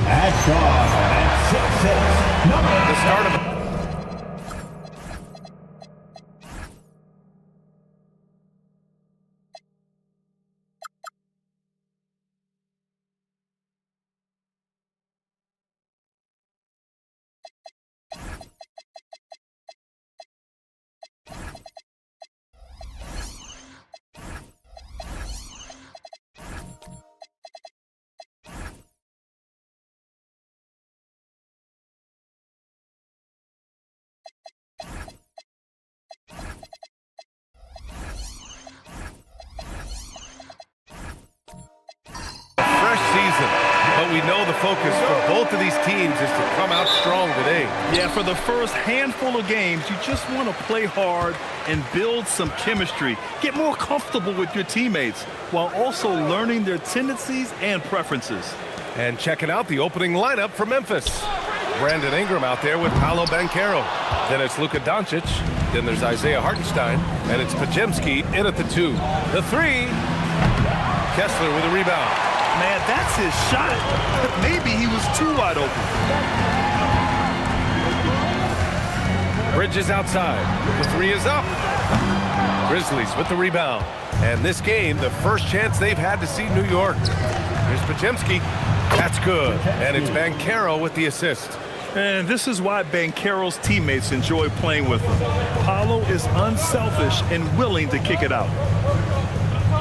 At shot at 6-6. The start of season, but we know the focus for both of these teams is to come out strong today. Yeah, for the first handful of games, you just want to play hard and build some chemistry. Get more comfortable with your teammates while also learning their tendencies and preferences. And checking out the opening lineup for Memphis. Brandon Ingram out there with Paolo Banchero. Then it's Luka Doncic. Then there's Isaiah Hartenstein. And it's Podziemski in at the 2. The 3. Kessler with a rebound. Man, that's his shot. Maybe he was too wide open. Bridges outside. The 3 is up. Grizzlies with the rebound. And this game, the first chance they've had to see New York. Here's Podziemski. That's good. And it's Banchero with the assist. And this is why Banchero's teammates enjoy playing with him. Paolo is unselfish and willing to kick it out.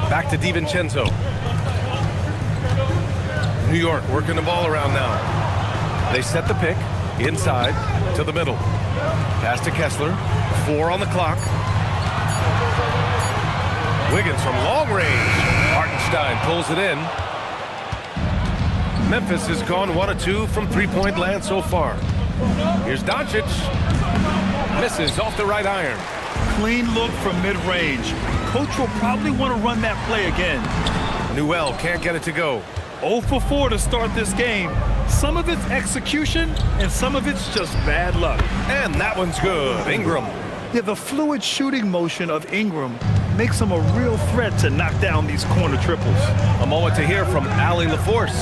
Back to DiVincenzo. New York working the ball around now. They set the pick inside to the middle. Pass to Kessler. 4 on the clock. Wiggins from long range. Hartenstein pulls it in. Memphis has gone 1 of 2 from three-point land so far. Here's Doncic. Misses off the right iron. Clean look from mid-range. Coach will probably want to run that play again. Newell can't get it to go. 0 for 4 to start this game. Some of it's execution, and some of it's just bad luck. And that one's good. Ingram. Yeah, the fluid shooting motion of Ingram makes him a real threat to knock down these corner triples. A moment to hear from Allie LaForce.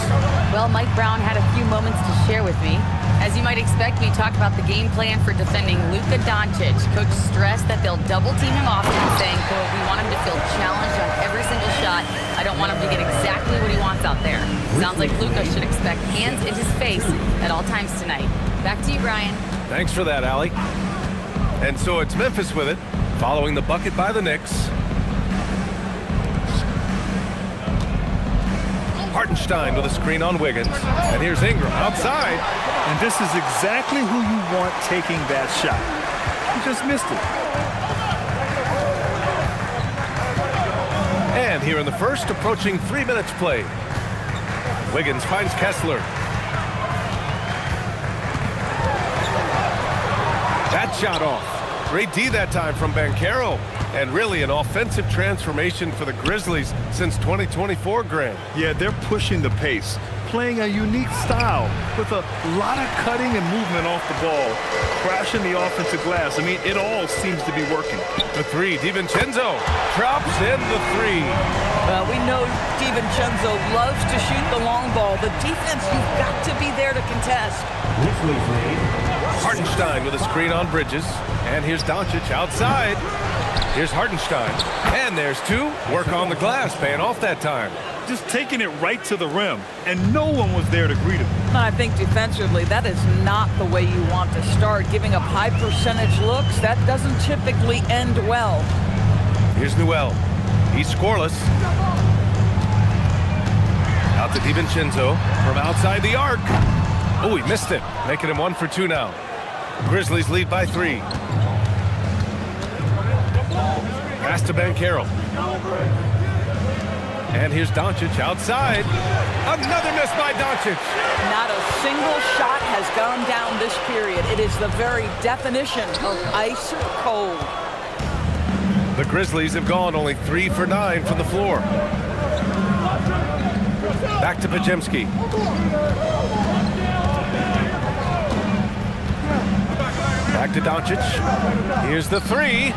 Well, Mike Brown had a few moments to share with me. As you might expect, we talked about the game plan for defending Luka Doncic. Coach stressed that they'll double team him often, saying, quote, we want him to feel challenged on every single shot. I don't want him to get exactly what he wants out there. Sounds like Luka should expect hands in his face at all times tonight. Back to you, Brian. Thanks for that, Allie. And so it's Memphis with it, following the bucket by the Knicks. Hartenstein with a screen on Wiggins. And here's Ingram outside. And this is exactly who you want taking that shot. He just missed it. And here in the first, approaching 3 minutes played. Wiggins finds Kessler. That shot off. Great D that time from Banchero. And really an offensive transformation for the Grizzlies since 2024, Grant. Yeah, they're pushing the pace. playing a unique style with a lot of cutting and movement off the ball, crashing the offensive glass. I mean, it all seems to be working. The three, DiVincenzo drops in the three. Well, we know DiVincenzo loves to shoot the long ball. The defense, you've got to be there to contest. Grizzlies lead. Hartenstein with a screen on Bridges. And here's Doncic outside. Here's Hartenstein. And there's two. Work on the glass, paying off that time. Just taking it right to the rim, and no one was there to greet him. I think defensively, that is not the way you want to start. Giving up high percentage looks, that doesn't typically end well. Here's Newell. He's scoreless. Out to DiVincenzo from outside the arc. Oh, he missed it, making him 1 for 2 now. Grizzlies lead by 3. Pass to Banchero. And here's Doncic outside. Another miss by Doncic. Not a single shot has gone down this period. It is the very definition of ice cold. The Grizzlies have gone only 3 for 9 from the floor. Back to Podziemski. Back to Doncic. Here's the three.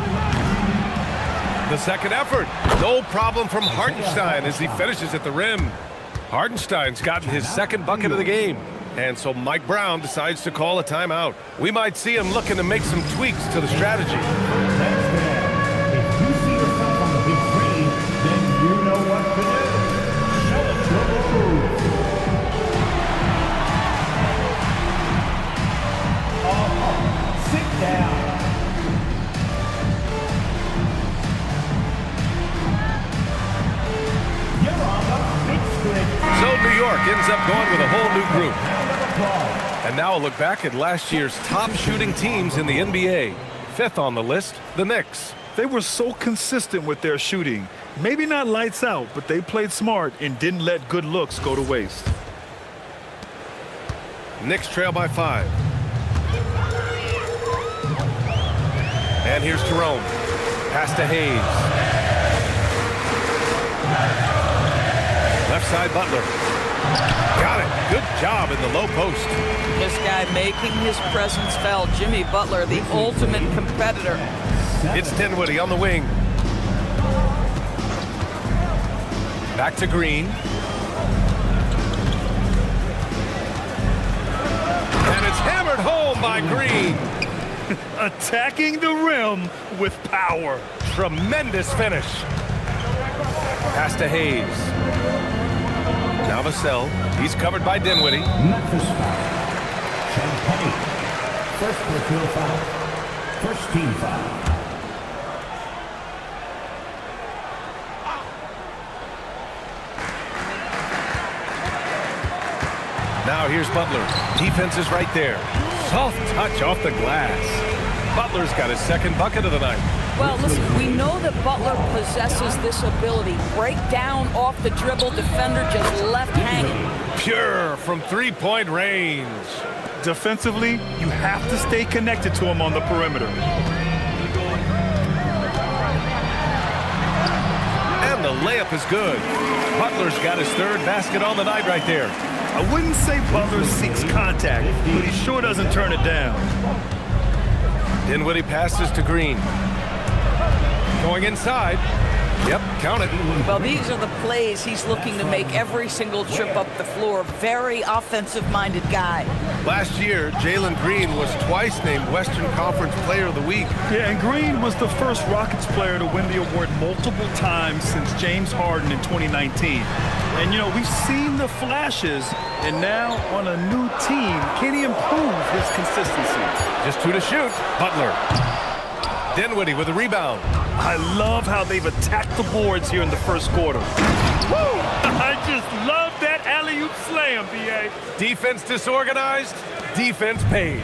The second effort. No problem from Hartenstein as he finishes at the rim. Hartenstein's gotten his second bucket of the game. And so Mike Brown decides to call a timeout. We might see him looking to make some tweaks to the strategy. If you see yourself on the big screen, then you know what to do. Show us your move. Sit down. You're on the big screen. So New York ends up going with a whole new group. And now a look back at last year's top shooting teams in the NBA. 5th on the list, the Knicks. They were so consistent with their shooting. Maybe not lights out, but they played smart and didn't let good looks go to waste. Knicks trail by 5. And here's Jerome. Pass to Hayes. Left side, Butler. Got it. Good job in the low post. This guy making his presence felt. Jimmy Butler, the ultimate competitor. It's Dinwiddie on the wing. Back to Green. And it's hammered home by Green. Attacking the rim with power. Tremendous finish. Pass to Hayes. Now Vassell. He's covered by Dinwiddie. Memphis foul. Champagne. First personal foul. First team foul. Now here's Butler. Defense is right there. Soft touch off the glass. Butler's got his second bucket of the night. Well, listen, we know that Butler possesses this ability. Break down off the dribble, defender just left hanging. Pure from three-point range. Defensively, you have to stay connected to him on the perimeter. And the layup is good. Butler's got his third basket on the night right there. I wouldn't say Butler seeks contact, but he sure doesn't turn it down. Dinwiddie passes to Green. Going inside. Yep, count it. Well, these are the plays he's looking to make every single trip up the floor. Very offensive-minded guy. Last year, Jalen Green was twice named Western Conference Player of the Week. Yeah, and Green was the first Rockets player to win the award multiple times since James Harden in 2019. And, you know, we've seen the flashes, and now on a new team, can he improve his consistency? Just 2 to shoot. Butler. Dinwiddie with a rebound. I love how they've attacked the boards here in the first quarter. Woo! I just love that alley-oop slam, B.A. Defense disorganized. Defense pays.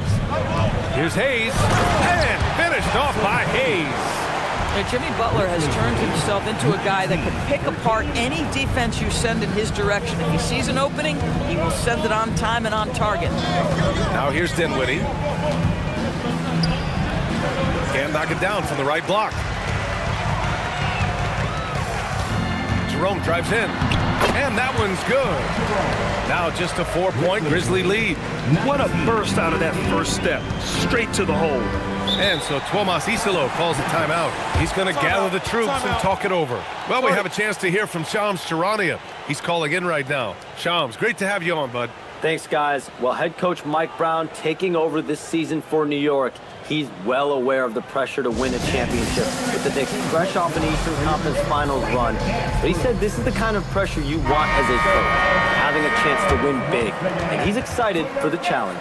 Here's Hayes. And finished off by Hayes. Now, Jimmy Butler has turned himself into a guy that can pick apart any defense you send in his direction. If he sees an opening, he will send it on time and on target. Now here's Dinwiddie. Can't knock it down from the right block. Jerome drives in. And that one's good. Now just a 4-point Grizzly lead. What a burst out of that first step. Straight to the hole. And so Tuomas Isalo calls a timeout. He's going to gather the troops and talk it over. Well, we have a chance to hear from Shams Charania. He's calling in right now. Shams, great to have you on, bud. Thanks, guys. Well, head coach Mike Brown taking over this season for New York. He's well aware of the pressure to win a championship with the Knicks fresh off an Eastern Conference Finals run. But he said this is the kind of pressure you want as a coach, having a chance to win big. And he's excited for the challenge.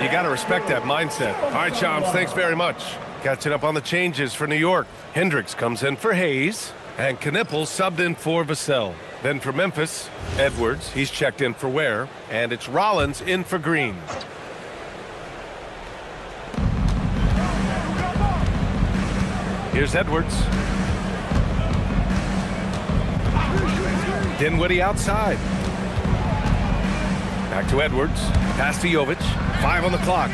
You got to respect that mindset. All right, Shams, thanks very much. Catching up on the changes for New York. Hendricks comes in for Hayes, and Knippel subbed in for Vassell. Then for Memphis, Edwards, he's checked in for Ware, and it's Rollins in for Green. Here's Edwards. Dinwiddie outside. Back to Edwards. Pass to Jovic. 5 on the clock.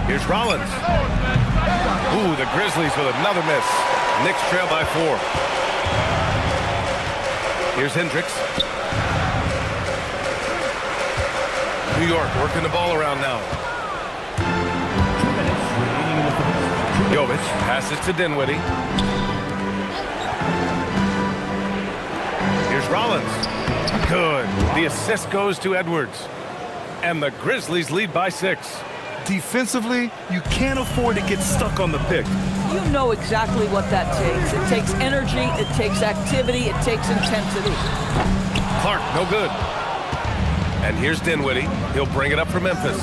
Here's Rollins. Ooh, the Grizzlies with another miss. Knicks trail by 4. Here's Hendricks. New York working the ball around now. Jovic passes to Dinwiddie. Here's Rollins. Good. The assist goes to Edwards. And the Grizzlies lead by 6. Defensively, you can't afford to get stuck on the pick. You know exactly what that takes. It takes energy, it takes activity, it takes intensity. Clark, no good. And here's Dinwiddie. He'll bring it up for Memphis.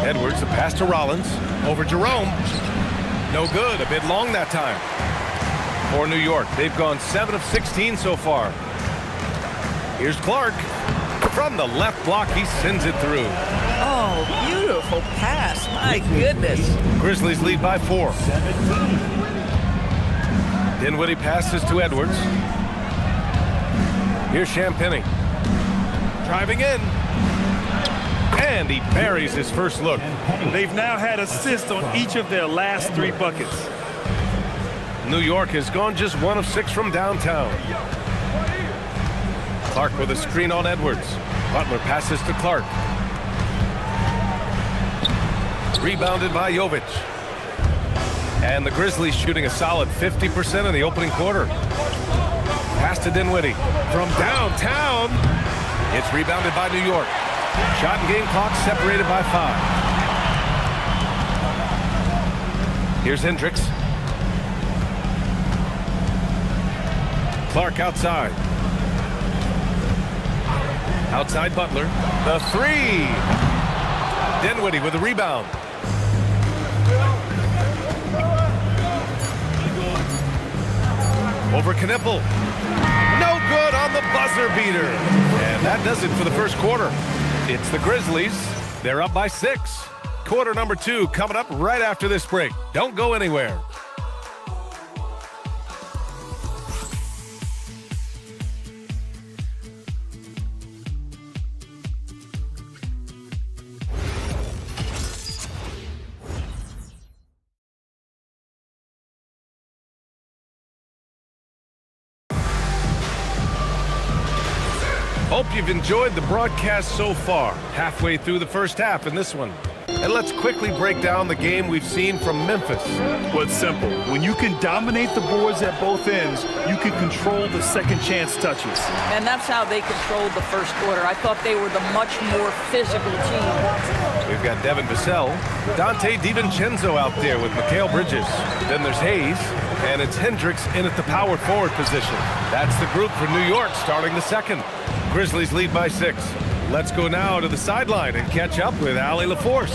Edwards, the pass to Rollins. Over Jerome. No good. A bit long that time. For New York, they've gone 7 of 16 so far. Here's Clark. From the left block, he sends it through. Oh, beautiful pass. My goodness. Grizzlies lead by 4. Dinwiddie passes to Edwards. Here's Champagnie. Driving in. And he buries his first look. They've now had assists on each of their last 3 buckets. New York has gone just 1 of 6 from downtown. Clark with a screen on Edwards. Butler passes to Clark. Rebounded by Jovic. And the Grizzlies shooting a solid 50% in the opening quarter. Pass to Dinwiddie. From downtown. It's rebounded by New York. Shot and game clock separated by 5. Here's Hendricks. Clark outside. Outside Butler. The 3. Dinwiddie with the rebound. Over Knippel. No good on the buzzer beater. And that does it for the first quarter. It's the Grizzlies. They're up by 6. Quarter number 2 coming up right after this break. Don't go anywhere. Hope you've enjoyed the broadcast so far. Halfway through the first half in this one. And let's quickly break down the game we've seen from Memphis. Well, it's simple. When you can dominate the boards at both ends, you can control the second chance touches. And that's how they controlled the first quarter. I thought they were the much more physical team. We've got Devin Vassell, Dante DiVincenzo out there with Mikal Bridges. Then there's Hayes, and it's Hendricks in at the power forward position. That's the group for New York starting the second. Grizzlies lead by 6. Let's go now to the sideline and catch up with Allie LaForce.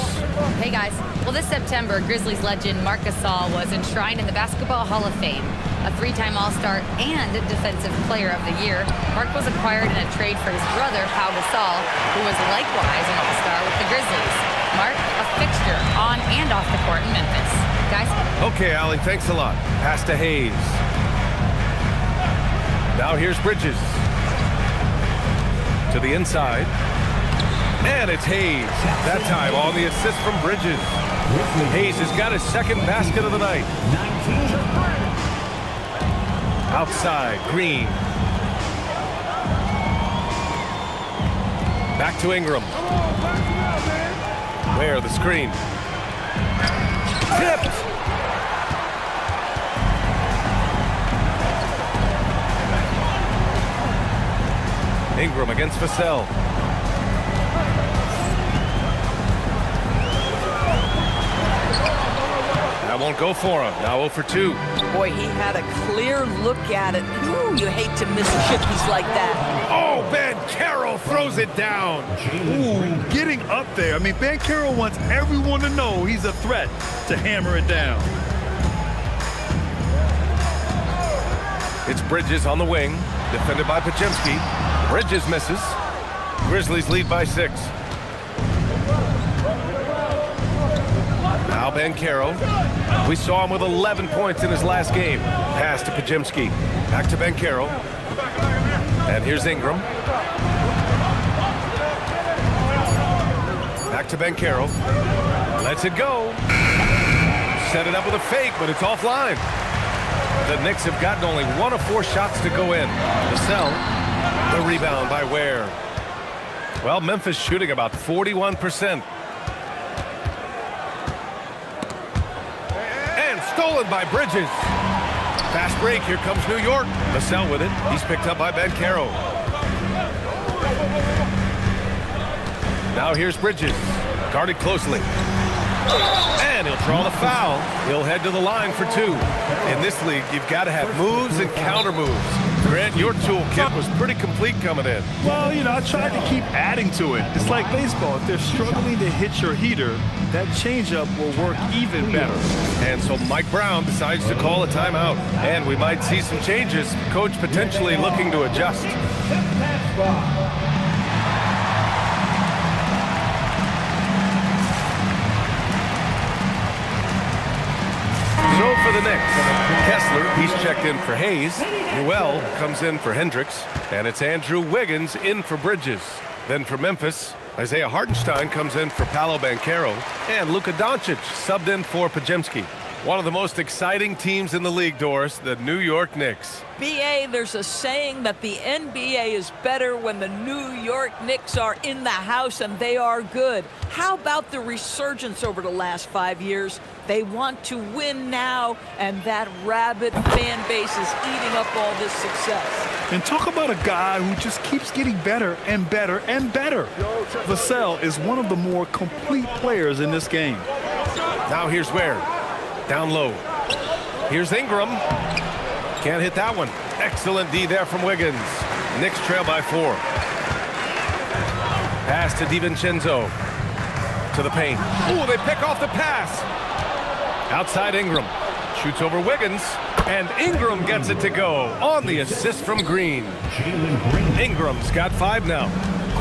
Hey guys, well this September, Grizzlies legend Marc Gasol was enshrined in the Basketball Hall of Fame. A 3-time All-Star and Defensive Player of the Year, Marc was acquired in a trade for his brother, Pau Gasol, who was likewise an All-Star with the Grizzlies. Marc, a fixture on and off the court in Memphis. Guys? Okay, Allie, thanks a lot. Pass to Hayes. Now here's Bridges. To the inside. And it's Hayes. That time on the assist from Bridges. Hayes has got his second basket of the night. Outside, Green. Back to Ingram. Where the screen. Tipped. Ingram against Vassell. That won't go for him. Now 0 for 2. Boy, he had a clear look at it. Ooh, you hate to miss chippies like that. Oh, Banchero throws it down. Ooh, getting up there. I mean, Banchero wants everyone to know he's a threat to hammer it down. It's Bridges on the wing, defended by Podziemski. Bridges misses. Grizzlies lead by 6. Now Banchero. We saw him with 11 points in his last game. Pass to Podziemski. Back to Banchero. And here's Ingram. Back to Banchero. Lets it go. Set it up with a fake, but it's offline. The Knicks have gotten only 1 of 4 shots to go in. Vassell, the rebound by Ware. Well, Memphis shooting about 41%. And stolen by Bridges. Fast break, here comes New York. Vassell with it. He's picked up by Banchero. Now here's Bridges. Guarded closely. And he'll draw the foul. He'll head to the line for 2. In this league, you've got to have moves and counter moves. Grant, your toolkit was pretty complete coming in. Well, you know, I tried to keep adding to it. It's like baseball. If they're struggling to hit your heater, that changeup will work even better. And so Mike Brown decides to call a timeout. And we might see some changes. Coach potentially looking to adjust. So for the Knicks, Kessler, he's checked in for Hayes. Newell comes in for Hendricks. And it's Andrew Wiggins in for Bridges. Then for Memphis, Isaiah Hartenstein comes in for Paolo Banchero. And Luka Doncic subbed in for Podziemski. One of the most exciting teams in the league, Doris, the New York Knicks. BA, there's a saying that the NBA is better when the New York Knicks are in the house, and they are good. How about the resurgence over the last 5 years? They want to win now, and that rabid fan base is eating up all this success. And talk about a guy who just keeps getting better and better and better. Vassell is one of the more complete players in this game. Now here's Ware. Down low. Here's Ingram. Can't hit that one. Excellent D there from Wiggins. Knicks trail by 4. Pass to DiVincenzo. To the paint. Ooh, they pick off the pass. Outside Ingram. Shoots over Wiggins. And Ingram gets it to go on the assist from Green. Ingram's got 5 now.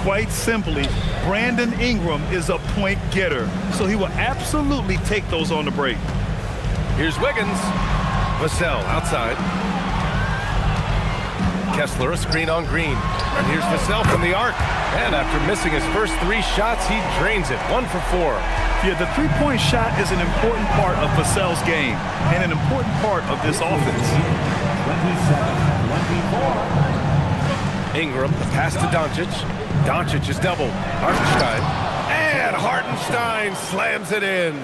Quite simply, Brandon Ingram is a point getter, so he will absolutely take those on the break. Here's Wiggins. Vassell outside. Kessler, a screen on Green. And here's Vassell from the arc. And after missing his first 3 shots, he drains it. 1 for 4. Yeah, the three-point shot is an important part of Vassell's game and an important part of this offense. 27-24. Ingram, the pass to Doncic. Doncic is doubled. Hartenstein. And Hartenstein slams it in.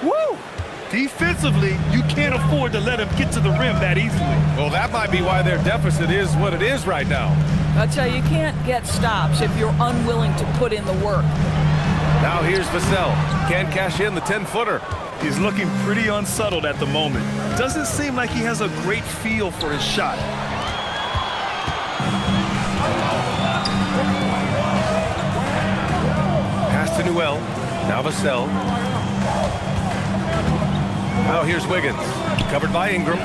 Woo! Defensively, you can't afford to let him get to the rim that easily. Well, that might be why their deficit is what it is right now. I tell you, you can't get stops if you're unwilling to put in the work. Now here's Vassell. Can't cash in the 10-footer. He's looking pretty unsettled at the moment. Doesn't seem like he has a great feel for his shot. Pass to Newell. Now Vassell. Now here's Wiggins. Covered by Ingram.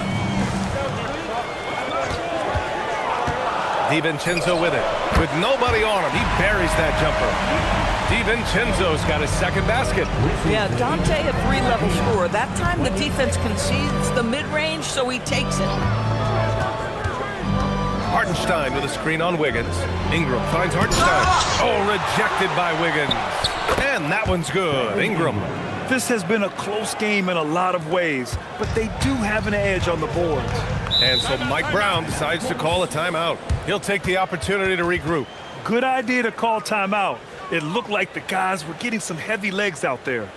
DiVincenzo with it. With nobody on him, he buries that jumper. DiVincenzo's got his second basket. Yeah, Dante, a 3-level scorer. That time the defense concedes the mid-range, so he takes it. Hartenstein with a screen on Wiggins. Ingram finds Hartenstein. Oh, rejected by Wiggins. And that one's good. Ingram. This has been a close game in a lot of ways, but they do have an edge on the boards. And so Mike Brown decides to call a timeout. He'll take the opportunity to regroup. Good idea to call timeout. It looked like the guys were getting some heavy legs out there.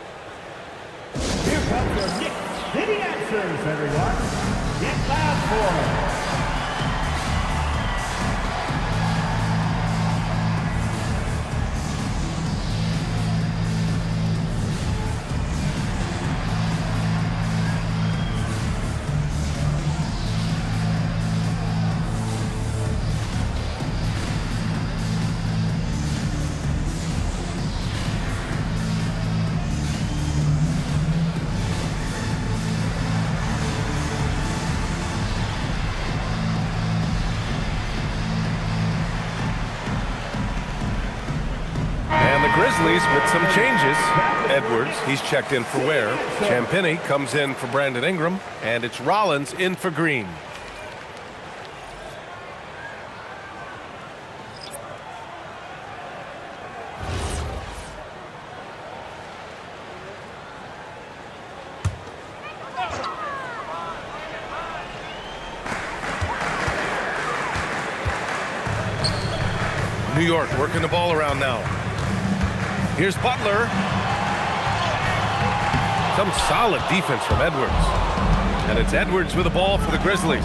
Here comes your Nick City answers, everyone. Get loud for them. Grizzlies with some changes. Edwards, he's checked in for Ware. Champagnie comes in for Brandon Ingram. And it's Rollins in for Green. New York working the ball around now. Here's Butler. Some solid defense from Edwards. And it's Edwards with the ball for the Grizzlies.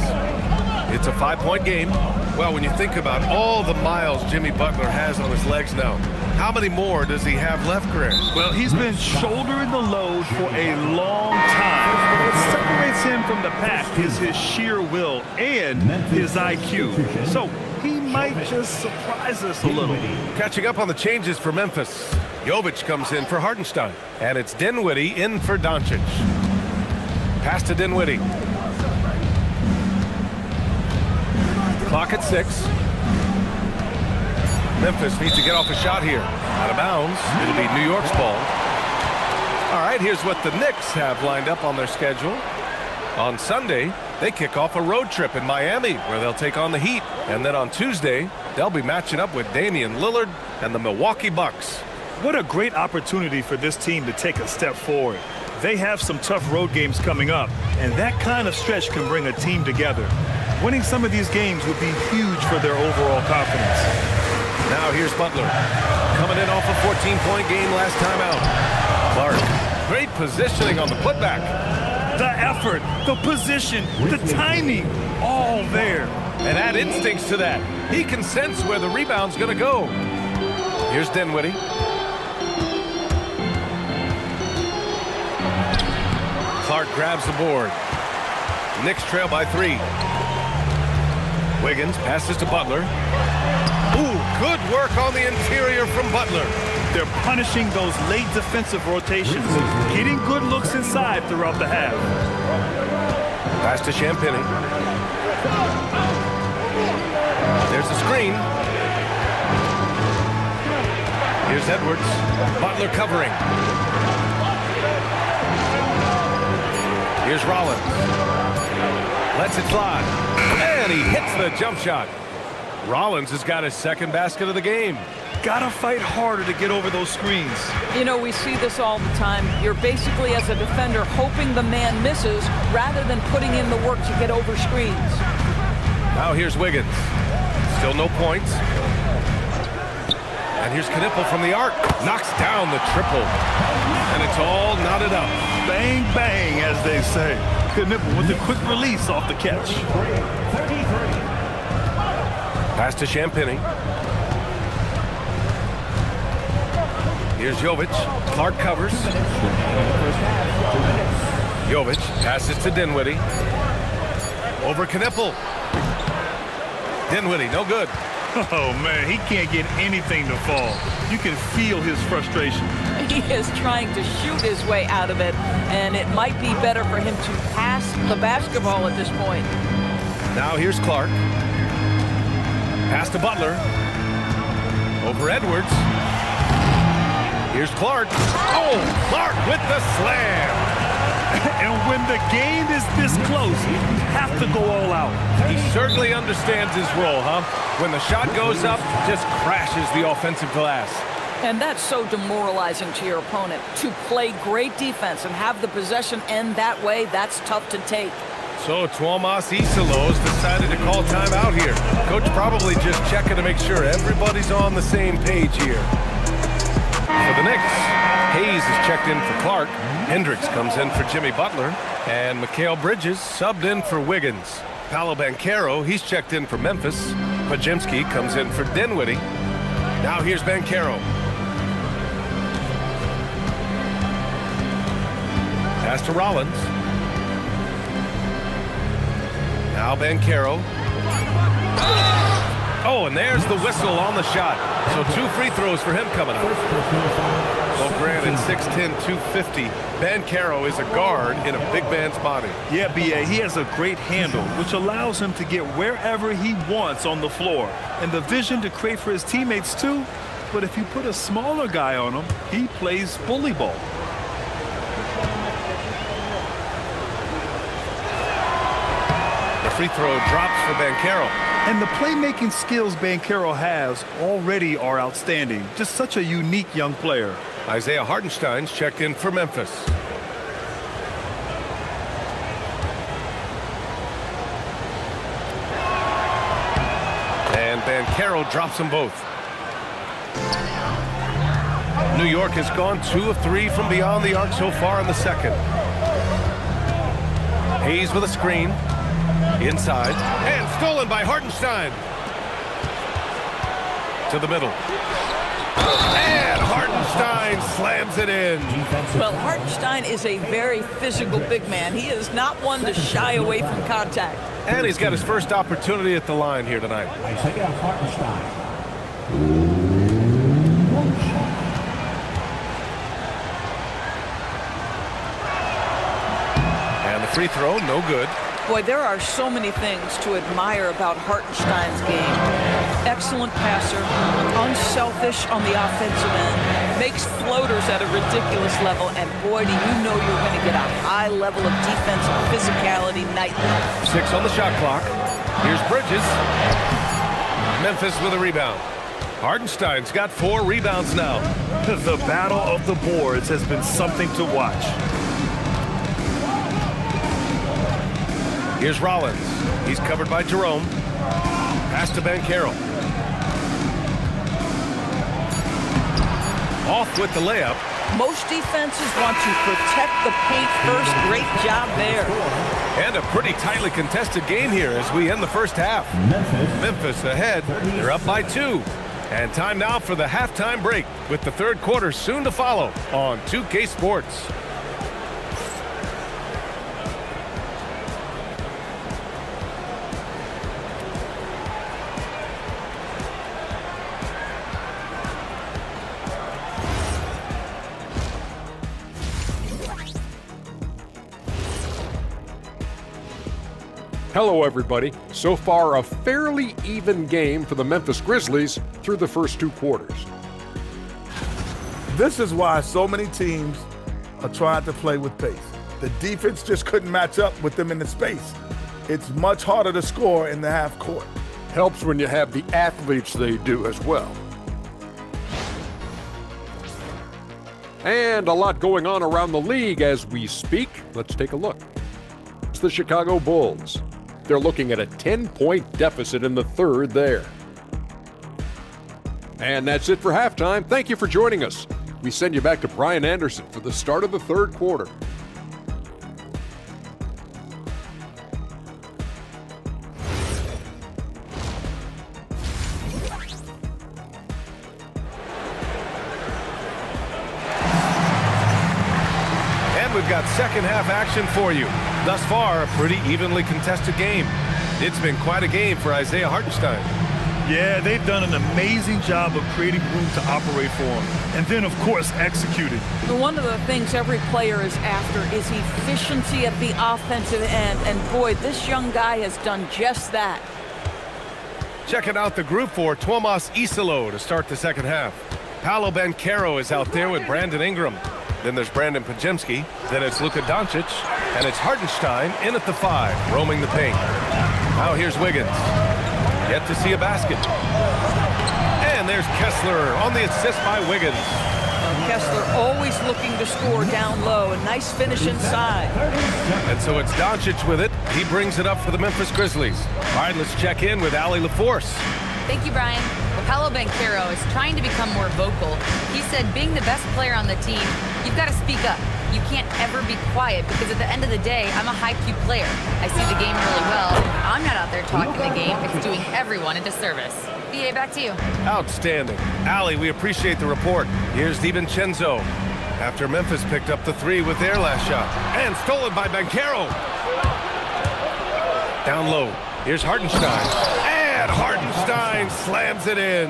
It's a 5-point game. Well, when you think about all the miles Jimmy Butler has on his legs now, how many more does he have left, Greg? Well, he's been shouldering the load for a long time. What separates him from the pack is his sheer will and his IQ. So he might just surprise us a little. Catching up on the changes for Memphis. Jovic comes in for Hartenstein. And it's Dinwiddie in for Doncic. Pass to Dinwiddie. Clock at 6. Memphis needs to get off a shot here. Out of bounds. It'll be New York's ball. All right, here's what the Knicks have lined up on their schedule. On Sunday, they kick off a road trip in Miami where they'll take on the Heat. And then on Tuesday, they'll be matching up with Damian Lillard and the Milwaukee Bucks. What a great opportunity for this team to take a step forward. They have some tough road games coming up, and that kind of stretch can bring a team together. Winning some of these games would be huge for their overall confidence. Now here's Butler. Coming in off a 14-point game last time out. Clark, great positioning on the putback. The effort, the position, the timing, all there. And add instincts to that. He can sense where the rebound's going to go. Here's Dinwiddie. Clark grabs the board. Knicks trail by 3. Wiggins passes to Butler. Ooh, good work on the interior from Butler. They're punishing those late defensive rotations, getting good looks inside throughout the half. Pass to Champagnie. There's a screen. Here's Edwards. Butler covering. Here's Rollins. Lets it fly. And he hits the jump shot. Rollins has got his second basket of the game. Gotta fight harder to get over those screens. You know, we see this all the time. You're basically, as a defender, hoping the man misses rather than putting in the work to get over screens. Now here's Wiggins. Still no points. And here's Knipple from the arc. Knocks down the triple. And it's all knotted up. Bang, bang, as they say. Knipple with a quick release off the catch. Pass to Champagnie. Here's Jovic. Clark covers. Jovic passes to Dinwiddie. Over Knipple. Dinwiddie, no good. Oh, man, he can't get anything to fall. You can feel his frustration. He is trying to shoot his way out of it, and it might be better for him to pass the basketball at this point. Now here's Clark. Pass to Butler. Over Edwards. Here's Clark. Oh, Clark with the slam. And when the game is this close, you have to go all out. He certainly understands his role, huh? When the shot goes up, just crashes the offensive glass. And that's so demoralizing to your opponent. To play great defense and have the possession end that way, that's tough to take. So Tuomas Iselos decided to call timeout here. Coach probably just checking to make sure everybody's on the same page here. For the Knicks, Hayes is checked in for Clark. Hendricks comes in for Jimmy Butler. And Mikal Bridges subbed in for Wiggins. Paolo Banchero, he's checked in for Memphis. Podziemski comes in for Dinwiddie. Now here's Banchero. Pass to Rollins. Now Banchero. Oh, and there's the whistle on the shot. So 2 free throws for him coming up. Well, granted, 6'10", 250. Banchero is a guard in a big man's body. Yeah, B.A., he has a great handle, which allows him to get wherever he wants on the floor. And the vision to create for his teammates, too. But if you put a smaller guy on him, he plays bully ball. The free throw drops for Banchero. And the playmaking skills Banchero has already are outstanding. Just such a unique young player. Isaiah Hartenstein's checked in for Memphis. And Banchero drops them both. New York has gone 2 of 3 from beyond the arc so far in the second. Hayes with a screen. Inside. And stolen by Hartenstein. To the middle. And Hartenstein slams it in. Well, Hartenstein is a very physical big man. He is not one to shy away from contact. And he's got his first opportunity at the line here tonight. Isaiah Hartenstein. And the free throw, no good. Boy, there are so many things to admire about Hartenstein's game. Excellent passer, unselfish on the offensive end, makes floaters at a ridiculous level, and boy, do you know you're going to get a high level of defensive physicality nightly. 6 on the shot clock. Here's Bridges. Memphis with a rebound. Hartenstein's got 4 rebounds now. The battle of the boards has been something to watch. Here's Rollins. He's covered by Jerome. Pass to Banchero. Off with the layup. Most defenses want to protect the paint first. Great job there. And a pretty tightly contested game here as we end the first half. Memphis ahead. They're up by 2. And time now for the halftime break with the third quarter soon to follow on 2K Sports. Hello, everybody. So far, a fairly even game for the Memphis Grizzlies through the first 2 quarters. This is why so many teams are trying to play with pace. The defense just couldn't match up with them in the space. It's much harder to score in the half court. Helps when you have the athletes they do as well. And a lot going on around the league as we speak. Let's take a look. It's the Chicago Bulls. They're looking at a 10-point deficit in the third there. And that's it for halftime. Thank you for joining us. We send you back to Brian Anderson for the start of the third quarter. We've got second half action for you. Thus far, a pretty evenly contested game. It's been quite a game for Isaiah Hartenstein. Yeah, they've done an amazing job of creating room to operate for him. And then, of course, executing. One of the things every player is after is efficiency at the offensive end. And boy, this young guy has done just that. Checking out the group for Tuomas Iselo to start the second half. Paolo Banchero is out there with Brandon Ingram. Then there's Brandon Podziemski. Then it's Luka Doncic. And it's Hartenstein in at the 5, roaming the paint. Now here's Wiggins. Yet to see a basket. And there's Kessler on the assist by Wiggins. Kessler always looking to score down low. A nice finish inside. And so it's Doncic with it. He brings it up for the Memphis Grizzlies. All right, let's check in with Allie LaForce. Thank you, Brian. Well, Paolo Banchero is trying to become more vocal. He said being the best player on the team, you've got to speak up. You can't ever be quiet because at the end of the day, I'm a high-Q player. I see the game really well. I'm not out there talking the game. It's doing everyone a disservice. BA, back to you. Outstanding. Allie, we appreciate the report. Here's DiVincenzo. After Memphis picked up the three with their last shot. And stolen by Banchero. Down low. Here's Hartenstein. And Hartenstein slams it in.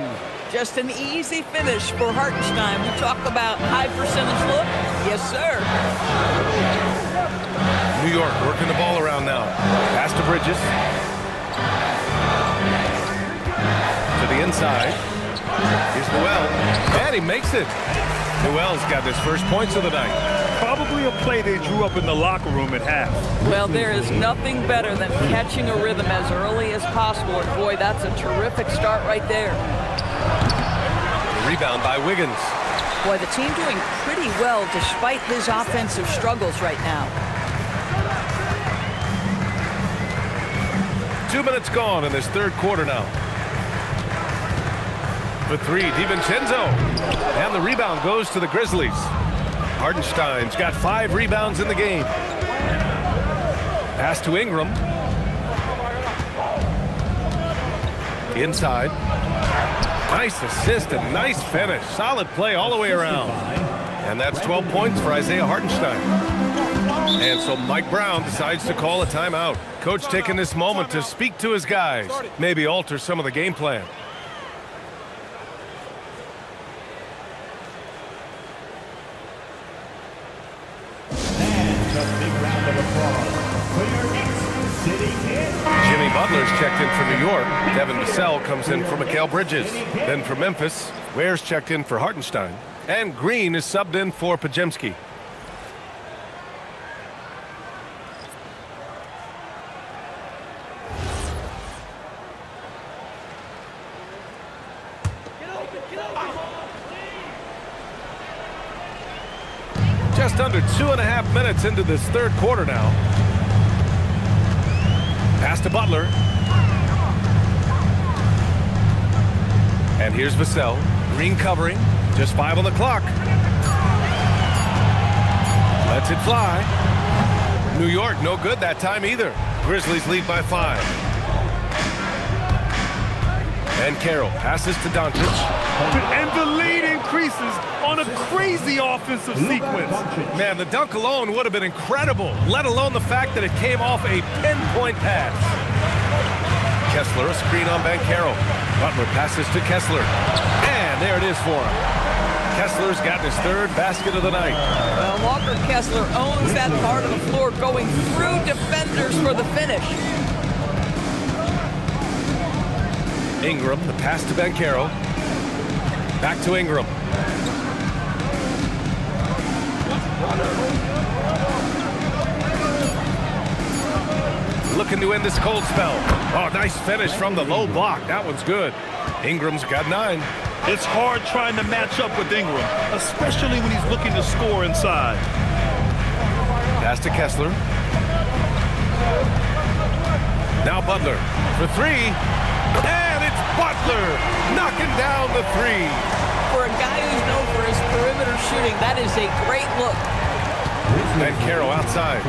Just an easy finish for Hartenstein. We talk about high percentage look. Yes, sir. New York working the ball around now. Pass to Bridges. To the inside. Here's Noel. And he makes it. Noel's got his first points of the night. Probably a play they drew up in the locker room at half. Well, there is nothing better than catching a rhythm as early as possible. And boy, that's a terrific start right there. The rebound by Wiggins. Boy, the team doing pretty well despite his offensive struggles right now. 2 minutes gone in this third quarter now. For three, DiVincenzo. And the rebound goes to the Grizzlies. Hartenstein's got 5 rebounds in the game. Pass to Ingram. Inside. Nice assist and nice finish. Solid play all the way around. And that's 12 points for Isaiah Hartenstein. And so Mike Brown decides to call a timeout. Coach taking this moment to speak to his guys. Maybe alter some of the game plan. Jimmy Butler's checked in for New York. Devin Vassell comes in for Mikal Bridges. Then for Memphis, Ware's checked in for Hartenstein. And Green is subbed in for Podziemski. Just under 2.5 minutes into this third quarter now. Pass to Butler. And here's Vassell. Green covering. Just 5 on the clock. Lets it fly. New York no good that time either. Grizzlies lead by 5. And Carroll passes to Doncic. And the lead increases on a crazy offensive sequence. Man, the dunk alone would have been incredible, let alone the fact that it came off a pinpoint pass. Kessler, a screen on Banchero. Butler passes to Kessler. And there it is for him. Kessler's got his 3rd basket of the night. Well, Walker Kessler owns that part of the floor, going through defenders for the finish. Ingram, the pass to Banchero. Back to Ingram. Looking to end this cold spell. Oh, nice finish from the low block. That one's good. Ingram's got 9. It's hard trying to match up with Ingram, especially when he's looking to score inside. Pass to Kessler. Now Butler for 3. And it's Butler knocking down the 3. For a guy who's known for his perimeter shooting, that is a great look. And Carroll outside.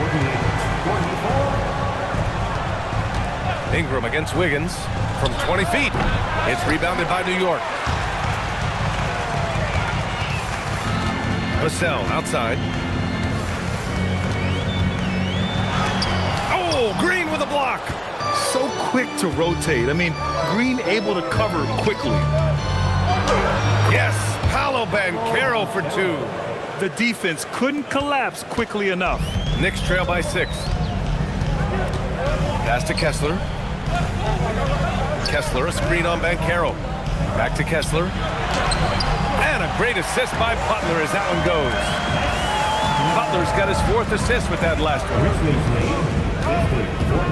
Ingram against Wiggins from 20 feet. It's rebounded by New York. Vassell outside. Oh, Green with a block. So quick to rotate. I mean, Green able to cover quickly. Yes, Paolo Banchero for 2. The defense couldn't collapse quickly enough. Knicks trail by 6. Pass to Kessler. Kessler, a screen on Banchero. Back to Kessler. And a great assist by Butler as that one goes. Butler's got his 4th assist with that last one.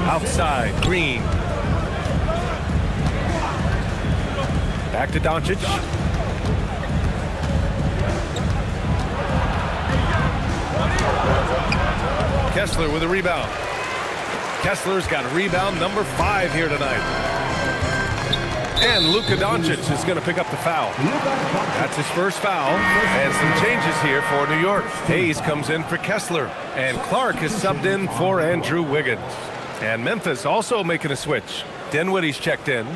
Outside, Green. Back to Doncic. Kessler with a rebound. Kessler's got rebound number 5 here tonight. And Luka Doncic is going to pick up the foul. That's his first foul. And some changes here for New York. Hayes comes in for Kessler. And Clark is subbed in for Andrew Wiggins. And Memphis also making a switch. Dinwiddie's checked in.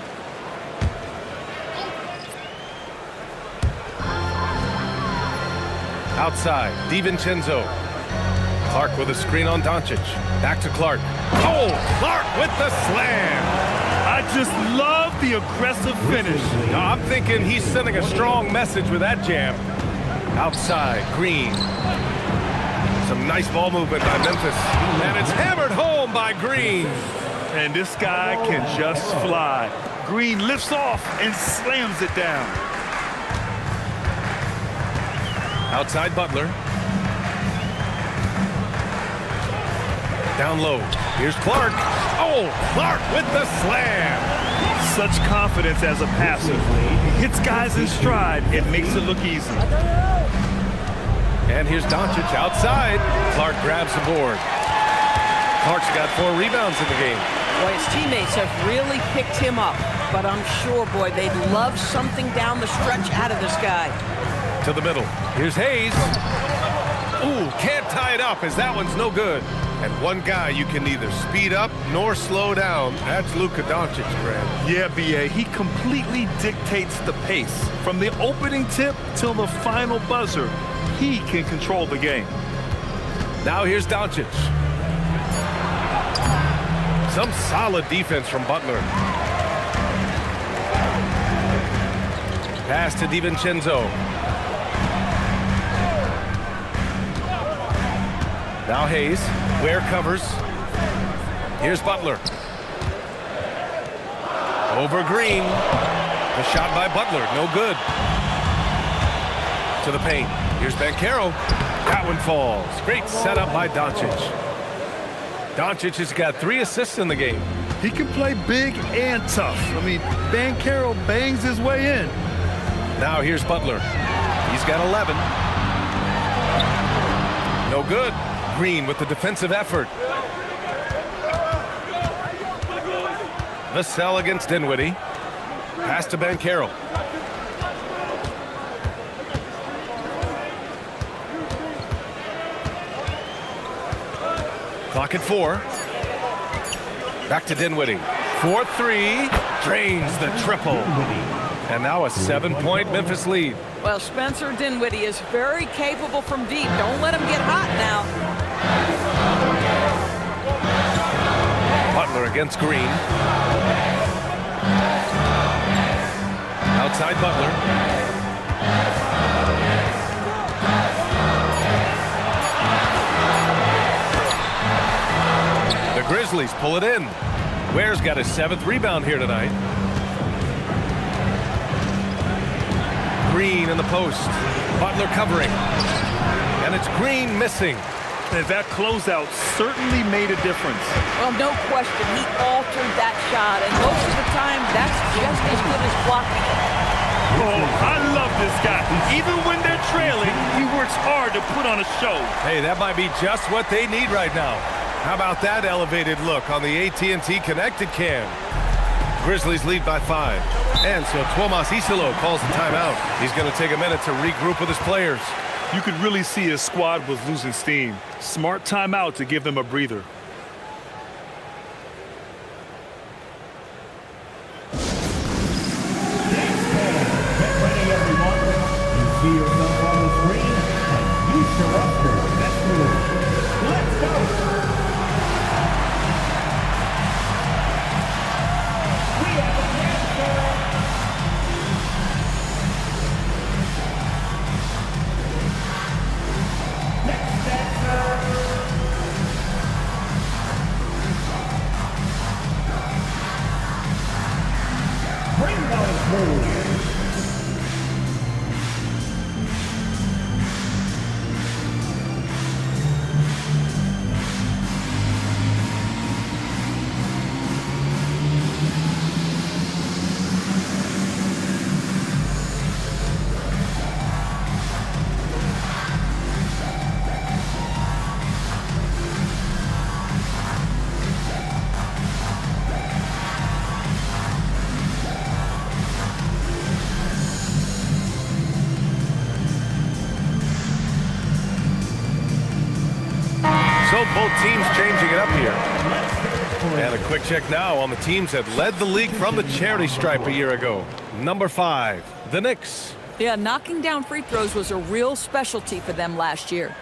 Outside, DiVincenzo. Clark with a screen on Doncic. Back to Clark. Oh, Clark with the slam. I just love the aggressive finish. No, I'm thinking he's sending a strong message with that jam. Outside, Green. Some nice ball movement by Memphis. And it's hammered home by Green. And this guy can just fly. Green lifts off and slams it down. Outside Butler. Down low. Here's Clark. Oh, Clark with the slam. Such confidence as a passer. He hits guys in stride. It makes it look easy. And here's Doncic outside. Clark grabs the board. Clark's got 4 rebounds in the game. Boy, his teammates have really picked him up. But I'm sure, boy, they'd love something down the stretch out of this guy. To the middle. Here's Hayes. Ooh, can't tie it up as that one's no good. And one guy you can neither speed up nor slow down. That's Luka Doncic, Grant. Yeah, B.A., he completely dictates the pace. From the opening tip till the final buzzer, he can control the game. Now here's Doncic. Some solid defense from Butler. Pass to DiVincenzo. Now Hayes. Ware covers. Here's Butler. Over Green. The shot by Butler. No good. To the paint. Here's Banchero. That one falls. Great setup by Doncic. Doncic has got 3 assists in the game. He can play big and tough. I mean, Banchero bangs his way in. Now here's Butler. He's got 11. No good. Green with the defensive effort. Vassell against Dinwiddie. Pass to Banchero. Clock at 4. Back to Dinwiddie. 4-3. Drains the triple. And now a 7-point Memphis lead. Well, Spencer Dinwiddie is very capable from deep. Don't let him get hot now. Butler against Green. Outside Butler. The Grizzlies pull it in. Ware's got his 7th rebound here tonight. Green in the post. Butler covering. And it's Green missing. And that closeout certainly made a difference. Well, no question, he altered that shot, and most of the time, that's just as good as blocking. Oh, I love this guy. Even when they're trailing, he works hard to put on a show. Hey, that might be just what they need right now. How about that elevated look on the AT&T Connected Cam? Grizzlies lead by 5. And so Tuomas Isilo calls the timeout. He's going to take a minute to regroup with his players. You could really see his squad was losing steam. Smart timeout to give them a breather. Get ready, everyone. You see yourself on the screen, and you show up your best move. Let's go. We have a answer. Next answer. So both teams changing it up here. And a quick check now on the teams that led the league from the charity stripe a year ago. Number 5, the Knicks. Yeah, knocking down free throws was a real specialty for them last year.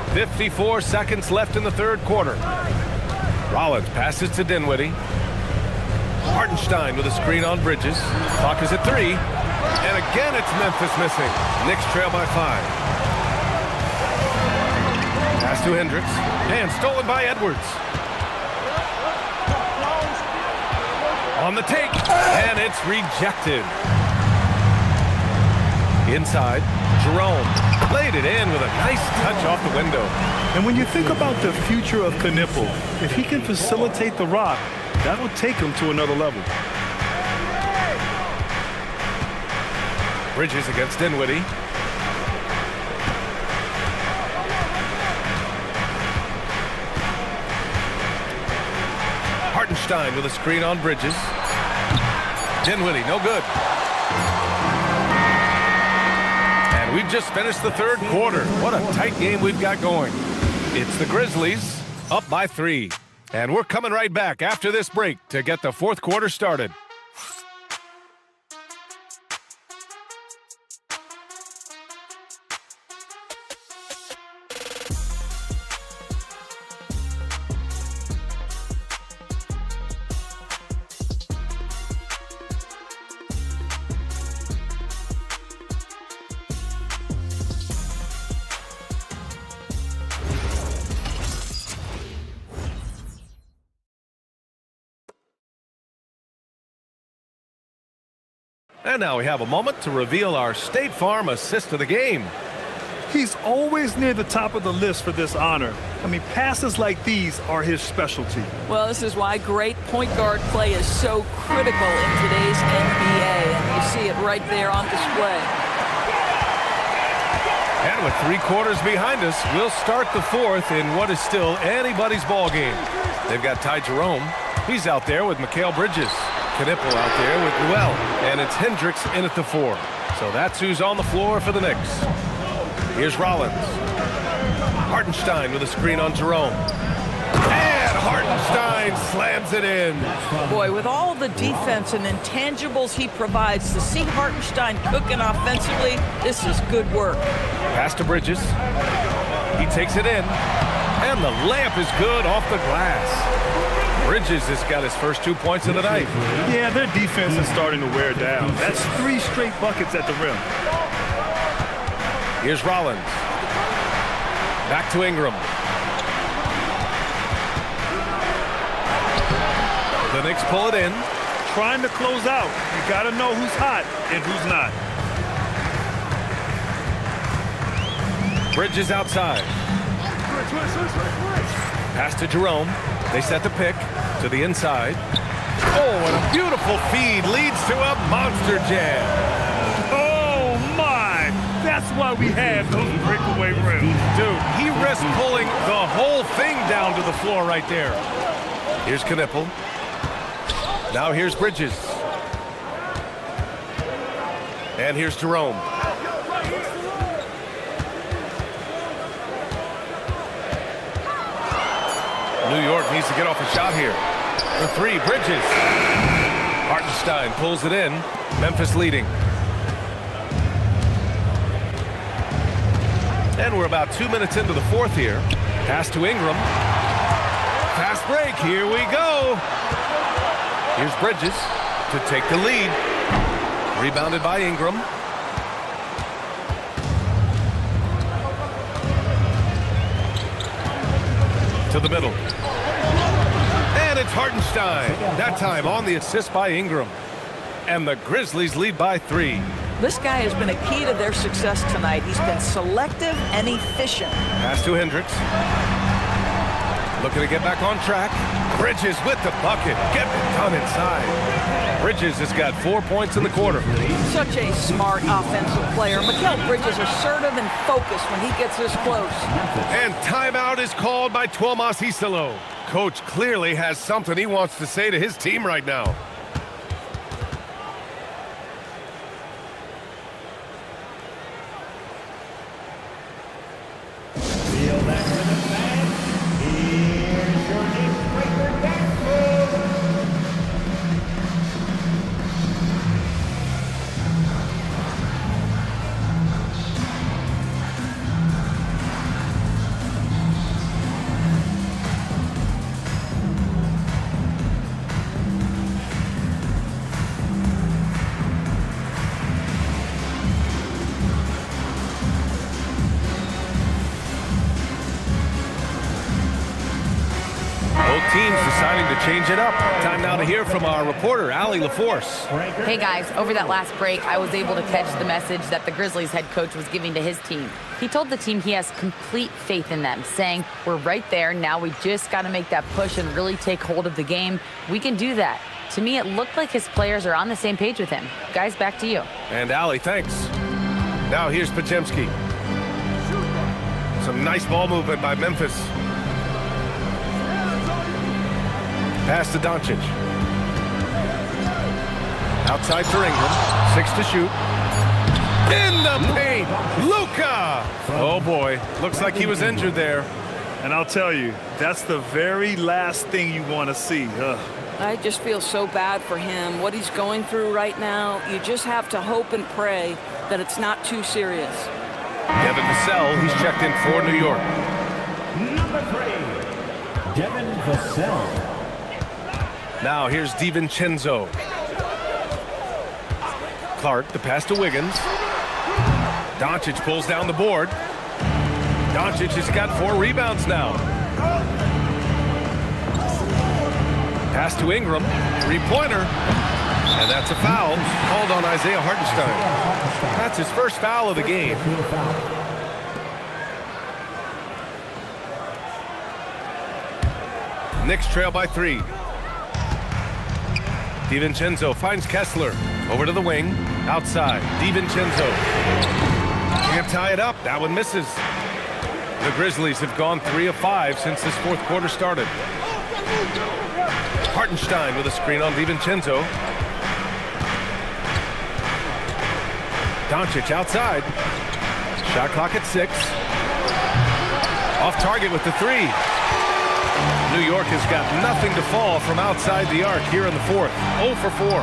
.54 seconds left in the third quarter. Rollins passes to Dinwiddie. Hartenstein with a screen on Bridges. Clock is at 3. And again, it's Memphis missing. Knicks trail by 5. Pass to Hendricks. And stolen by Edwards. On the take. And it's rejected. Inside, Jerome laid it in with a nice touch off the window. And when you think about the future of Knipple, if he can facilitate the rock, that will take him to another level. Bridges against Dinwiddie. Hartenstein with a screen on Bridges. Dinwiddie, no good. And we've just finished the third quarter. What a tight game we've got going. It's the Grizzlies up by 3. And we're coming right back after this break to get the fourth quarter started. And now we have a moment to reveal our State Farm assist of the game. He's always near the top of the list for this honor. I mean, passes like these are his specialty. Well, this is why great point guard play is so critical in today's NBA, and you see it right there on display. And with 3 quarters behind us, we'll start the fourth in what is still anybody's ball game. They've got Ty Jerome. He's out there with Mikal Bridges. Knipple out there with Newell. And it's Hendricks in at the 4. So that's who's on the floor for the Knicks. Here's Rollins. Hartenstein with a screen on Jerome. And Hartenstein slams it in. Boy, with all the defense and intangibles he provides, to see Hartenstein cooking offensively, this is good work. Pass to Bridges. He takes it in. And the layup is good off the glass. Bridges has got his first 2 points of the night. Yeah, their defense is starting to wear down. That's 3 straight buckets at the rim. Here's Rollins. Back to Ingram. The Knicks pull it in. Trying to close out. You got to know who's hot and who's not. Bridges outside. Pass to Jerome. They set the pick to the inside. Oh, and a beautiful feed leads to a monster jam. Oh, my. That's why we have those breakaway rims. Dude, he risked pulling the whole thing down to the floor right there. Here's Knipple. Now here's Bridges. And here's Jerome. New York needs to get off a shot here. For 3, Bridges. Hartenstein pulls it in. Memphis leading. And we're about 2 minutes into the fourth here. Pass to Ingram. Fast break. Here we go. Here's Bridges to take the lead. Rebounded by Ingram. To the middle. And it's Hartenstein. That time on the assist by Ingram. And the Grizzlies lead by 3. This guy has been a key to their success tonight. He's been selective and efficient. Pass to Hendricks. looking to get back on track. Bridges with the bucket, getting it done inside. Bridges has got 4 points in the quarter. Such a smart offensive player. Mikal Bridges assertive and focused when he gets this close. And timeout is called by Tuomas Hisalo. Coach clearly has something he wants to say to his team right now. Feel that rhythm, fans. Here's your next breaker dance move. Both teams deciding to change it up. Time now to hear from our reporter, Allie LaForce. Hey guys, over that last break, I was able to catch the message that the Grizzlies head coach was giving to his team. He told the team he has complete faith in them, saying, we're right there, now we just got to make that push and really take hold of the game. We can do that. To me, it looked like his players are on the same page with him. Guys, back to you. And Allie, thanks. Now here's Podziemski. Some nice ball movement by Memphis. Pass to Doncic. Outside for Ingram. 6 to shoot. In the paint, Luka! Oh boy, looks like he was injured there. And I'll tell you, that's the very last thing you want to see. I just feel so bad for him. What he's going through right now, you just have to hope and pray that it's not too serious. Devin Vassell, he's checked in for New York. Number 3, Devin Vassell. Now here's DiVincenzo. Clark, the pass to Wiggins. Doncic pulls down the board. Doncic has got 4 rebounds now. Pass to Ingram. 3-pointer. And that's a foul called on Isaiah Hartenstein. That's his first foul of the game. Knicks trail by 3. DiVincenzo finds Kessler. Over to the wing. Outside. DiVincenzo. Can't tie it up. That one misses. The Grizzlies have gone 3 of 5 since this fourth quarter started. Hartenstein with a screen on DiVincenzo. Doncic outside. Shot clock at 6. Off target with the 3. New York has got nothing to fall from outside the arc here in the fourth. 0 for 4.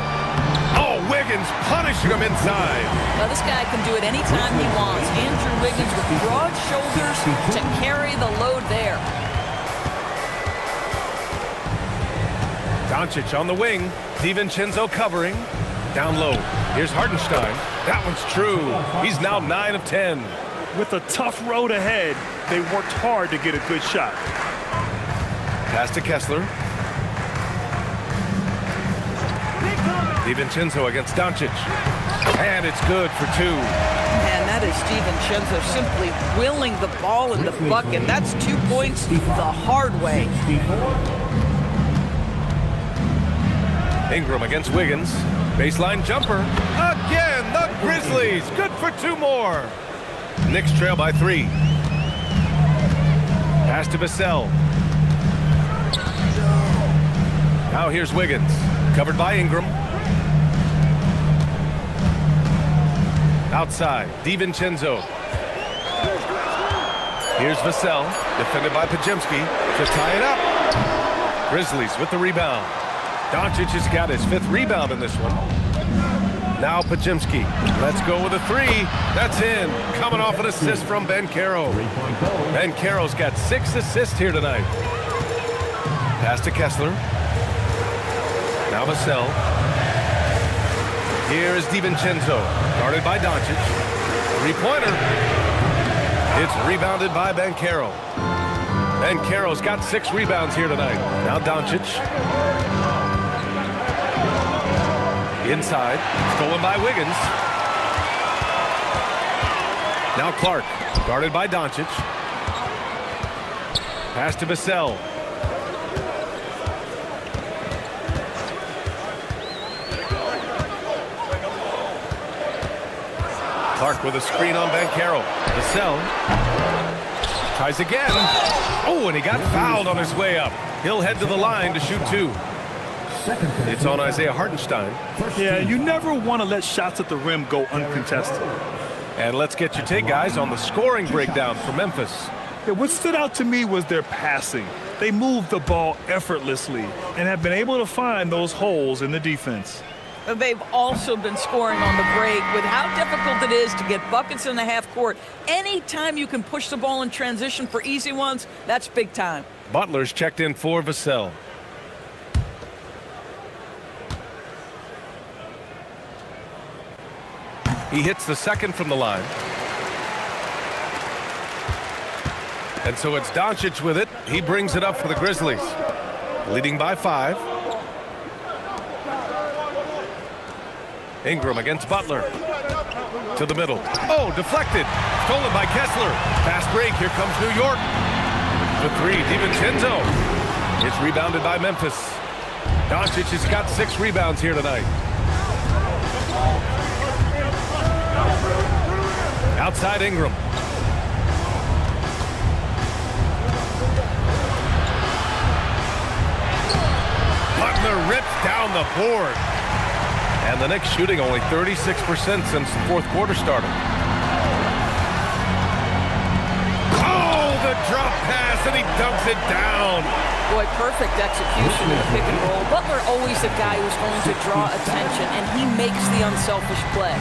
Oh, Wiggins punishing him inside. Well, this guy can do it anytime he wants. Andrew Wiggins with broad shoulders to carry the load there. Doncic on the wing. DiVincenzo covering. Down low. Here's Hartenstein. That one's true. He's now 9 of 10. With a tough road ahead, they worked hard to get a good shot. Pass to Kessler. DiVincenzo against Doncic. And it's good for 2. Man, that is DiVincenzo simply willing the ball in the bucket. That's 2 points the hard way. Ingram against Wiggins. Baseline jumper. Again, the Grizzlies. Good for 2 more. Knicks trail by 3. Pass to Vassell. Now here's Wiggins. Covered by Ingram. Outside, DiVincenzo. Here's Vassell, defended by Podziemski to tie it up. Grizzlies with the rebound. Doncic has got his 5th rebound in this one. Now Podziemski. Let's go with a 3. That's in. Coming off an assist from Banchero. Banchero's got 6 assists here tonight. Pass to Kessler. Now Vassell. Here is DiVincenzo, guarded by Doncic. 3-pointer. It's rebounded by Banchero. Banchero's got 6 rebounds here tonight. Now Doncic. Inside, stolen by Wiggins. Now Clark, guarded by Doncic. Pass to Vassell. Clark with a screen on Banchero. Vassell tries again. Oh, and he got fouled on his way up. He'll head to the line to shoot 2. It's on Isaiah Hartenstein. Yeah, you never want to let shots at the rim go uncontested. And let's get your take, guys, on the scoring breakdown for Memphis. Yeah, what stood out to me was their passing. They moved the ball effortlessly and have been able to find those holes in the defense. They've also been scoring on the break. With how difficult it is to get buckets in the half court, anytime you can push the ball in transition for easy ones, that's big time. Butler's checked in for Vassell. He hits the second from the line. And so it's Doncic with it. He brings it up for the Grizzlies. Leading by 5. Ingram against Butler. To the middle. Oh, deflected. Stolen by Kessler. Fast break. Here comes New York. The 3, DiVincenzo. It's rebounded by Memphis. Doncic has got 6 rebounds here tonight. Outside Ingram. Butler rips down the board. And the Knicks shooting only 36% since the fourth quarter started. Oh, the drop pass, and he dumps it down. Boy, perfect execution in the pick and roll. Butler always the guy who's going to draw attention, and he makes the unselfish play.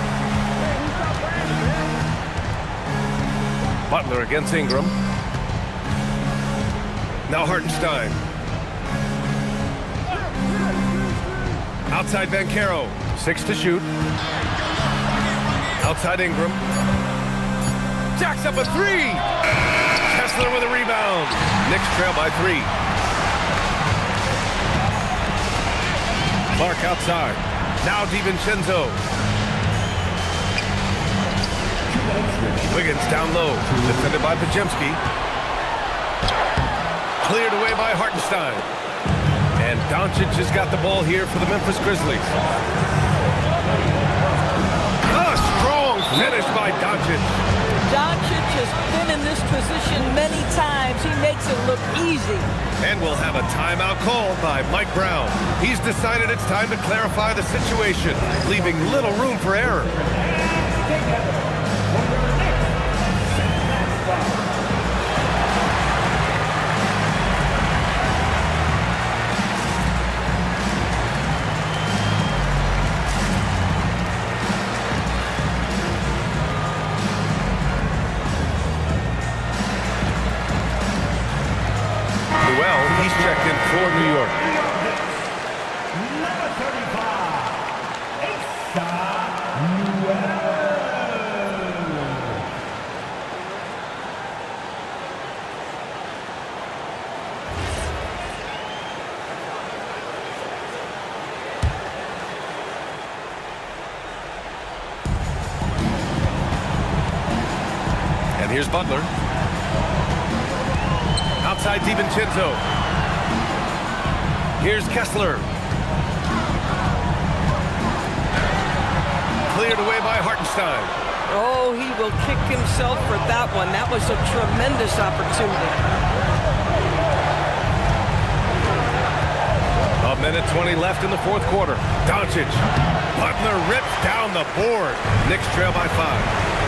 Butler against Ingram. Now Hartenstein. Outside Banchero. 6 to shoot. Outside Ingram. Jacks up a 3. Kessler with a rebound. Knicks trail by 3. Clark outside. Now DiVincenzo. Wiggins down low. Defended by Podziemski. Cleared away by Hartenstein. And Doncic has got the ball here for the Memphis Grizzlies. A strong finish by Doncic. Doncic has been in this position many times. He makes it look easy. And we'll have a timeout called by Mike Brown. He's decided it's time to clarify the situation, leaving little room for error. He's checked in for New York. Number 35, Asa Newell. And here's Butler. Outside DiVincenzo. Here's Kessler. Cleared away by Hartenstein. Oh, he will kick himself for that one. That was a tremendous opportunity. A minute 20 left in the fourth quarter. Doncic. Butler rips down the board. Knicks trail by 5.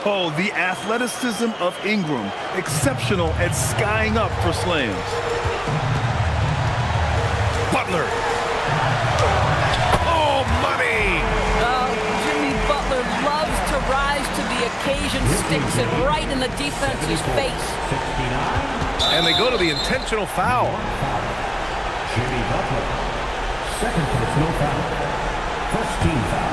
Oh, the athleticism of Ingram. Exceptional at skying up for slams. Butler. Oh, money! Jimmy Butler loves to rise to the occasion, sticks it right in the defense's face. 69. And they go to the intentional foul. Jimmy Butler. Second personal foul. First team foul.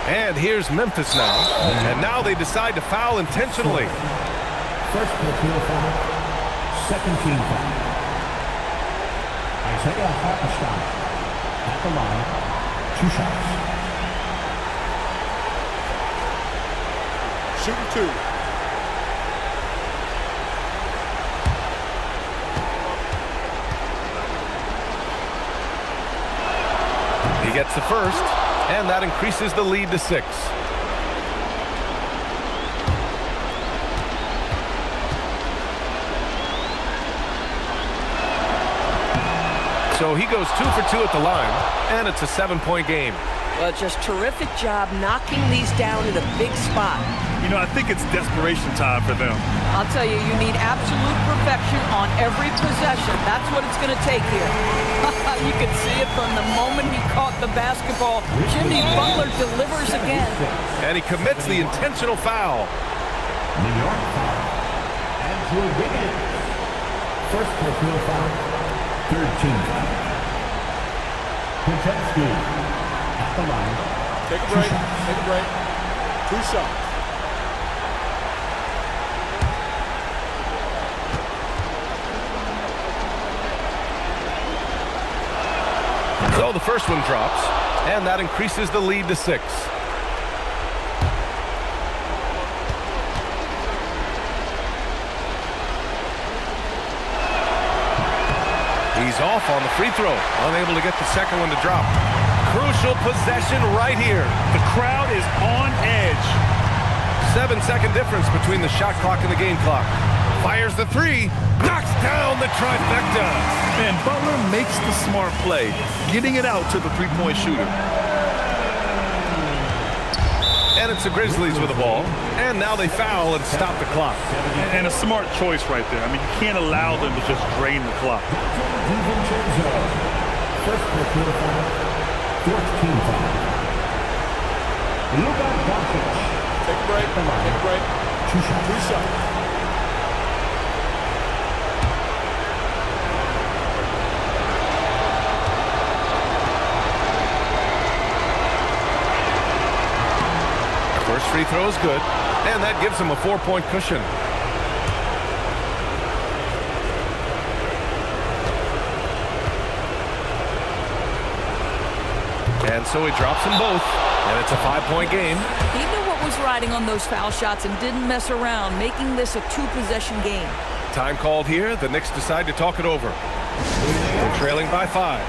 And here's Memphis now. And now they decide to foul intentionally. First personal foul. Second team foul. Isaiah Hartenstein at the line. 2 shots. Shooting 2. He gets the first, and that increases the lead to 6. So he goes 2 for 2 at the line, and it's a 7-point game. Well, just terrific job knocking these down in a big spot. You know, I think it's desperation time for them. I'll tell you, you need absolute perfection on every possession. That's what it's going to take here. You can see it from the moment he caught the basketball. Jimmy Butler delivers again. And he commits the intentional foul. New York foul. Andrew Wiggins. First personal foul. Third team foul. Podziemski at the line. Take a break. Take a break. 2 shots. So the first one drops, and that increases the lead to 6. He's off on the free throw, unable to get the second one to drop. Crucial possession right here. The crowd is on edge. 7-second difference between the shot clock and the game clock. Fires the 3, knocks down the trifecta. And Butler makes the smart play, getting it out to the three-point shooter. And it's the Grizzlies with the ball. And now they foul and stop the clock. And a smart choice right there. I mean, you can't allow them to just drain the clock. DiVincenzo. First personal foul. Fourth team foul. Luka Doncic. Take a break. Take a break. 2 shots. 2 shots. First free throw is good, and that gives him a 4-point cushion. And so he drops them both, and it's a 5-point game. He knew what was riding on those foul shots and didn't mess around, making this a 2-possession game. Time called here. The Knicks decide to talk it over. They're trailing by 5.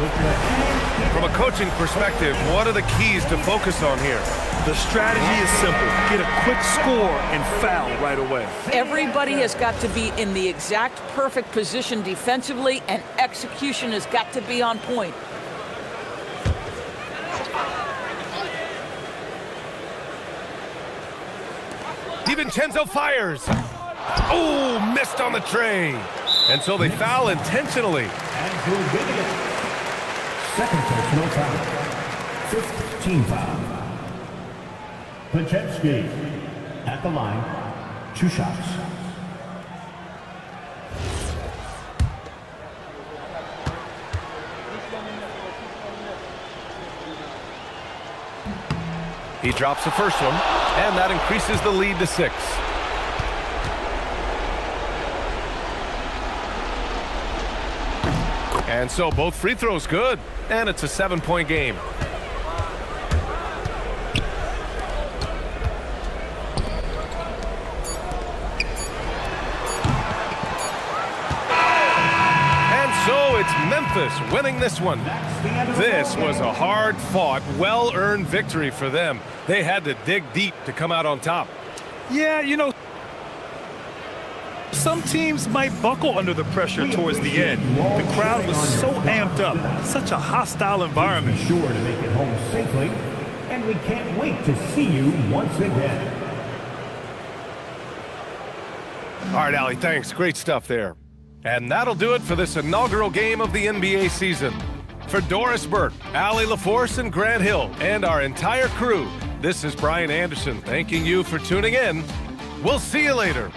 From a coaching perspective, what are the keys to focus on here? The strategy is simple. Get a quick score and foul right away. Everybody has got to be in the exact perfect position defensively, and execution has got to be on point. DiVincenzo fires. Oh, missed on the tray. And so they foul intentionally. Andrew Wiggins. Second personal foul. Fifth team foul. Podziemski at the line. 2 shots. He drops the first one, and that increases the lead to 6. And so both free throws good, and it's a 7-point game. So it's Memphis winning this one. This was a hard-fought, well-earned victory for them. They had to dig deep to come out on top. Yeah, you know, some teams might buckle under the pressure towards the end. The crowd was so amped up, such a hostile environment. Sure to make it home safely, and we can't wait to see you once again. All right, Allie, thanks. Great stuff there. And that'll do it for this inaugural game of the NBA season. For Doris Burke, Allie LaForce, and Grant Hill, and our entire crew, this is Brian Anderson thanking you for tuning in. We'll see you later.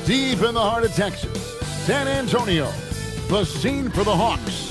Deep in the heart of Texas, San Antonio, the scene for the Hawks.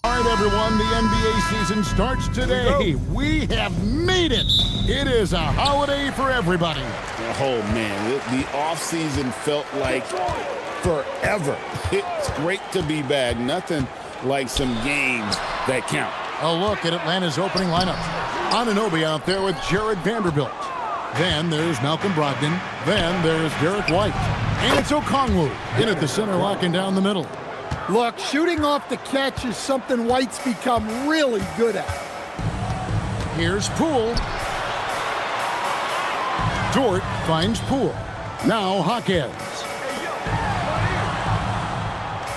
All right, everyone, the NBA season starts today. We have made it. It is a holiday for everybody. Oh, man, the offseason felt like forever. It's great to be back. Nothing like some games that count. A look at Atlanta's opening lineup. Anunoby out there with Jared Vanderbilt. Then there's Malcolm Brogdon. Then there's Derek White. And it's Okongwu in at the center, locking down the middle. Look, shooting off the catch is something White's become really good at. Here's Poole. Dort finds Poole. Now Hawkins.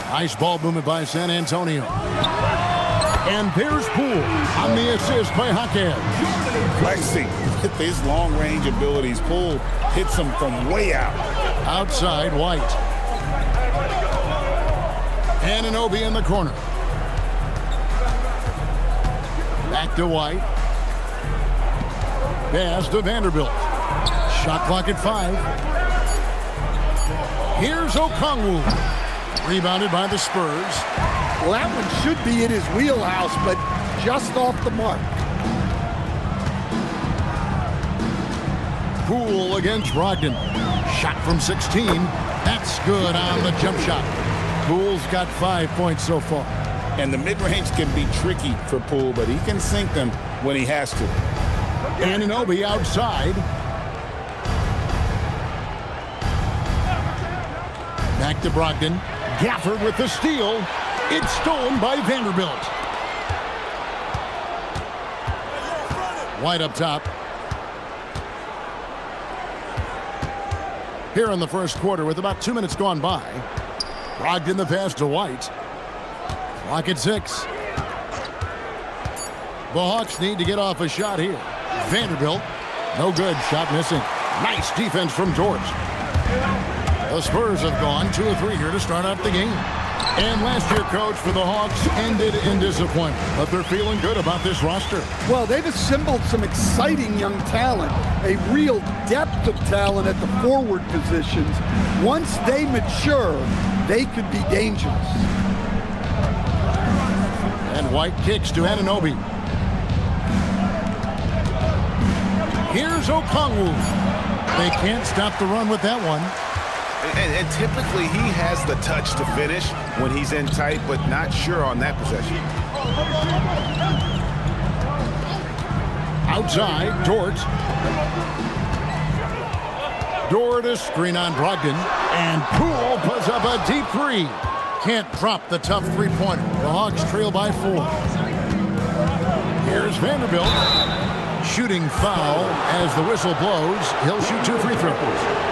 Nice ball movement by San Antonio. And there's Poole on the assist by Hawkins. Flexing with his long-range abilities. Poole hits him from way out. Outside White. Anunoby in the corner. Back to White. Pass to Vanderbilt. Shot clock at 5. Here's Okongwu. Rebounded by the Spurs. Well, that one should be in his wheelhouse, but just off the mark. Poole against Brogdon. Shot from 16. That's good on the jump shot. Poole's got 5 points so far. And the mid-range can be tricky for Poole, but he can sink them when he has to. Anunoby outside. Back to Brogdon. Gafford with the steal. It's stolen by Vanderbilt. White up top. Here in the first quarter with about 2 minutes gone by. Brogdon the pass to White. Clock at 6. The Hawks need to get off a shot here. Vanderbilt No good. Shot missing. Nice defense from George. The Spurs have gone 2 of 3 here to start out the game. And last year, Coach, for the Hawks ended in disappointment. But they're feeling good about this roster. Well, they've assembled some exciting young talent, a real depth of talent at the forward positions. Once they mature, they could be dangerous. And White kicks to Anunoby. Here's Okongwu. They can't stop the run with that one. And typically he has the touch to finish when he's in tight, but not sure on that possession. Outside, Dort. Dort a screen on Brogdon. And Poole puts up a deep 3. Can't drop the tough 3-pointer. The Hawks trail by 4. Here's Vanderbilt. Shooting foul as the whistle blows. He'll shoot 2 free throws.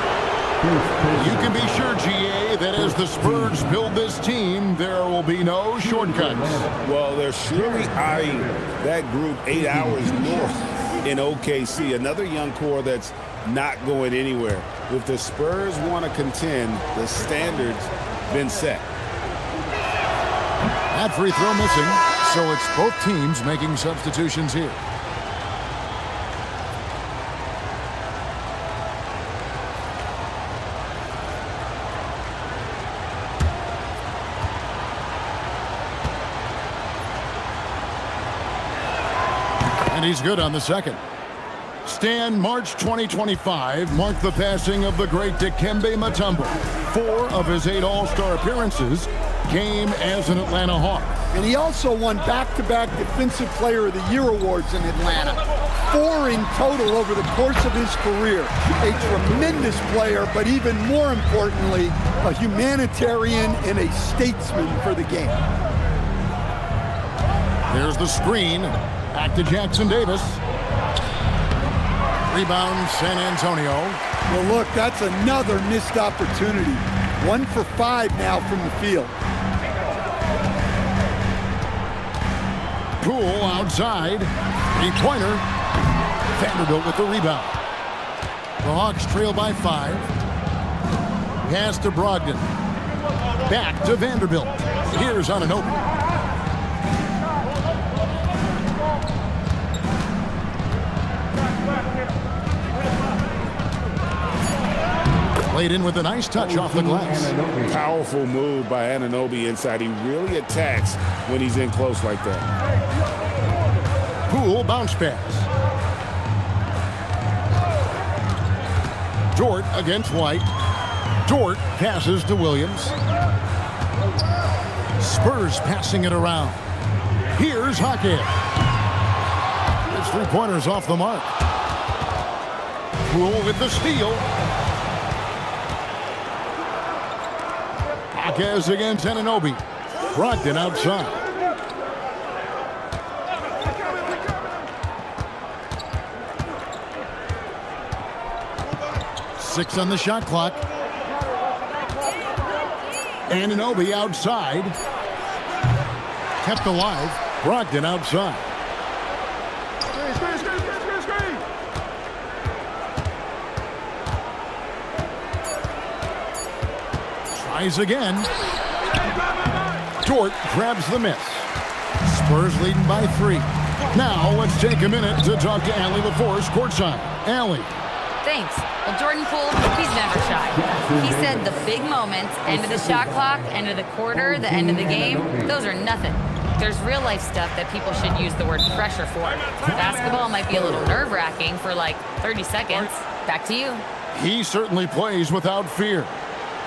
You can be sure, GA, that as the Spurs build this team, there will be no shortcuts. Well, they're surely eyeing that group 8 hours north in OKC. Another young core that's not going anywhere. If the Spurs want to contend, the standard's been set. That free throw missing, so it's both teams making substitutions here. And he's good on the second. Stan, March 2025 marked the passing of the great Dikembe Mutombo. 4 of his 8 All-Star appearances came as an Atlanta Hawk. And he also won back-to-back Defensive Player of the Year awards in Atlanta. 4 in total over the course of his career. A tremendous player, but even more importantly, a humanitarian and a statesman for the game. There's the screen. Back to Jackson Davis. Rebound, San Antonio. Well, look, that's another missed opportunity. 1 for 5 now from the field. Poole outside. 3-pointer. Vanderbilt with the rebound. The Hawks trail by 5. Pass to Brogdon. Back to Vanderbilt. Here's Anunoby. Played in with a nice touch off the glass. Powerful move by Anunoby inside. He really attacks when he's in close like that. Poole bounce pass. Dort against White. Dort passes to Williams. Spurs passing it around. Here's Hackett. His 3-pointers off the mark. Poole with the steal. Hackett against Anunoby. Brogdon outside. Six on the shot clock. Anunoby outside. Kept alive. Brogdon outside. Tries again. Dort grabs the miss. Spurs leading by 3. Now let's take a minute to talk to Allie LaForce courtside. Allie. Thanks. Well, Jordan Poole, he's never shy. He said the big moments, end of the shot clock, end of the quarter, the end of the game, those are nothing. There's real life stuff that people should use the word pressure for. Basketball might be a little nerve-wracking for like 30 seconds. Back to you. He certainly plays without fear.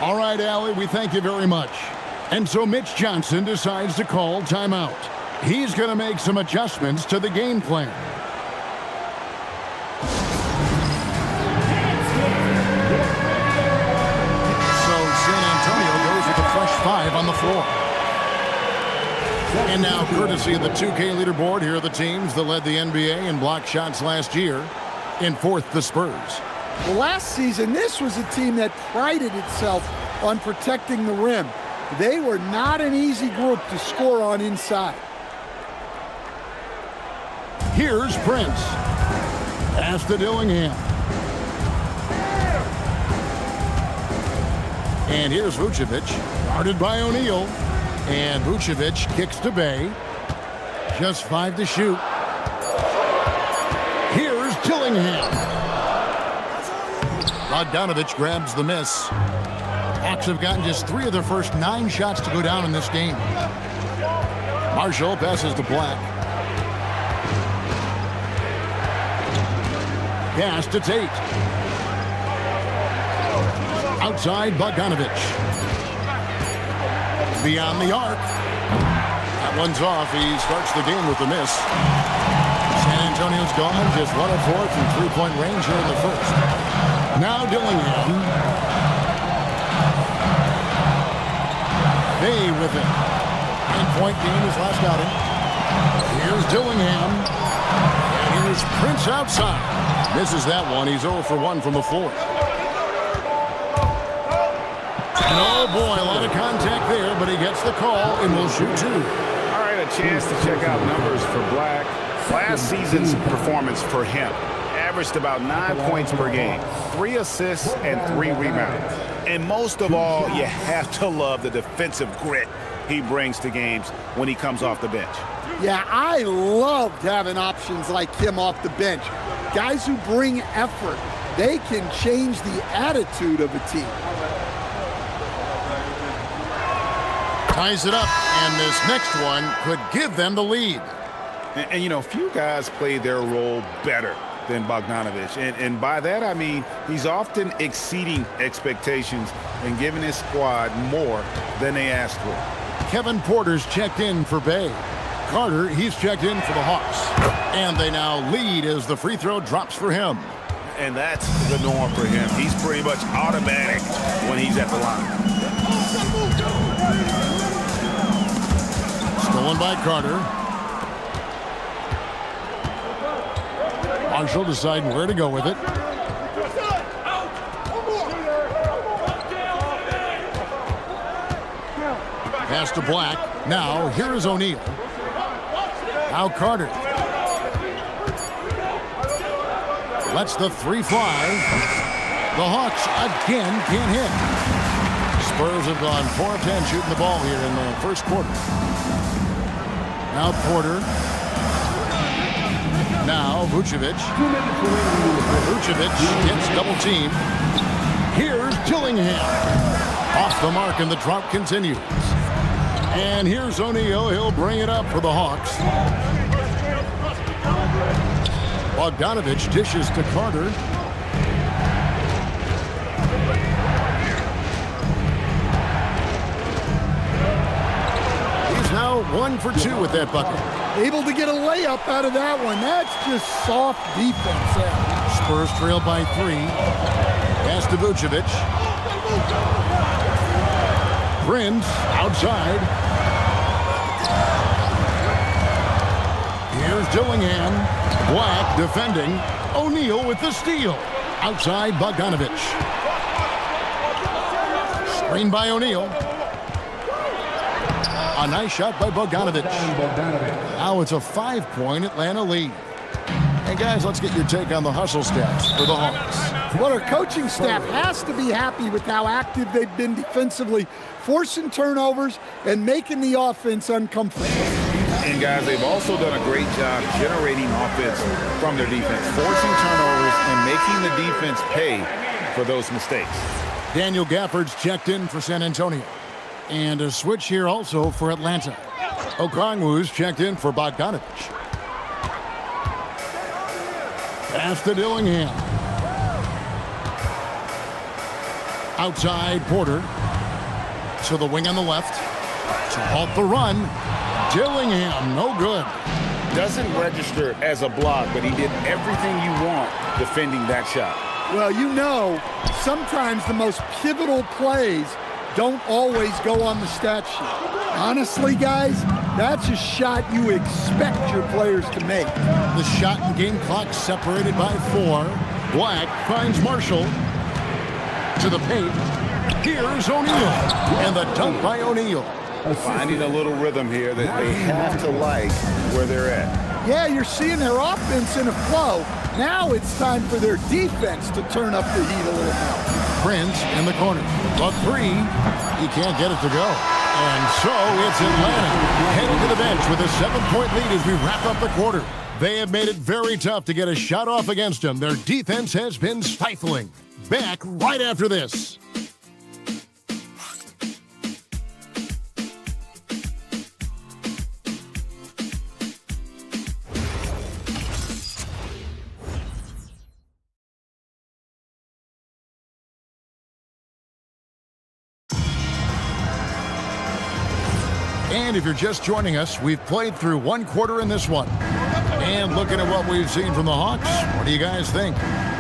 All right, Allie, we thank you very much. And so Mitch Johnson decides to call timeout. He's going to make some adjustments to the game plan. Fresh 5 on the floor. And now, courtesy of the 2K leaderboard, here are the teams that led the NBA in block shots last year. In 4th, the Spurs. Well, last season, this was a team that prided itself on protecting the rim. They were not an easy group to score on inside. Here's Prince. Pass to Dillingham. And here's Vucevic, guarded by O'Neal. And Vucevic kicks to Bay. Just 5 to shoot. Here's Dillingham. Bogdanovich grabs the miss. Hawks have gotten just 3 of their first 9 shots to go down in this game. Marshall passes to Black. Pass to Tate. Outside Bogdanovich. Beyond the arc. That one's off. He starts the game with the miss. San Antonio's gone just 1 of 4 from three-point range here in the first. Now Dillingham. Bay with it. 9-point game his last outing. Here's Dillingham. And here's Prince outside. Misses that one. He's 0 for 1 from the floor. And oh boy, a lot of contact there, but he gets the call and will shoot 2. All right, a chance to check out numbers for Black. Last season's performance for him averaged about 9 points per game, 3 assists and 3 rebounds. And most of all, you have to love the defensive grit he brings to games when he comes off the bench. Yeah, I loved having options like him off the bench. Guys who bring effort. They can change the attitude of a team. Ties it up, and this next one could give them the lead. And you know, few guys play their role better than Bogdanovich. And by that, I mean he's often exceeding expectations and giving his squad more than they asked for. Kevin Porter's checked in for Bay. Carter, he's checked in for the Hawks. And they now lead as the free throw drops for him. And that's the norm for him. He's pretty much automatic when he's at the line. Stolen by Carter. Marshall deciding where to go with it. Pass to Black. Now, here is O'Neal. Now Carter. Lets the 3 fly. The Hawks again can't hit. Spurs have gone 4 of 10 shooting the ball here in the first quarter. Now Porter. Now Vucevic. Vucevic gets double team. Here's Dillingham. Off the mark, and the drought continues. And here's O'Neal. He'll bring it up for the Hawks. Bogdanovich dishes to Carter. He's now 1 for 2 with that bucket. Able to get a layup out of that one. That's just soft defense there. Spurs trail by 3. Pass to Vucevic. Prince outside. Here's Dillingham. Black defending. O'Neal with the steal. Outside Bogdanovich. Screen by O'Neal. A nice shot by Bogdanovich. Now it's a 5-point Atlanta lead. And guys, let's get your take on the hustle stats for the Hawks. Well, our coaching staff has to be happy with how active they've been defensively, forcing turnovers and making the offense uncomfortable. And guys, they've also done a great job generating offense from their defense, forcing turnovers and making the defense pay for those mistakes. Daniel Gafford's checked in for San Antonio. And a switch here also for Atlanta. Okongwu's checked in for Bogdanovich. Pass to Dillingham. Outside Porter. To the wing on the left. To halt the run. Dillingham, no good. Doesn't register as a block, but he did everything you want defending that shot. Well, you know, sometimes the most pivotal plays don't always go on the stat sheet. Honestly, guys, that's a shot you expect your players to make. The shot and game clock separated by 4. Black finds Marshall to the paint. Here's O'Neal. And the dunk by O'Neal. Finding a little rhythm here that they have to like where they're at. Yeah, you're seeing their offense in a flow. Now it's time for their defense to turn up the heat a little more. Prince in the corner. A three. He can't get it to go. And so it's Atlanta heading to the bench with a 7-point lead as we wrap up the quarter. They have made it very tough to get a shot off against them. Their defense has been stifling. Back right after this. And if you're just joining us, we've played through one quarter in this one. And looking at what we've seen from the Hawks, what do you guys think?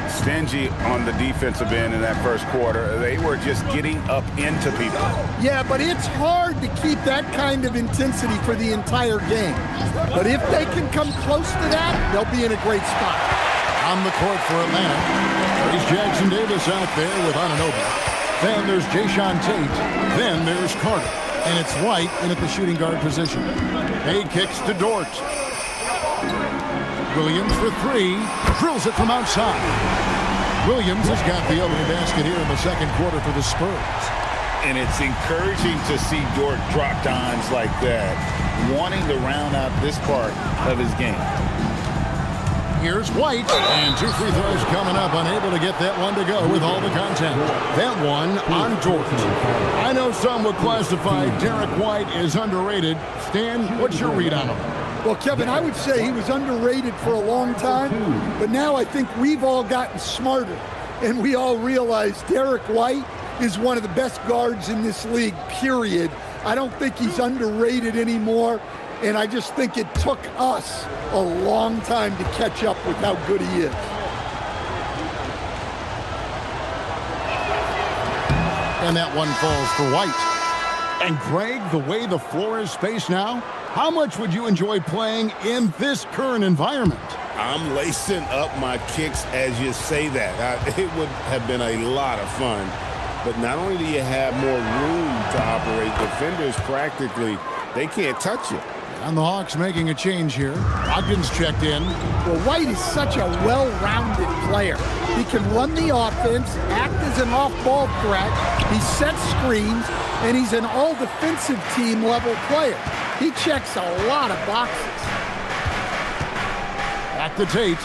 Stingy on the defensive end in that first quarter. They were just getting up into people. Yeah, but it's hard to keep that kind of intensity for the entire game. But if they can come close to that, they'll be in a great spot. On the court for Atlanta, there's Jackson Davis out there with Anunoby. Then there's Jayshawn Tate. Then there's Carter. And it's White in at the shooting guard position. He kicks to Dort. Williams for three. Drills it from outside. Williams has got the opening basket here in the second quarter for the Spurs. And it's encouraging to see Dort drop dimes like that, wanting to round out this part of his game. Here's White, and 2 free throws coming up, unable to get that one to go with all the contact. That one on Dort. I know some would classify Derek White as underrated. Stan, what's your read on him? Well, Kevin, I would say he was underrated for a long time, but now I think we've all gotten smarter, and we all realize Derek White is one of the best guards in this league, period. I don't think he's underrated anymore. And I just think it took us a long time to catch up with how good he is. And that one falls for White. And Greg, the way the floor is spaced now, how much would you enjoy playing in this current environment? I'm lacing up my kicks as you say that. It would have been a lot of fun. But not only do you have more room to operate, defenders practically, they can't touch you. And the Hawks making a change here. Ogden's checked in. Well, White is such a well-rounded player. He can run the offense, act as an off-ball threat, he sets screens, and he's an all-defensive team-level player. He checks a lot of boxes. Back to Tate.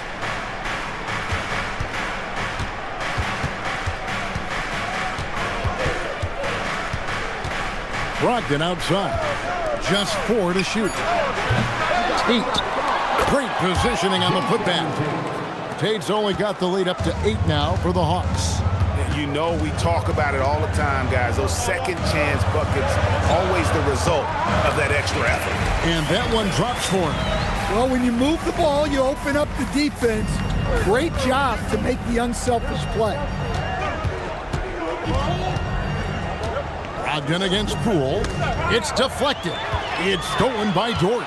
Brogdon outside. Just 4 to shoot. Tate. Great positioning on the putback. Tate's only got the lead up to 8 now for the Hawks. You know, we talk about it all the time, guys. Those second chance buckets, always the result of that extra effort. And that one drops for him. Well, when you move the ball, you open up the defense. Great job to make the unselfish play. Brogdon against Poole. It's deflected. It's stolen by Dort.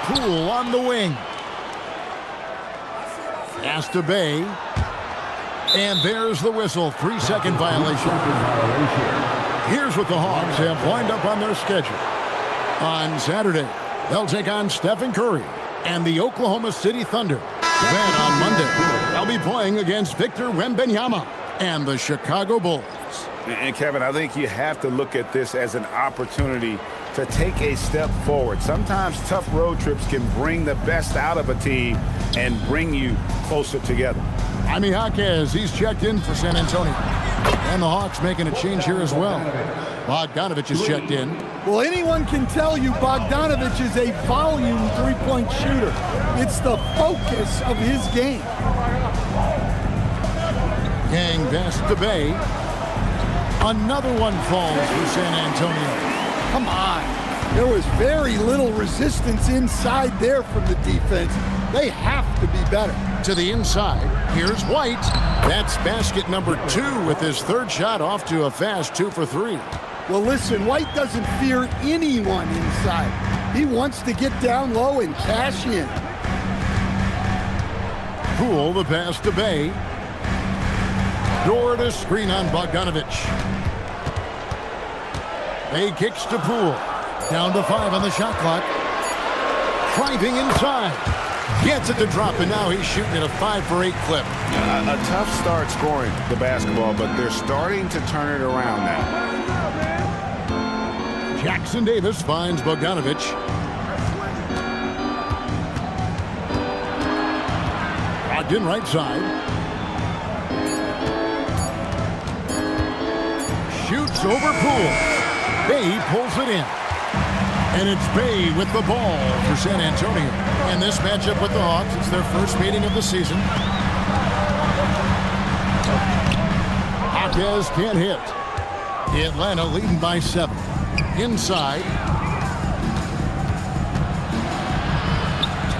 Poole on the wing. Pass to Bay. And there's the whistle. 3-second violation. Here's what the Hawks have lined up on their schedule. On Saturday, they'll take on Stephen Curry and the Oklahoma City Thunder. Then on Monday, they'll be playing against Victor Wembanyama and the Chicago Bulls. And Kevin, I think you have to look at this as an opportunity to take a step forward. Sometimes tough road trips can bring the best out of a team and bring you closer together. Jaime Jaquez, he's checked in for San Antonio. And the Hawks making a change here as well. Bogdanovich is checked in. Well, anyone can tell you Bogdanovich is a volume three-point shooter. It's the focus of his game. Yang pass to Bay. Another one falls for San Antonio. Come on. There was very little resistance inside there from the defense. They have to be better. To the inside, here's White. That's basket number 2 with his third shot off to a fast 2 for 3. Well, listen, White doesn't fear anyone inside. He wants to get down low and cash in. Poole, the pass to Bay. Dort, a screen on Bogdanovich. Bay kicks to Poole. Down to 5 on the shot clock. Driving inside. Gets it to drop, and now he's shooting at a 5-for-8 clip. A tough start scoring the basketball, but they're starting to turn it around now. Jackson Davis finds Bogdanovich. Brogdon right side. Shoots over Poole. Bay pulls it in. And it's Bay with the ball for San Antonio. And this matchup with the Hawks, it's their first meeting of the season. Hawkes can't hit. Atlanta leading by 7. Inside.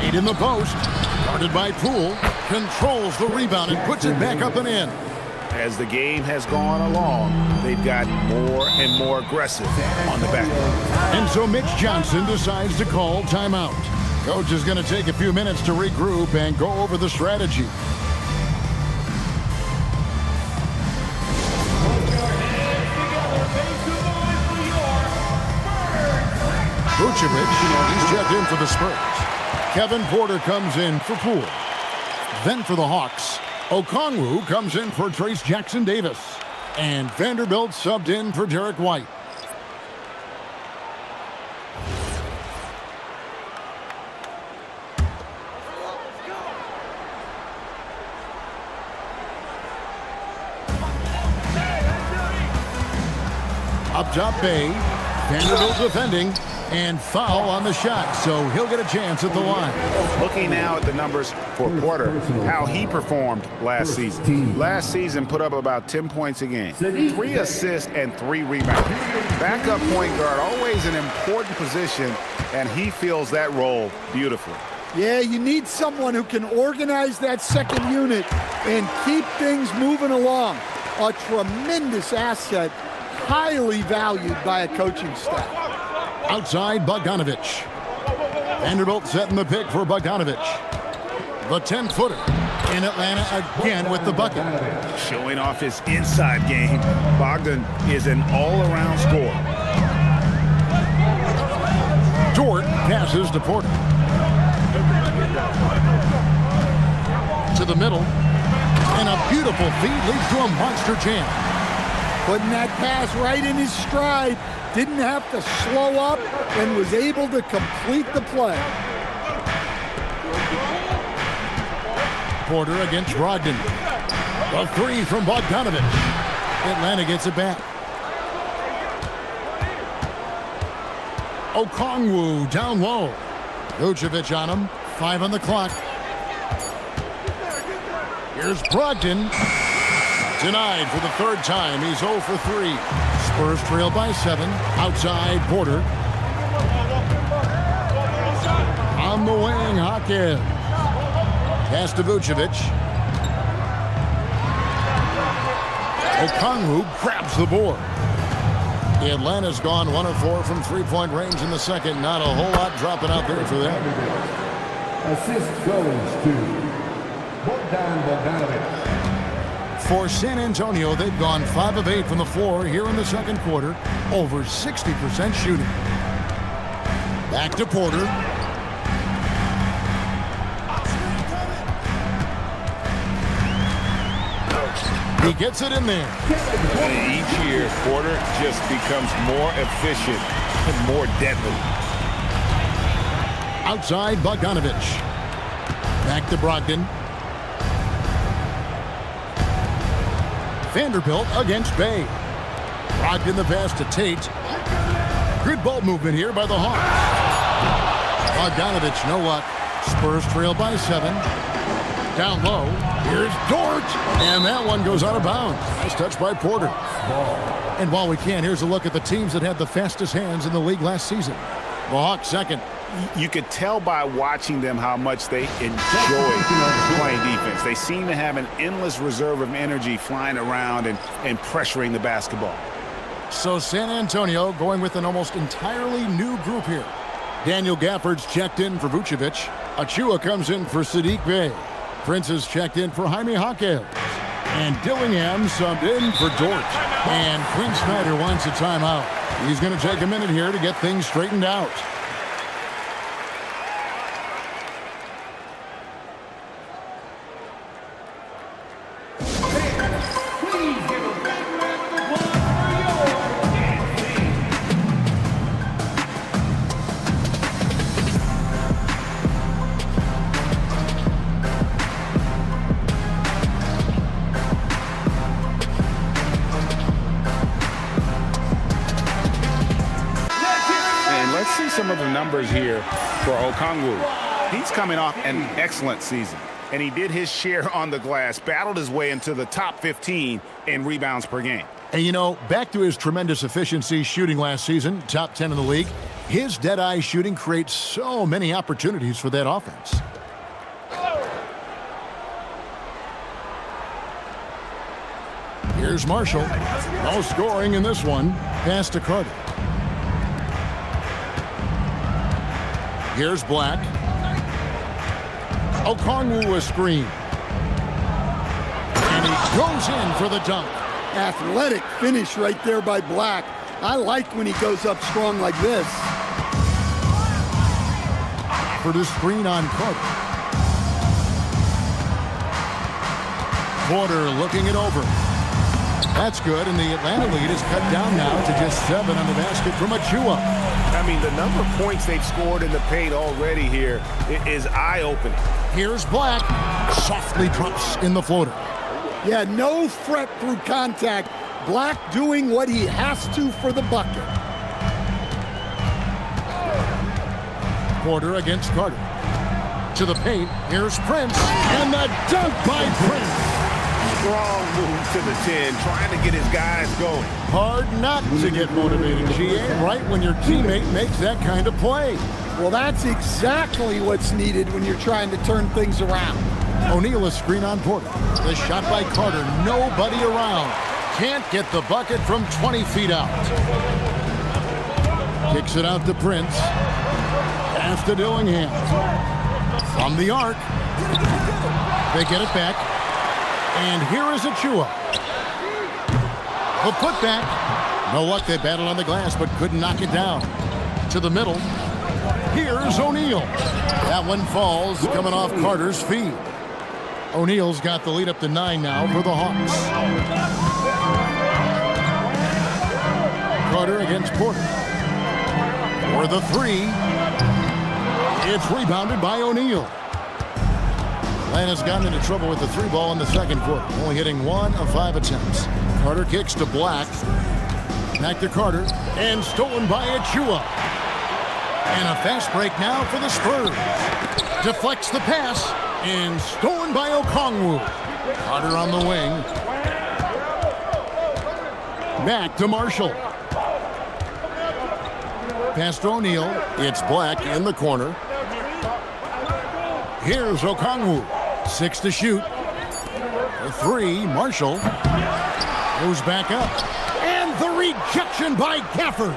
Tate in the post. Guarded by Poole. Controls the rebound and puts it back up and in. As the game has gone along, they've got more and more aggressive on the back. And so Mitch Johnson decides to call timeout. Coach is going to take a few minutes to regroup and go over the strategy. Vucevic, he's checked in for the Spurs. Kevin Porter comes in for Poole. Then for the Hawks, Okongwu comes in for Trayce Jackson Davis. And Vanderbilt subbed in for Derek White. Up top, Bay. Vanderbilt defending. And foul on the shot, so he'll get a chance at the line. Looking now at the numbers for Porter, how he performed last season. Last season put up about 10 points a game, 3 assists and 3 rebounds. Backup point guard, always an important position, and he fills that role beautifully. Yeah, you need someone who can organize that second unit and keep things moving along. A tremendous asset, highly valued by a coaching staff. Outside, Bogdanovich. Vanderbilt setting the pick for Bogdanovich. The 10-footer in Atlanta again with the bucket. Showing off his inside game, Bogdan is an all-around scorer. Dort passes to Porter. To the middle. And a beautiful feed leads to a monster jam. Putting that pass right in his stride. Didn't have to slow up and was able to complete the play. Porter against Brogdon. The 3 from Bogdanovich. Atlanta gets it back. Okongwu down low. Vucevic on him. 5 on the clock. Here's Brogdon. Denied for the 3rd time. He's 0 for 3. Spurs trail by 7. Outside, Porter. On the wing, Hawkins. Pass to Vucevic. Okongwu grabs the board. Atlanta's gone 1 of 4 from 3-point range in the second. Not a whole lot dropping out there for them. Assist goes to Bogdanovich. For San Antonio, they've gone 5 of 8 from the floor here in the second quarter. Over 60% shooting. Back to Porter. He gets it in there. And each year, Porter just becomes more efficient and more deadly. Outside, Bogdanovich. Back to Brogdon. Vanderbilt against Bay. Brogdon the pass to Tate. Good ball movement here by the Hawks. Bogdanovich, no luck. Spurs trail by 7. Down low. Here's Dort. And that one goes out of bounds. Nice touch by Porter. And while we can, here's a look at the teams that had the fastest hands in the league last season. The Hawks second. You could tell by watching them how much they enjoy playing defense. They seem to have an endless reserve of energy flying around and pressuring the basketball. So San Antonio going with an almost entirely new group here. Daniel Gafford's checked in for Vucevic. Achua comes in for Saddiq Bey. Prince is checked in for Jaime Hawkins. And Dillingham subbed in for Dort. And Quinn Snyder wants a timeout. He's going to take a minute here to get things straightened out. some of the numbers here for Okongwu. He's coming off an excellent season, and he did his share on the glass, battled his way into the top 15 in rebounds per game. And you know, back to his tremendous efficiency shooting last season, top 10 in the league, his dead-eye shooting creates so many opportunities for that offense. Here's Marshall. No scoring in this one. Pass to Carter. Here's Black. Okongwu a screen. And he goes in for the dunk. Athletic finish right there by Black. I like when he goes up strong like this. For the screen on Carter. Porter looking it over. That's good, and the Atlanta lead is cut down now to just 7 on the basket from Achua. I mean, the number of points they've scored in the paint already here is eye-opening. Here's Black. Softly drops in the floater. Yeah, no fret through contact. Black doing what he has to for the bucket. Porter against Carter. To the paint. Here's Prince. And the dunk by Prince. Strong move to the 10, trying to get his guys going. Hard not to get motivated, GA, right when your teammate makes that kind of play. Well, that's exactly what's needed when you're trying to turn things around. O'Neal a screen on Porter. The shot by Carter. Nobody around. Can't get the bucket from 20 feet out. Kicks it out to Prince. Pass to Dillingham. From the arc. They get it back. And here is Achua. The putback. No luck, they battled on the glass, but couldn't knock it down. To the middle. Here's O'Neal. That one falls, coming off Carter's feet. O'Neal's got the lead up to 9 now for the Hawks. Carter against Porter. For the 3. It's rebounded by O'Neal. Atlanta's gotten into trouble with the 3 ball in the second quarter, only hitting 1 of 5 attempts. Carter kicks to Black. Back to Carter, and stolen by Achua. And a fast break now for the Spurs. Deflects the pass, and stolen by Okongwu. Carter on the wing. Back to Marshall. Pass to O'Neal. It's Black in the corner. Here's Okongwu. 6 to shoot. The 3, Marshall. Goes back up. And the rejection by Gafford.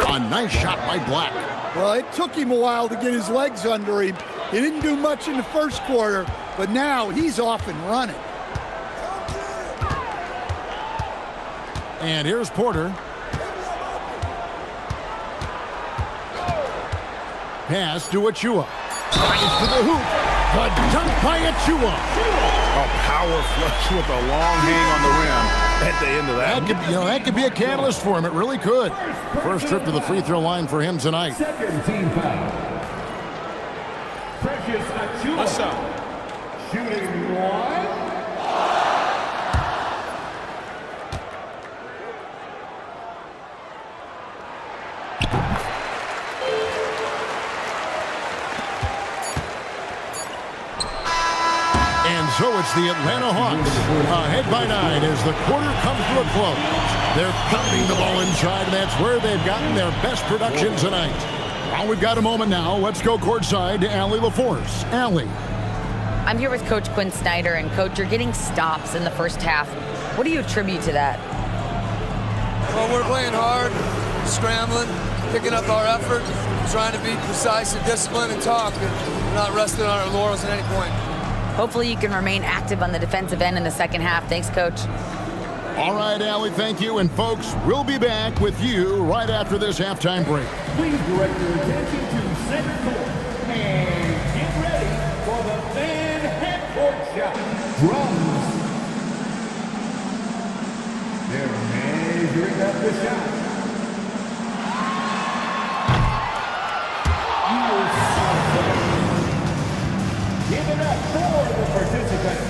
A nice shot by Black. Well, it took him a while to get his legs under him. He didn't do much in the first quarter, but now he's off and running. And here's Porter. Pass to Achua. Drives to the hoop. The dunk by Achua. A power flush with a long hang on the rim at the end of that. That could be a catalyst for him. It really could. First trip to the free throw line for him tonight. Second team foul. Precious Achua. What's up? Shooting 1. So it's the Atlanta Hawks ahead by 9 as the quarter comes to a close. They're pounding the ball inside, and that's where they've gotten their best production tonight. Well, we've got a moment now. Let's go courtside to Allie LaForce. Allie. I'm here with Coach Quinn Snyder, and Coach, you're getting stops in the first half. What do you attribute to that? Well, we're playing hard, scrambling, picking up our effort, trying to be precise and disciplined and talk, and we're not resting on our laurels at any point. Hopefully you can remain active on the defensive end in the second half. Thanks, Coach. All right, Allie, thank you. And, folks, we'll be back with you right after this halftime break. Please direct your attention to center court and get ready for the fan half-court shot. Drums. They're measuring up the shot. Give it up for the participants.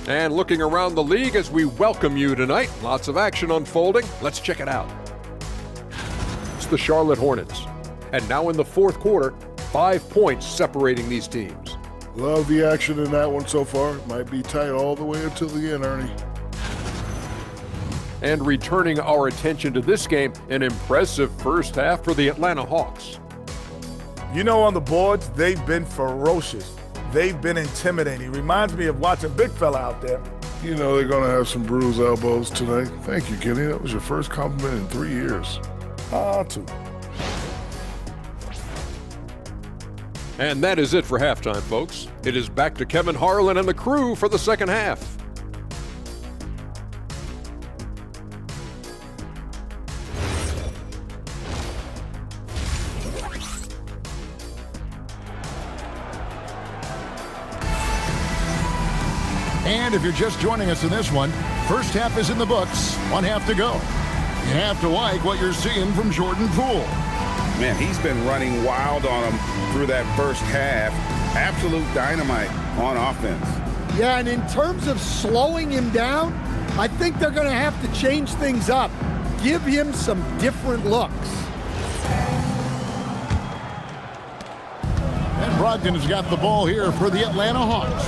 And looking around the league as we welcome you tonight, lots of action unfolding. Let's check it out. It's the Charlotte Hornets. And now in the fourth quarter, 5 points separating these teams. Love the action in that one so far. Might be tight all the way until the end, Ernie. And returning our attention to this game, an impressive first half for the Atlanta Hawks. You know, on the boards, they've been ferocious. They've been intimidating. Reminds me of watching big fella out there. You know they're going to have some bruised elbows tonight. Thank you, Kenny. That was your first compliment in 3 years. Two. And that is it for halftime, folks. It is back to Kevin Harlan and the crew for the second half. And if you're just joining us in this one, first half is in the books, one half to go. You have to like what you're seeing from Jordan Poole. Man, he's been running wild on him through that first half. Absolute dynamite on offense. Yeah, and in terms of slowing him down, I think they're going to have to change things up. Give him some different looks. And Brogdon has got the ball here for the Atlanta Hawks.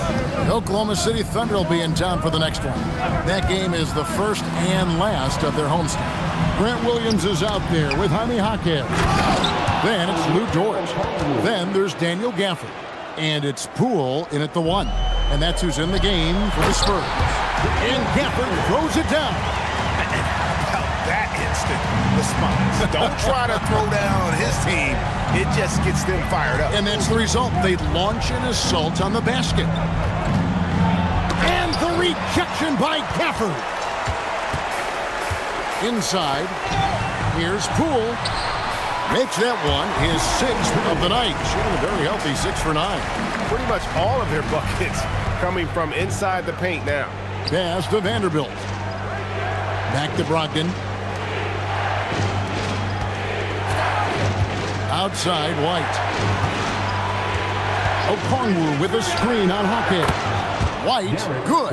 The Oklahoma City Thunder will be in town for the next one. That game is the first and last of their homestand. Grant Williams is out there with Jaime Jaquez. Then it's Lou Dort. Then there's Daniel Gafford. And it's Poole in at the 1. And that's who's in the game for the Spurs. And Gafford throws it down. That instant response. Don't try to throw down on his team. It just gets them fired up. And that's the result. They launch an assault on the basket. And the rejection by Gafford. Inside, here's Poole. Makes that one his 6th of the night. Shooting a very healthy 6 for 9. Pretty much all of their buckets coming from inside the paint now. Pass to Vanderbilt. Back to Brogdon. Outside, White. Okongwu with a screen on Jaquez. White, good.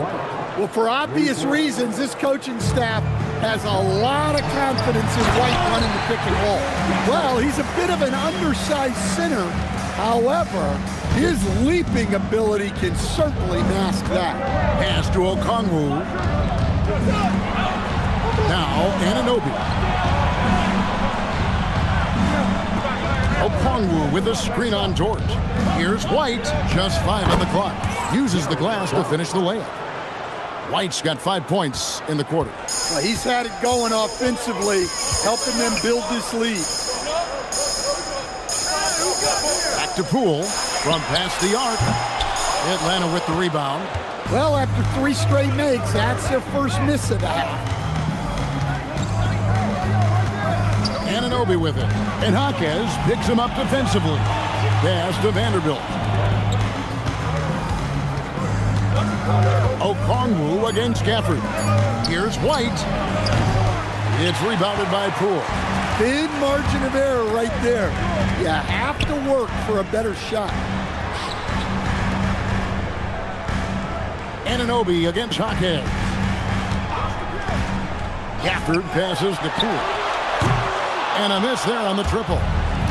Well, for obvious reasons, this coaching staff has a lot of confidence in White running the pick and roll. Well, he's a bit of an undersized center. However, his leaping ability can certainly mask that. Pass to Okongwu. Now, Anunoby. Okongwu with a screen on Dort. Here's White, just 5 on the clock. Uses the glass to finish the layup. White's got 5 points in the quarter. Well, he's had it going offensively, helping them build this lead. Back to Poole from past the arc. Atlanta with the rebound. Well, after 3 straight makes, that's their first miss of the half. Anunoby with it. And Jaquez picks him up defensively. Pass to Vanderbilt. Okongwu against Gafford. Here's White. It's rebounded by Poole. Big margin of error right there. You have to work for a better shot. Anunoby against Jaquez. Gafford passes to Poole. And a miss there on the triple.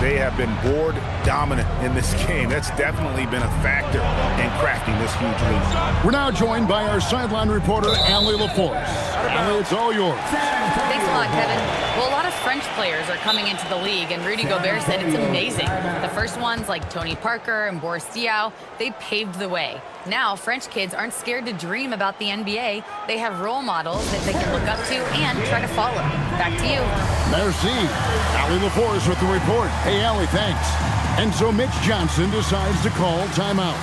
They have been board dominant in this game. That's definitely been a factor in crafting this huge lead. We're now joined by our sideline reporter, Allie LaForce. Allie, it's all yours. Thanks a lot, Kevin. Well, a lot of French players are coming into the league, and Rudy Gobert said it's amazing. The first ones, like Tony Parker and Boris Diaw, they paved the way. Now, French kids aren't scared to dream about the NBA. They have role models that they can look up to and try to follow. Back to you. Merci. Allie LaForce with the report. Hey, Allie, thanks. And so Mitch Johnson decides to call timeout.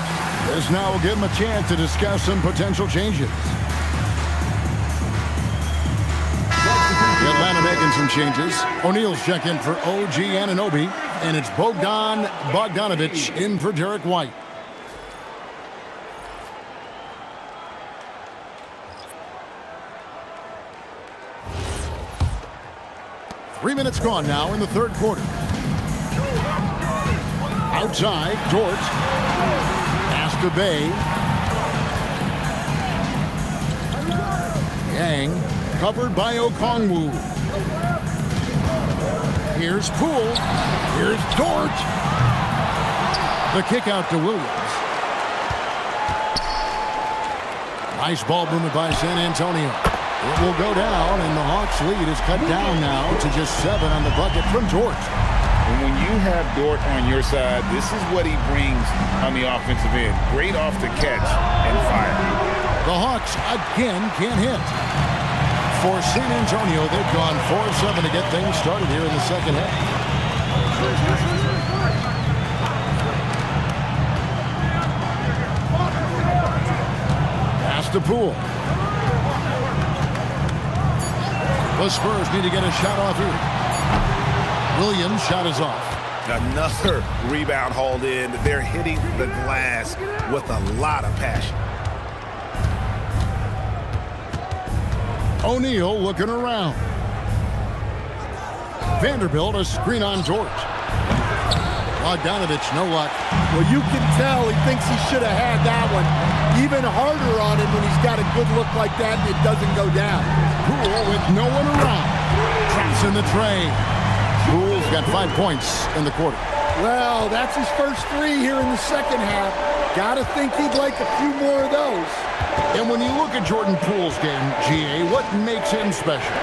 This now will give him a chance to discuss some potential changes. Atlanta making some changes. O'Neal's check in for OG Anunoby, and it's Bogdan Bogdanovic in for Derek White. Three minutes gone now in the third quarter. Outside, Dort. Pass to Bay. Yang, covered by Okongwu. Here's Poole. Here's Dort. The kick out to Williams. Nice ball movement by San Antonio. It will go down, and the Hawks' lead is cut down now to just 7 on the bucket from Dort. And when you have Dort on your side, this is what he brings on the offensive end. Great off the catch and fire. The Hawks again can't hit. For San Antonio, they've gone 4 of 7 to get things started here in the second half. Pass to Poole. The Spurs need to get a shot off here. Williams' shot is off. Another rebound hauled in. They're hitting the glass with a lot of passion. O'Neal looking around. Vanderbilt a screen on Dort. Bogdanovich, no luck. Well, you can tell he thinks he should have had that one. Even harder on him when he's got a good look like that and it doesn't go down. Poole with no one around. Traps in the tray. Poole's got 5 points in the quarter. Well, that's his first 3 here in the second half. Gotta think he'd like a few more of those. And when you look at Jordan Poole's game, GA, what makes him special?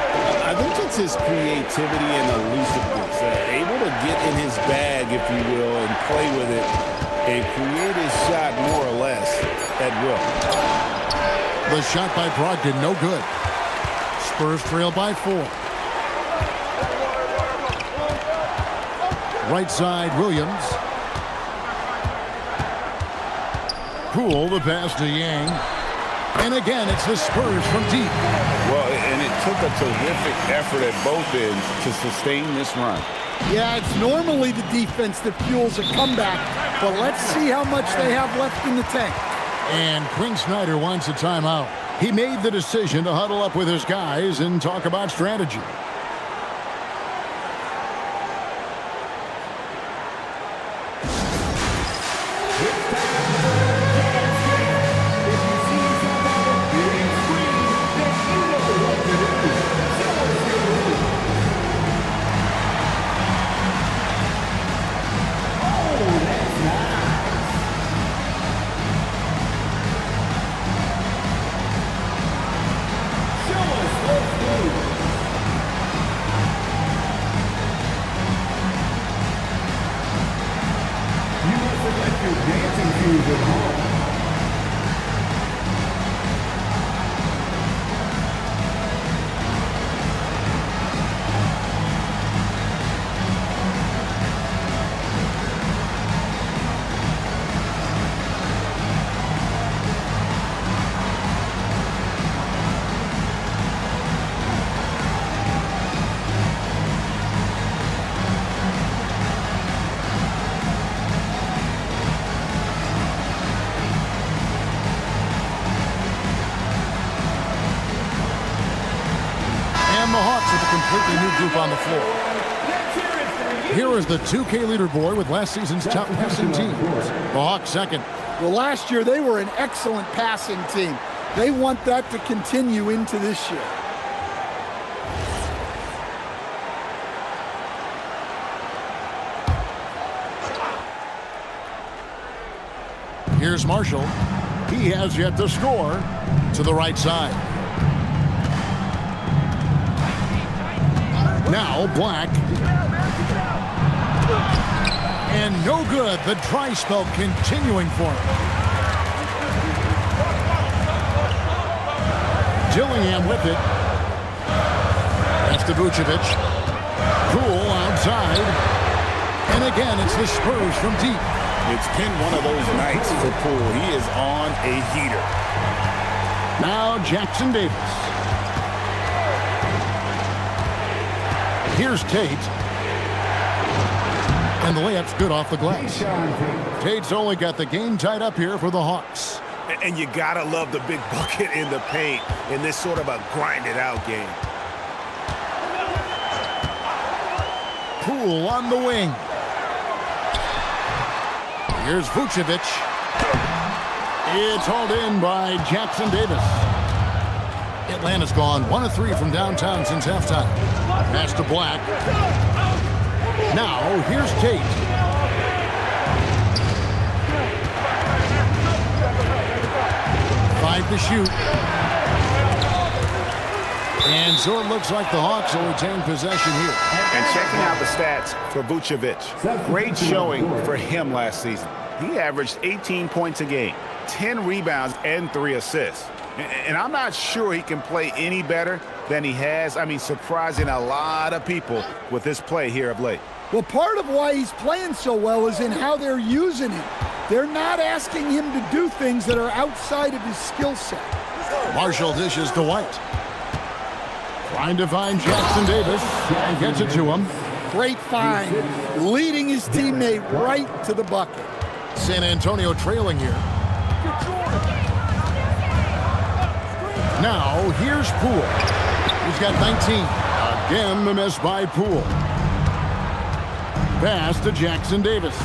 I think it's his creativity and elusiveness. Able to get in his bag, if you will, and play with it and create his shot more or less at will. The shot by Brogdon, no good. Spurs trail by 4. Right side, Williams. Poole, the pass to Yang. And again, it's the Spurs from deep. Well, and it took a terrific effort at both ends to sustain this run. Yeah, it's normally the defense that fuels a comeback, but let's see how much they have left in the tank. And Quinn Snyder wants a timeout. He made the decision to huddle up with his guys and talk about strategy. Completely new group on the floor. Here is the 2K leaderboard with last season's top passing teams. The Hawks second. Well, last year they were an excellent passing team. They want that to continue into this year. Here's Marshall. He has yet to score. To the right side. Now Black. And no good. The dry spell continuing for him. Dillingham with it. That's to Vucevic. Poole outside. And again, it's the Spurs from deep. It's been one of those nights for Poole. He is on a heater. Now Jackson Davis. Here's Tate. And the layup's good off the glass. Tate's only got the game tied up here for the Hawks. And you gotta love the big bucket in the paint in this sort of a grinded-out game. Poole on the wing. Here's Vucevic. It's hauled in by Jackson Davis. It Atlanta's gone 1 of 3 from downtown since halftime. Pass to Black. Now, here's Tate. Five to shoot. And so it looks like the Hawks will retain possession here. And checking out the stats for Vucevic. Great showing for him last season. He averaged 18 points a game, 10 rebounds, and 3 assists. And I'm not sure he can play any better than he has. I mean, surprising a lot of people with this play here of late. Well, part of why he's playing so well is in how they're using him. They're not asking him to do things that are outside of his skill set. Marshall dishes to White. Trying to find Jackson Davis and gets it to him. Great find, leading his teammate right to the bucket. San Antonio trailing here. Now, here's Poole. He's got 19. Again, the miss by Poole. Pass to Jackson Davis.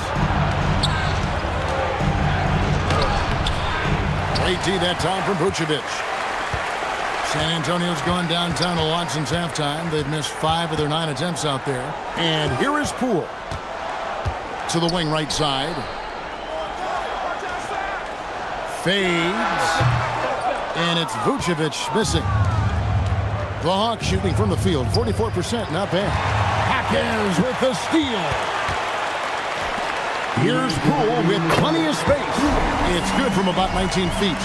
Great D that time from Vucevic. San Antonio's gone downtown a lot since halftime. They've missed 5 of their 9 attempts out there. And here is Poole. To the wing right side. Fades. And it's Vucevic missing. The Hawks shooting from the field. 44%, not bad. Hackers with the steal. Here's Poole with plenty of space. It's good from about 19 feet.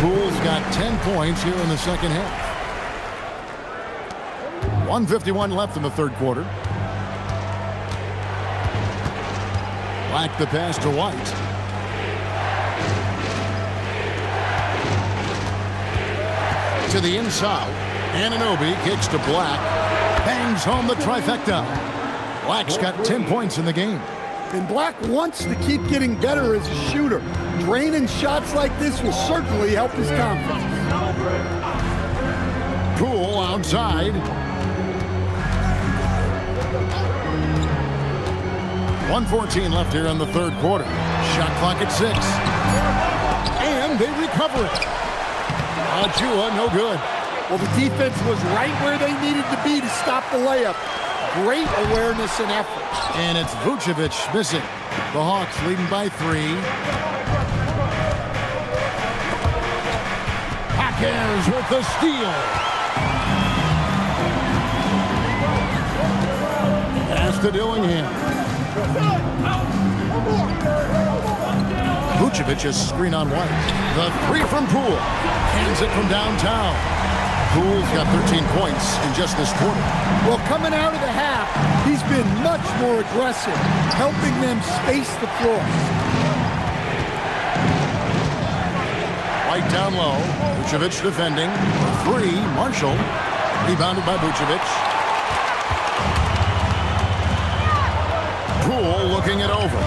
Poole's got 10 points here in the second half. 1:51 left in the third quarter. Black the pass to White. To the inside. Anunoby kicks to Black. Bangs home the trifecta. Black's got 10 points in the game. And Black wants to keep getting better as a shooter. Draining shots like this will certainly help his confidence. Poole outside. 1:14 left here in the third quarter. Shot clock at 6. And they recover it. Achua, no good. Well, the defense was right where they needed to be to stop the layup. Great awareness and effort. And it's Vucevic missing. The Hawks leading by 3. Hackers with the steal. Pass to Dillingham. Vucevic's screen on White. The 3 from Poole. Hands it from downtown. Poole's got 13 points in just this quarter. Well, coming out of the half, he's been much more aggressive, helping them space the floor. White down low. Vucevic defending. For 3, Marshall. Rebounded by Vucevic. Poole looking it over.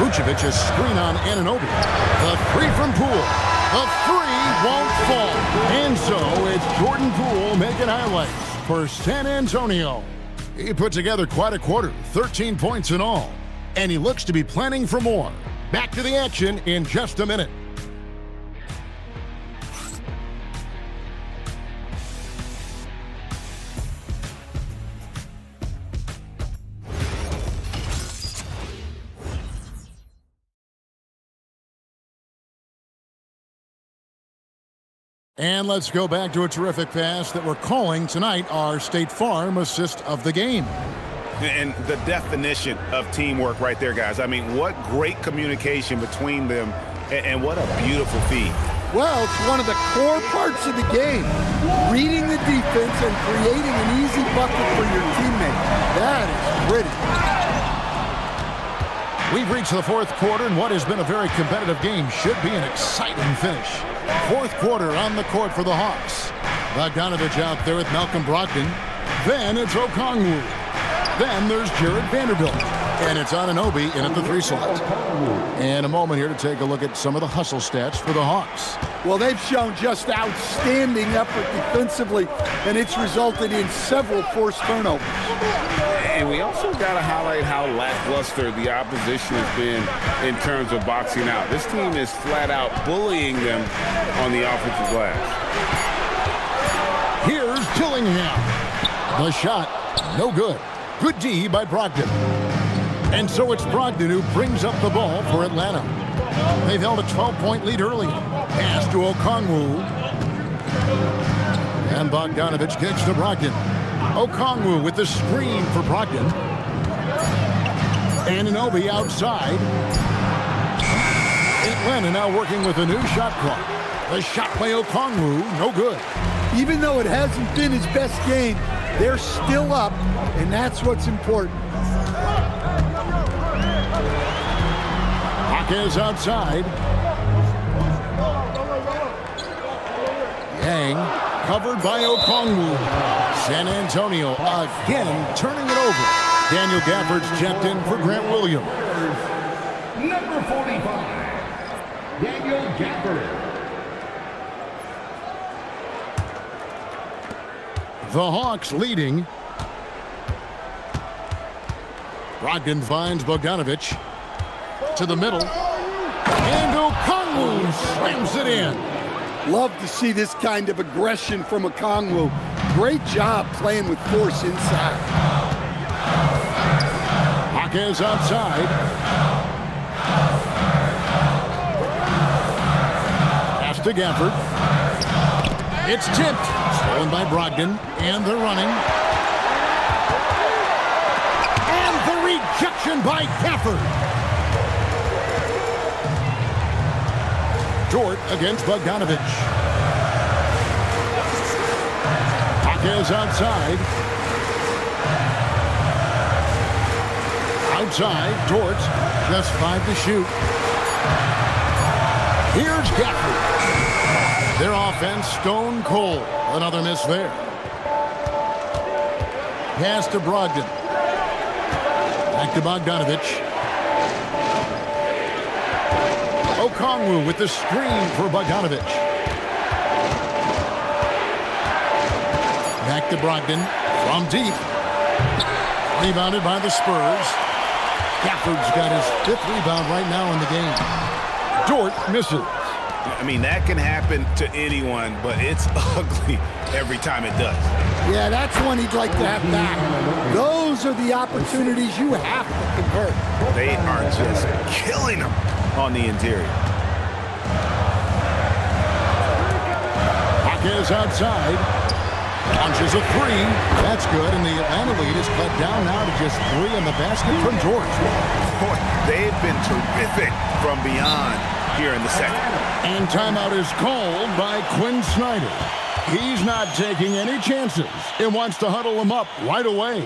Vucevic's screen on Anunoby. The 3 from Poole. The 3 won't fall. And so it's Jordan Poole making highlights for San Antonio. He put together quite a quarter, 13 points in all. And he looks to be planning for more. Back to the action in just a minute. And let's go back to a terrific pass that we're calling tonight our State Farm assist of the game. And the definition of teamwork right there, guys. I mean, what great communication between them, and what a beautiful feed. Well, it's one of the core parts of the game. Reading the defense and creating an easy bucket for your teammate. That is pretty. We've reached the fourth quarter, and what has been a very competitive game should be an exciting finish. Fourth quarter on the court for the Hawks. Bogdanovich out there with Malcolm Brogdon. Then it's Okongwu. Then there's Jared Vanderbilt. And it's Anunoby in at the 3 slot. And a moment here to take a look at some of the hustle stats for the Hawks. Well, they've shown just outstanding effort defensively, and it's resulted in several forced turnovers. And we also got to highlight how lackluster the opposition has been in terms of boxing out. This team is flat out bullying them on the offensive glass. Here's Dillingham. The shot, no good. Good D by Brogdon. And so it's Brogdon who brings up the ball for Atlanta. They've held a 12-point lead early. Pass to Okongwu. And Bogdanovich kicks to Brogdon. Okongwu with the screen for Brogdon. Anunoby outside. Atlanta now working with a new shot clock. The shot by Okongwu, no good. Even though it hasn't been his best game, they're still up, and that's what's important. Jaquez outside. Yang covered by Okongwu. San Antonio again turning it over. Daniel Gafford's checked in for Grant Williams. Number 45, Daniel Gafford. The Hawks leading. Brogdon finds Bogdanovich to the middle. And Okongwu slams it in. Love to see this kind of aggression from Okongwu. Great job playing with force inside. Jaquez outside. Pass to Gafford. It's tipped. Stolen by Brogdon. And they're running. And the rejection by Gafford. Dort against Bogdanovich. Jaquez outside. Outside, Dort. Just 5 to shoot. Here's Gafford. Their offense stone cold. Another miss there. Pass to Brogdon. Back to Bogdanovich. Okongwu with the screen for Bogdanovich. Back to Brogdon from deep. Rebounded by the Spurs. Gafford's got his 5th rebound right now in the game. Dort misses. I mean, that can happen to anyone, but it's ugly every time it does. Yeah, that's one he'd like to have back. Those are the opportunities you have to convert. They are just killing them on the interior. Jaquez outside. Launches a 3. That's good, and the Atlanta lead is cut down now to just 3 in the basket from Dort. Boy, they've been terrific from beyond here in the second. And timeout is called by Quinn Snyder. He's not taking any chances and wants to huddle them up right away.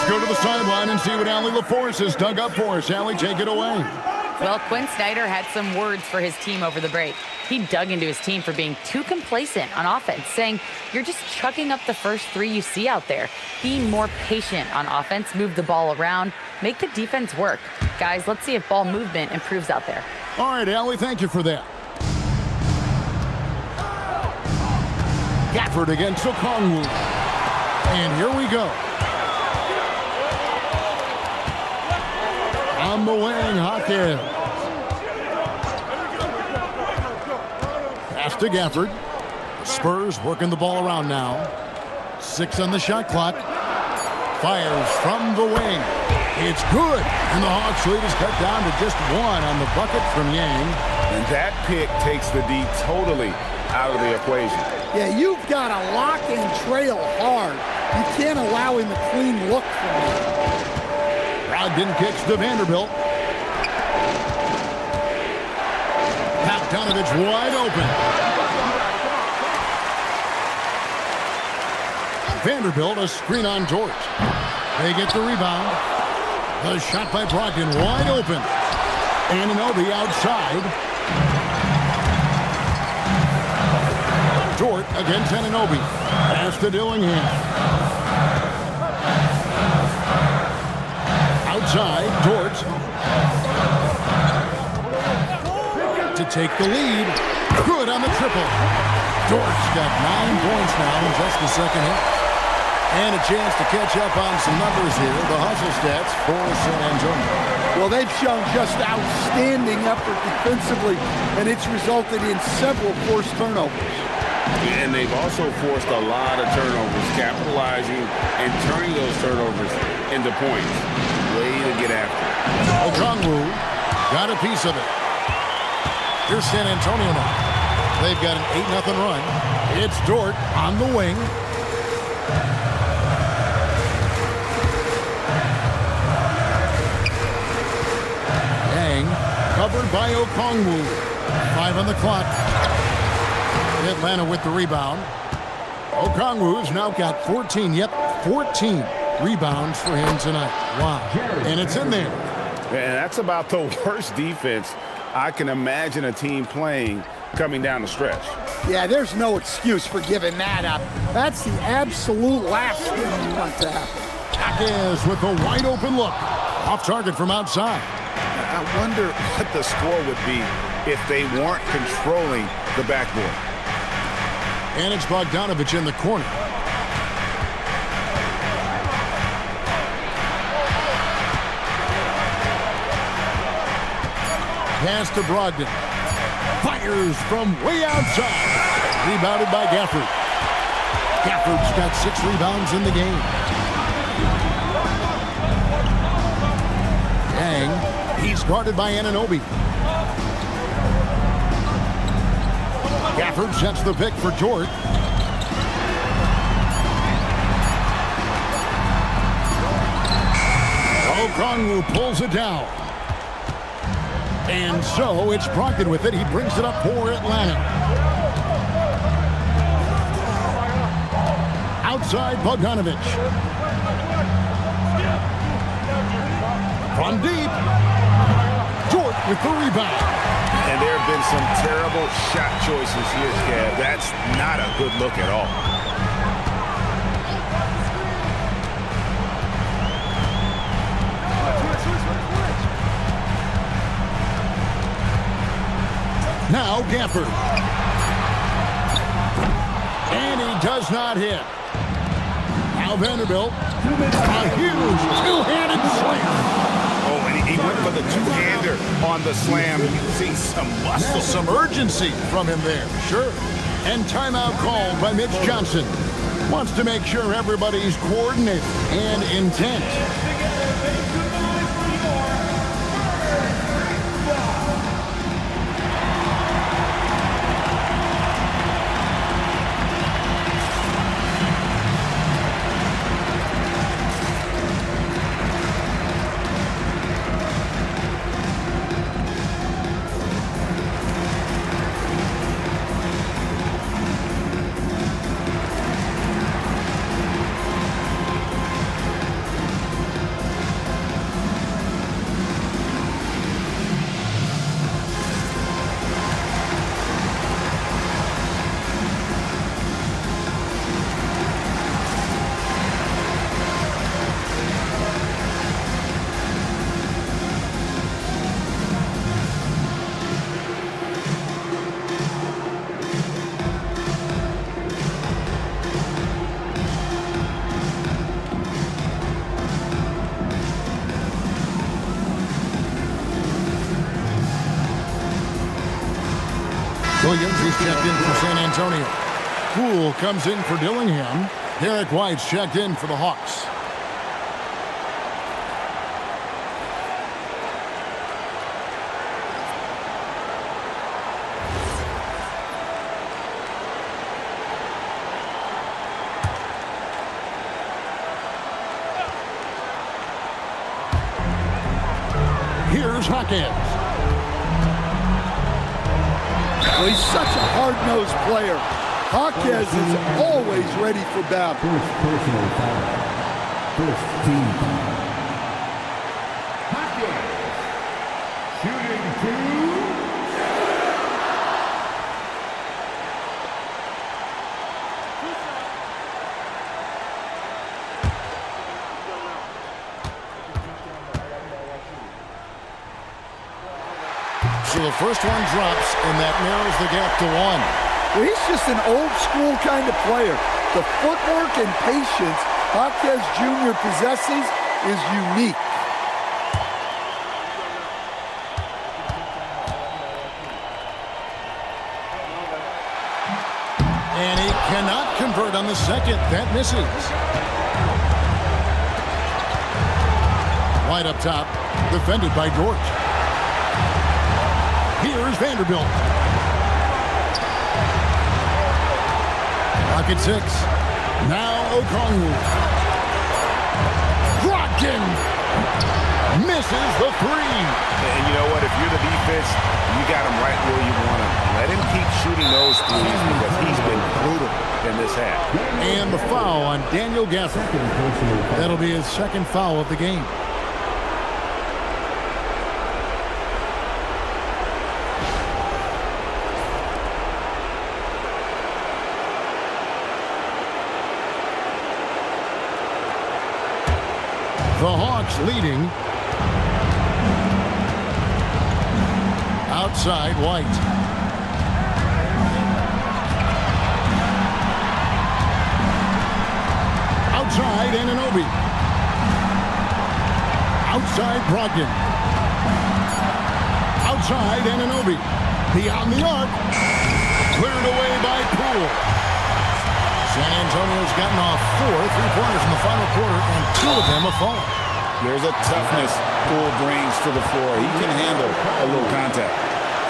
Go to the sideline and see what Allie LaForce has dug up for us. Allie, take it away. Well, Quinn Snyder had some words for his team over the break. He dug into his team for being too complacent on offense, saying, you're just chucking up the first 3 you see out there. Be more patient on offense, move the ball around, make the defense work. Guys, let's see if ball movement improves out there. All right, Allie, thank you for that. Gafford against Okongwu. And here we go. on the wing, Hawkins. Pass to Gafford. Spurs working the ball around now. 6 on the shot clock. Fires from the wing. It's good. And the Hawks lead is cut down to just 1 on the bucket from Yang. And that pick takes the D totally out of the equation. Yeah, you've got to lock and trail hard. You can't allow him a clean look from you. Brogdon kicks to Vanderbilt. Bogdanovich wide open. Vanderbilt a screen on George. They get the rebound. The shot by Brogdon wide open. Anunoby outside. Dort against Anunoby. Pass to Dillingham. Outside, Dort. To take the lead. Good on the triple. Dort's got 9 points now in just the second half. And a chance to catch up on some numbers here. The hustle stats for San Antonio. Well, they've shown just outstanding effort defensively, and it's resulted in several forced turnovers. And they've also forced a lot of turnovers, capitalizing and turning those turnovers into points. Way to get after it. Okongwu got a piece of it. Here's San Antonio now. They've got an 8-0 run. It's Dort on the wing. Covered by Okongwu. 5 on the clock. Atlanta with the rebound. Okongwu's now got 14. Yep, 14 rebounds for him tonight. Wow. And it's in there. And that's about the worst defense I can imagine a team playing coming down the stretch. Yeah, there's no excuse for giving that up. That's the absolute last thing you want to happen. Hawkins with a wide open look. Off target from outside. I wonder what the score would be if they weren't controlling the backboard. And it's Bogdanovich in the corner. Pass to Brogdon. Fires from way outside. Rebounded by Gafford. Gafford's got 6 rebounds in the game. Yang. He's guarded by Anunoby. Gafford sets the pick for Dort. Okongwu pulls it down. And so it's Brogdon with it. He brings it up for Atlanta. Outside Bogdanovich. From deep. Dort with the rebound. And there have been some terrible shot choices here, Kev. That's not a good look at all. Now Gafford. And he does not hit. Now Vanderbilt. A huge two-handed slam. Oh, and he went for the two-hander on the slam. You see some muscle. Some urgency from him there, sure. And timeout called by Mitch Johnson. Wants to make sure everybody's coordinated and intent. Williams is checked in for San Antonio. Poole comes in for Dillingham. Derek White's checked in for the Hawks. Here's Hawkins. Well, he's such a hard-nosed player. Hawkins is always ready for battle. First personal foul. First team foul. Hawkins shooting two. So the first one drops, and that narrows the gap to one. Well, he's just an old-school kind of player. The footwork and patience Hawkins Jr. possesses is unique. And he cannot convert on the second. That misses. White up top, defended by Dort. Here's Vanderbilt. Rocket 6. Now Okongwu. Brogdon misses the three. And you know what? If you're the defense, you got him right where you want him. Let him keep shooting those threes because he's been brutal in this half. And the foul on Daniel Gafford. That'll be his second foul of the game. The Hawks leading. Outside White. Outside Anunoby. Outside Brogdon. Outside Anunoby. Beyond the arc. Cleared away by Poole. San Antonio's gotten off 4 3-pointers in the final quarter, and 2 of them have fallen. There's a toughness Poole brings to the floor. He can handle a little contact.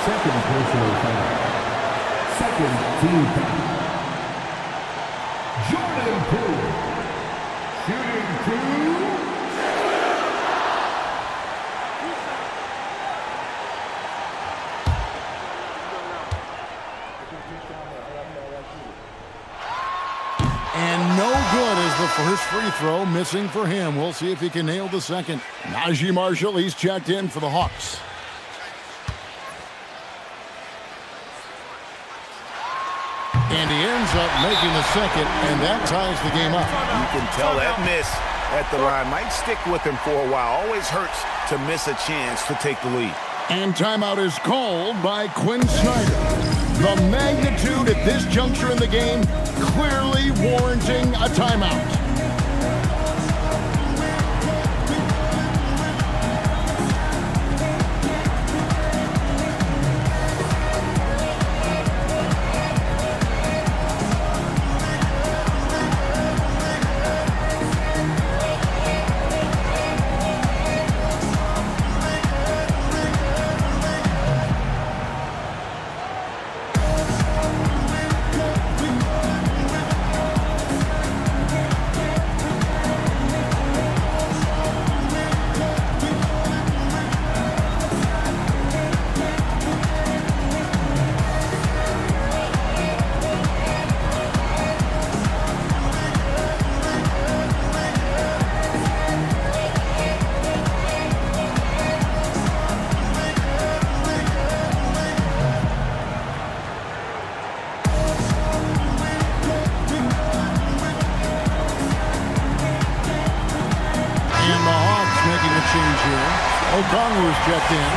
Second personal foul. Second team foul. Jordan Poole shooting two. And no good as the first free throw missing for him. We'll see if he can nail the second. Najee Marshall, he's checked in for the Hawks. And he ends up making the second, and that ties the game up. You can tell that miss at the line might stick with him for a while. Always hurts to miss a chance to take the lead. And timeout is called by Quinn Snyder. The magnitude at this juncture in the game clearly warranting a timeout. Change here. Okongwu's checked in.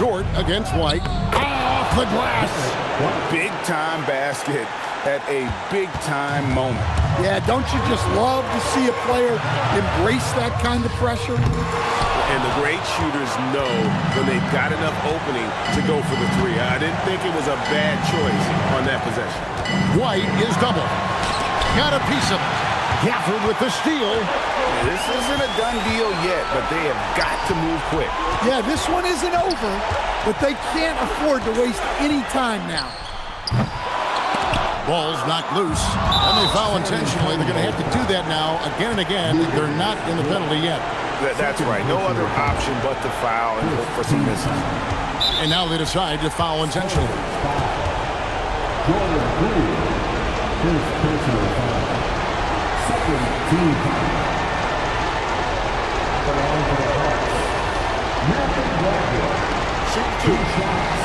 Short against White. Off the glass. Big-time basket at a big-time moment. Yeah, don't you just love to see a player embrace that kind of pressure? And the great shooters know when they've got enough opening to go for the three. I didn't think it was a bad choice on that possession. White is double. Got a piece of it. Gafford with the steal. This isn't a done deal yet, but they have got to move quick. Yeah, this one isn't over, but they can't afford to waste any time now. Ball's knocked loose, and they foul intentionally. They're going to have to do that now again and again. They're not in the penalty yet. That's right. No other option but to foul and look for some misses. And now they decide to foul intentionally. Jordan Poole, first personal foul. Second team foul. Along for the Hawks. Malcolm Brogdon. Shoot 2 shots.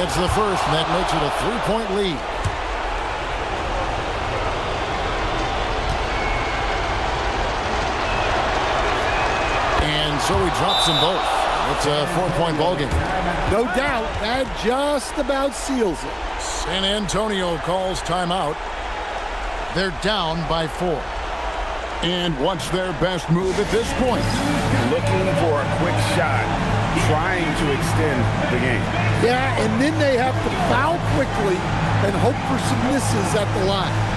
It's the first, and that makes it a 3-point lead. And so he drops them both. It's a 4-point ball game. No doubt, that just about seals it. San Antonio calls timeout. They're down by 4. And what's their best move at this point? Looking for a quick shot, trying to extend the game. Yeah, and then they have to foul quickly and hope for some misses at the line.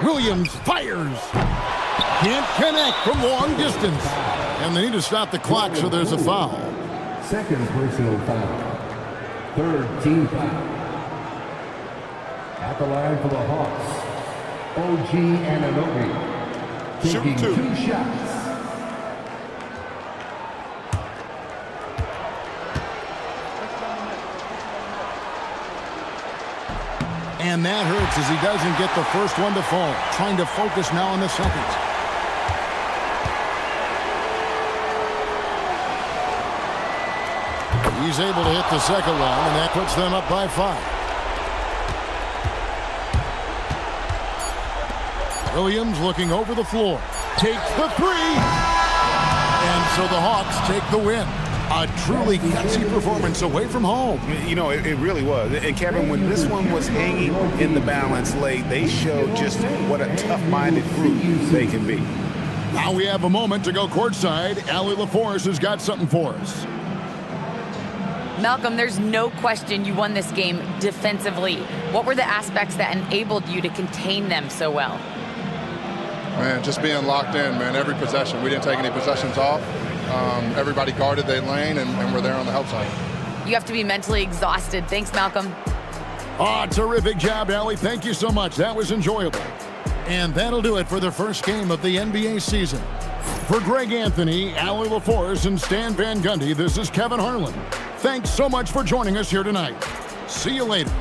Williams fires. Can't connect from long distance. And they need to stop the clock, so there's a foul. Second personal foul. Third team foul. At the line for the Hawks, OG Anunoby. Taking 2 shots. And that hurts as he doesn't get the first one to fall. Trying to focus now on the second. He's able to hit the second one, and that puts them up by 5. Williams looking over the floor. Takes the 3. And so the Hawks take the win. A truly gutsy performance away from home. You know, it really was. And Kevin, when this one was hanging in the balance late, they showed just what a tough-minded group they can be. Now we have a moment to go courtside. Allie LaForce has got something for us. Malcolm, there's no question you won this game defensively. What were the aspects that enabled you to contain them so well? Man, just being locked in, man, every possession. We didn't take any possessions off. Everybody guarded their lane, and we're there on the help side. You have to be mentally exhausted. Thanks, Malcolm. Terrific job, Allie. Thank you so much. That was enjoyable. And that'll do it for the first game of the NBA season. For Greg Anthony, Allie LaForce, and Stan Van Gundy, this is Kevin Harlan. Thanks so much for joining us here tonight. See you later.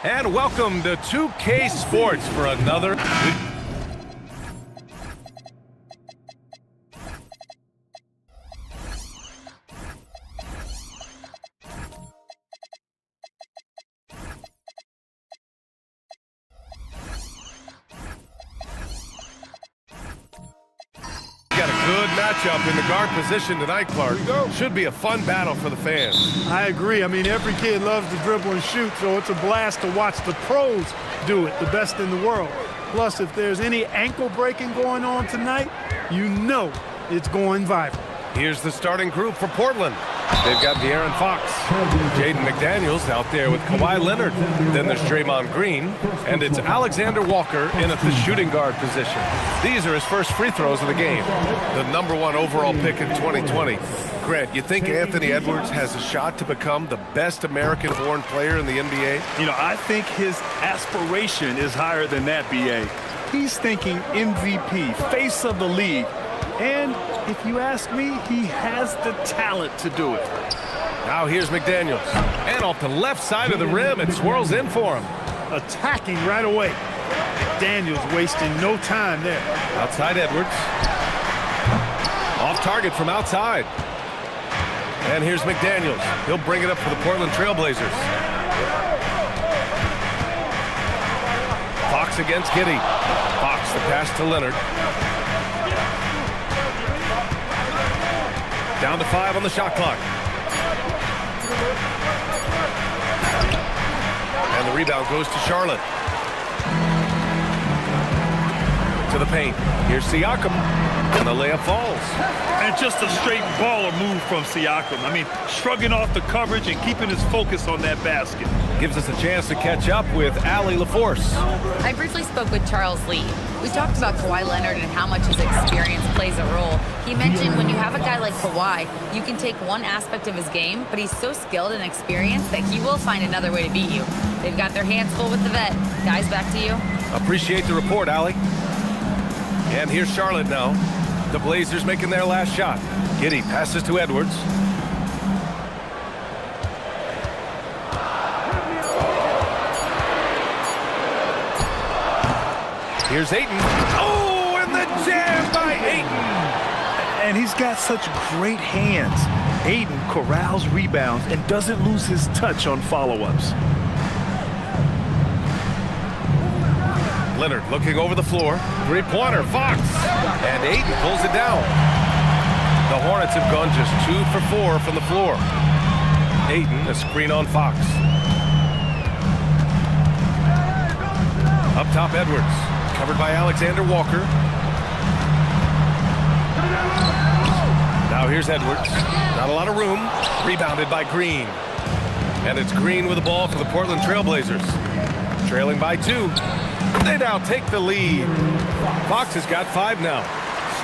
And welcome to 2K Sports for another... Got a good matchup in the guard position tonight, Clark. Should be a fun battle for the fans. I agree. I mean, every kid loves to dribble and shoot, so it's a blast to watch the pros do it, the best in the world. Plus, if there's any ankle breaking going on tonight, you know it's going viral. Here's the starting group for Portland. They've got De'Aaron Fox, Jaden McDaniels out there with Kawhi Leonard. Then there's Draymond Green, and it's Alexander Walker in at the shooting guard position. These are his first free throws of the game. The #1 overall pick in 2020. Grant, you think Anthony Edwards has a shot to become the best American-born player in the NBA? You know, I think his aspiration is higher than that, B.A. He's thinking MVP, face of the league. And if you ask me, he has the talent to do it. Now here's McDaniels. And off the left side of the rim, it swirls in for him. Attacking right away. McDaniels wasting no time there. Outside Edwards. Off target from outside. And here's McDaniels. He'll bring it up for the Portland Trailblazers. Fox against Giddey. Fox the pass to Leonard. Down to 5 on the shot clock. And the rebound goes to Charlotte. To the paint. Here's Siakam. And the layup falls. And just a straight baller move from Siakam. I mean, shrugging off the coverage and keeping his focus on that basket. Gives us a chance to catch up with Allie LaForce. I briefly spoke with Charles Lee. We talked about Kawhi Leonard and how much his experience plays a role. He mentioned when you have a guy like Kawhi, you can take one aspect of his game, but he's so skilled and experienced that he will find another way to beat you. They've got their hands full with the vet. Guys, back to you. Appreciate the report, Allie. And here's Charlotte now. The Blazers making their last shot. Giddey passes to Edwards. Here's Ayton. Oh, and the jam by Ayton. And he's got such great hands. Ayton corrals rebounds and doesn't lose his touch on follow-ups. Leonard looking over the floor. Three-pointer, Fox. And Ayton pulls it down. The Hornets have gone just 2 for 4 from the floor. Ayton, a screen on Fox. Up top, Edwards. Covered by Alexander Walker. Now here's Edwards. Not a lot of room. Rebounded by Green. And it's Green with the ball for the Portland Trailblazers. Trailing by 2. They now take the lead. Fox has got 5 now.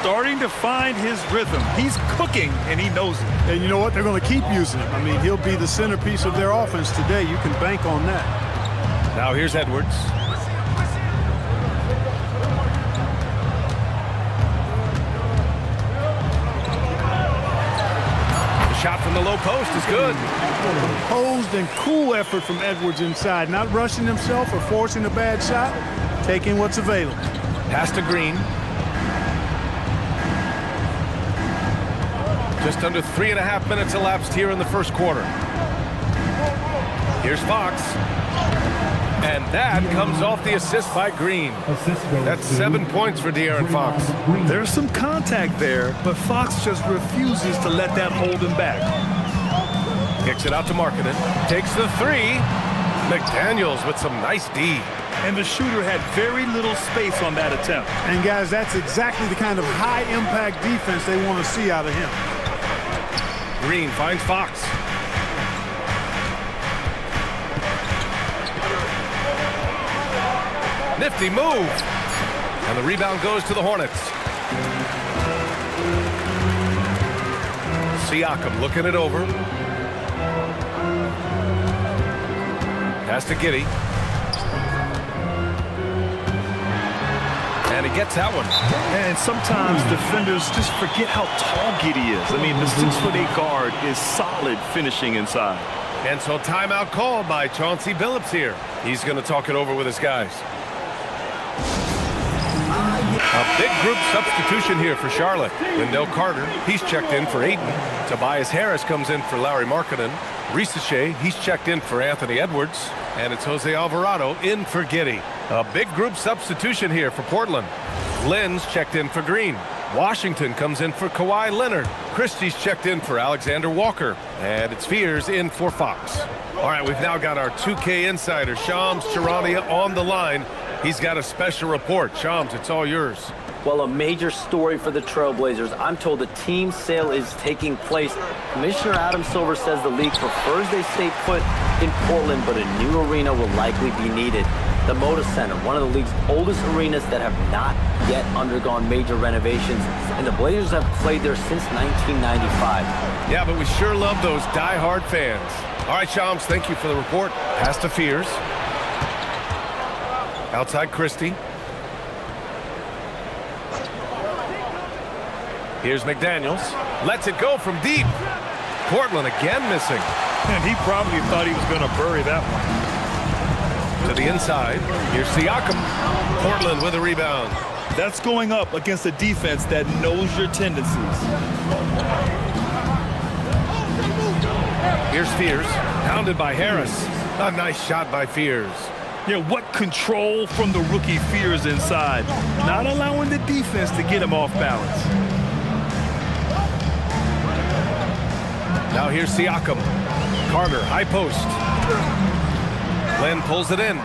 Starting to find his rhythm. He's cooking, and he knows it. And you know what? They're going to keep using him. I mean, he'll be the centerpiece of their offense today. You can bank on that. Now here's Edwards. The shot from the low post is good. Composed and cool effort from Edwards inside. Not rushing himself or forcing a bad shot. Taking what's available. Pass to Green. Just under 3.5 minutes elapsed here in the first quarter. Here's Fox. And that comes off the assist by Green. That's 7 points for De'Aaron Fox. There's some contact there, but Fox just refuses to let that hold him back. Kicks it out to Markkanen. Takes the 3. McDaniels with some nice D. And the shooter had very little space on that attempt. And guys, that's exactly the kind of high-impact defense they want to see out of him. Green finds Fox. Nifty move. And the rebound goes to the Hornets. Siakam looking it over. Pass to Giddey. And he gets that one. And sometimes defenders just forget how tall Giddey is. I mean, the 6'8" guard is solid finishing inside. And so timeout called by Chauncey Billups here. He's going to talk it over with his guys. A big group substitution here for Charlotte. Wendell Carter, he's checked in for Ayton. Tobias Harris comes in for Lauri Markkanen. Risacher, he's checked in for Anthony Edwards. And it's Jose Alvarado in for Giddey. A big group substitution here for Portland. Lynn's checked in for Green. Washington comes in for Kawhi Leonard. Christie's checked in for Alexander Walker. And it's Fears in for Fox. All right, we've now got our 2K insider, Shams Charania, on the line. He's got a special report. Shams, it's all yours. Well, a major story for the Trailblazers. I'm told the team sale is taking place. Commissioner Adam Silver says the league prefers they stay put in Portland, but a new arena will likely be needed. The Moda Center, one of the league's oldest arenas that have not yet undergone major renovations, and the Blazers have played there since 1995. Yeah, but we sure love those die-hard fans. All right, Shams, thank you for the report. Pass to Fears. Outside Christie. Here's McDaniels. Lets it go from deep. Portland again missing. And he probably thought he was going to bury that one. To the inside. Here's Siakam. Portland with a rebound. That's going up against a defense that knows your tendencies. Here's Fears. Pounded by Harris. A nice shot by Fears. Yeah, what control from the rookie Fears inside. Not allowing the defense to get him off balance. Now here's Siakam. Carter, high post. Len pulls it in.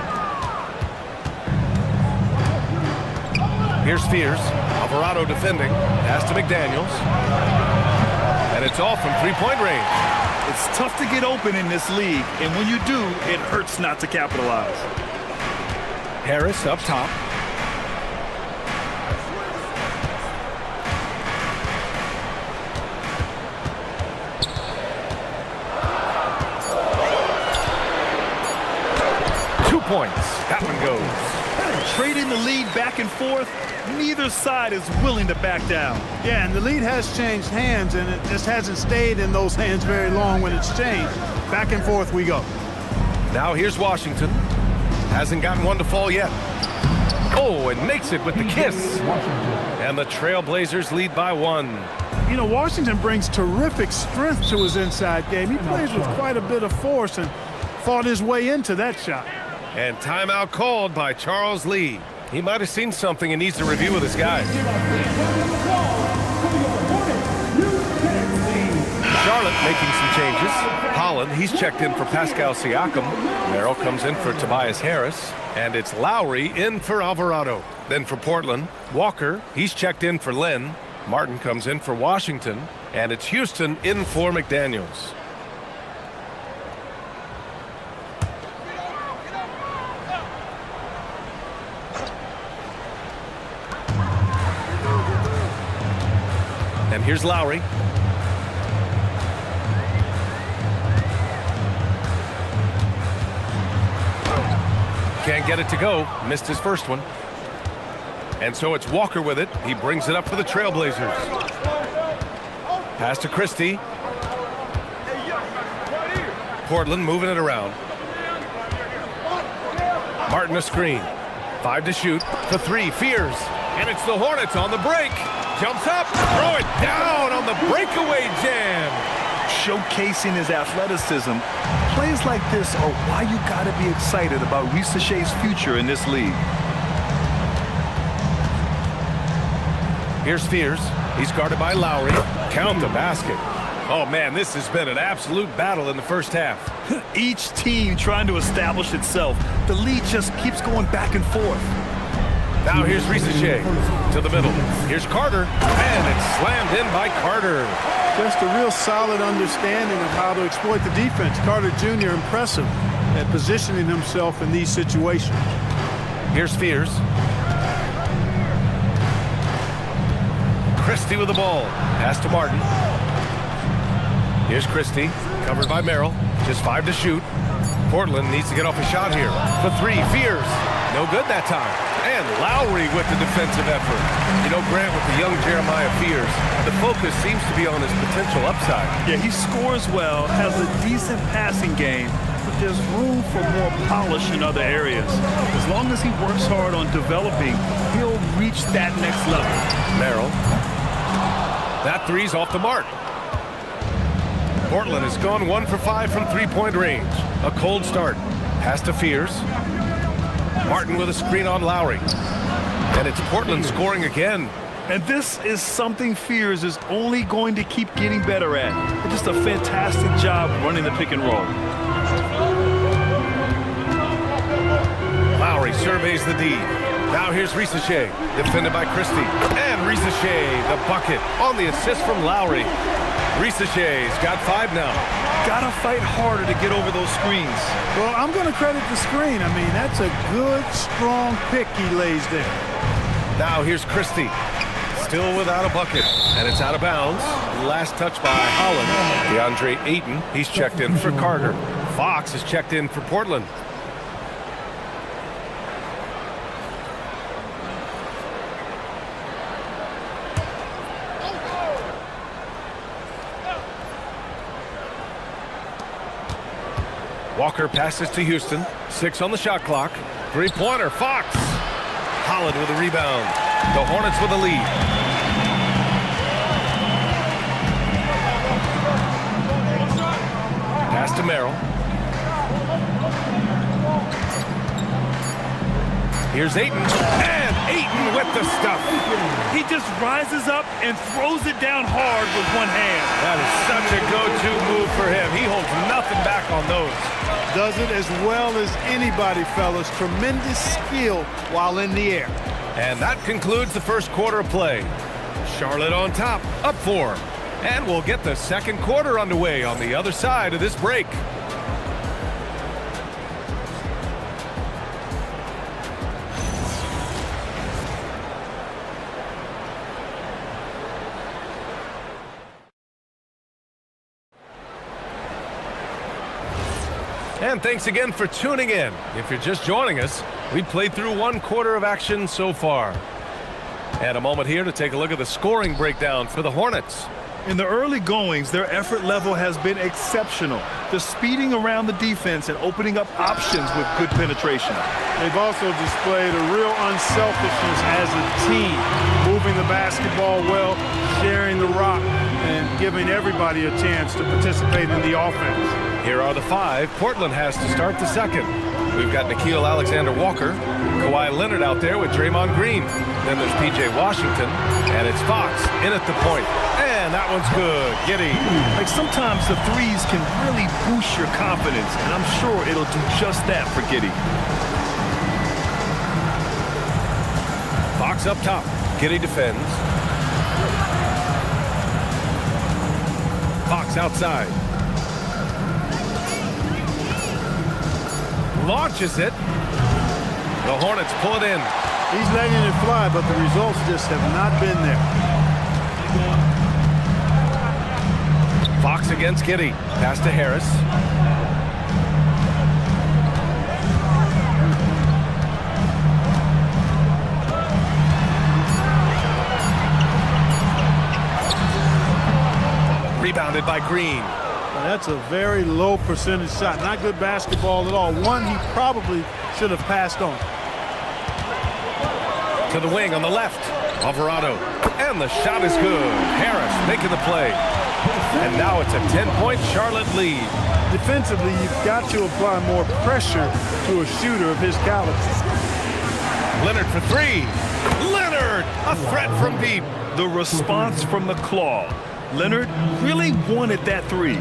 Here's Fears. Alvarado defending. Pass to McDaniels. And it's off from three-point range. It's tough to get open in this league, and when you do, it hurts not to capitalize. Harris up top. Points. That one goes. Trading the lead back and forth, neither side is willing to back down. Yeah, and the lead has changed hands, and it just hasn't stayed in those hands very long when it's changed. Back and forth we go. Now here's Washington. Hasn't gotten one to fall yet. Oh, and makes it with the kiss. And the Trailblazers lead by 1. You know, Washington brings terrific strength to his inside game. He plays with quite a bit of force and fought his way into that shot. And timeout called by Charles Lee. He might have seen something and needs to review with his guys. Charlotte making some changes. Holland, he's checked in for Pascal Siakam. Merrill comes in for Tobias Harris. And it's Lowry in for Alvarado. Then for Portland, Walker, he's checked in for Len. Martin comes in for Washington. And it's Houston in for McDaniels. And here's Lowry. Can't get it to go. Missed his first one. And so it's Walker with it. He brings it up for the Trailblazers. Pass to Christie. Portland moving it around. Martin a screen. 5 to shoot. For 3. Fears. And it's the Hornets on the break. Jumps up. Throw it down on the breakaway jam. Showcasing his athleticism. Plays like this are why you got to be excited about Risa Shea's future in this league. Here's Fears. He's guarded by Lowry. Count the basket. Oh, man, this has been an absolute battle in the first half. Each team trying to establish itself. The lead just keeps going back and forth. Now here's Risa Shea to the middle. Here's Carter, and it's slammed in by Carter. Just a real solid understanding of how to exploit the defense. Carter Jr. impressive at positioning himself in these situations. Here's Fears. Christie with the ball. Pass to Martin. Here's Christie, covered by Merrill. Just 5 to shoot. Portland needs to get off a shot here. For 3, Fears. No good that time. And Lowry with the defensive effort. You know, Grant, with the young Jeremiah Fears, the focus seems to be on his potential upside. Yeah, he scores well, has a decent passing game, but there's room for more polish in other areas. As long as he works hard on developing, he'll reach that next level. Merrill. That 3's off the mark. Portland has gone 1 for 5 from three-point range. A cold start. Pass to Fears. Martin with a screen on Lowry. And it's Portland scoring again. And this is something Fears is only going to keep getting better at. Just a fantastic job running the pick and roll. Lowry surveys the D. Now here's Risa Shea, defended by Christie. And Risa Shea, the bucket, on the assist from Lowry. Risa Shea's got 5 now. Gotta fight harder to get over those screens. Well, I'm going to credit the screen. I mean, that's a good, strong pick he lays there. Now here's Christie. Still without a bucket. And it's out of bounds. Last touch by Holland. DeAndre Ayton, he's checked in for Carter. Fox is checked in for Portland. Walker passes to Houston. 6 on the shot clock. 3-pointer, Fox. Holland with a rebound. The Hornets with a lead. Pass to Merrill. Here's Ayton. And Ayton with the stuff. He just rises up and throws it down hard with one hand. That is such a go-to move for him. He holds nothing back on those. Does it as well as anybody, fellas. Tremendous skill while in the air. And that concludes the first quarter of play. Charlotte on top, up 4. And we'll get the second quarter underway on the other side of this break. And thanks again for tuning in. If you're just joining us, we played through 1 quarter of action so far. And a moment here to take a look at the scoring breakdown for the Hornets. In the early goings, their effort level has been exceptional. They're speeding around the defense and opening up options with good penetration. They've also displayed a real unselfishness as a team, moving the basketball well, sharing the rock, and giving everybody a chance to participate in the offense. Here are the 5 Portland has to start the second. We've got Nickeil Alexander-Walker, Kawhi Leonard out there with Draymond Green. Then there's P.J. Washington, and it's Fox in at the point. And that one's good. Giddey. Like sometimes the threes can really boost your confidence, and I'm sure it'll do just that for Giddey. Fox up top. Giddey defends. Fox outside. Launches it. The Hornets pull it in. He's letting it fly, but the results just have not been there. against Giddey. Pass to Harris. Rebounded by Green. That's a very low percentage shot. Not good basketball at all. One he probably should have passed on. To the wing on the left. Alvarado. And the shot is good. Harris making the play. And now it's a 10-point Charlotte lead. Defensively, you've got to apply more pressure to a shooter of his caliber. Leonard for three. Leonard! A threat from deep. The response from the claw. Leonard really wanted that three.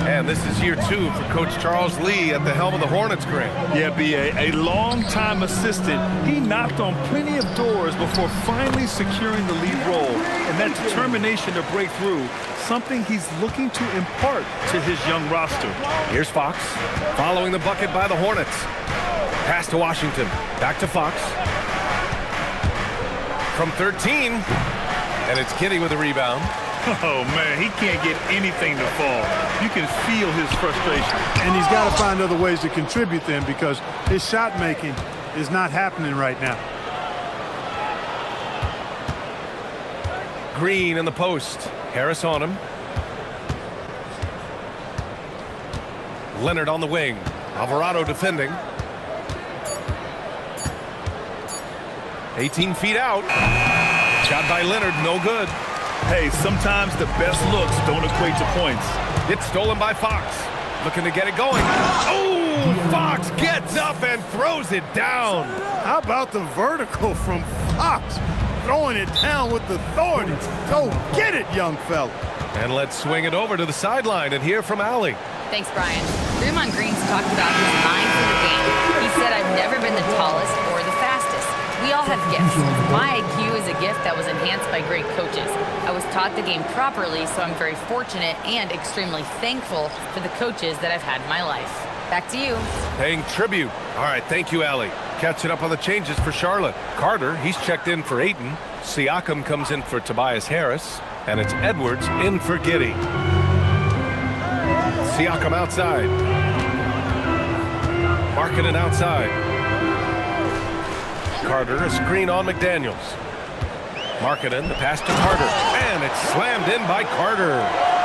And this is year 2 for Coach Charles Lee at the helm of the Hornets, Grant. Yeah, B.A., a long-time assistant. He knocked on plenty of doors before finally securing the lead role. And that determination to break through, something he's looking to impart to his young roster. Here's Fox, following the bucket by the Hornets. Pass to Washington, back to Fox. From 13, and it's Giddey with a rebound. Oh, man, he can't get anything to fall. You can feel his frustration. And he's got to find other ways to contribute then, because his shot making is not happening right now. Green in the post. Harris on him. Leonard on the wing. Alvarado defending. 18 feet out. Shot by Leonard, no good. Hey, sometimes the best looks don't equate to points. It's stolen by Fox. Looking to get it going. Oh, Fox gets up and throws it down. How about the vertical from Fox? Throwing it down with authority. Go get it, young fella. And let's swing it over to the sideline and hear from Allie. Thanks, Brian. Draymond Green's talked about his mind for the game. He said, I've never been the tallest or the fastest. We all have gifts. My IQ is a gift that was enhanced by great coaches. I was taught the game properly, so I'm very fortunate and extremely thankful for the coaches that I've had in my life. Back to you. Paying tribute. All right, thank you, Allie. Catching up on the changes for Charlotte. Carter, he's checked in for Ayton. Siakam comes in for Tobias Harris. And it's Edwards in for Giddey. Siakam outside. Markkanen outside. Carter, a screen on McDaniels. Markkanen, the pass to Carter. And it's slammed in by Carter.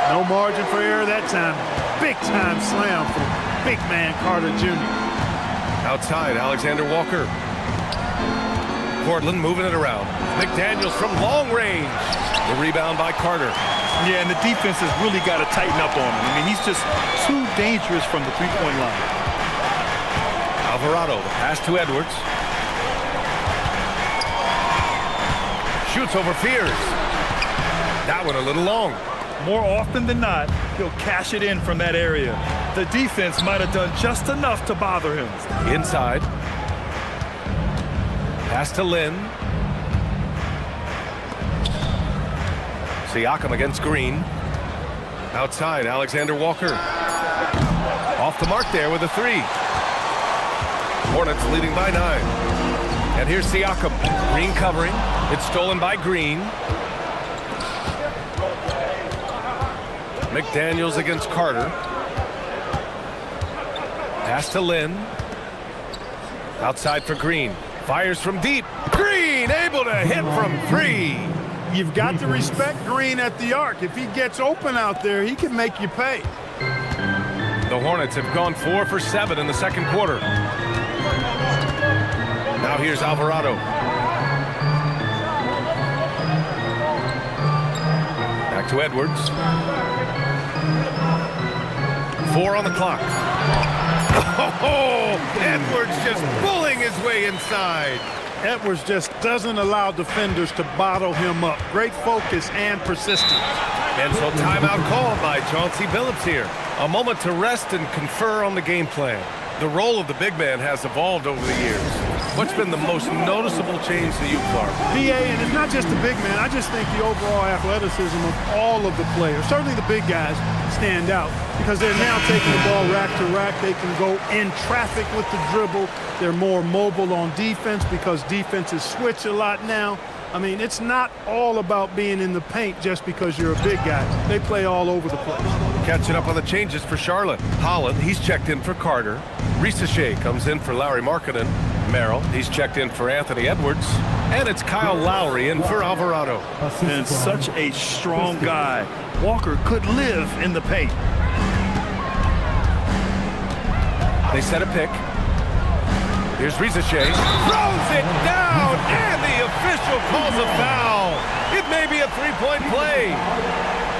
No margin for error that time. Big time slam from big man Carter Jr. Outside, Alexander Walker. Portland moving it around. McDaniels from long range. The rebound by Carter. Yeah, and the defense has really got to tighten up on him. I mean, he's just too dangerous from the three-point line. Alvarado, the pass to Edwards. Shoots over Fears. That one a little long. More often than not, he'll cash it in from that area. The defense might have done just enough to bother him. Inside. Pass to Lynn. Siakam against Green. Outside, Alexander Walker. Off the mark there with a three. Hornets leading by 9. And here's Siakam. Green covering. It's stolen by Green. McDaniels against Carter. Pass to Lynn. Outside for Green. Fires from deep. Green able to hit from 3. You've got to respect Green at the arc. If he gets open out there, he can make you pay. The Hornets have gone 4 for 7 in the second quarter. Now here's Alvarado. Back to Edwards. 4 on the clock. Oh, Edwards just pulling his way inside. Edwards just doesn't allow defenders to bottle him up. Great focus and persistence. And so timeout called by Chauncey Billups here. A moment to rest and confer on the game plan. The role of the big man has evolved over the years. What's been the most noticeable change to you, Clark? BA, and it's not just the big man. I just think the overall athleticism of all of the players, certainly the big guys, stand out because they're now taking the ball rack to rack. They can go in traffic with the dribble. They're more mobile on defense because defenses switch a lot now. I mean, it's not all about being in the paint just because you're a big guy. They play all over the place. Catching up on the changes for Charlotte. Holland, he's checked in for Carter. Risacher comes in for Larry Markkinen. Merrill, he's checked in for Anthony Edwards. And it's Kyle Lowry in for Alvarado. And such a strong guy. Walker could live in the paint. They set a pick. Here's Risacher. Throws it down, and the official calls a foul. It may be a three-point play.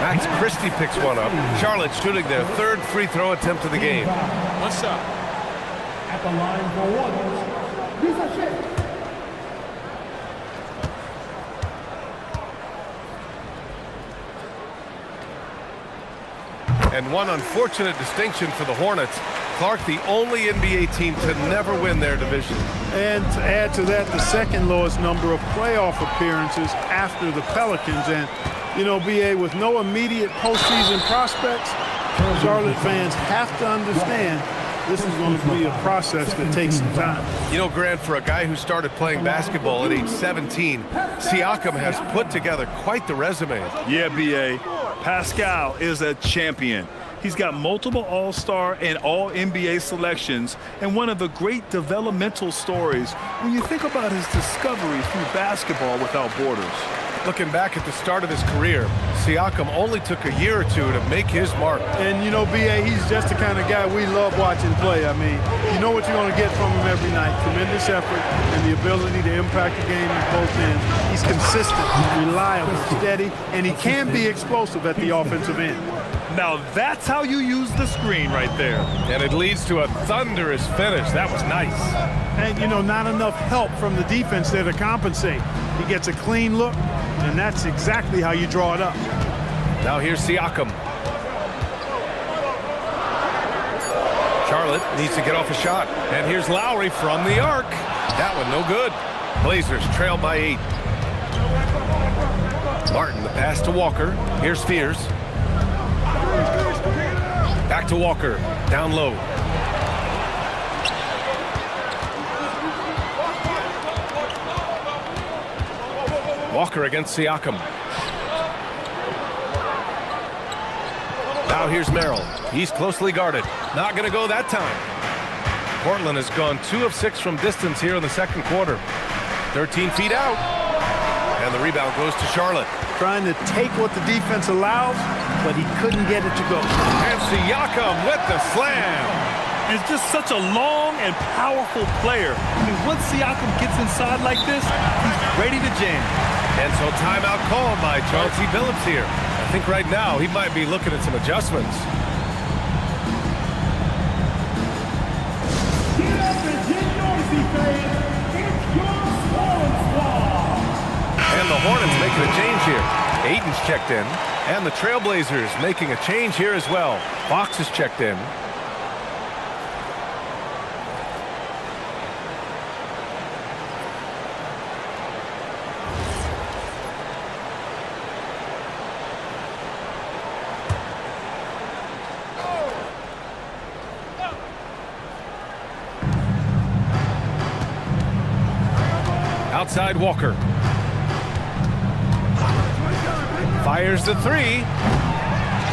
Max Christie picks one up. Charlotte shooting their third free throw attempt of the game. What's up? At the line for one, Risacher. And one unfortunate distinction for the Hornets. Clark, the only NBA team to never win their division. And to add to that, the second lowest number of playoff appearances after the Pelicans. And, you know, BA, with no immediate postseason prospects, Charlotte fans have to understand this is going to be a process that takes some time. You know, Grant, for a guy who started playing basketball at age 17, Siakam has put together quite the resume. Yeah, BA. Pascal is a champion. He's got multiple All-Star and All-NBA selections, and one of the great developmental stories when you think about his discovery through basketball without borders. Looking back at the start of his career, Siakam only took a year or two to make his mark. And, you know, BA, he's just the kind of guy we love watching play. I mean, you know what you're going to get from him every night. Tremendous effort and the ability to impact the game in both ends. He's consistent, reliable, steady, and he can be explosive at the offensive end. Now that's how you use the screen right there. And it leads to a thunderous finish. That was nice. And, you know, not enough help from the defense there to compensate. He gets a clean look, and that's exactly how you draw it up. Now here's Siakam. Charlotte needs to get off a shot. And here's Lowry from the arc. That one no good. Blazers trail by 8. Martin, the pass to Walker. Here's Fears. Back to Walker, down low. Walker against Siakam. Now here's Merrill. He's closely guarded. Not going to go that time. Portland has gone 2 of 6 from distance here in the second quarter. 13 feet out. And the rebound goes to Charlotte. Trying to take what the defense allows, but he couldn't get it to go. And Siakam with the slam. He's just such a long and powerful player. I mean, once Siakam gets inside like this, he's ready to jam. And so timeout called by Chauncey Billups here. I think right now he might be looking at some adjustments. Get up and get noisy, fans. It's your Swan Squad. And the Hornets making a change here. Ayton's checked in. And the Trailblazers making a change here as well. Fox is checked in. Outside Walker. Fires the 3.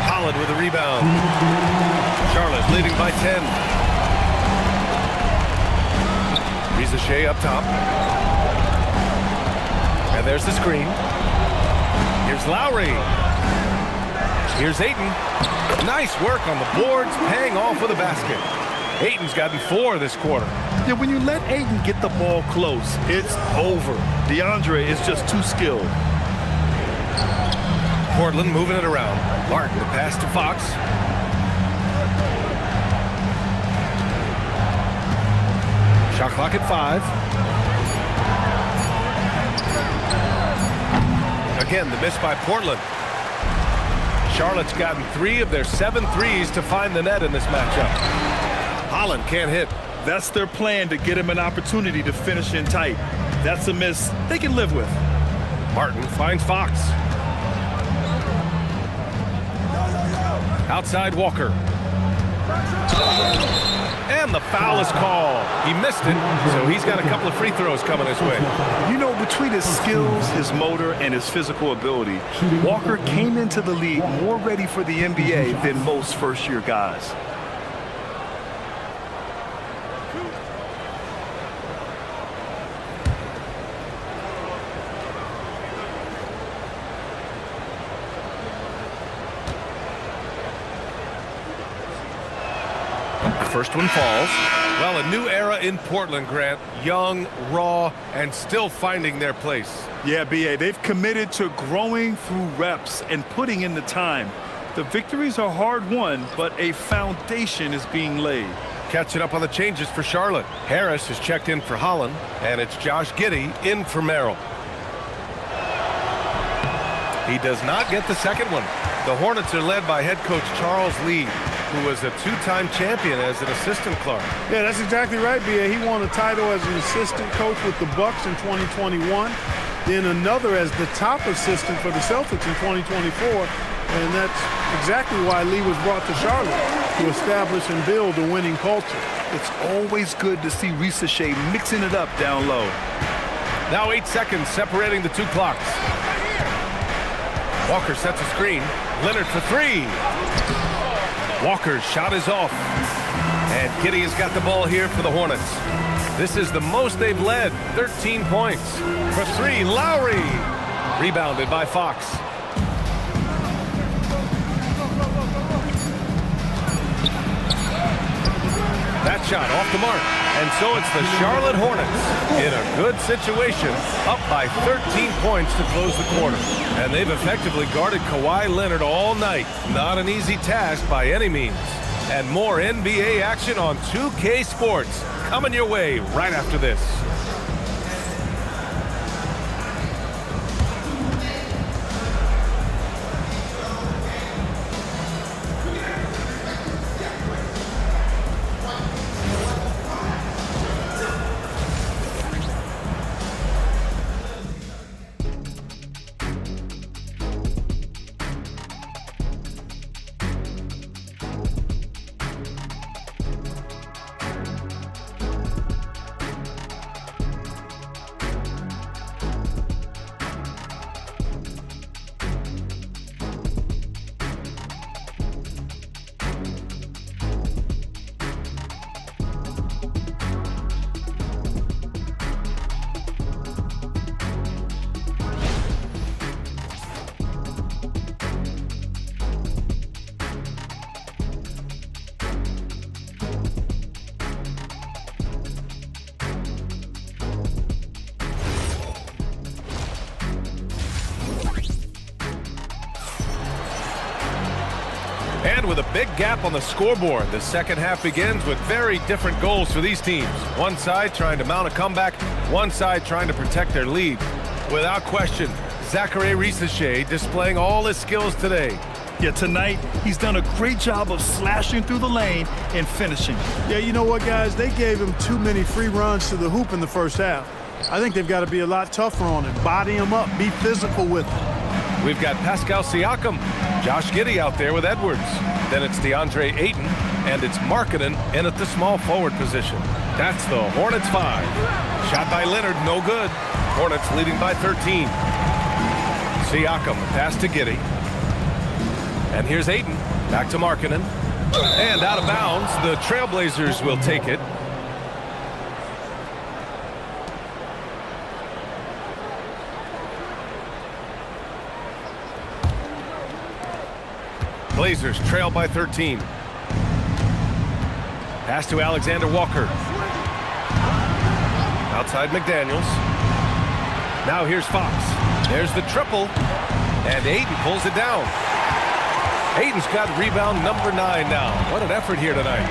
Holland with a rebound. Charlotte leading by 10. Risacher up top. And there's the screen. Here's Lowry. Here's Ayton. Nice work on the boards, paying off with a basket. Ayton's gotten 4 this quarter. Yeah, when you let Ayton get the ball close, it's over. DeAndre is just too skilled. Portland moving it around. Martin, the pass to Fox. Shot clock at 5. Again, the miss by Portland. Charlotte's gotten 3 of their 7 threes to find the net in this matchup. Holland can't hit. That's their plan, to get him an opportunity to finish in tight. That's a miss they can live with. Martin finds Fox. Outside Walker. And the foul is called. He missed it, so he's got a couple of free throws coming his way. You know, between his skills, his motor, and his physical ability, Walker came into the league more ready for the NBA than most first-year guys. First one falls. Well, a new era in Portland, Grant. Young, raw, and still finding their place. Yeah, B.A., they've committed to growing through reps and putting in the time. The victories are hard-won, but a foundation is being laid. Catching up on the changes for Charlotte. Harris has checked in for Holland, and it's Josh Giddey in for Merrill. He does not get the second one. The Hornets are led by head coach Charles Lee, who was a two-time champion as an assistant, Clark. Yeah, that's exactly right, B.A. He won a title as an assistant coach with the Bucks in 2021, then another as the top assistant for the Celtics in 2024, and that's exactly why Lee was brought to Charlotte, to establish and build a winning culture. It's always good to see Risacher mixing it up down low. Now 8 seconds separating the two clocks. Walker sets a screen. Leonard for three. Walker's shot is off. And Giddey has got the ball here for the Hornets. This is the most they've led, 13 points. For three, Lowry. Rebounded by Fox. That shot off the mark. And so it's the Charlotte Hornets in a good situation, up by 13 points to close the quarter. And they've effectively guarded Kawhi Leonard all night. Not an easy task by any means. And more NBA action on 2K Sports coming your way right after this. And with a big gap on the scoreboard, the second half begins with very different goals for these teams. One side trying to mount a comeback, one side trying to protect their lead. Without question, Zaccharie Risacher displaying all his skills today. Yeah, tonight, he's done a great job of slashing through the lane and finishing. Yeah, you know what, guys? They gave him too many free runs to the hoop in the first half. I think they've got to be a lot tougher on him. Body him up, be physical with him. We've got Pascal Siakam, Josh Giddey out there with Edwards. Then it's DeAndre Ayton, and it's Markkanen in at the small forward position. That's the Hornets 5. Shot by Leonard, no good. Hornets leading by 13. Siakam, pass to Giddey. And here's Ayton, back to Markkanen. And out of bounds, the Trailblazers will take it. Blazers trail by 13. Pass to Alexander Walker. Outside McDaniels. Now here's Fox. There's the triple. And Ayton pulls it down. Ayton's got rebound number 9 now. What an effort here tonight.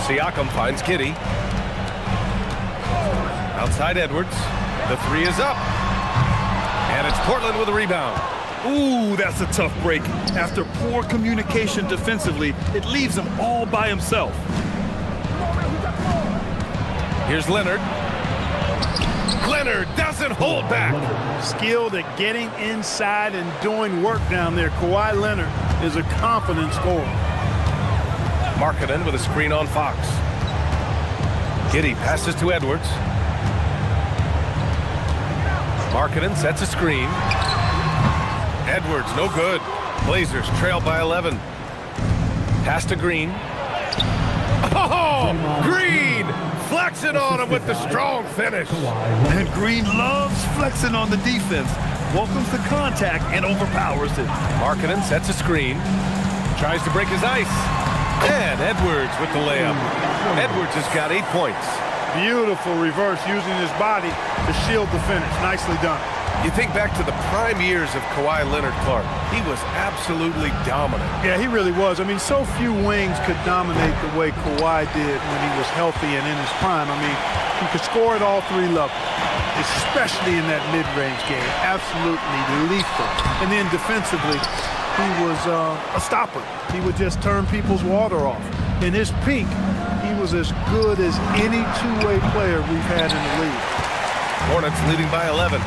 Siakam finds Giddey. Outside Edwards. The three is up. And it's Portland with a rebound. Ooh, that's a tough break. After poor communication defensively, it leaves him all by himself. Here's Leonard. Leonard doesn't hold back. Skilled at getting inside and doing work down there. Kawhi Leonard is a confident scorer. Markkanen with a screen on Fox. Giddey passes to Edwards. Markkanen sets a screen. Edwards, no good. Blazers trail by 11. Pass to Green. Oh, Green flexing on him with the strong finish. And Green loves flexing on the defense. Welcomes the contact and overpowers it. Markkanen sets a screen. Tries to break his ice. And Edwards with the layup. Edwards has got 8 points. Beautiful reverse using his body to shield the finish. Nicely done. You think back to the prime years of Kawhi Leonard, Clark. He was absolutely dominant. Yeah, he really was. I mean, so few wings could dominate the way Kawhi did when he was healthy and in his prime. I mean, he could score at all 3 levels, especially in that mid-range game. Absolutely lethal. And then defensively, he was a stopper. He would just turn people's water off. In his peak, he was as good as any two-way player we've had in the league. Hornets leading by 11.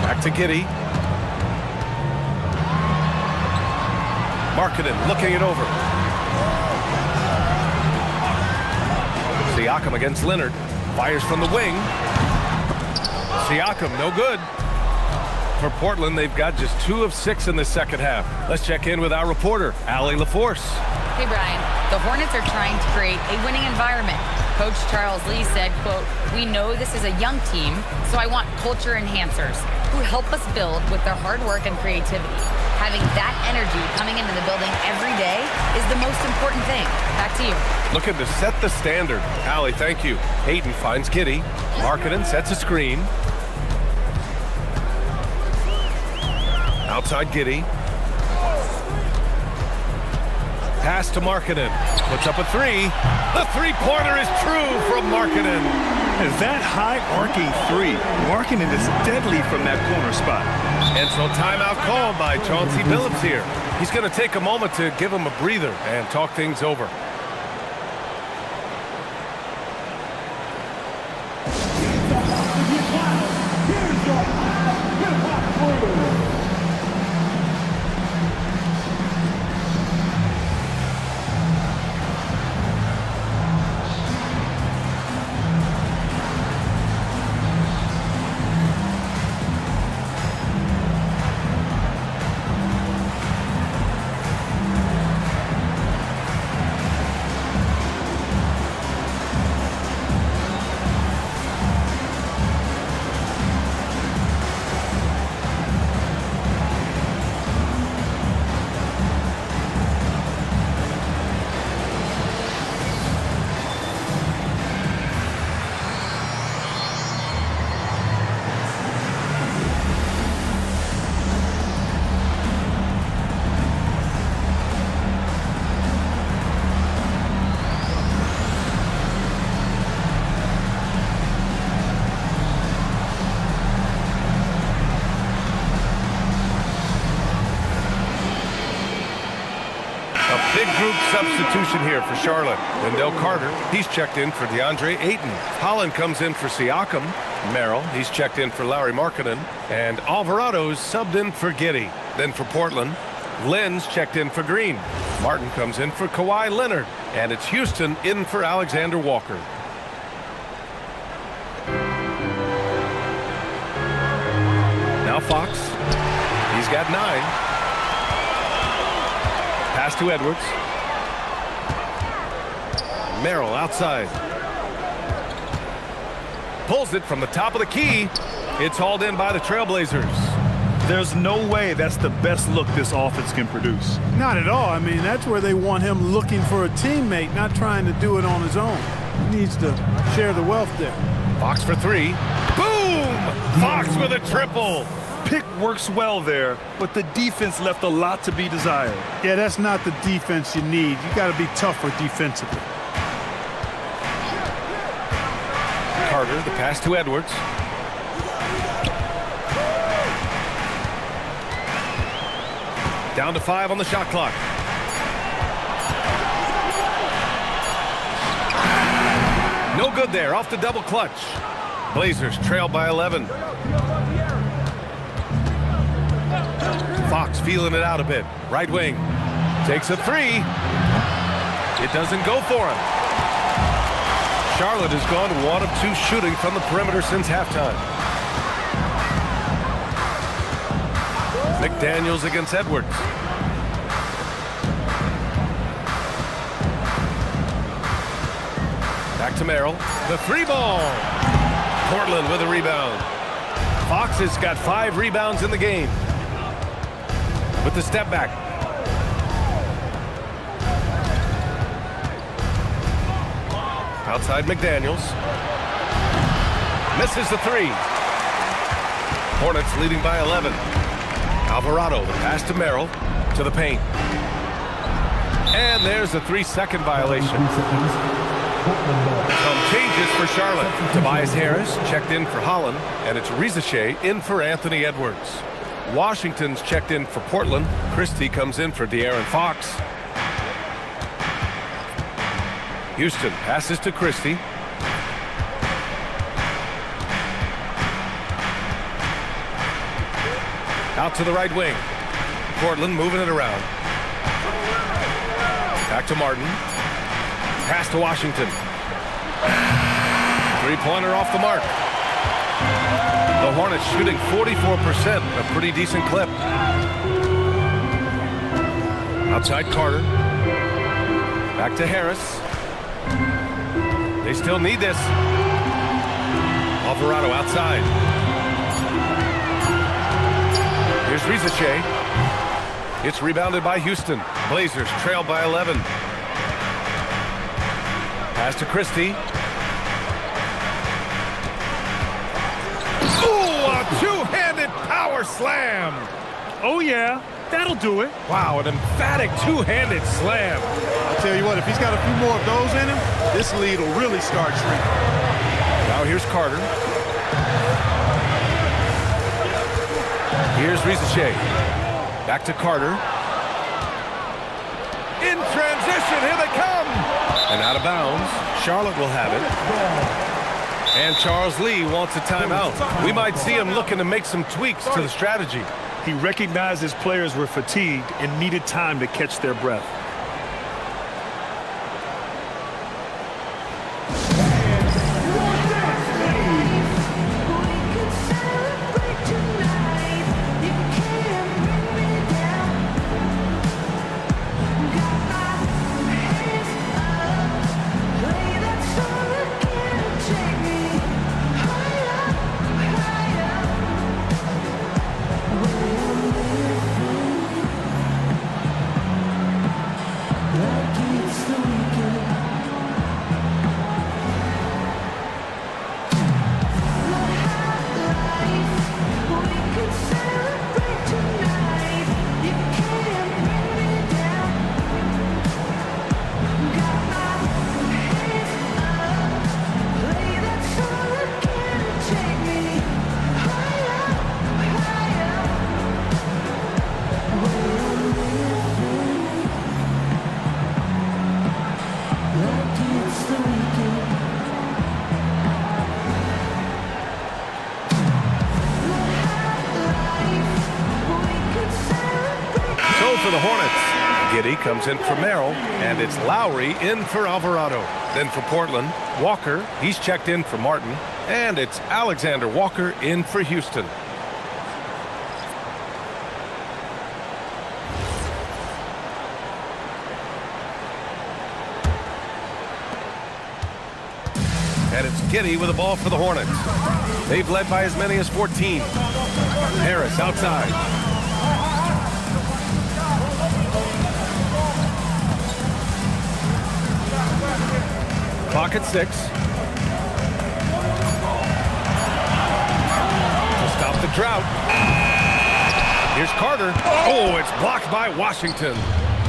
Back to Giddey. Markkanen looking it over. Siakam against Leonard. Fires from the wing. Siakam, no good. For Portland, they've got just 2 of 6 in the second half. Let's check in with our reporter, Allie LaForce. Hey, Brian. The Hornets are trying to create a winning environment. Coach Charles Lee said, quote, "We know this is a young team, so I want culture enhancers who help us build with their hard work and creativity. Having that energy coming into the building every day is the most important thing." Back to you. Looking to set the standard. Allie, thank you. Hayden finds Giddey. Markkanen sets a screen. Outside Giddey. Pass to Markkanen. Puts up a 3. The three-pointer is true from Markkanen. Is that high arcing 3? Markkanen is deadly from that corner spot. And so timeout called by Chauncey Billups here. He's going to take a moment to give him a breather and talk things over. Big group substitution here for Charlotte. Wendell Carter, he's checked in for DeAndre Ayton. Holland comes in for Siakam. Merrill, he's checked in for Lauri Markkanen. And Alvarado's subbed in for Giddey. Then for Portland, Len's checked in for Green. Martin comes in for Kawhi Leonard. And it's Houston in for Alexander Walker. Now Fox. He's got 9. Pass to Edwards. Merrill outside. Pulls it from the top of the key. It's hauled in by the Trailblazers. There's no way that's the best look this offense can produce. Not at all. I mean, that's where they want him looking for a teammate, not trying to do it on his own. He needs to share the wealth there. Fox for 3. Boom! Fox with a triple. Pick works well there, but the defense left a lot to be desired. Yeah, that's not the defense you need. You got to be tougher defensively. Carter, the pass to Edwards. Down to 5 on the shot clock. No good there, off the double clutch. Blazers trail by 11. Fox feeling it out a bit. Right wing. Takes a three. It doesn't go for him. Charlotte has gone 1 of 2 shooting from the perimeter since halftime. McDaniels against Edwards. Back to Merrill. The 3-ball. Portland with a rebound. Fox has got 5 rebounds in the game. With the step back. Outside McDaniels. Misses the 3. Hornets leading by 11. Alvarado, the pass to Merrill, to the paint. And there's a 3-second violation. Some changes for Charlotte. Tobias Harris checked in for Holland, and it's Rizachet in for Anthony Edwards. Washington's checked in for Portland. Christie comes in for De'Aaron Fox. Houston passes to Christie. Out to the right wing. Portland moving it around. Back to Martin. Pass to Washington. 3-pointer off the mark. The Hornets shooting 44%, a pretty decent clip. Outside Carter. Back to Harris. They still need this. Alvarado outside. Here's Rizachet. It's rebounded by Houston. Blazers trail by 11. Pass to Christie. Ooh, a two-handed power slam. Oh, yeah. That'll do it. Wow, an emphatic two-handed slam. I'll tell you what, if he's got a few more of those in him, this lead will really start shrinking. Now here's Carter. Here's Rizachet. Back to Carter. In transition, here they come. And out of bounds. Charlotte will have it. And Charles Lee wants a timeout. We might see him looking to make some tweaks to the strategy. He recognized his players were fatigued and needed time to catch their breath. For the Hornets, Giddey comes in for Merrill, and it's Lowry in for Alvarado. Then for Portland, Walker, he's checked in for Martin, and it's Alexander Walker in for Houston. And it's Giddey with the ball for the Hornets. They've led by as many as 14. Harris outside. Clock at 6. To stop the drought. Here's Carter. Oh, it's blocked by Washington.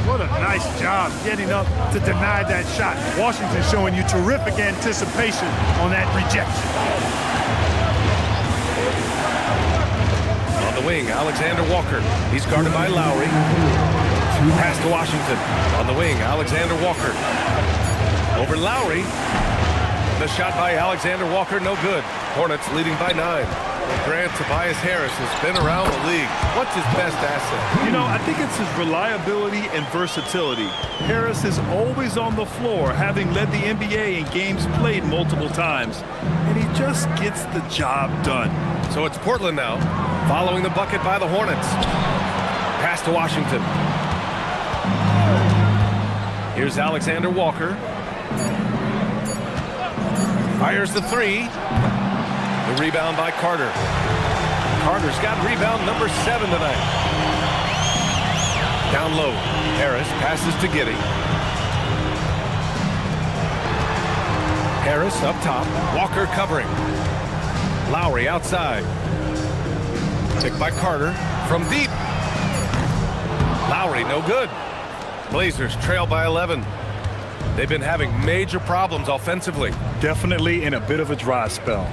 What a nice job getting up to deny that shot. Washington showing you terrific anticipation on that rejection. On the wing, Alexander Walker. He's guarded by Lowry. Pass to Washington. On the wing, Alexander Walker. Over Lowry. The shot by Alexander Walker, no good. Hornets leading by 9. Grant, Tobias Harris has been around the league. What's his best asset? You know, I think it's his reliability and versatility. Harris is always on the floor, having led the NBA in games played multiple times. And he just gets the job done. So it's Portland now, following the bucket by the Hornets. Pass to Washington. Here's Alexander Walker. Fires the three. The rebound by Carter. Carter's got rebound number 7 tonight. Down low. Harris passes to Giddey. Harris up top. Walker covering. Lowry outside. Picked by Carter from deep. Lowry no good. Blazers trail by 11. They've been having major problems offensively. Definitely in a bit of a dry spell.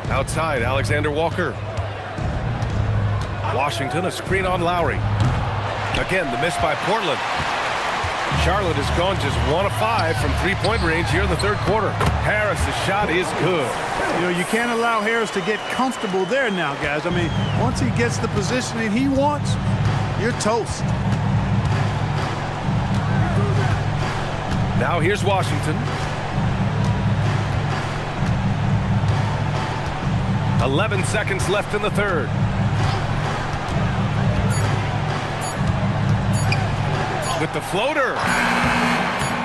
Outside, Alexander Walker. Washington, a screen on Lowry. Again, the miss by Portland. Charlotte has gone just 1 of 5 from three-point range here in the third quarter. Harris' shot is good. You know, you can't allow Harris to get comfortable there now, guys. I mean, once he gets the positioning he wants, you're toast. Now here's Washington. 11 seconds left in the third. With the floater.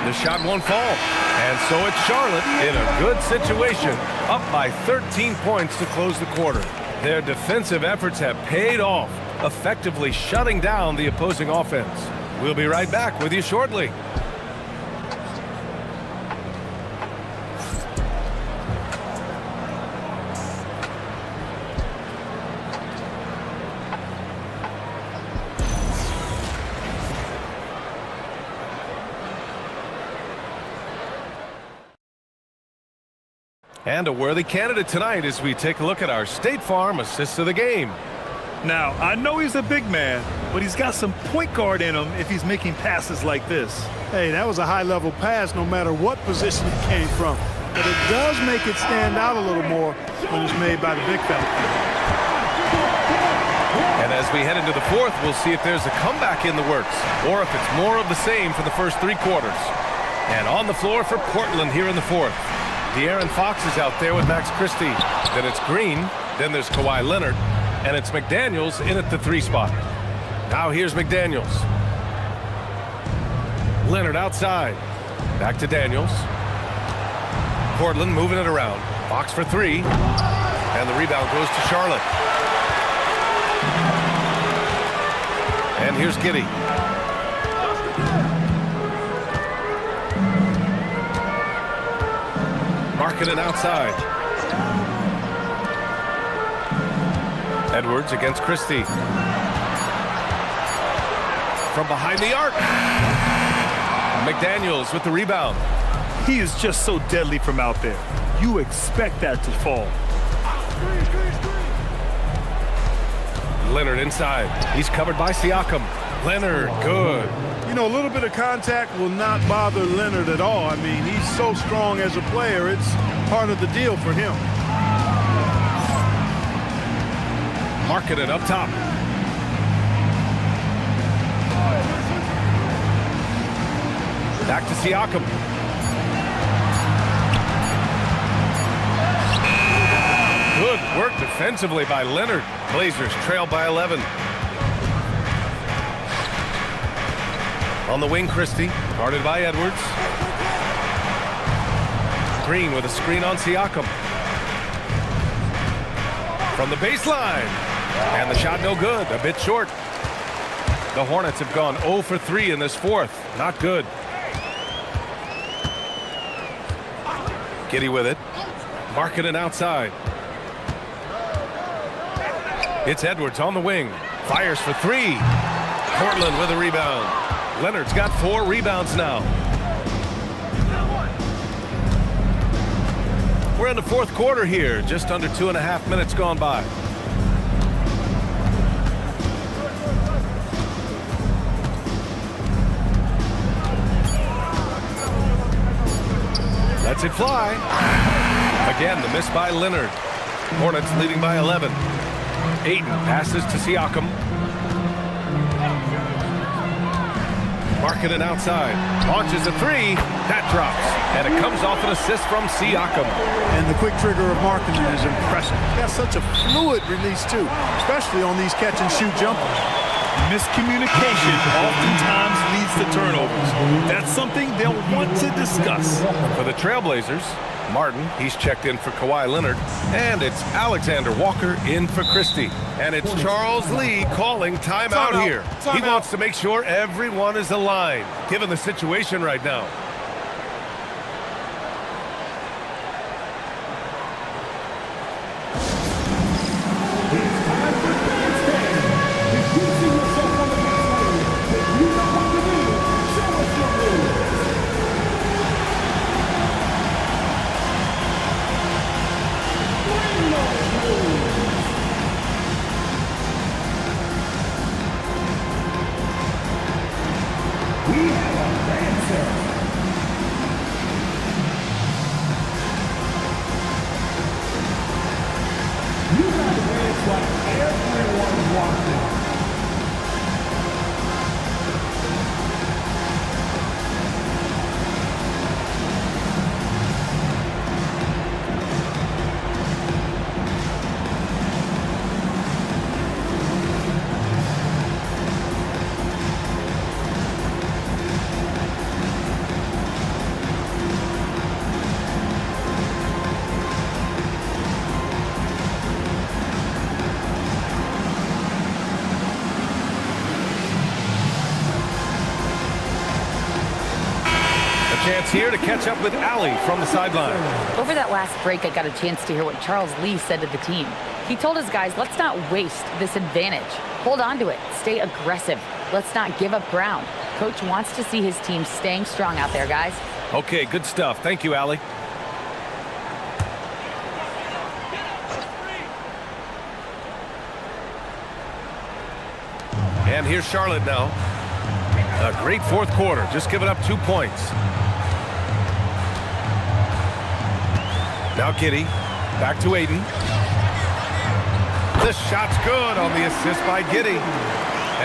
The shot won't fall. And so it's Charlotte in a good situation, up by 13 points to close the quarter. Their defensive efforts have paid off, effectively shutting down the opposing offense. We'll be right back with you shortly. And a worthy candidate tonight as we take a look at our State Farm Assist of the Game. Now, I know he's a big man, but he's got some point guard in him if he's making passes like this. Hey, that was a high-level pass no matter what position it came from. But it does make it stand out a little more when it's made by the big fella. And as we head into the fourth, we'll see if there's a comeback in the works or if it's more of the same for the first 3 quarters. And on the floor for Portland here in the fourth. De'Aaron Fox is out there with Max Christie. Then it's Green. Then there's Kawhi Leonard. And it's McDaniels in at the 3 spot. Now here's McDaniels. Leonard outside. Back to Daniels. Portland moving it around. Fox for 3. And the rebound goes to Charlotte. And here's Giddey. Markkanen outside. Edwards against Christie. From behind the arc. McDaniels with the rebound. He is just so deadly from out there. You expect that to fall. Leonard inside. He's covered by Siakam. Leonard, good. You know, a little bit of contact will not bother Leonard at all. I mean, he's so strong as a player. It's part of the deal for him. Markkanen up top. Back to Siakam. Good work defensively by Leonard. Blazers trail by 11. On the wing, Christie, guarded by Edwards. Green with a screen on Siakam. From the baseline. And the shot no good, a bit short. The Hornets have gone 0 for 3 in this fourth. Not good. Giddey with it. Markkanen outside. It's Edwards on the wing. Fires for 3. Portland with a rebound. Leonard's got 4 rebounds now. We're in the fourth quarter here. Just under 2.5 minutes gone by. Lets it fly. Again, the miss by Leonard. Hornets leading by 11. Ayton passes to Siakam. Markkanen outside. Launches a three. That drops. And it comes off an assist from Siakam. And the quick trigger of Markkanen is impressive. He has such a fluid release, too, especially on these catch-and-shoot jumpers. Miscommunication oftentimes leads to turnovers. That's something they'll want to discuss. For the Trailblazers, Martin, he's checked in for Kawhi Leonard. And it's Alexander Walker in for Christie. And it's Charles Lee calling timeout here. He wants to make sure everyone is aligned, given the situation right now. Chance here to catch up with Allie from the sideline. Over that last break, I got a chance to hear what Charles Lee said to the team. He told his guys, let's not waste this advantage. Hold on to it. Stay aggressive. Let's not give up ground. Coach wants to see his team staying strong out there, guys. Okay, good stuff. Thank you, Allie. And here's Charlotte now. A great fourth quarter, just giving up 2 points. Now Giddey, back to Ayton. The shot's good on the assist by Giddey.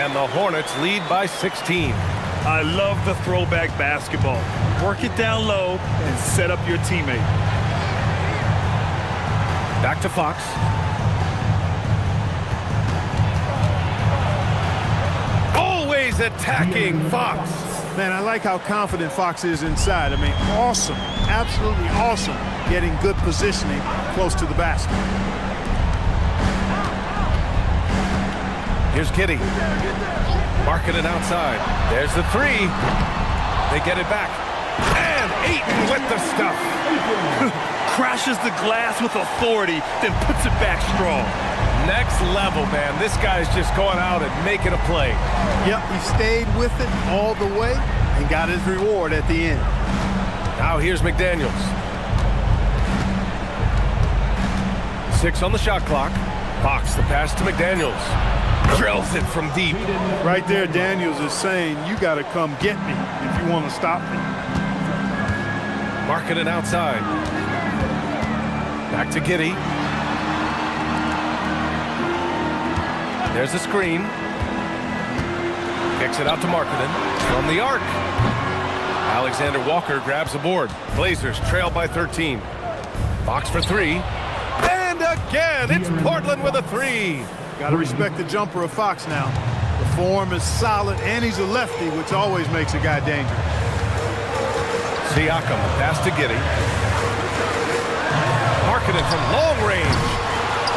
And the Hornets lead by 16. I love the throwback basketball. Work it down low and set up your teammate. Back to Fox. Always attacking Fox. Man, I like how confident Fox is inside. I mean, awesome, absolutely awesome, getting good positioning close to the basket. Here's Giddey. Markkanen outside. There's the three. They get it back. And Ayton with the stuff. Crashes the glass with authority, then puts it back strong. Next level, man. This guy's just going out and making a play. Yep, he stayed with it all the way and got his reward at the end. Now here's McDaniels. 6 on the shot clock. Fox, the pass to McDaniels. Drills it from deep. Right there, Daniels is saying, you got to come get me if you want to stop me. Markkanen outside. Back to Giddey. There's a screen. Kicks it out to Markkanen from the arc. Alexander Walker grabs the board. Blazers trail by 13. Fox for three. And again, it's Portland with a three. Got to respect the jumper of Fox now. The form is solid, and he's a lefty, which always makes a guy dangerous. Siakam, pass to Giddey. Markkanen from long range.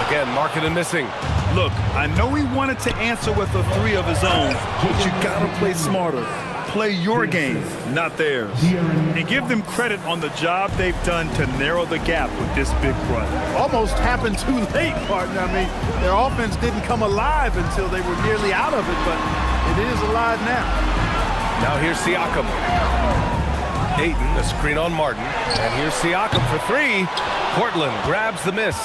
Again, Markkanen missing. Look, I know he wanted to answer with a three of his own, but you gotta play smarter. Play your game, not theirs. And give them credit on the job they've done to narrow the gap with this big run. Almost happened too late, partner. I mean, their offense didn't come alive until they were nearly out of it, but it is alive now. Now here's Siakam. Ayton, the screen on Martin. And here's Siakam for three. Portland grabs the miss.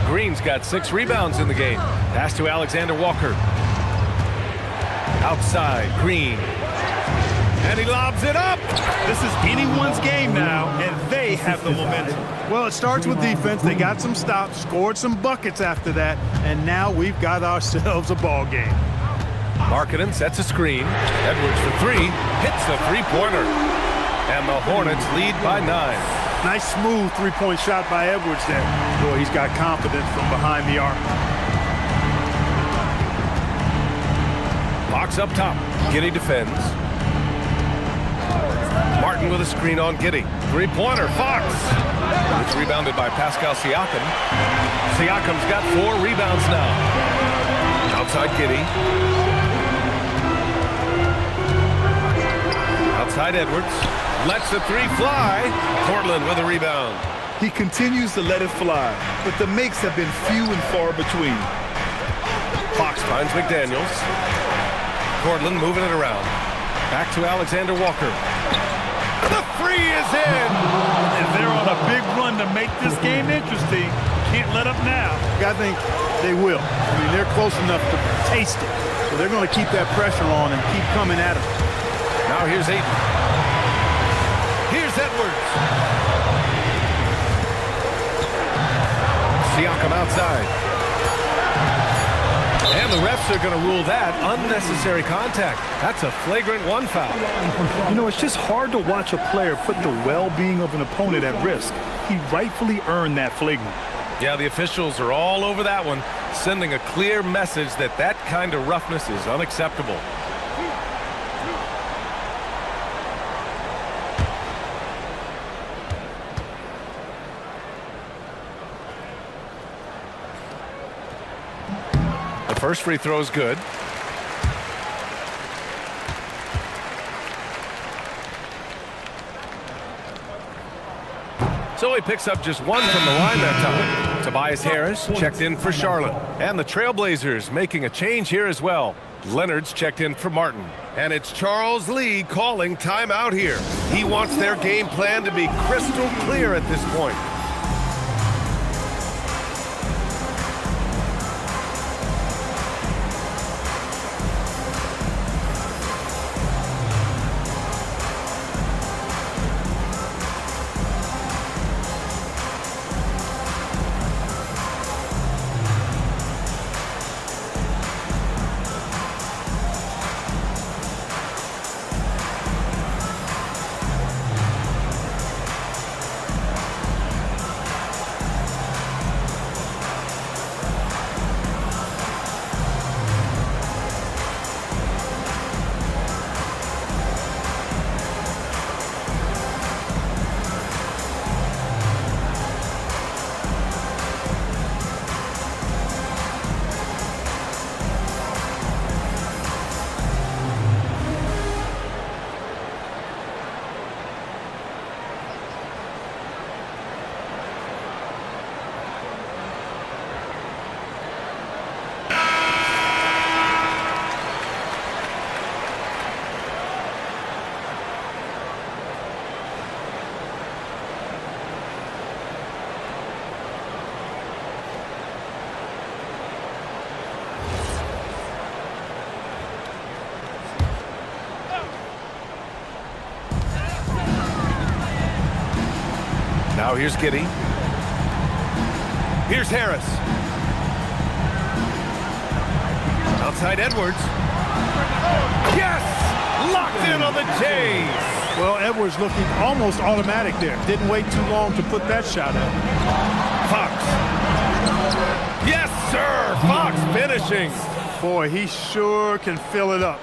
Green's got 6 rebounds in the game. Pass to Alexander Walker. Outside, Green. And he lobs it up. This is anyone's game now, and they have the momentum. Well, it starts with defense. They got some stops, scored some buckets after that, and now we've got ourselves a ball game. Markkanen sets a screen. Edwards for three. Hits the three-pointer. And the Hornets lead by 9. Nice smooth three-point shot by Edwards there. Boy, he's got confidence from behind the arc. Fox up top. Giddey defends. Martin with a screen on Giddey. Three-pointer, Fox. It's rebounded by Pascal Siakam. Siakam's got 4 rebounds now. Outside Giddey. Outside Edwards. Lets the three fly. Portland with a rebound. He continues to let it fly, but the makes have been few and far between. Fox finds McDaniels. Portland moving it around. Back to Alexander Walker. The three is in! And they're on a big run to make this game interesting. Can't let up now. I think they will. I mean, they're close enough to taste it. So they're going to keep that pressure on and keep coming at him. Now here's Ayton. Here's Edwards. Siakam outside. And the refs are going to rule that unnecessary contact. That's a flagrant 1 foul. You know, it's just hard to watch a player put the well-being of an opponent at risk. He rightfully earned that flagrant. Yeah, the officials are all over that one, sending a clear message that that kind of roughness is unacceptable. First free throw is good. So he picks up just 1 from the line that time. Tobias Harris checked in for Charlotte. And the Trailblazers making a change here as well. Leonard's checked in for Martin. And it's Charles Lee calling timeout here. He wants their game plan to be crystal clear at this point. Now here's Giddey. Here's Harris. Outside Edwards. Yes! Locked in on the Jays. Well, Edwards looking almost automatic there. Didn't wait too long to put that shot in. Fox. Yes, sir! Fox finishing. Boy, he sure can fill it up.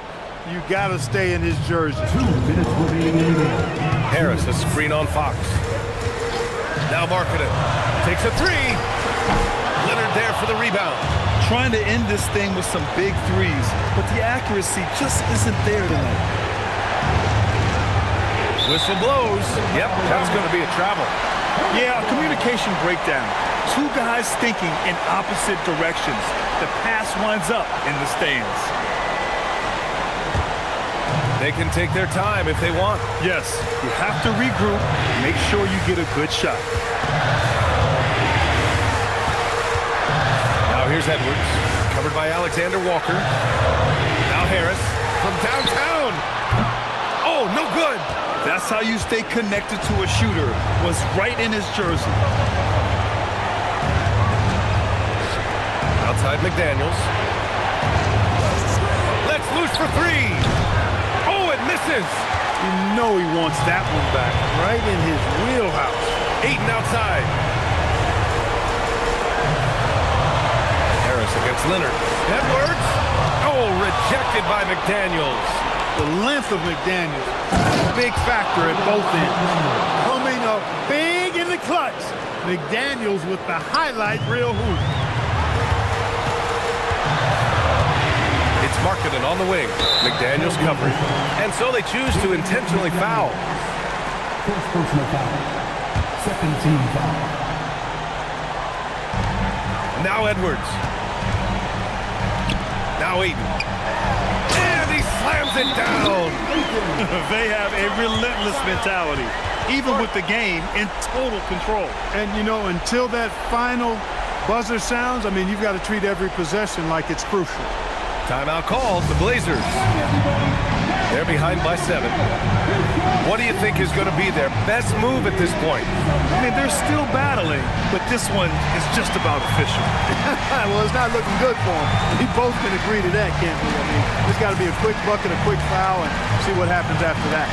You got to stay in his jersey. 2 minutes remaining. Harris, a screen on Fox. Now Markkanen takes a three. Leonard there for the rebound. Trying to end this thing with some big threes, but the accuracy just isn't there tonight. Whistle blows. Yep, that's going to be a travel. Yeah, a communication breakdown. 2 guys thinking in opposite directions. The pass winds up in the stands. They can take their time if they want. Yes, you have to regroup. Make sure you get a good shot. Now here's Edwards, covered by Alexander Walker. Now Harris from downtown. Oh, good. That's how you stay connected to a shooter. Was right in his jersey. Outside McDaniels. Let's loose for three. Oh, it misses. You know he wants that one back. Right in his wheelhouse. Ayton outside. Harris against Leonard. Edwards. Oh, rejected by McDaniels. The length of McDaniels, big factor at both ends. Coming up big in the clutch. McDaniels with the highlight reel hoop. It's Markkanen on the wing. McDaniels covering. And so they choose to intentionally foul. First personal foul. Second team foul. Now Edwards. Now Ayton. And he slams it down. They have a relentless mentality, even with the game in total control. And, you know, until that final buzzer sounds, I mean, you've got to treat every possession like it's crucial. Timeout called the Blazers. They're behind by 7. What do you think is going to be their best move at this point? I mean, they're still battling, but this one is just about official. Well, it's not looking good for them. We both can agree to that, can't we? I mean, there's got to be a quick bucket, a quick foul, and see what happens after that.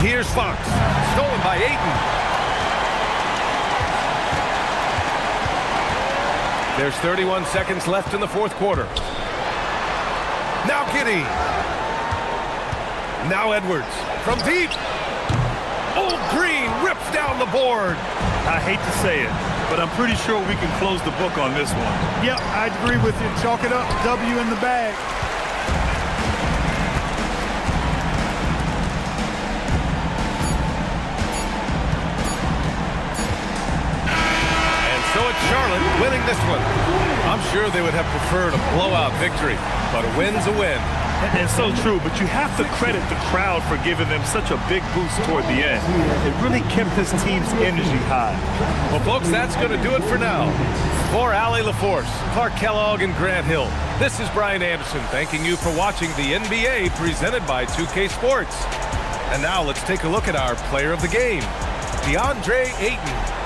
Here's Fox. Stolen by Ayton. There's 31 seconds left in the fourth quarter. Now Giddey. Now Edwards. From deep. Old Green rips down the board. I hate to say it, but I'm pretty sure we can close the book on this one. Yep, I agree with you. Chalk it up. W in the bag. So it's Charlotte winning this one. I'm sure they would have preferred a blowout victory, but a win's a win. And so true, but you have to credit the crowd for giving them such a big boost toward the end. It really kept this team's energy high. Well, folks, that's going to do it for now. For Allie LaForce, Clark Kellogg, and Grant Hill, this is Brian Anderson thanking you for watching the NBA presented by 2K Sports. And now let's take a look at our player of the game, DeAndre Ayton.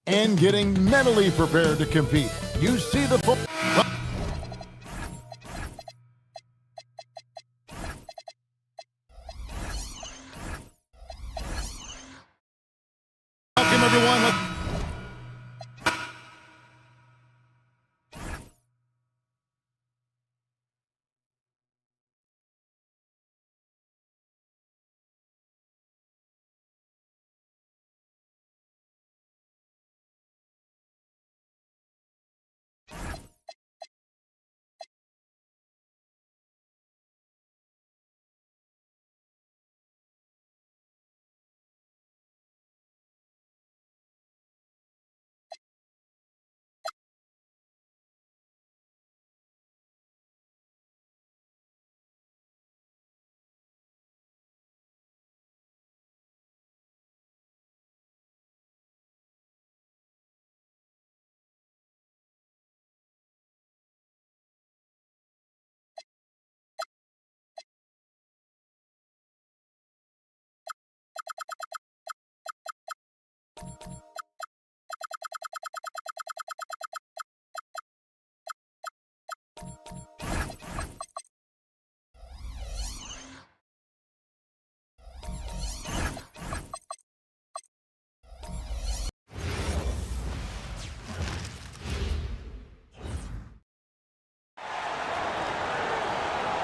and getting mentally prepared to compete. You see the football. Welcome, everyone.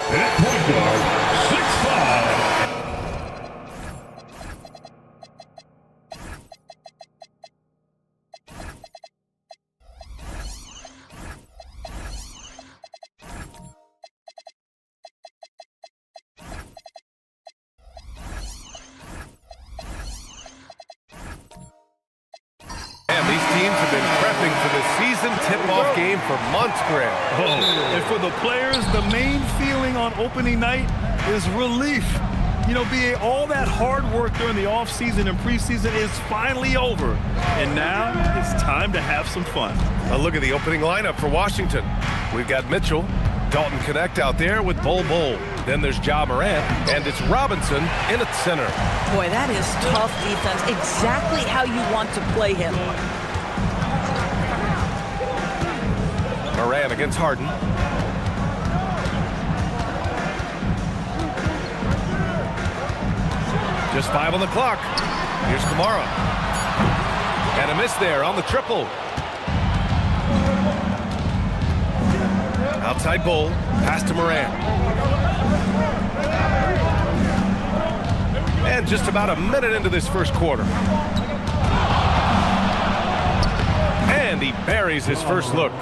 At point guard, 6'5". And these teams have been prepping for the season tip-off game for months, Graham. And for the players, the main feeling on opening night is relief. You know, BA, all that hard work during the offseason and preseason is finally over. And now it's time to have some fun. A look at the opening lineup for Washington. We've got Mitchell, Dalton Connect out there with Bol Bol. Then there's Ja Morant, and it's Robinson in at center. Boy, that is tough defense. Exactly how you want to play him. Morant against Harden. Just 5 on the clock. Here's Kamara. And a miss there on the triple. Outside Bol. Pass to Morant. And just about a minute into this first quarter. And he buries his first look.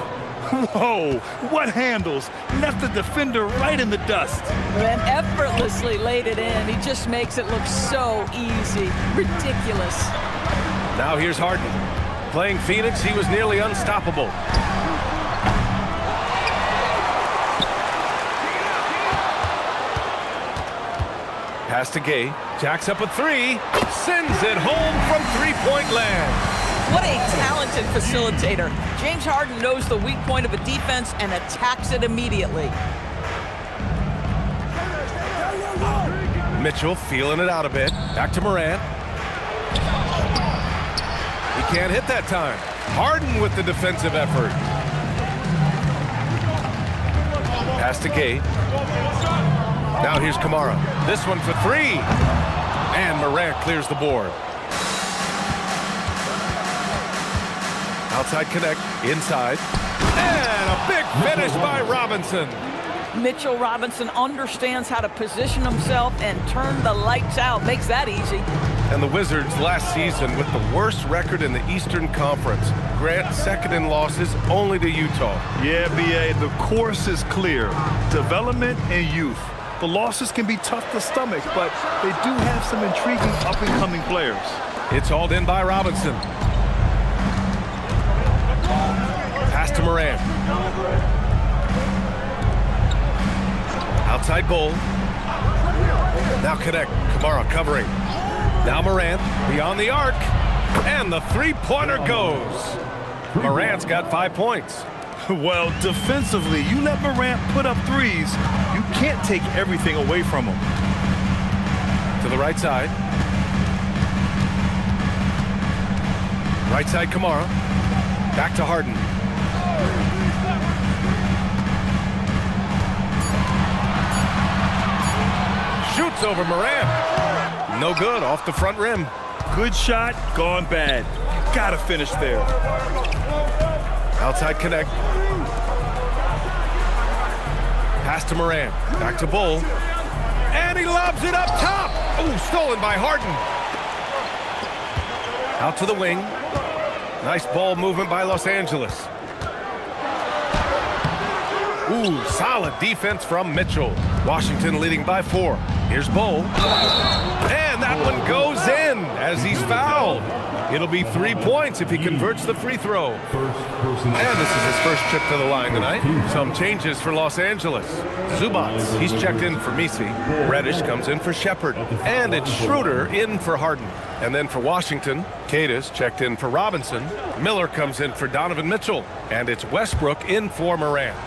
Whoa, what handles? Left the defender right in the dust. And effortlessly laid it in. He just makes it look so easy. Ridiculous. Now here's Harden. Playing Phoenix, he was nearly unstoppable. Pass to Gay. Jacks up a three. Sends it home from three-point land. What a talented facilitator. James Harden knows the weak point of a defense and attacks it immediately. Mitchell feeling it out a bit. Back to Morant. He can't hit that time. Harden with the defensive effort. Pass to Gay. Now here's Kamara. This one for three. And Morant clears the board. Outside Connect, inside. And a big finish by Robinson. Mitchell Robinson understands how to position himself and turn the lights out. Makes that easy. And the Wizards last season with the worst record in the Eastern Conference. Grant second in losses only to Utah. Yeah, BA, the course is clear. Development and youth. The losses can be tough to stomach, but they do have some intriguing up-and-coming players. It's hauled in by Robinson. Pass to Morant. Outside Bol. Now Connect. Kamara covering. Now Morant beyond the arc. And the three-pointer goes. Morant's got 5 points. Well, defensively, you let Morant put up threes, you can't take everything away from him. To the right side. Right side Kamara. Back to Harden. Shoots over Morant. No good, off the front rim. Good shot, gone bad. Gotta finish there. Outside connect. Pass to Morant. Back to Bull. And he lobs it up top. Ooh, stolen by Harden. Out to the wing. Nice ball movement by Los Angeles. Ooh, solid defense from Mitchell. Washington leading by 4. Here's Bull. And that one goes in as he's fouled. It'll be 3 points if he converts the free throw. And this is his first trip to the line tonight. Some changes for Los Angeles. Zubats, he's checked in for Misi. Reddish comes in for Shepard. And it's Schroeder in for Harden. And then for Washington, Cadis checked in for Robinson. Miller comes in for Donovan Mitchell. And it's Westbrook in for Morant.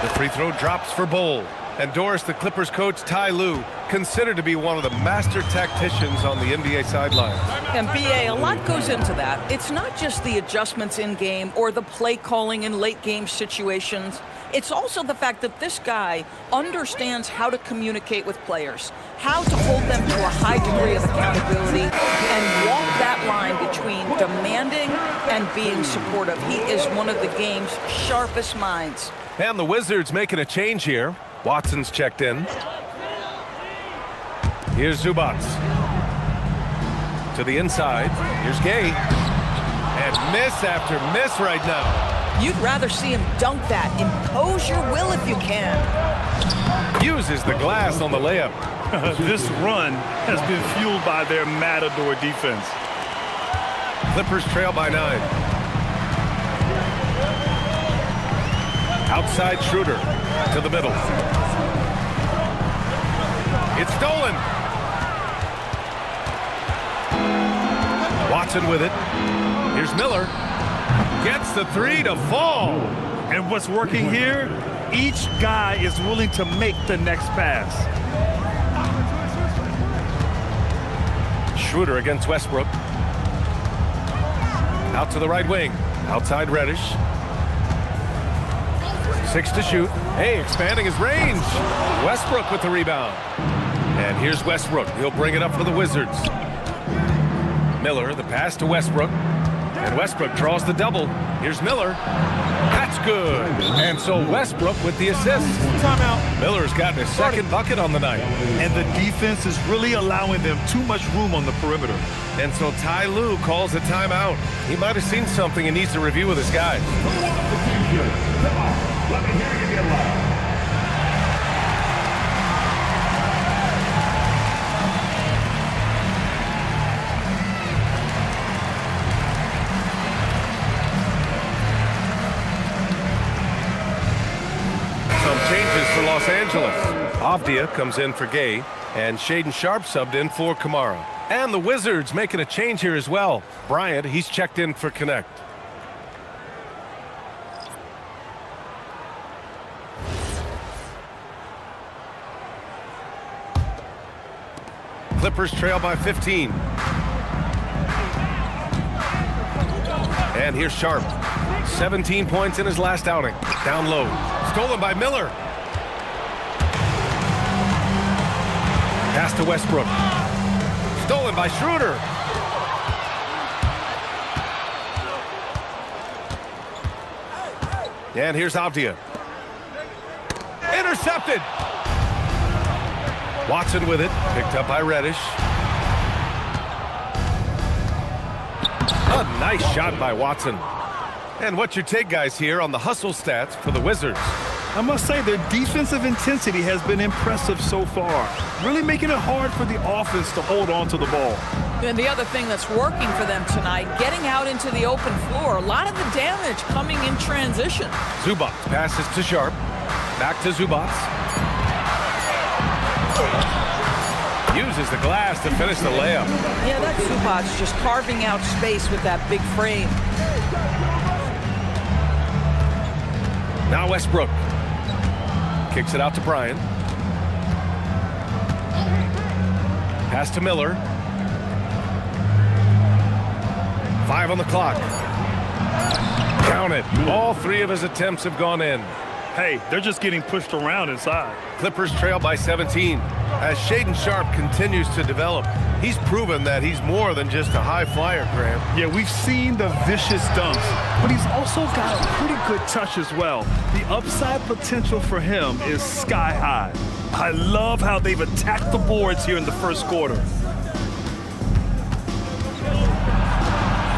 The free throw drops for Bull. And Doris, the Clippers coach, Ty Lue, considered to be one of the master tacticians on the NBA sidelines. And BA, a lot goes into that. It's not just the adjustments in game or the play calling in late game situations. It's also the fact that this guy understands how to communicate with players, how to hold them to a high degree of accountability, and walk that line between demanding and being supportive. He is one of the game's sharpest minds. And the Wizards making a change here. Watson's checked in. Here's Zubats. To the inside. Here's Gay. And miss after miss right now. You'd rather see him dunk that. Impose your will if you can. Uses the glass on the layup. This run has been fueled by their matador defense. Clippers trail by 9. Outside Schroeder to the middle. It's stolen. Watson with it. Here's Miller. Gets the 3 to fall. And what's working here? Each guy is willing to make the next pass. Schroeder against Westbrook. Out to the right wing. Outside Reddish. 6 to shoot. Hey, expanding his range. Westbrook with the rebound. And here's Westbrook. He'll bring it up for the Wizards. Miller, the pass to Westbrook. And Westbrook draws the double. Here's Miller. That's good. And so Westbrook with the assist. Timeout. Miller's gotten his second bucket on the night. And the defense is really allowing them too much room on the perimeter. And so Ty Lue calls a timeout. He might have seen something and needs to review with his guys. Come on. Let me hear you get loud. Some changes for Los Angeles. Avdia comes in for Gay, and Shaden Sharp subbed in for Kamara. And the Wizards making a change here as well. Bryant, he's checked in for Connect. Clippers trail by 15. And here's Sharp. 17 points in his last outing. Down low. Stolen by Miller. Pass to Westbrook. Stolen by Schroeder. And here's Avdia. Intercepted. Watson with it. Picked up by Reddish. A nice shot by Watson. And what's your take, guys, here on the hustle stats for the Wizards? I must say their defensive intensity has been impressive so far, really making it hard for the offense to hold on to the ball. And the other thing that's working for them tonight, getting out into the open floor, a lot of the damage coming in transition. Zubats passes to Sharp. Back to Zubats. Uses the glass to finish the layup. Yeah, that's Zubats just carving out space with that big frame. Now Westbrook. Kicks it out to Bryant. Pass to Miller. 5 on the clock. Count it. All 3 of his attempts have gone in. Hey, they're just getting pushed around inside. Clippers trail by 17. As Shaedon Sharpe continues to develop, he's proven that he's more than just a high flyer, Graham. Yeah, we've seen the vicious dunks, but he's also got a pretty good touch as well. The upside potential for him is sky high. I love how they've attacked the boards here in the first quarter.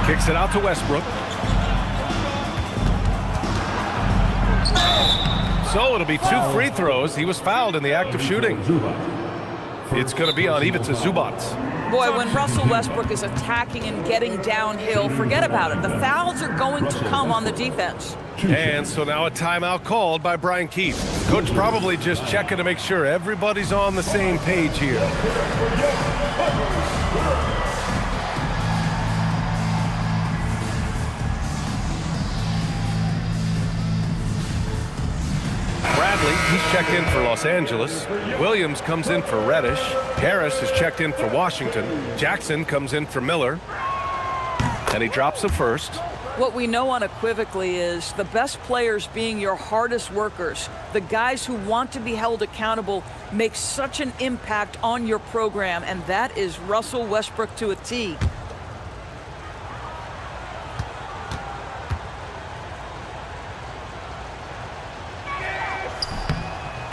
Kicks it out to Westbrook. So it'll be 2 free throws. He was fouled in the act of shooting. It's going to be on Ivica Zubac. Boy, when Russell Westbrook is attacking and getting downhill, forget about it. The fouls are going to come on the defense. And so now a timeout called by Brian Keith. Coach probably just checking to make sure everybody's on the same page here. Bradley, he's checked in for Los Angeles. Williams comes in for Reddish. Harris is checked in for Washington. Jackson comes in for Miller. And he drops the first. What we know unequivocally is the best players being your hardest workers, the guys who want to be held accountable, make such an impact on your program, and that is Russell Westbrook to a T.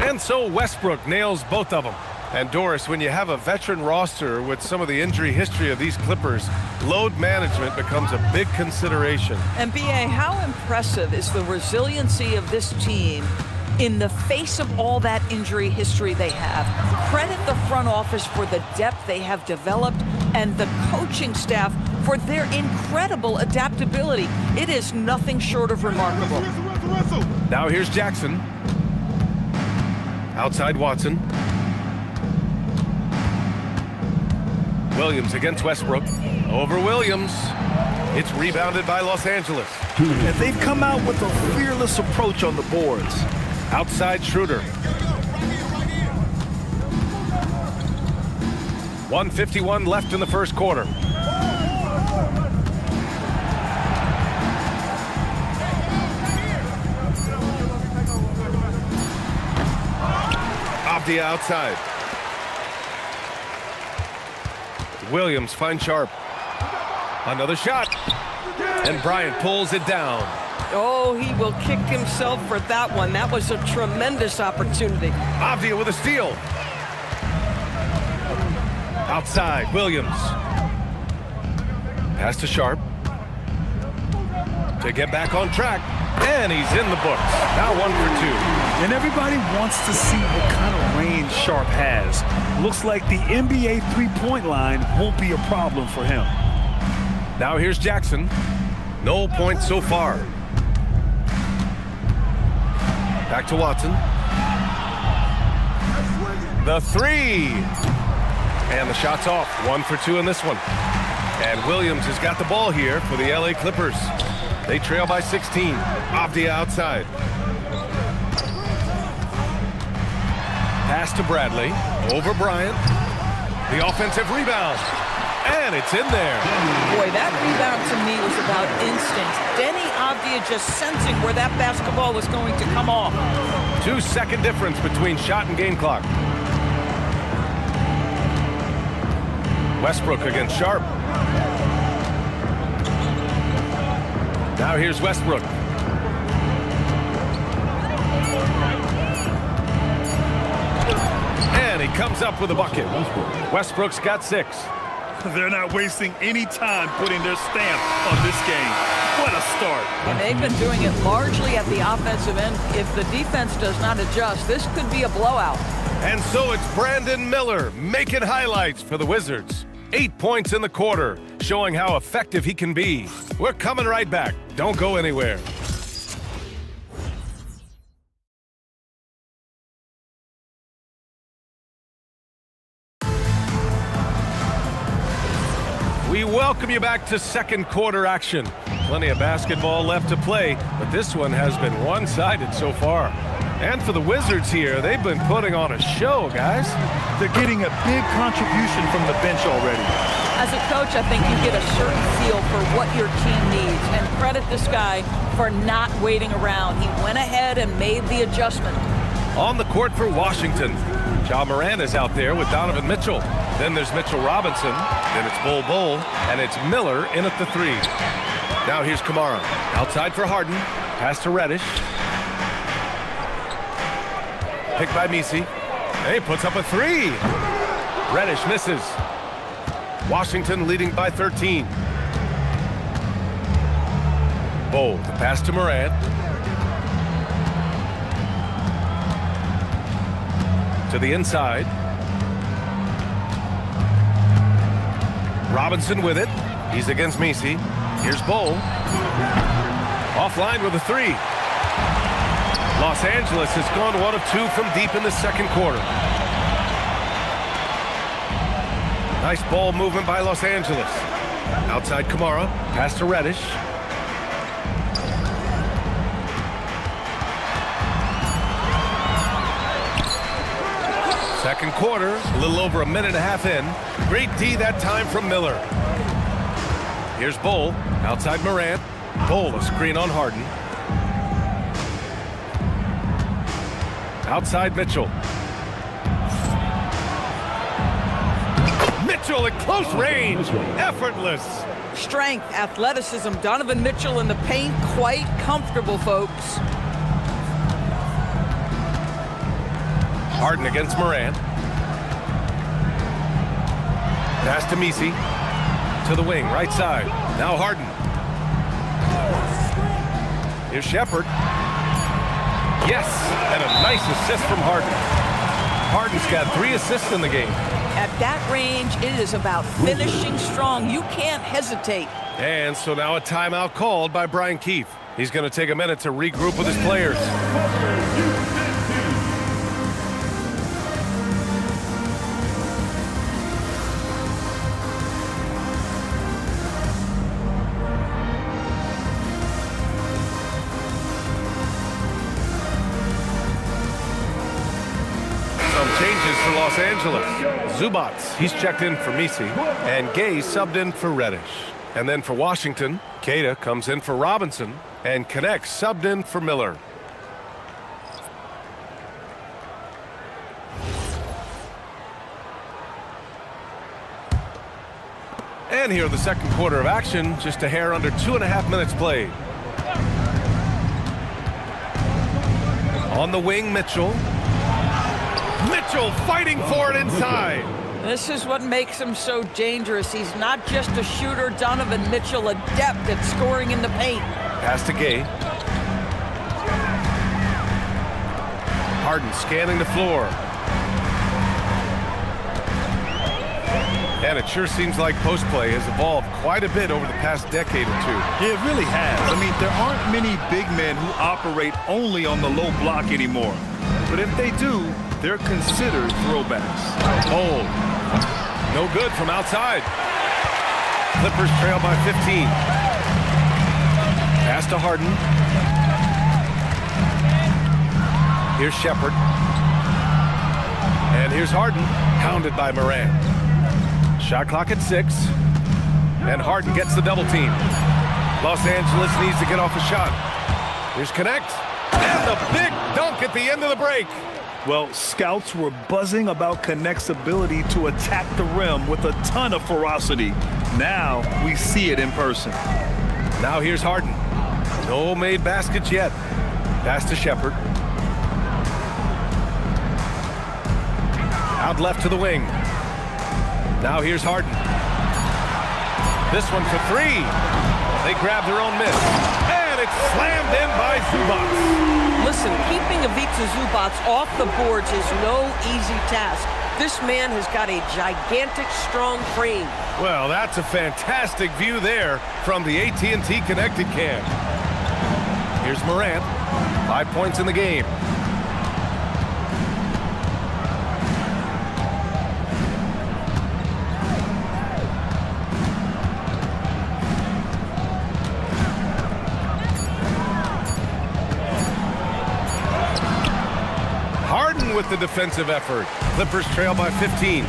And so Westbrook nails both of them. And Doris, when you have a veteran roster with some of the injury history of these Clippers, load management becomes a big consideration. And B.A., how impressive is the resiliency of this team in the face of all that injury history they have? Credit the front office for the depth they have developed and the coaching staff for their incredible adaptability. It is nothing short of remarkable. Now here's Jackson. Outside Watson. Williams against Westbrook. Over Williams. It's rebounded by Los Angeles. And they've come out with a fearless approach on the boards. Outside Schroeder. 1:51 left in the first quarter. Avdia outside. Williams finds Sharpe. Another shot. And Bryant pulls it down. Oh, he will kick himself for that one. That was a tremendous opportunity. Avdia with a steal. Outside, Williams. Pass to Sharpe. To get back on track. And he's in the books. Now 1 for 2. And everybody wants to see what kind of range Sharpe has. Looks like the NBA three-point line won't be a problem for him. Now here's Jackson. No points so far. Back to Watson. The three. And the shot's off. 1 for 2 in this one. And Williams has got the ball here for the LA Clippers. They trail by 16. Avdia outside. Pass to Bradley. Over Bryant. The offensive rebound. And it's in there. Boy, that rebound to me was about instinct. Denny Avdia just sensing where that basketball was going to come off. 2-second difference between shot and game clock. Westbrook against Sharpe. Now here's Westbrook. And he comes up with a bucket. Westbrook's got 6. They're not wasting any time putting their stamp on this game. What a start. And they've been doing it largely at the offensive end. If the defense does not adjust, this could be a blowout. And so it's Brandon Miller making highlights for the Wizards. 8 points in the quarter, showing how effective he can be. We're coming right back. Don't go anywhere. We welcome you back to second quarter action. Plenty of basketball left to play, but this one has been one-sided so far. And for the Wizards here, they've been putting on a show, guys. They're getting a big contribution from the bench already. As a coach, I think you get a certain feel for what your team needs. And credit this guy for not waiting around. He went ahead and made the adjustment. On the court for Washington, Ja Morant is out there with Donovan Mitchell. Then there's Mitchell Robinson. Then it's Bol, and it's Miller in at the 3. Now here's Kamara. Outside for Harden. Pass to Reddish. Picked by Misi. Hey, puts up a 3. Reddish misses. Washington leading by 13. Bol, the pass to Morant. To the inside. Robinson with it. He's against Misi. Here's Bol. Offline with a 3. Los Angeles has gone 1 of 2 from deep in the second quarter. Nice ball movement by Los Angeles. Outside Kamara. Pass to Reddish. Second quarter, a little over a minute and a half in. Great D that time from Miller. Here's Bol. Outside Morant. Bol, a screen on Harden. Outside Mitchell. Mitchell at close range. Effortless. Strength, athleticism. Donovan Mitchell in the paint, quite comfortable, folks. Harden against Morant. Pass to Misi. To the wing, right side. Now Harden. Here's Shepherd. Yes, and a nice assist from Harden. Harden's got 3 assists in the game. At that range, it is about finishing strong. You can't hesitate. And so now a timeout called by Brian Keefe. He's going to take a minute to regroup with his players. For Los Angeles, Zubats, he's checked in for Misi, and Gay subbed in for Reddish. And then for Washington, Keita comes in for Robinson, and Connect subbed in for Miller. And here in the second quarter of action, just a hair under 2.5 minutes played. On the wing, Mitchell. Mitchell fighting for it inside. This is what makes him so dangerous. He's not just a shooter. Donovan Mitchell, adept at scoring in the paint. Pass to Gay. Harden scanning the floor. And it sure seems like post play has evolved quite a bit over the past decade or 2. Yeah, it really has. I mean, there aren't many big men who operate only on the low block anymore. But if they do, they're considered throwbacks. Bol. No good from outside. Clippers trail by 15. Pass to Harden. Here's Shepherd. And here's Harden, hounded by Morant. Shot clock at 6. And Harden gets the double team. Los Angeles needs to get off a shot. Here's Connect. And the big dunk at the end of the break. Well, scouts were buzzing about Connect's ability to attack the rim with a ton of ferocity. Now we see it in person. Now here's Harden. No made baskets yet. Pass to Shepherd. Out left to the wing. Now here's Harden. This one for 3. They grab their own miss. And it's slammed in by Zubats. Listen, keeping Ivica Zubats off the boards is no easy task. This man has got a gigantic, strong frame. Well, that's a fantastic view there from the AT&T Connected Cam. Here's Morant. 5 points in the game. with the defensive effort. Clippers trail by 15.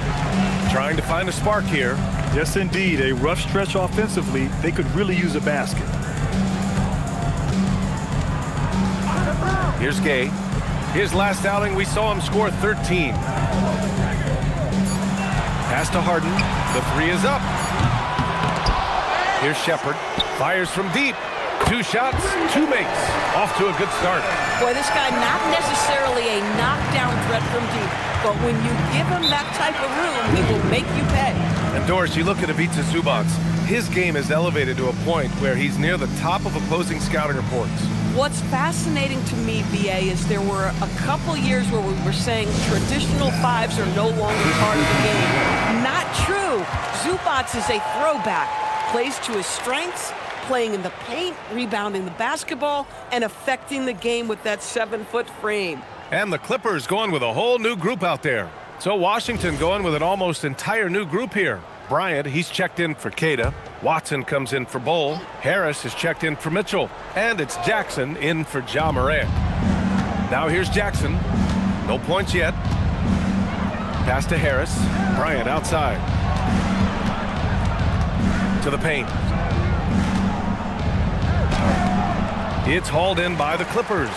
Trying to find a spark here. Yes, indeed. A rough stretch offensively. They could really use a basket. Here's Gay. His last outing, we saw him score 13. Pass to Harden. The three is up. Here's Shepard. Fires from deep. 2 shots, 2 makes. Off to a good start. Boy, this guy not necessarily a knockdown threat from deep, but when you give him that type of room, he will make you pay. And Doris, you look at Ivica Zubac. His game is elevated to a point where he's near the top of opposing scouting reports. What's fascinating to me, BA, is there were a couple years where we were saying traditional fives are no longer part of the game. Not true. Zubac is a throwback. Plays to his strengths, playing in the paint, rebounding the basketball, and affecting the game with that 7-foot frame. And the Clippers going with a whole new group out there. So Washington going with an almost entire new group here. Bryant, he's checked in for Queta. Watson comes in for Bull. Harris is checked in for Mitchell. And it's Jackson in for Ja Morant. Now here's Jackson. No points yet. Pass to Harris. Bryant outside. To the paint. It's hauled in by the Clippers.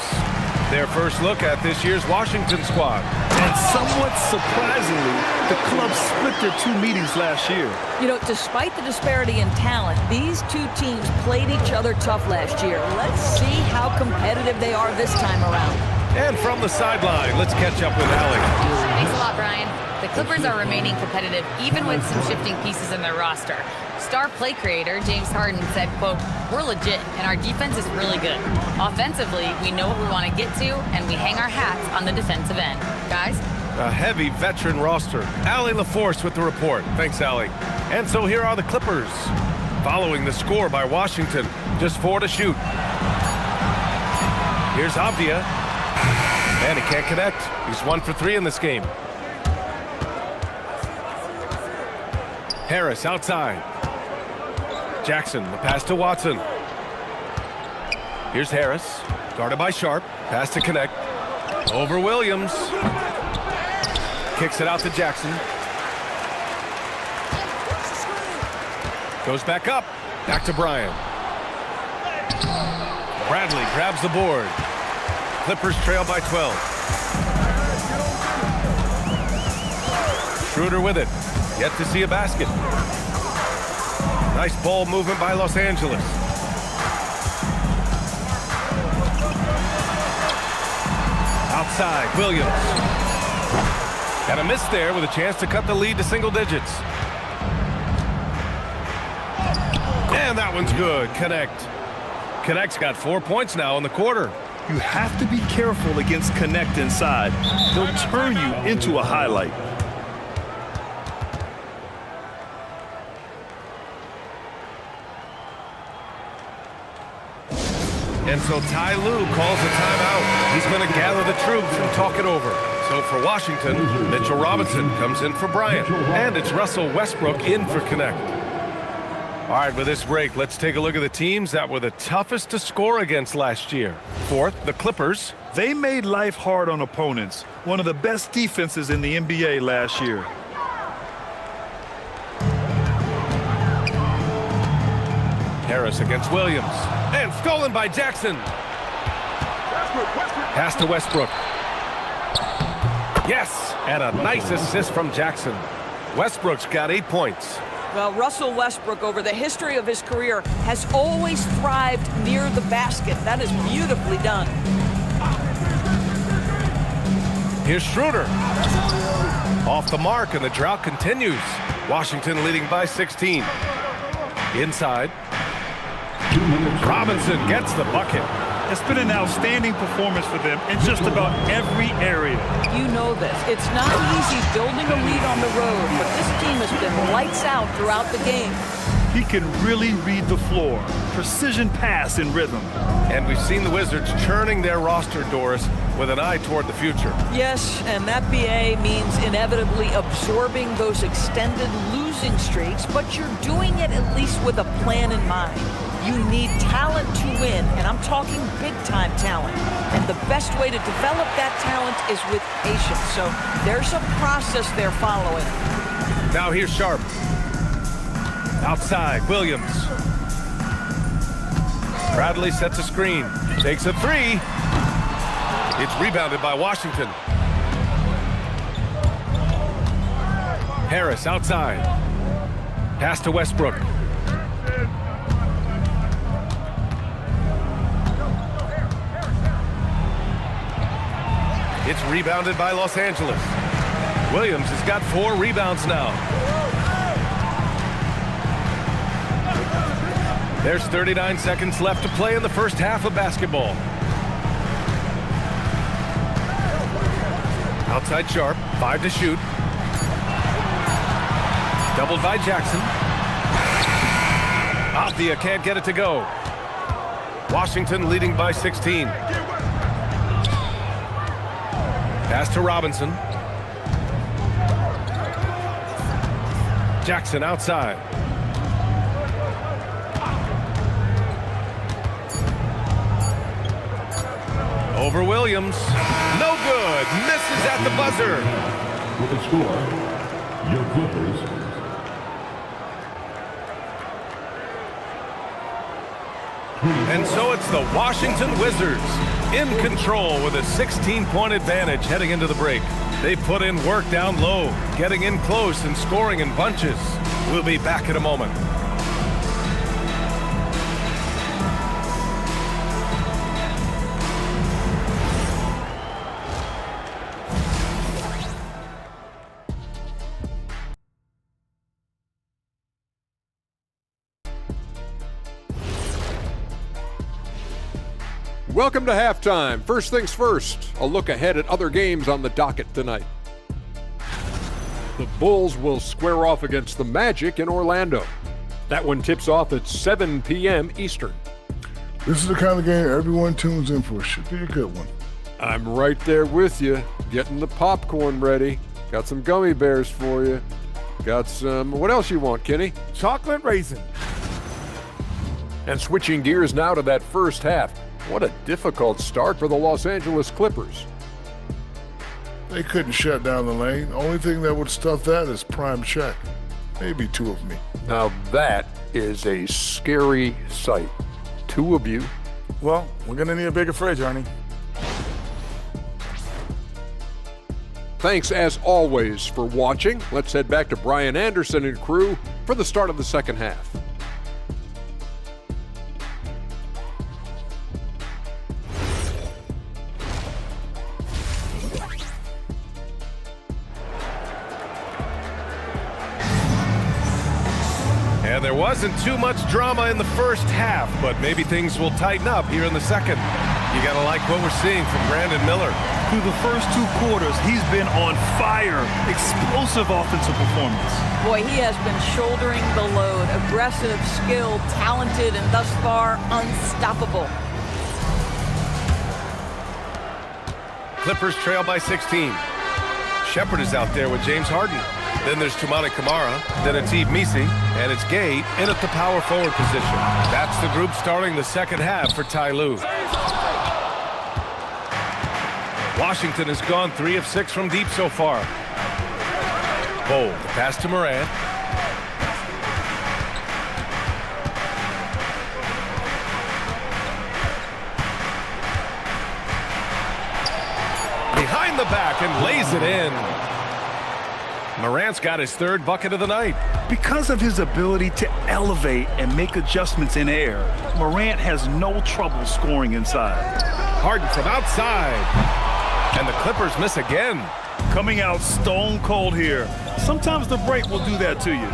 Their first look at this year's Washington squad. And somewhat surprisingly, the club split their 2 meetings last year. You know, despite the disparity in talent, these 2 teams played each other tough last year. Let's see how competitive they are this time around. And from the sideline, let's catch up with Allie. Thanks a lot, Brian. The Clippers are remaining competitive even with some shifting pieces in their roster. Star play creator James Harden said, quote, "We're legit and our defense is really good. Offensively, we know what we want to get to and we hang our hats on the defensive end." Guys? A heavy veteran roster. Allie LaForce with the report. Thanks, Allie. And so here are the Clippers. Following the score by Washington. Just 4 to shoot. Here's Avdia. And he can't connect. He's 1 for 3 in this game. Harris outside. Jackson, the pass to Watson. Here's Harris, guarded by Sharp. Pass to connect. Over Williams. Kicks it out to Jackson. Goes back up. Back to Bryant. Bradley grabs the board. Clippers trail by 12. Schroeder with it. Yet to see a basket. Nice ball movement by Los Angeles. Outside, Williams. And a miss there with a chance to cut the lead to single digits. And that one's good. Connect's got 4 points now in the quarter. You have to be careful against Connect inside. They'll turn you into a highlight. And so Ty Lue calls a timeout. He's going to gather the troops and talk it over. So for Washington, Mitchell Robinson comes in for Bryant. And it's Russell Westbrook in for Connect. All right, with this break, let's take a look at the teams that were the toughest to score against last year. Fourth, the Clippers. They made life hard on opponents. One of the best defenses in the NBA last year. Harris against Williams. And stolen by Jackson. Pass to Westbrook. Yes, and a nice assist from Jackson. Westbrook's got 8 points. Well, Russell Westbrook, over the history of his career, has always thrived near the basket. That is beautifully done. Here's Schroeder. Off the mark, and the drought continues. Washington leading by 16. Inside. Robinson gets the bucket. It's been an outstanding performance for them in just about every area. You know this. It's not easy building a lead on the road, but this team has been lights out throughout the game. He can really read the floor. Precision pass in rhythm. And we've seen the Wizards churning their roster, Doris, with an eye toward the future. Yes, and that BA means inevitably absorbing those extended losing streaks, but you're doing it at least with a plan in mind. You need talent to win, and I'm talking big-time talent. And the best way to develop that talent is with patience. So there's a process they're following. Now here's Sharp. Outside, Williams. Bradley sets a screen. Takes a three. It's rebounded by Washington. Harris outside. Pass to Westbrook. It's rebounded by Los Angeles. Williams has got 4 rebounds now. There's 39 seconds left to play in the first half of basketball. Outside Sharp, 5 to shoot. Doubled by Jackson. Avdia can't get it to go. Washington leading by 16. Pass to Robinson. Jackson outside. Over Williams. No good. Misses at the buzzer. With the score, your Clippers. And so it's the Washington Wizards in control with a 16-point advantage heading into the break. They put in work down low, getting in close and scoring in bunches. We'll be back in a moment. Welcome to halftime. First things first, a look ahead at other games on the docket tonight. The Bulls will square off against the Magic in Orlando. That one tips off at 7 p.m. Eastern. This is the kind of game everyone tunes in for. Should be a good one. I'm right there with you, getting the popcorn ready. Got some gummy bears for you. Got some, what else you want, Kenny? Chocolate raisin. And switching gears now to that first half. What a difficult start for the Los Angeles Clippers. They couldn't shut down the lane. Only thing that would stuff that is prime check. Maybe 2 of me. Now that is a scary sight. 2 of you. Well, we're going to need a bigger fridge, Ernie. Thanks as always for watching. Let's head back to Brian Anderson and crew for the start of the second half. And there wasn't too much drama in the first half, but maybe things will tighten up here in the second. You got to like what we're seeing from Brandon Miller. Through the first 2 quarters, he's been on fire. Explosive offensive performance. Boy, he has been shouldering the load. Aggressive, skilled, talented, and thus far, unstoppable. Clippers trail by 16. Shepard is out there with James Harden. Then there's Toumani Camara, then Atiq Misi, and it's Gay in at the power forward position. That's the group starting the second half for Ty Lue. Washington has gone 3 of 6 from deep so far. Bol, the pass to Morant. Behind the back and lays it in. Morant's got his 3rd bucket of the night. Because of his ability to elevate and make adjustments in air, Morant has no trouble scoring inside. Harden from outside. And the Clippers miss again. Coming out stone cold here. Sometimes the break will do that to you.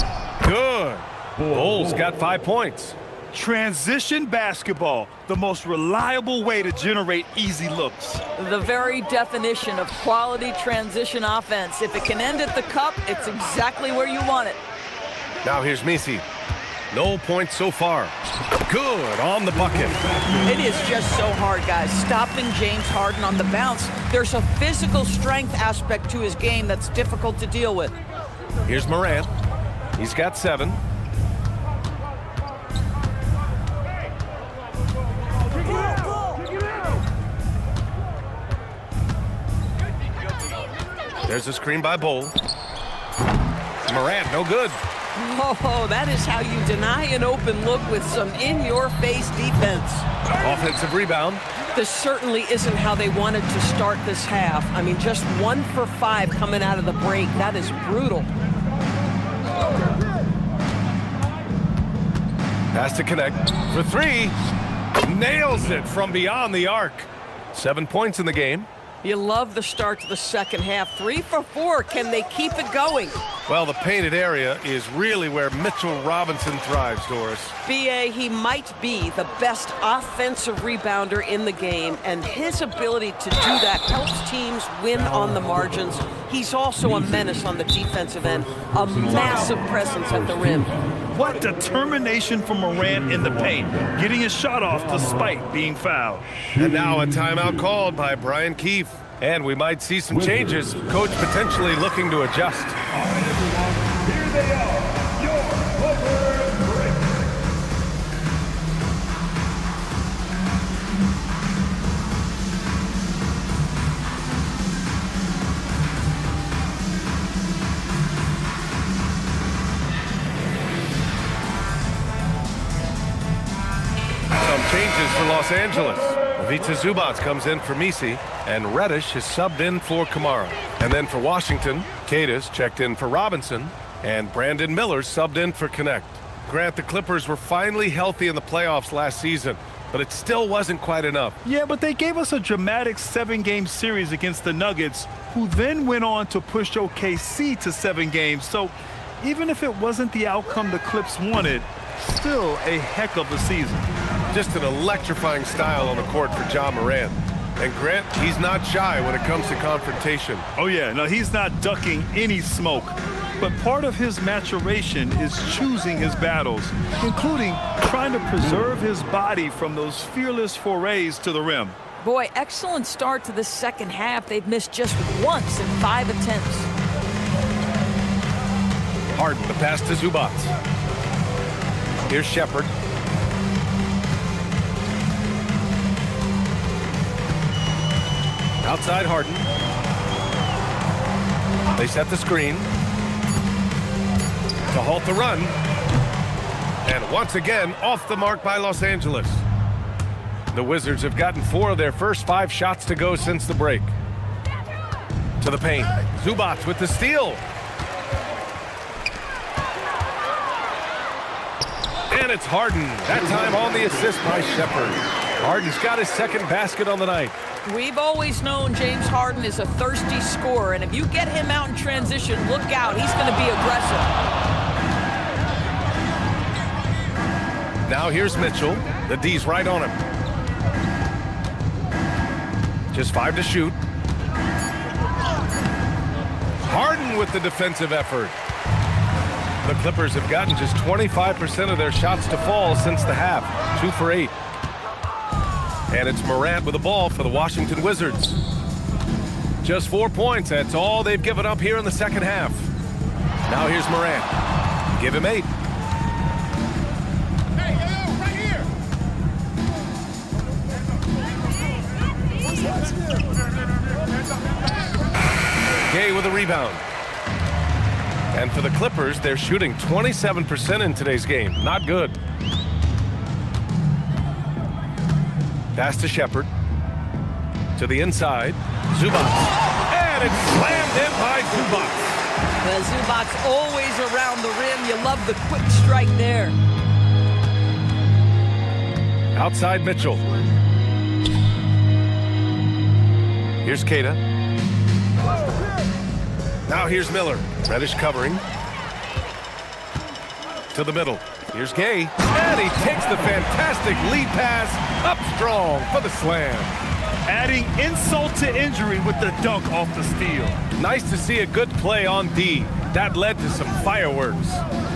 Good. Bulls got 5 points. Transition basketball, the most reliable way to generate easy looks. The very definition of quality transition offense. If it can end at the cup, it's exactly where you want it. Now here's Misi. No points so far. Good on the bucket. It is just so hard, guys. Stopping James Harden on the bounce. There's a physical strength aspect to his game that's difficult to deal with. Here's Morant. He's got 7. There's a screen by Bull. Morant, no good. Oh, that is how you deny an open look with some in-your-face defense. Offensive rebound. This certainly isn't how they wanted to start this half. I mean, just 1 for 5 coming out of the break. That is brutal. Pass to connect for 3. Nails it from beyond the arc. 7 points in the game. You love the start to the second half. 3 for 4. Can they keep it going? Well, the painted area is really where Mitchell Robinson thrives, Doris. B.A., he might be the best offensive rebounder in the game, and his ability to do that helps teams win on the margins. He's also a menace on the defensive end, a massive presence at the rim. What determination from Morant in the paint, getting his shot off despite being fouled. And now a timeout called by Brian Keefe. And we might see some changes. Coach potentially looking to adjust. All right, everyone, here they are, your Clippers Grizzlies. Some changes for Los Angeles. Ivica Zubac comes in for Misi, and Reddish is subbed in for Kamara. And then for Washington, Cadiz checked in for Robinson, and Brandon Miller subbed in for Connect. Grant, the Clippers were finally healthy in the playoffs last season, but it still wasn't quite enough. Yeah, but they gave us a dramatic 7-game series against the Nuggets, who then went on to push OKC to 7 games. So even if it wasn't the outcome the Clips wanted, still a heck of a season. Just an electrifying style on the court for John Morant. And Grant, he's not shy when it comes to confrontation. Oh yeah, no, he's not ducking any smoke. But part of his maturation is choosing his battles, including trying to preserve his body from those fearless forays to the rim. Boy, excellent start to the second half. They've missed just once in 5 attempts. Harden, the pass to Zubac. Here's Shepard. Outside Harden. They set the screen to halt the run. And once again, off the mark by Los Angeles. The Wizards have gotten 4 of their first 5 shots to go since the break. To the paint. Zubac with the steal. And it's Harden. That time on the assist by Shepard. Harden's got his second basket on the night. We've always known James Harden is a thirsty scorer, and if you get him out in transition, look out. He's going to be aggressive. Now here's Mitchell. The D's right on him. Just 5 to shoot. Harden with the defensive effort. The Clippers have gotten just 25% of their shots to fall since the half. 2 for 8. And it's Morant with the ball for the Washington Wizards. Just 4 points. That's all they've given up here in the second half. Now here's Morant. Give him 8. Hey, right here. Gay with a rebound. And for the Clippers, they're shooting 27% in today's game. Not good. Pass to Shepard. To the inside. Zubac. And it's slammed in by Zubac. Well, Zubac's always around the rim. You love the quick strike there. Outside Mitchell. Here's Keita. Now here's Miller. Reddish covering. To the middle. Here's Gay. And he takes the fantastic lead pass up strong for the slam. Adding insult to injury with the dunk off the steal. Nice to see a good play on D. That led to some fireworks.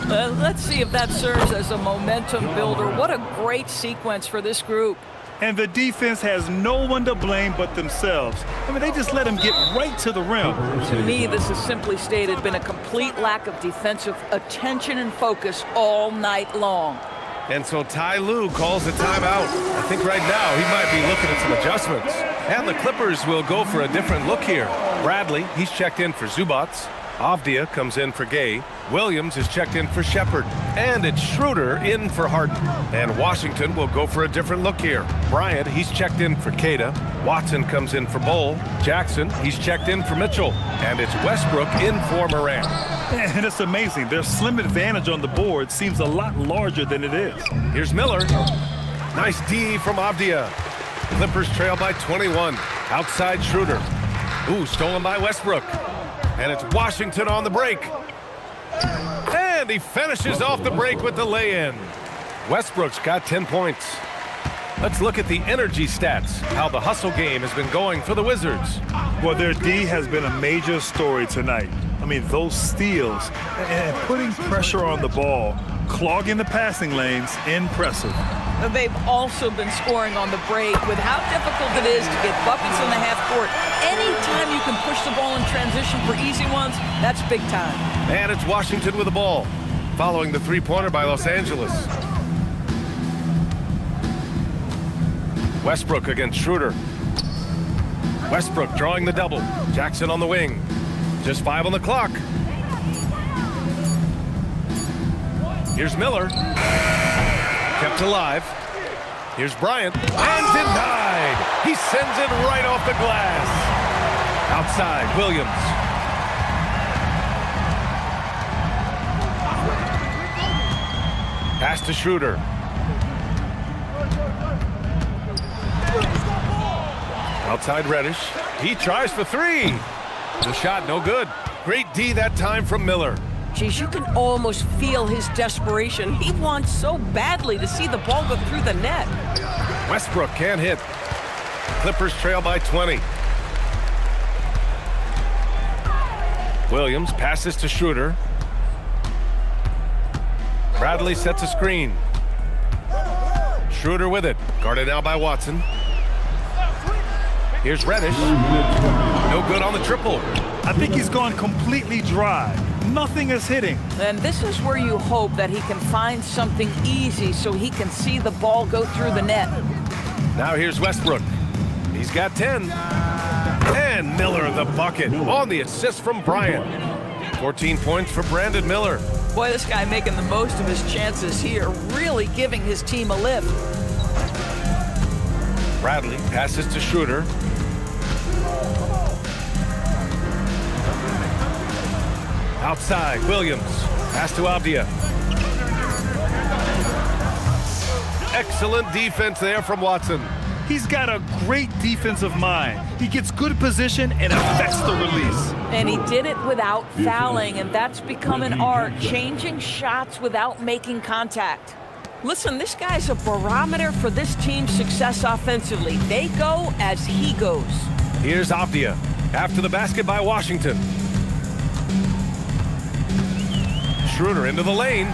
Let's see if that serves as a momentum builder. What a great sequence for this group. And the defense has no one to blame but themselves. I mean, they just let him get right to the rim. To me, this has simply stated been a complete lack of defensive attention and focus all night long. And so Ty Lue calls a timeout. I think right now he might be looking at some adjustments. And the Clippers will go for a different look here. Bradley, he's checked in for Zubats. Avdia comes in for Gay. Williams is checked in for Shepard. And it's Schroeder in for Harden. And Washington will go for a different look here. Bryant, he's checked in for Queta. Watson comes in for Bowl. Jackson, he's checked in for Mitchell. And it's Westbrook in for Morant. And it's amazing. Their slim advantage on the board seems a lot larger than it is. Here's Miller. Nice D from Avdia. Clippers trail by 21. Outside Schroeder. Ooh, stolen by Westbrook. And it's Washington on the break. And he finishes off the break with the lay-in. Westbrook's got 10 points. Let's look at the energy stats, how the hustle game has been going for the Wizards. Well, their D has been a major story tonight. I mean, those steals and putting pressure on the ball, clogging the passing lanes, impressive. They've also been scoring on the break with how difficult it is to get buckets in the half court. Anytime you can push the ball in transition for easy ones, that's big time. And it's Washington with the ball, following the three-pointer by Los Angeles. Westbrook against Schroeder. Westbrook drawing the double. Jackson on the wing. Just 5 on the clock. Here's Miller. Kept alive. Here's Bryant. And denied. He sends it right off the glass. Outside, Williams. Pass to Schroeder. Outside Reddish. He tries for 3. The shot no good. Great D that time from Miller. Geez, you can almost feel his desperation. He wants so badly to see the ball go through the net. Westbrook can't hit. Clippers trail by 20. Williams passes to Schroeder. Bradley sets a screen. Schroeder with it. Guarded now by Watson. Here's Reddish. No good on the triple. I think he's gone completely dry. Nothing is hitting. And this is where you hope that he can find something easy so he can see the ball go through the net. Now here's Westbrook. He's got 10. And Miller the bucket on the assist from Bryant. 14 points for Brandon Miller. Boy, this guy making the most of his chances here, really giving his team a lift. Bradley passes to Schroeder. Outside, Williams. Pass to Avdia. Excellent defense there from Watson. He's got a great defensive mind. He gets good position and affects the release. And he did it without fouling, and that's become an art, changing shots without making contact. Listen, this guy's a barometer for this team's success offensively. They go as he goes. Here's Avdia after the basket by Washington. Schroeder into the lane.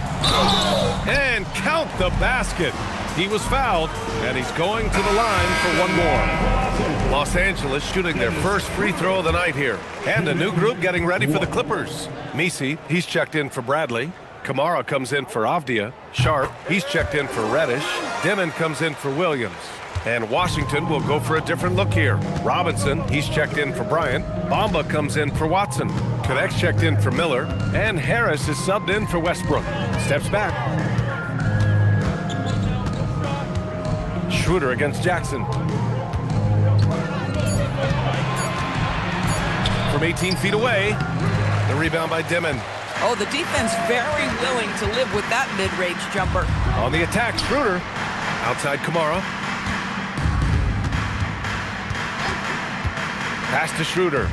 And count the basket. He was fouled, and he's going to the line for one more. Los Angeles shooting their first free throw of the night here. And a new group getting ready for the Clippers. Misi, he's checked in for Bradley. Kamara comes in for Avdia. Sharp, he's checked in for Reddish. Dimon comes in for Williams. And Washington will go for a different look here. Robinson, he's checked in for Bryant. Bamba comes in for Watson. Connect's checked in for Miller. And Harris is subbed in for Westbrook. Steps back. Schroeder against Jackson. From 18 feet away, the rebound by Dimon. Oh, the defense very willing to live with that mid-range jumper. On the attack, Schroeder. Outside Kamara. Pass to Schroeder.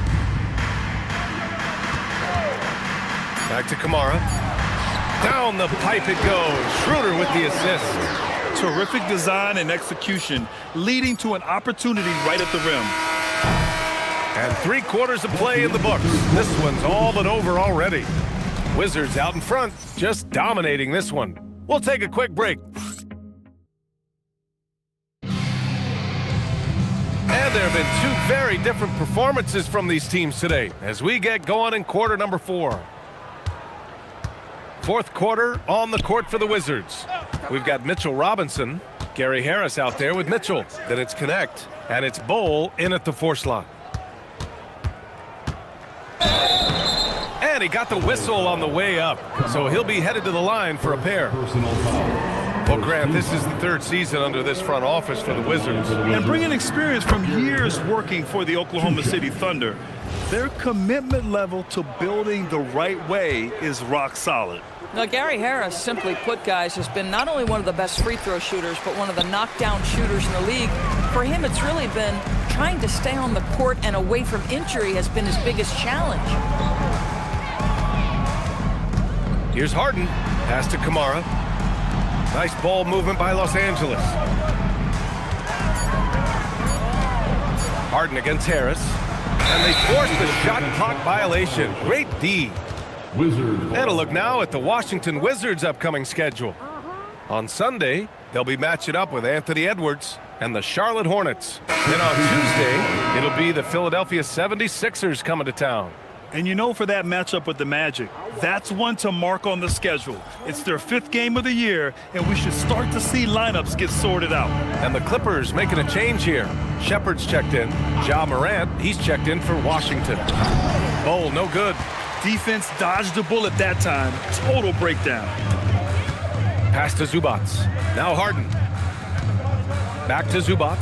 Back to Kamara. Down the pipe it goes. Schroeder with the assist. Terrific design and execution, leading to an opportunity right at the rim. And 3/4 of play in the books. This one's all but over already. Wizards out in front, just dominating this one. We'll take a quick break. And there have been two very different performances from these teams today as we get going in quarter number 4. Fourth quarter on the court for the Wizards. We've got Mitchell Robinson, Gary Harris out there with Mitchell. Then it's Connect, and it's Bowl in at the 4 slot. he got the whistle on the way up, so he'll be headed to the line for a pair. Well, Grant, this is the third season under this front office for the Wizards. And bringing experience from years working for the Oklahoma City Thunder, their commitment level to building the right way is rock solid. Now, Gary Harris, simply put, guys, has been not only one of the best free throw shooters, but one of the knockdown shooters in the league. For him, it's really been trying to stay on the court and away from injury has been his biggest challenge. Here's Harden. Pass to Kamara. Nice ball movement by Los Angeles. Harden against Harris. And they force the shot clock violation. Great D. And a look now at the Washington Wizards' upcoming schedule. On Sunday, they'll be matching up with Anthony Edwards and the Charlotte Hornets. Then on Tuesday, it'll be the Philadelphia 76ers coming to town. And you know, for that matchup with the Magic, that's one to mark on the schedule. It's their 5th game of the year, and we should start to see lineups get sorted out. And the Clippers making a change here. Shepard's checked in. Ja Morant, he's checked in for Washington. Bol, no good. Defense dodged the bullet that time. Total breakdown. Pass to Zubac. Now Harden. Back to Zubac.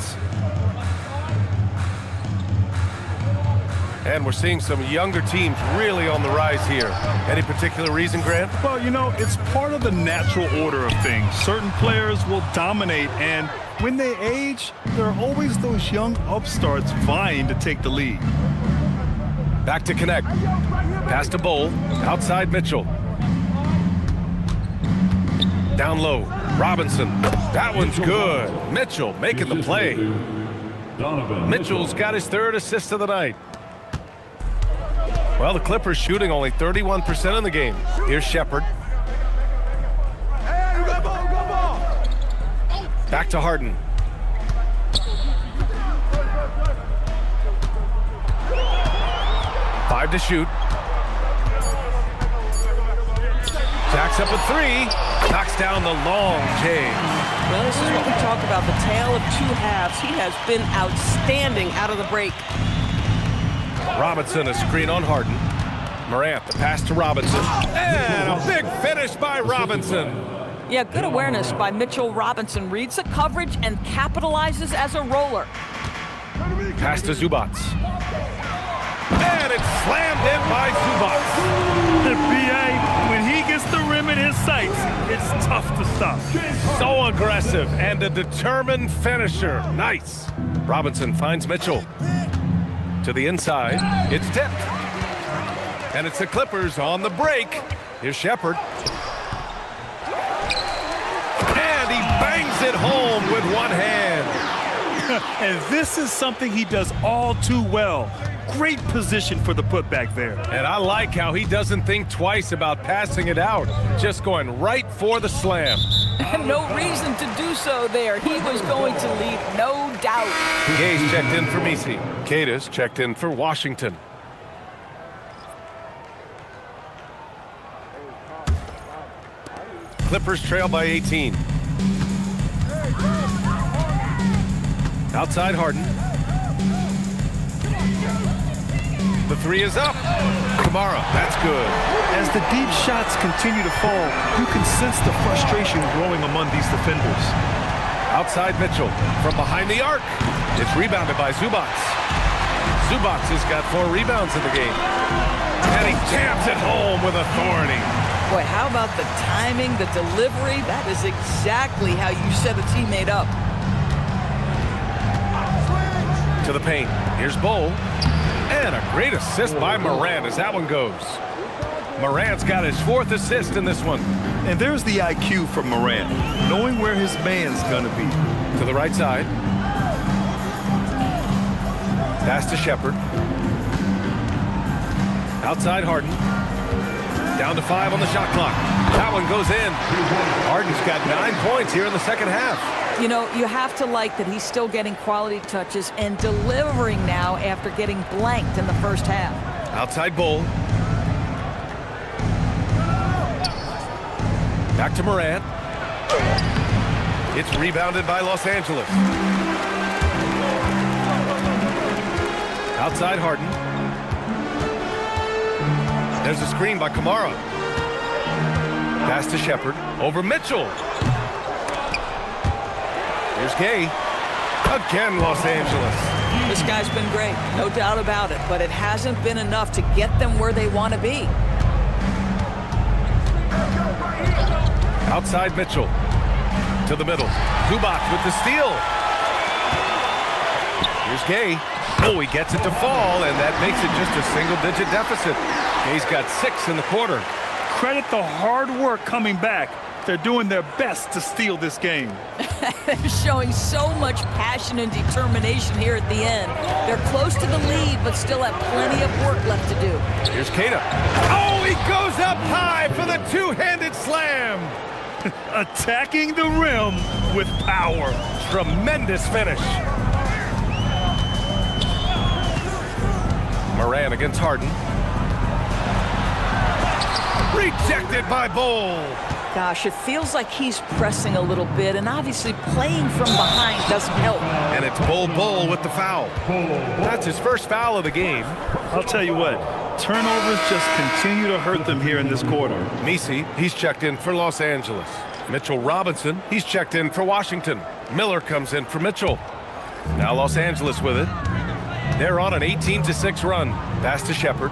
And we're seeing some younger teams really on the rise here. Any particular reason, Grant? Well, you know, it's part of the natural order of things. Certain players will dominate, and when they age, there are always those young upstarts vying to take the lead. Back to connect. Pass to Bol. Outside Mitchell. Down low. Robinson. That one's good. Mitchell making the play. Mitchell's got his 3rd assist of the night. Well, the Clippers shooting only 31% in the game. Here's Shepard. Back to Harden. Five to shoot. Jacks up a 3. Knocks down the long J. Well, this is what we talk about, the tale of two halves. He has been outstanding out of the break. Robinson, a screen on Harden. Morant, the pass to Robinson. And a big finish by Robinson. Yeah, good awareness by Mitchell Robinson. Reads the coverage and capitalizes as a roller. Pass to Zubac. And it's slammed in by Zubac. The BA, when he gets the rim in his sights, it's tough to stop. So aggressive and a determined finisher. Nice. Robinson finds Mitchell. To the inside, it's tipped. And it's the Clippers on the break. Here's Shepard. And he bangs it home with one hand. And this is something he does all too well. Great position for the putback there. And I like how he doesn't think twice about passing it out. Just going right for the slam. And no reason to do so there. He was going to lead, no doubt. Gay's checked in for Messi. Cadiz checked in for Washington. Clippers trail by 18. Outside Harden. The 3 is up. Kamara, that's good. As the deep shots continue to fall, you can sense the frustration growing among these defenders. Outside Mitchell from behind the arc. It's rebounded by Zubac. Zubac has got 4 rebounds in the game. And he jams it home with authority. Boy, how about the timing, the delivery? That is exactly how you set a teammate up. To the paint. Here's Bol. And a great assist by Morant as that one goes. Morant's got his 4th assist in this one. And there's the IQ from Morant, knowing where his man's gonna be. To the right side. Pass to Shepard. Outside Harden. Down to 5 on the shot clock. That one goes in. Harden's got 9 points here in the second half. You know, you have to like that he's still getting quality touches and delivering now after getting blanked in the first half. Outside Bol. Back to Morant. It's rebounded by Los Angeles. Outside Harden. There's a screen by Kamara. Pass to Shepard. Over Mitchell. Here's Gay. Again, Los Angeles. This guy's been great, no doubt about it, but it hasn't been enough to get them where they want to be. Outside Mitchell. To the middle. Zubac with the steal. Here's Gay. Oh, he gets it to fall, and that makes it just a single-digit deficit. Gay's got 6 in the quarter. Credit the hard work coming back. They're doing their best to steal this game. They're showing so much passion and determination here at the end. They're close to the lead, but still have plenty of work left to do. Here's Keita. Oh, he goes up high for the two-handed slam. Attacking the rim with power. Tremendous finish. Moran against Harden. Rejected by Bol. Gosh, it feels like he's pressing a little bit, and obviously playing from behind doesn't help. And it's Bol with the foul. That's his first foul of the game. I'll tell you what, turnovers just continue to hurt them here in this quarter. Messi, he's checked in for Los Angeles. Mitchell Robinson, he's checked in for Washington. Miller comes in for Mitchell. Now Los Angeles with it. They're on an 18-6 run. Pass to Shepard.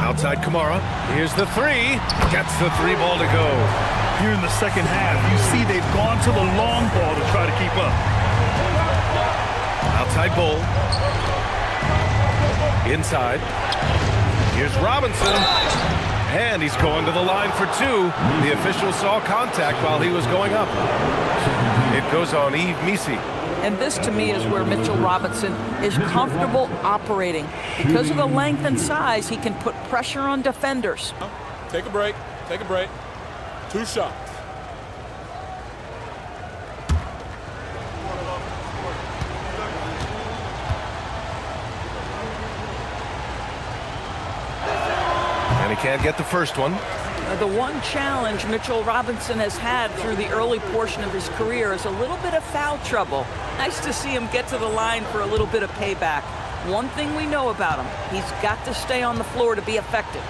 Outside Kamara. Here's the three. Gets the 3-ball to go. Here in the second half, you see they've gone to the long ball to try to keep up. Outside Bol. Inside. Here's Robinson. And he's going to the line for 2. The official saw contact while he was going up. It goes on Yves Messi. And this, to me, is where Mitchell Robinson is comfortable operating. Because of the length and size, he can put pressure on defenders. Take a break. Take a break. 2 shots. And he can't get the first one. The one challenge Mitchell Robinson has had through the early portion of his career is a little bit of foul trouble. Nice to see him get to the line for a little bit of payback. One thing we know about him, he's got to stay on the floor to be effective.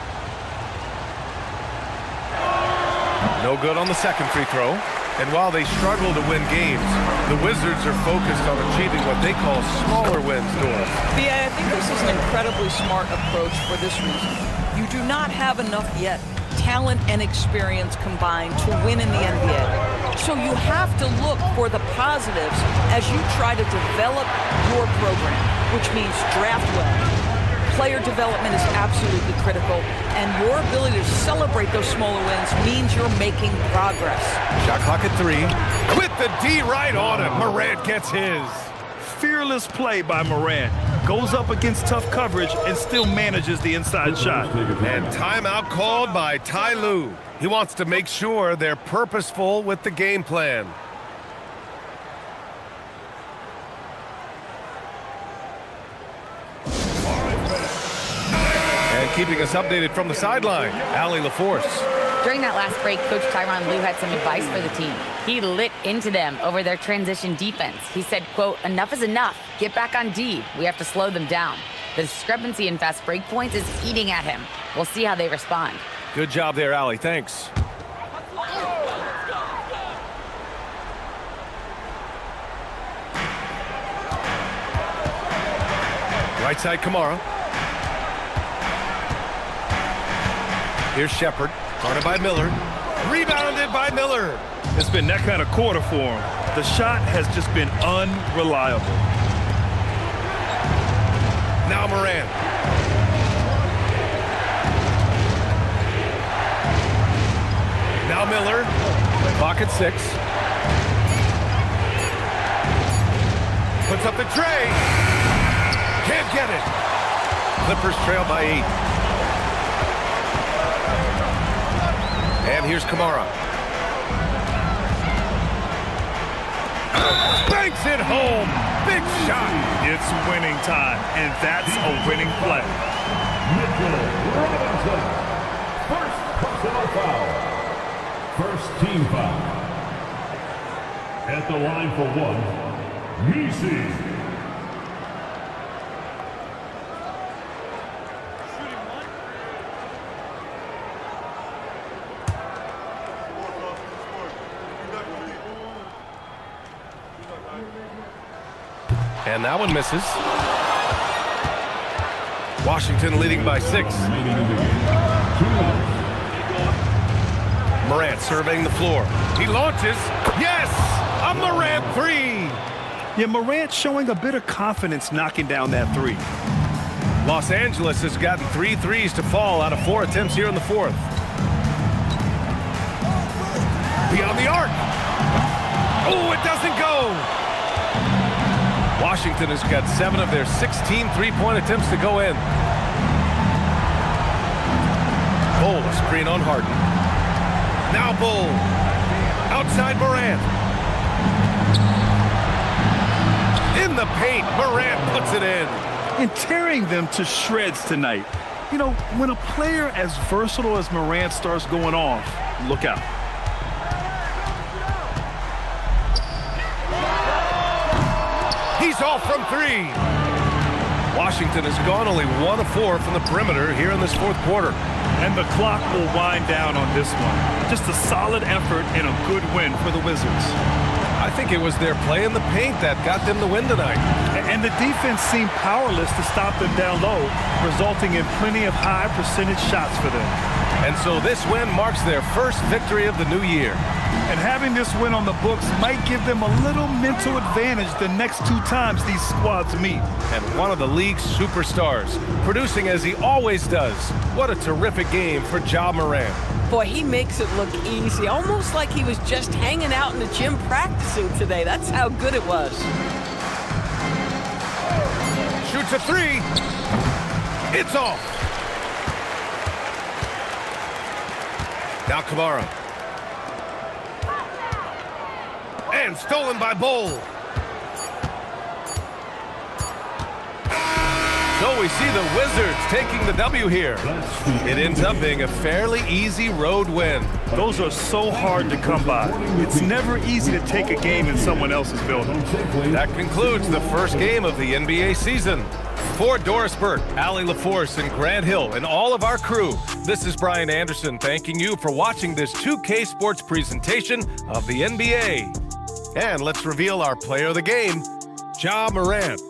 No good on the second free throw. And while they struggle to win games, the Wizards are focused on achieving what they call smaller wins, Doris. I think this is an incredibly smart approach for this reason. You do not have enough yet. Talent and experience combined to win in the NBA. So you have to look for the positives as you try to develop your program, which means draft well. Player development is absolutely critical, and your ability to celebrate those smaller wins means you're making progress. Shot clock at 3. With the D right on him. Morant gets his. Fearless play by Moran. Goes up against tough coverage and still manages the inside shot. And timeout called by Ty Lue. He wants to make sure they're purposeful with the game plan. And keeping us updated from the sideline, Allie LaForce. During that last break, Coach Tyronn Lue had some advice for the team. He lit into them over their transition defense. He said, quote, "Enough is enough. Get back on D. We have to slow them down." The discrepancy in fast break points is eating at him. We'll see how they respond. Good job there, Allie. Thanks. Right side, Kamara. Here's Shepard. Guarded by Miller. Rebounded by Miller. It's been that kind of quarter for him. The shot has just been unreliable. Now Moran. Now Miller. Clock at 6. Puts up the tray. Can't get it. Clippers trail by 8. And here's Kamara. Banks it home. Big shot. It's winning time, and that's a winning play. Mitchell Robinson. First personal foul. First team foul. At the line for 1, Messi. And that one misses. Washington leading by 6. Morant surveying the floor. He launches. Yes! A Morant 3! Yeah, Morant showing a bit of confidence knocking down that 3. Los Angeles has gotten 3 threes to fall out of 4 attempts here in the 4th. Beyond the arc. Oh, it doesn't go. Washington has got 7 of their 16 three-point attempts to go in. Bull, a screen on Harden. Now Bull. Outside Morant. In the paint, Morant puts it in. And tearing them to shreds tonight. You know, when a player as versatile as Morant starts going off, look out. He's off from 3. Washington has gone only 1 of 4 from the perimeter here in this 4th quarter. And the clock will wind down on this one. Just a solid effort and a good win for the Wizards. I think it was their play in the paint that got them the win tonight. And the defense seemed powerless to stop them down low, resulting in plenty of high percentage shots for them. And so this win marks their first victory of the new year. And having this win on the books might give them a little mental advantage the next 2 times these squads meet. And one of the league's superstars, producing as he always does. What a terrific game for Ja Morant. Boy, he makes it look easy, almost like he was just hanging out in the gym practicing today. That's how good it was. Shoots a 3. It's off. Now Kamara. And stolen by Bull. So we see the Wizards taking the W here. It ends up being a fairly easy road win. Those are so hard to come by. It's never easy to take a game in someone else's building. That concludes the first game of the NBA season. For Doris Burke, Allie LaForce, and Grant Hill, and all of our crew, this is Brian Anderson thanking you for watching this 2K Sports presentation of the NBA. And let's reveal our player of the game, Ja Morant.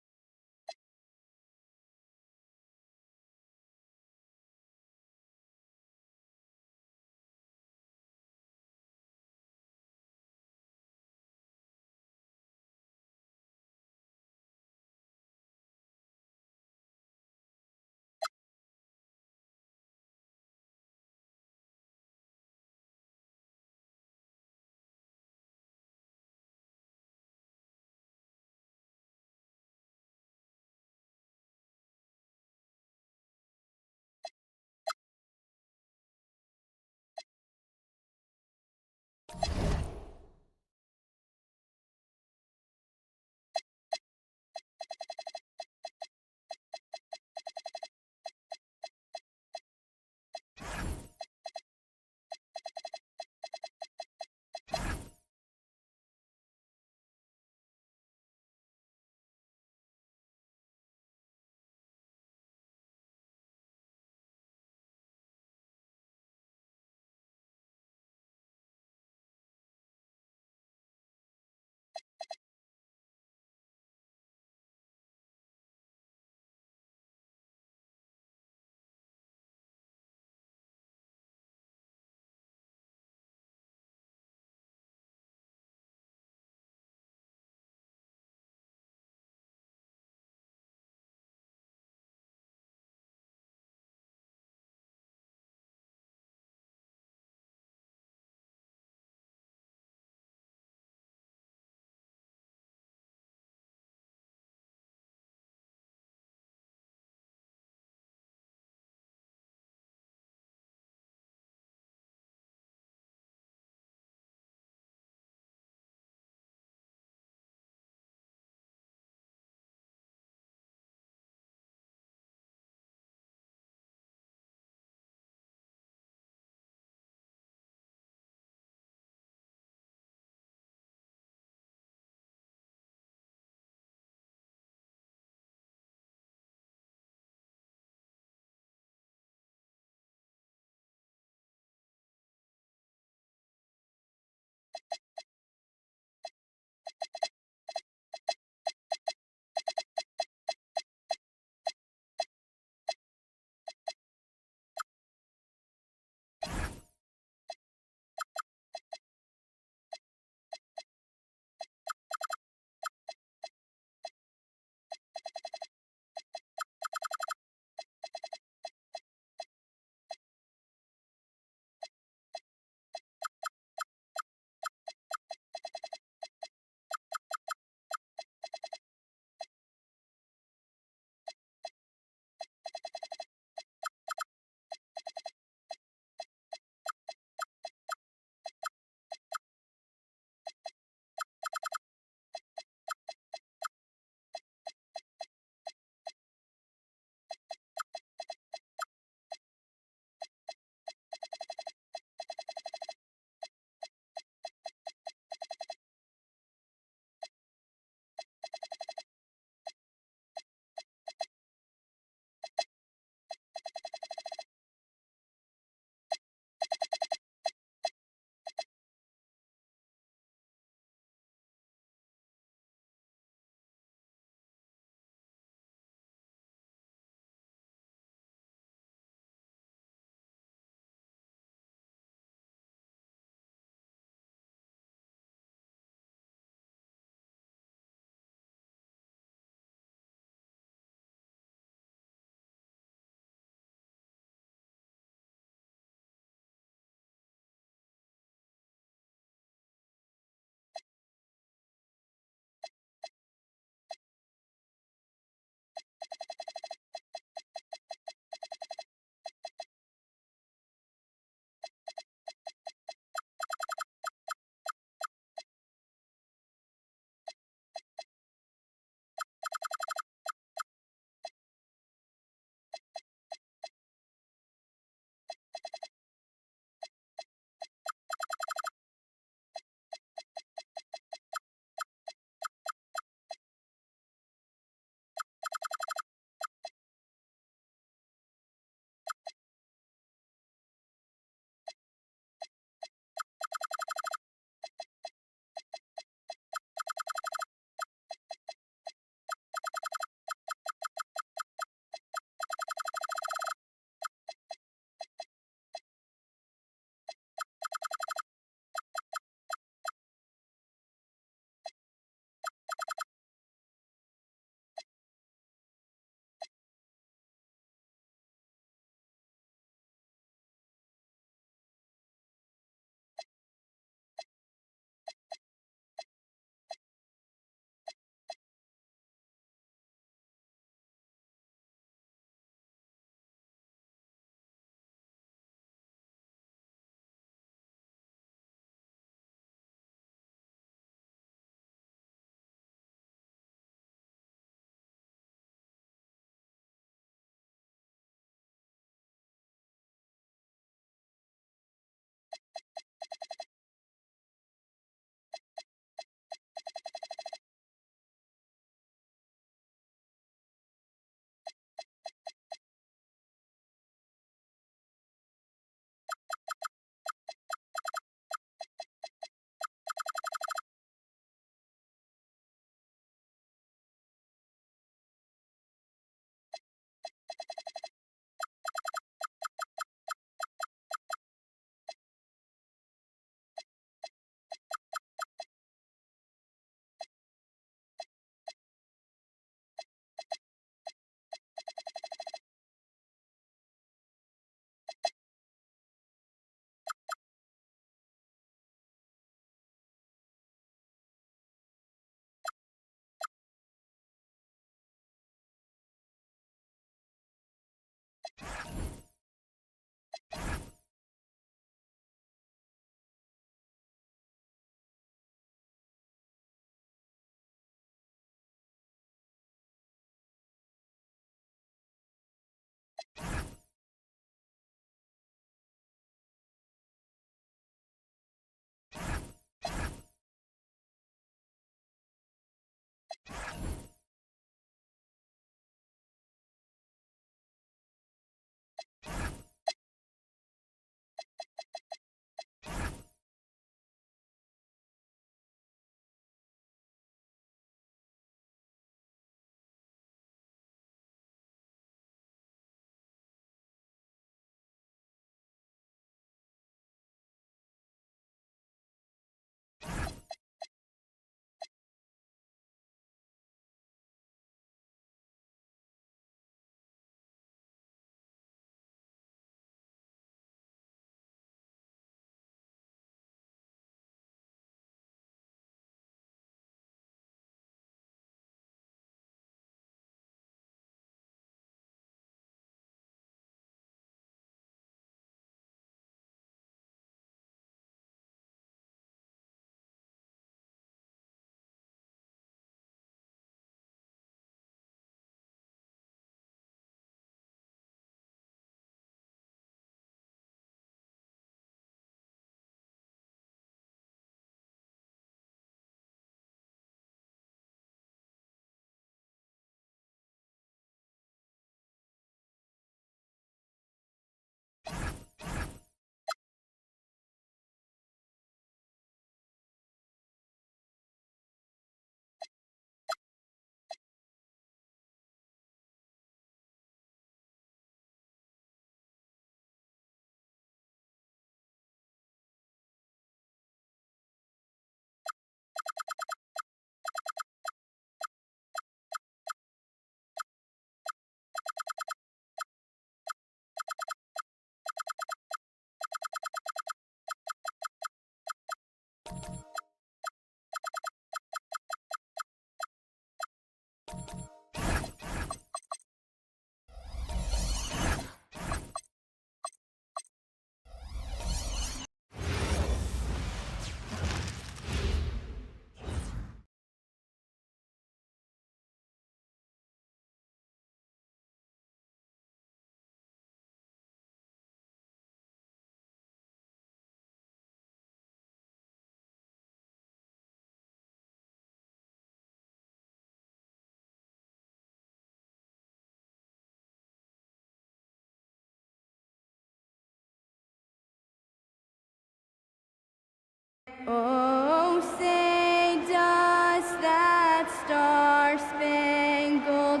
Oh, say does that star-spangled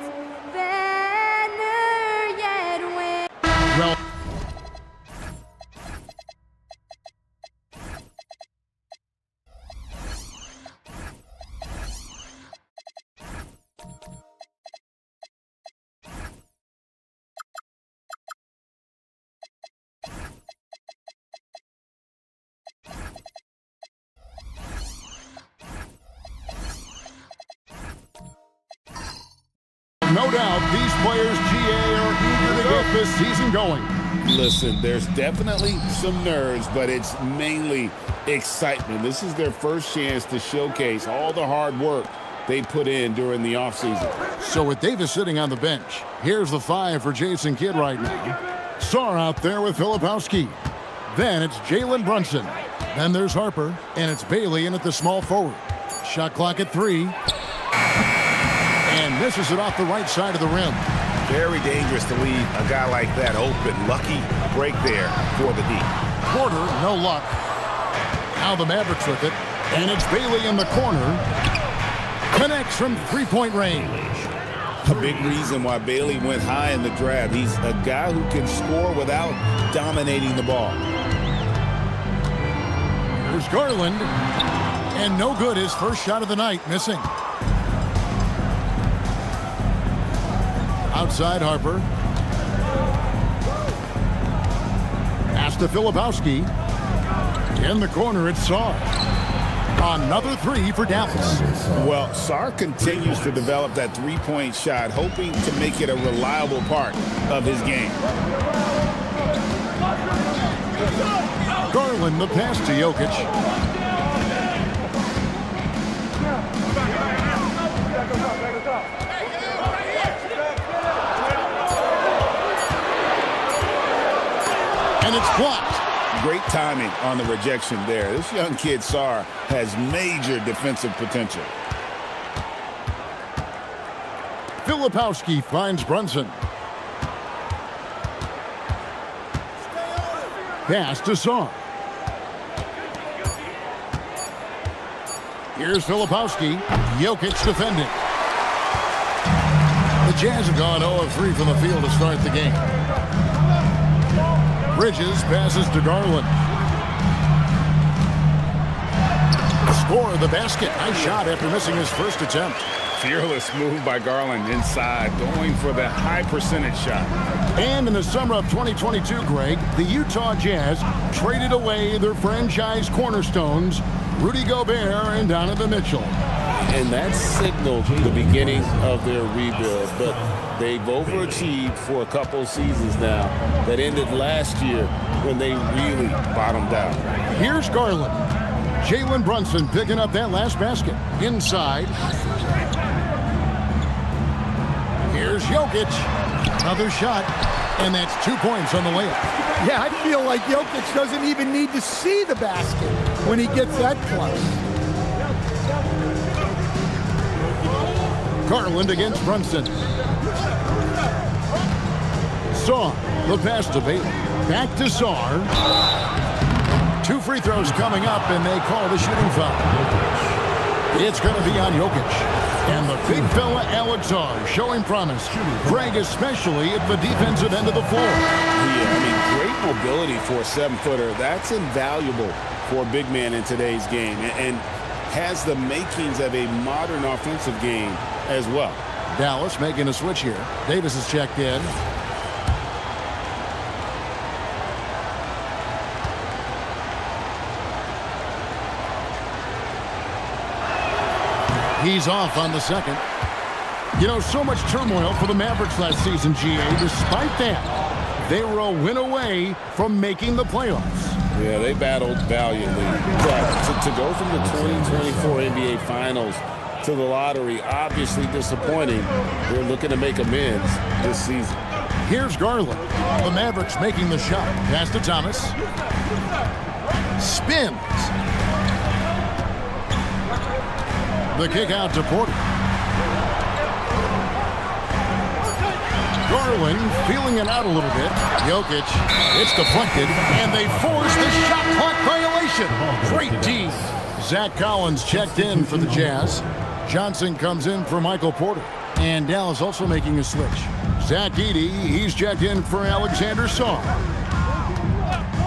banner yet wave? Well, no doubt these players, GA, are eager to get this season going. Listen, there's definitely some nerves, but it's mainly excitement. This is their first chance to showcase all the hard work they put in during the offseason. So with Davis sitting on the bench, here's the 5 for Jason Kidd right now. Sarr out there with Filipowski. Then it's Jalen Brunson. Then there's Harper, and it's Bailey in at the small forward. Shot clock at 3. And misses it off the right side of the rim. Very dangerous to leave a guy like that open. Lucky break there for the D. Porter, no luck. Now the Mavericks with it. And it's Bailey in the corner. Connects from three-point range. A big reason why Bailey went high in the draft. He's a guy who can score without dominating the ball. There's Garland. And no good, his first shot of the night, missing. Outside Harper. Pass to Filipowski. In the corner, it's Sarr. Another three for Dallas. Well, Sarr continues to develop that three-point shot, hoping to make it a reliable part of his game. Garland the pass to Jokic. And it's blocked. Great timing on the rejection there. This young kid, Sarr, has major defensive potential. Filipowski finds Brunson. Pass to Sarr. Here's Filipowski. Jokic defending. The Jazz have gone 0 of 3 from the field to start the game. Bridges passes to Garland. Score the basket. Nice shot after missing his first attempt. Fearless move by Garland inside, going for the high percentage shot. And in the summer of 2022, Greg, the Utah Jazz traded away their franchise cornerstones, Rudy Gobert and Donovan Mitchell. And that signaled the beginning of their rebuild, but they've overachieved for a couple seasons now that ended last year when they really bottomed out. Here's Garland. Jalen Brunson picking up that last basket. Inside. Here's Jokic. Another shot, and that's 2 points on the layup. Yeah, I feel like Jokic doesn't even need to see the basket when he gets that close. Garland against Brunson. Sarr, the pass to Bailey. Back to Sarr. 2 free throws coming up, and they call the shooting foul. It's going to be on Jokic. And the big fella, Alex Sarr, showing promise. Greg, especially at the defensive end of the floor. Yeah, I mean, great mobility for a 7-footer. That's invaluable for a big man in today's game, and has the makings of a modern offensive game as well. Dallas making a switch here. Davis is checked in. He's off on the second. You know, so much turmoil for the Mavericks last season, GA. Despite that, they were a win away from making the playoffs. Yeah, they battled valiantly. But to go from the 2024 NBA Finals to the lottery, obviously disappointing. They're looking to make amends this season. Here's Garland. The Mavericks making the shot. Pass to Thomas. Spins. The kick out to Porter. Garland feeling it out a little bit. Jokic, it's deflected, and they force the shot clock violation. Great D. Zach Collins checked in for the Jazz. Johnson comes in for Michael Porter. And Dallas also making a switch. Zach Edey, he's checked in for Alexander Sarr.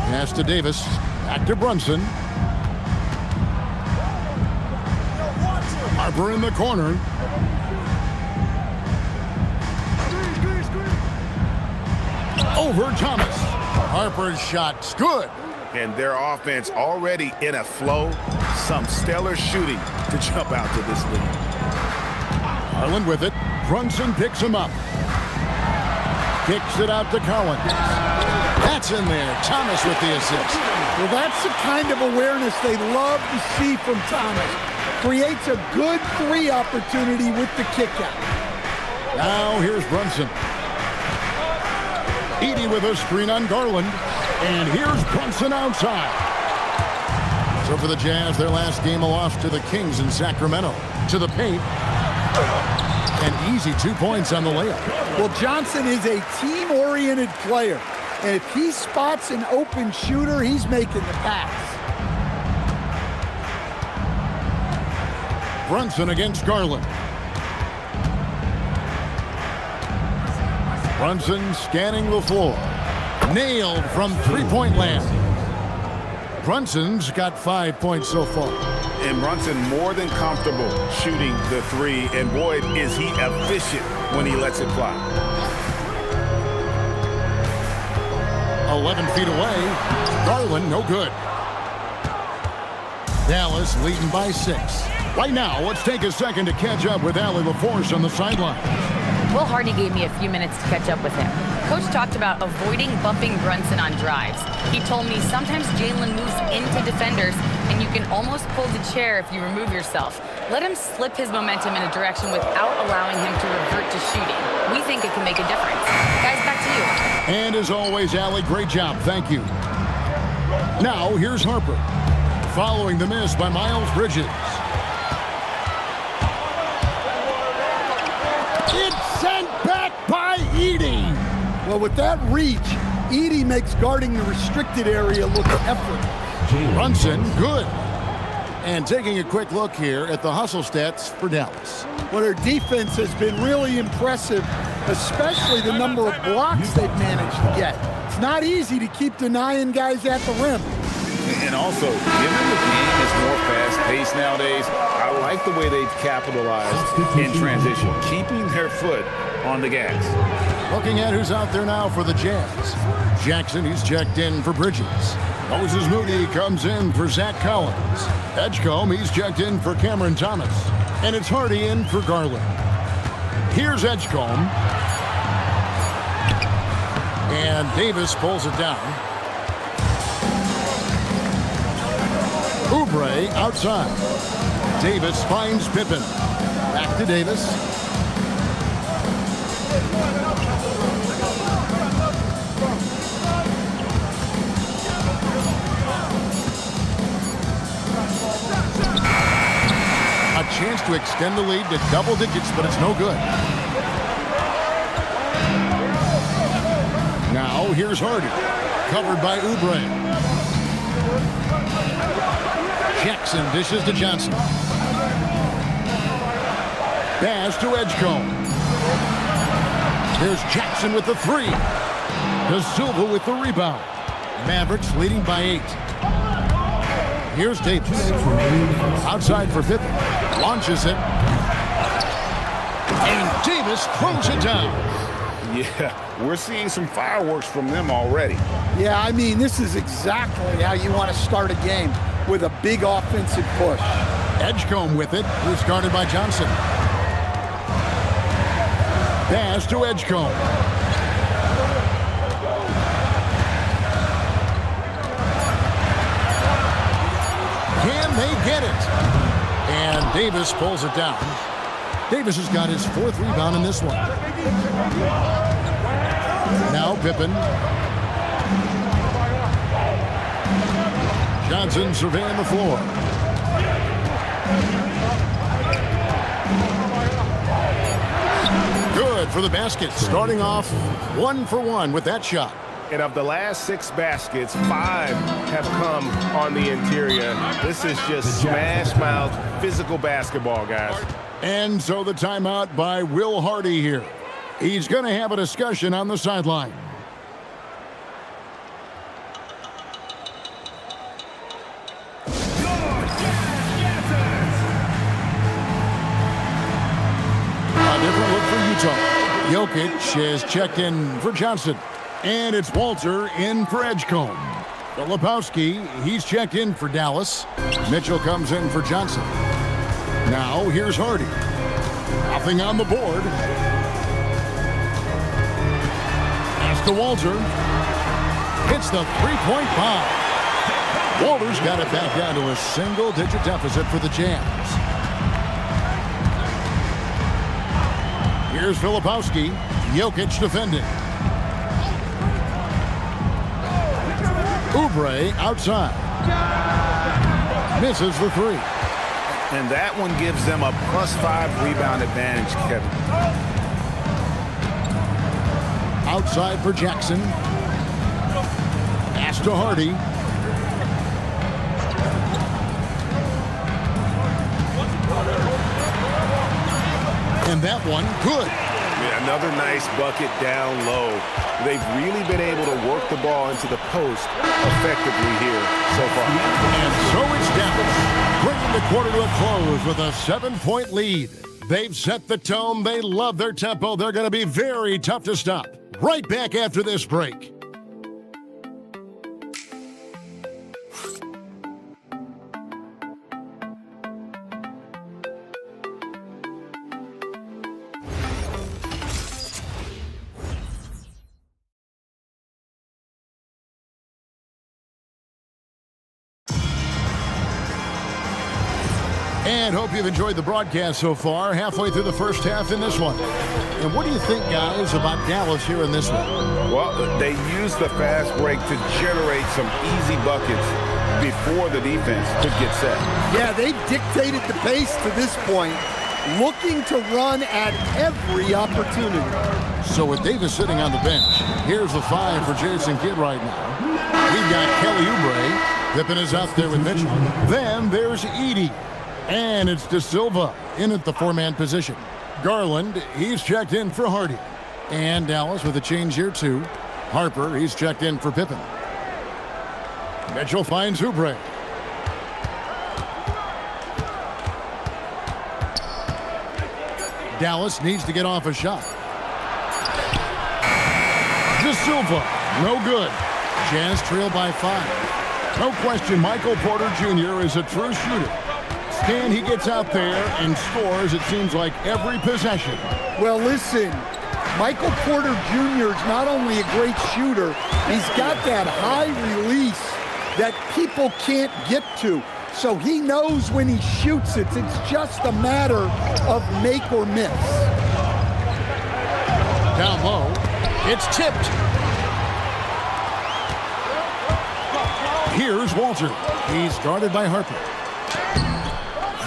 Pass to Davis. Back to Brunson. Harper in the corner. Over Thomas. Harper's shot's good. And their offense already in a flow. Some stellar shooting to jump out to this lead. Garland with it. Brunson picks him up. Kicks it out to Collins. That's in there. Thomas with the assist. Well, that's the kind of awareness they love to see from Thomas. Creates a good 3 opportunity with the kick out. Now here's Brunson. Edey with a screen on Garland. And here's Brunson outside. So for the Jazz, their last game a loss to the Kings in Sacramento. To the paint. An easy 2 points on the layup. Well, Johnson is a team-oriented player. And if he spots an open shooter, he's making the pass. Brunson against Garland. Brunson scanning the floor. Nailed from three-point land. Brunson's got 5 points so far. And Brunson more than comfortable shooting the 3. And boy, is he efficient when he lets it fly. 11 feet away. Garland, no good. Dallas leading by 6. Right now, let's take a second to catch up with Allie LaForce on the sideline. Will Hardy gave me a few minutes to catch up with him. Coach talked about avoiding bumping Brunson on drives. He told me sometimes Jalen moves into defenders and you can almost pull the chair if you remove yourself. Let him slip his momentum in a direction without allowing him to revert to shooting. We think it can make a difference. Guys, back to you. And as always, Allie, great job. Thank you. Now, here's Harper. Following the miss by Miles Bridges. It's sent back by Edey. Well, with that reach, Edey makes guarding the restricted area look effortless. Brunson, good. And taking a quick look here at the hustle stats for Dallas. Well, their defense has been really impressive, especially the number of blocks they've managed to get. It's not easy to keep denying guys at the rim. And also, given the game is more fast-paced nowadays, I like the way they've capitalized in transition, keeping their foot on the gas. Looking at who's out there now for the Jazz. Jackson, he's checked in for Bridges. Moses Moody comes in for Zach Collins. Edgecombe, he's checked in for Cameron Thomas. And it's Hardy in for Garland. Here's Edgecombe. And Davis pulls it down. Oubre outside. Davis finds Pippen. Back to Davis. A chance to extend the lead to double digits, but it's no good. Now here's Hardy. Covered by Oubre. Jackson dishes to Johnson. Pass to Edgecombe. There's Jackson with the 3. De Silva with the rebound. Mavericks leading by 8. Here's Davis. Outside for Pippen. Launches it. And Davis throws it down. Yeah, we're seeing some fireworks from them already. Yeah, I mean, this is exactly how you want to start a game, with a big offensive push. Edgecombe with it. Who's guarded by Johnson. Pass to Edgecombe. Can they get it? And Davis pulls it down. Davis has got his 4th rebound in this one. Now Pippen. Johnson surveying the floor. Good for the basket. Starting off 1 for 1 with that shot. And of the last 6 baskets, 5 have come on the interior. This is just smash-mouth, physical basketball, guys. And so the timeout by Will Hardy here. He's going to have a discussion on the sideline. A different look for Utah. Jokic is checked in for Johnson. And it's Walter in for Edgecombe. Filipowski, he's checked in for Dallas. Mitchell comes in for Johnson. Now here's Hardy. Nothing on the board. Pass to Walter. Hits the three-point bomb. Walter's got it back down to a single-digit deficit for the Jazz. Here's Filipowski. Jokic defending. Oubre outside. Misses the 3. And that one gives them a +5 rebound advantage, Kevin. Outside for Jackson. Pass to Hardy. And that one, good. Yeah, another nice bucket down low. They've really been able to work the ball into the post effectively here so far. And so it's Dallas, bringing the quarter to a close with a 7-point lead. They've set the tone. They love their tempo. They're going to be very tough to stop. Right back after this break. And hope you've enjoyed the broadcast so far, halfway through the first half in this one. And what do you think, guys, about Dallas here in this one? Well, they used the fast break to generate some easy buckets before the defense could get set. Yeah, they dictated the pace to this point, looking to run at every opportunity. So with Davis sitting on the bench, here's the 5 for Jason Kidd right now. We've got Kelly Oubre. Pippen is out there with Mitchell. Then there's Edey. And it's De Silva in at the 4-man position. Garland, he's checked in for Hardy. And Dallas with a change here too. Harper, he's checked in for Pippen. Mitchell finds Oubre. Dallas needs to get off a shot. De Silva, no good. Jazz trail by 5. No question, Michael Porter Jr. is a true shooter. Stan, he gets out there and scores, it seems like, every possession. Well, listen, Michael Porter Jr. is not only a great shooter, he's got that high release that people can't get to. So he knows when he shoots it, it's just a matter of make or miss. Down low, it's tipped. Here's Walter. He's guarded by Harper.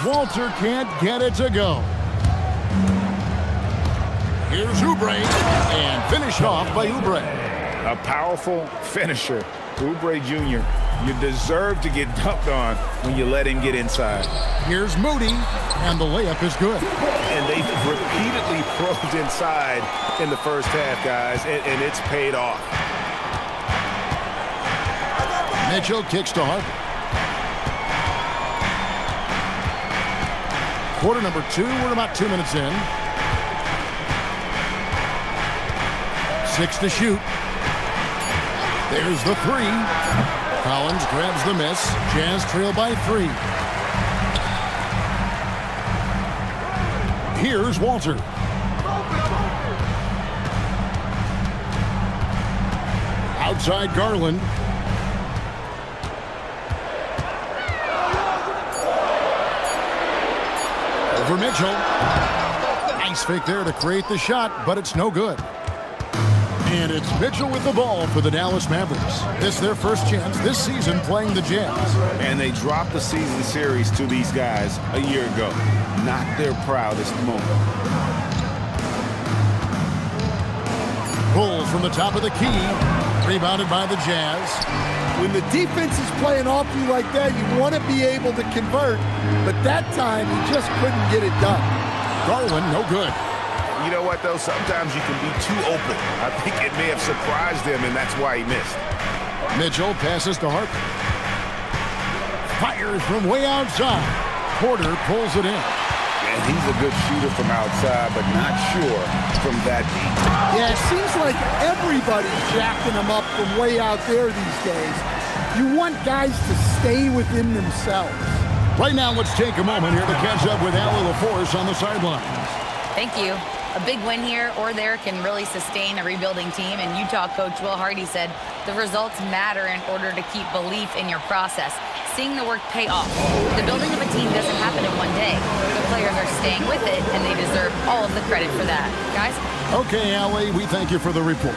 Walter can't get it to go. Here's Oubre, and finished off by Oubre. A powerful finisher. Oubre Jr., you deserve to get dunked on when you let him get inside. Here's Moody, and the layup is good. And they repeatedly probed inside in the first half, guys, and it's paid off. Mitchell kicks to Harper. Quarter number 2, we're about 2 minutes in. 6 to shoot. There's the 3. Collins grabs the miss. Jazz trail by 3. Here's Walter. Outside Garland. Over Mitchell. Nice fake there to create the shot, but it's no good. And it's Mitchell with the ball for the Dallas Mavericks. This is their first chance this season playing the Jazz. And they dropped the season series to these guys a year ago. Not their proudest moment. Bull from the top of the key. Rebounded by the Jazz. When the defense is playing off you like that, you want to be able to convert. But that time, he just couldn't get it done. Garland, no good. You know what, though? Sometimes you can be too open. I think it may have surprised him, and that's why he missed. Mitchell passes to Harper. Fires from way outside. Porter pulls it in. And he's a good shooter from outside, but not sure from that deep. Yeah, it seems like everybody's jacking him up from way out there these days. You want guys to stay within themselves. Right now, let's take a moment here to catch up with Allie LaForce on the sidelines. Thank you. A big win here or there can really sustain a rebuilding team, and Utah coach Will Hardy said the results matter in order to keep belief in your process. Seeing the work pay off. The building of a team doesn't happen in one day. The players are staying with it, and they deserve all of the credit for that. Guys? Okay, Allie, we thank you for the report.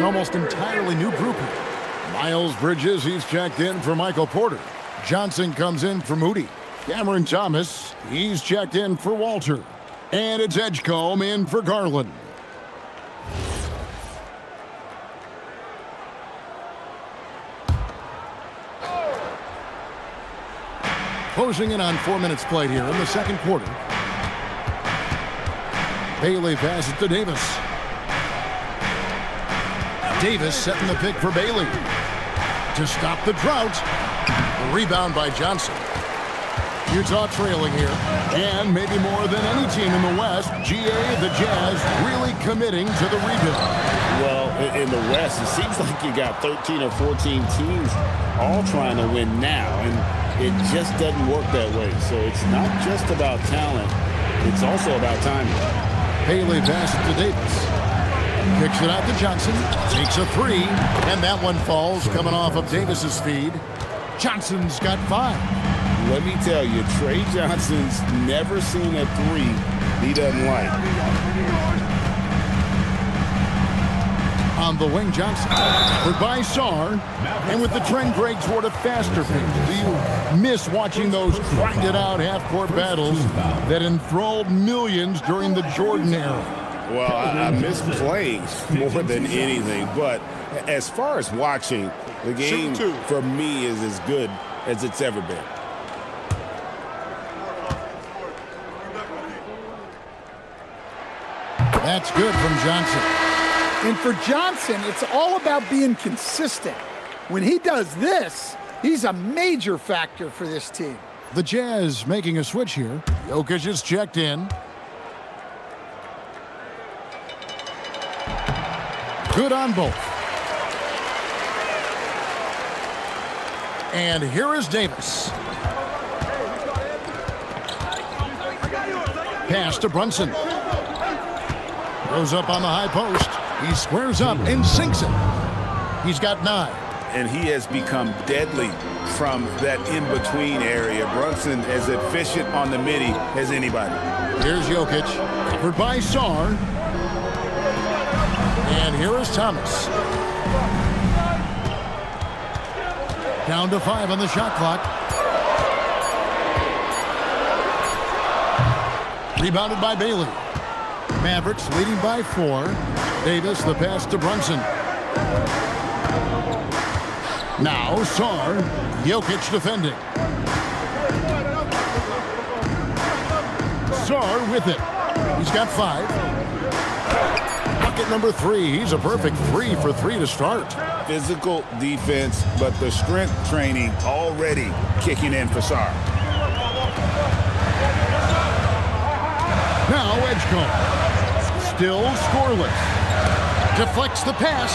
Almost entirely new grouping. Miles Bridges, he's checked in for Michael Porter. Johnson comes in for Moody. Cameron Thomas, he's checked in for Walter. And it's Edgecombe in for Garland. Closing in on 4 minutes played here in the second quarter. Bailey passes to Davis. Davis setting the pick for Bailey. To stop the drought. A rebound by Johnson. Utah trailing here. And maybe more than any team in the West, GA, the Jazz, really committing to the rebuild. Well, in the West, it seems like you got 13 or 14 teams all trying to win now. And it just doesn't work that way. So it's not just about talent. It's also about timing. Bailey passes to Davis. Kicks it out to Johnson. Takes a three. And that one falls coming off of Davis's feed. Johnson's got 5. Let me tell you, Trey Johnson's never seen a three he doesn't like. On the wing, Johnson. Goodbye, Sarr. And with the trend break toward a faster pace, do you miss watching those grinded-out half-court battles that enthralled millions during the Jordan era? Well, I miss playing more than anything. But as far as watching, the game for me is as good as it's ever been. That's good from Johnson. And for Johnson, it's all about being consistent. When he does this, he's a major factor for this team. The Jazz making a switch here. Jokic is checked in. Good on both. And here is Davis. Pass to Brunson. Goes up on the high post. He squares up and sinks it. He's got 9. And he has become deadly from that in-between area. Brunson as efficient on the midi as anybody. Here's Jokic, covered by Sarr. And here is Thomas. Down to 5 on the shot clock. Rebounded by Bailey. Mavericks leading by 4. Davis, the pass to Brunson. Now Sarr. Jokic defending. Sarr with it. He's got 5. Bucket number 3. He's a perfect 3 for 3 to start. Physical defense, but the strength training already kicking in for Sarr. Now Edgecombe. Still scoreless. Deflects the pass.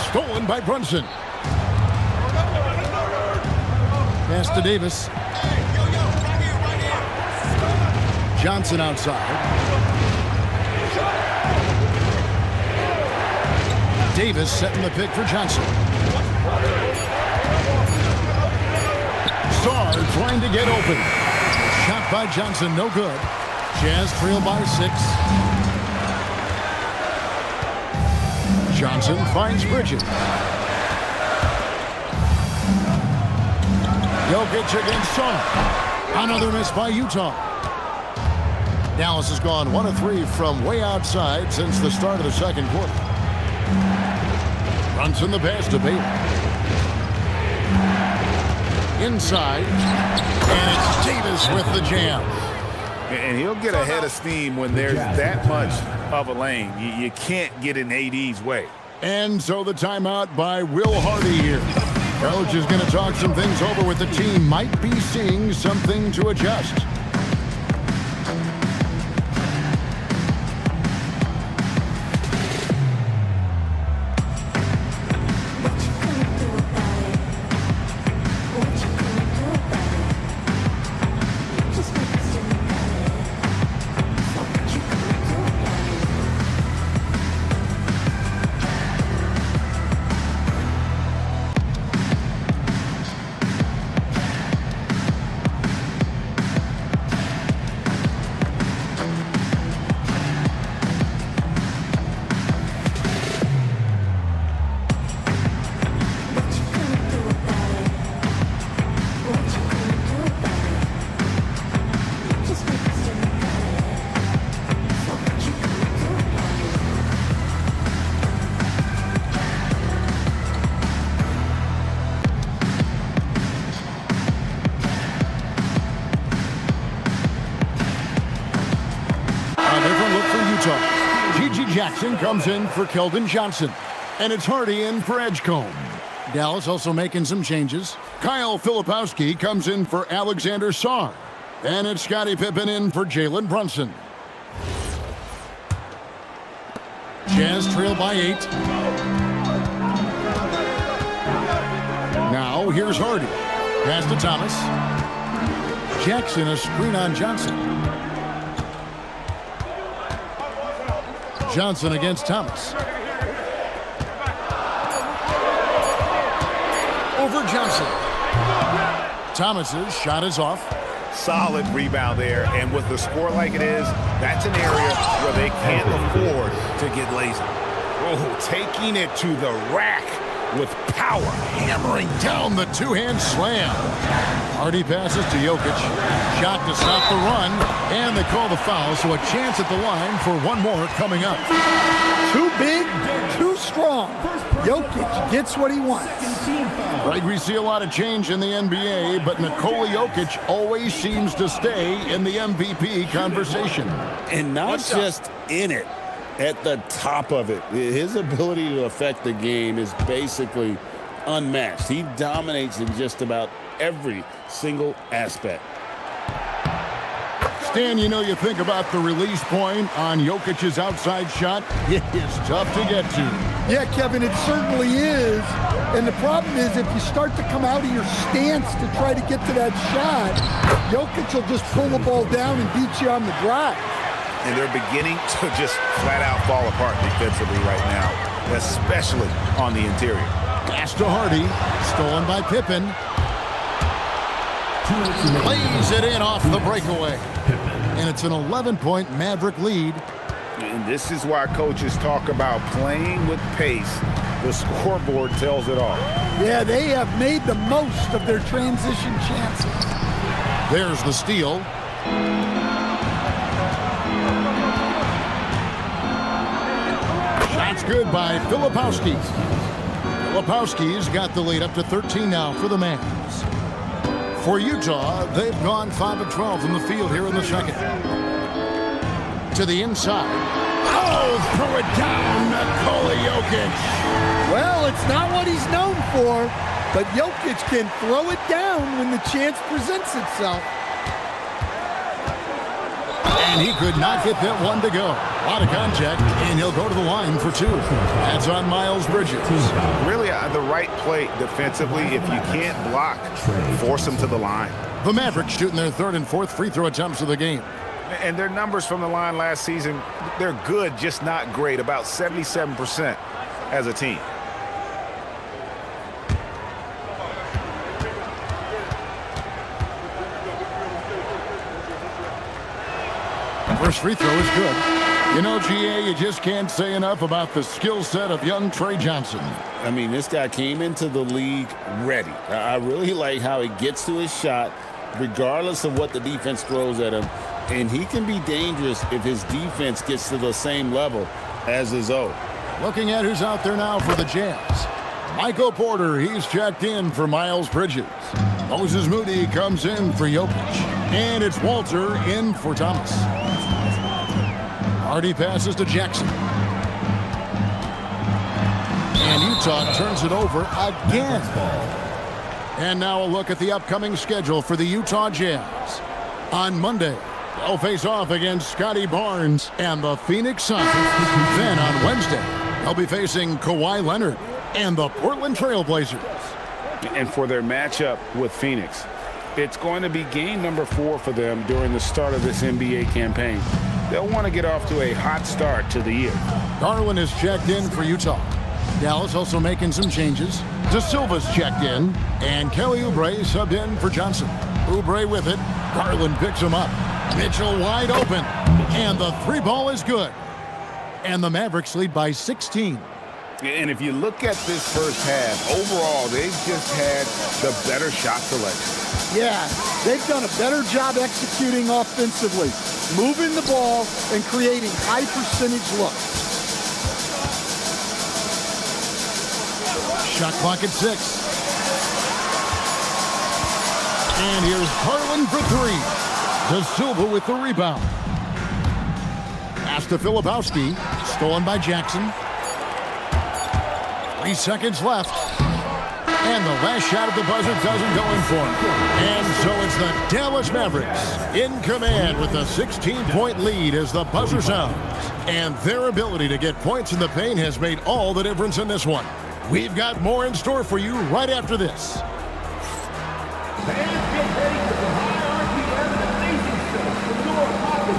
Stolen by Brunson. Pass to Davis. Johnson outside. Davis setting the pick for Johnson. Sarr trying to get open. Shot by Johnson, no good. Jazz trail by 6. Johnson finds Bridges. Jokic against Sarr. Another miss by Utah. Dallas has gone 1 of 3 from way outside since the start of the second quarter. Brunson the pass to Bailey. Inside. And it's Davis with the jam. And he'll get a head of steam when there's that much of a lane. You can't get in AD's way. And so the timeout by Will Hardy here. Coach is going to talk some things over with the team. Might be seeing something to adjust. Utah. Gigi Jackson comes in for Keldon Johnson. And it's Hardy in for Edgecombe. Dallas also making some changes. Kyle Filipowski comes in for Alexander Sarr. And it's Scottie Pippen in for Jalen Brunson. Jazz trail by 8. Now here's Hardy. Pass to Thomas. Jackson a screen on Johnson. Johnson against Thomas. Over Johnson. Thomas's shot is off. Solid rebound there, and with the score like it is, that's an area where they can't afford to get lazy. Oh, taking it to the rack with power. Hammering down the two-hand slam. Hardy passes to Jokic. Shot to stop the run, and they call the foul, so a chance at the line for one more coming up. Too big, too strong. Jokic gets what he wants. Right, we see a lot of change in the NBA, but Nikola Jokic always seems to stay in the MVP conversation. And not just in it, at the top of it. His ability to affect the game is basically unmatched. He dominates in just about every single aspect. Stan, you know, you think about the release point on Jokic's outside shot. It is tough to get to. Yeah, Kevin, it certainly is. And the problem is if you start to come out of your stance to try to get to that shot, Jokic will just pull the ball down and beat you on the drive. And they're beginning to just flat out fall apart defensively right now, especially on the interior. Pass to Hardy, stolen by Pippen. Lays it in off the breakaway. And it's an 11-point Maverick lead. And this is why coaches talk about playing with pace. The scoreboard tells it all. Yeah, they have made the most of their transition chances. There's the steal. Shot's good by Filipowski. Filipowski's got the lead up to 13 now for the Mavs. For Utah, they've gone 5 of 12 from the field here in the second. To the inside. Oh, throw it down, Nikola Jokic. Well, it's not what he's known for, but Jokic can throw it down when the chance presents itself. And he could not get that one to go. A lot of contact, and he'll go to the line for 2. That's on Miles Bridges. Really the right play defensively. If you can't block, force them to the line. The Mavericks shooting their 3rd and 4th free throw attempts of the game. And their numbers from the line last season, they're good, just not great. About 77% as a team. First free throw is good. You know, GA, you just can't say enough about the skill set of young Trey Johnson. I mean, this guy came into the league ready. I really like how he gets to his shot, regardless of what the defense throws at him. And he can be dangerous if his defense gets to the same level as his own. Looking at who's out there now for the Jazz. Michael Porter, he's checked in for Miles Bridges. Moses Moody comes in for Jokic. And it's Walter in for Thomas. Hardy passes to Jackson. And Utah turns it over again. And now a look at the upcoming schedule for the Utah Jazz. On Monday, they'll face off against Scotty Barnes and the Phoenix Suns. Then on Wednesday, they'll be facing Kawhi Leonard and the Portland Trail Blazers. And for their matchup with Phoenix, it's going to be game number 4 for them during the start of this NBA campaign. They'll want to get off to a hot start to the year. Garland is checked in for Utah. Dallas also making some changes. De Silva's checked in, and Kelly Oubre subbed in for Johnson. Oubre with it. Garland picks him up. Mitchell wide open, and the 3 ball is good. And the Mavericks lead by 16. And if you look at this first half, overall, they've just had the better shot selection. Yeah, they've done a better job executing offensively, moving the ball and creating high percentage looks. Shot clock at 6. And here's Garland for 3. De Silva with the rebound. Pass Pass to Filipowski. Stolen by Jackson. 3 seconds left. And the last shot at the buzzer doesn't go in for him. And so it's the Dallas Mavericks in command with a 16-point lead as the buzzer sounds. And their ability to get points in the paint has made all the difference in this one. We've got more in store for you right after this. Fans, get ready for the high RPM and amazing show from your pocket.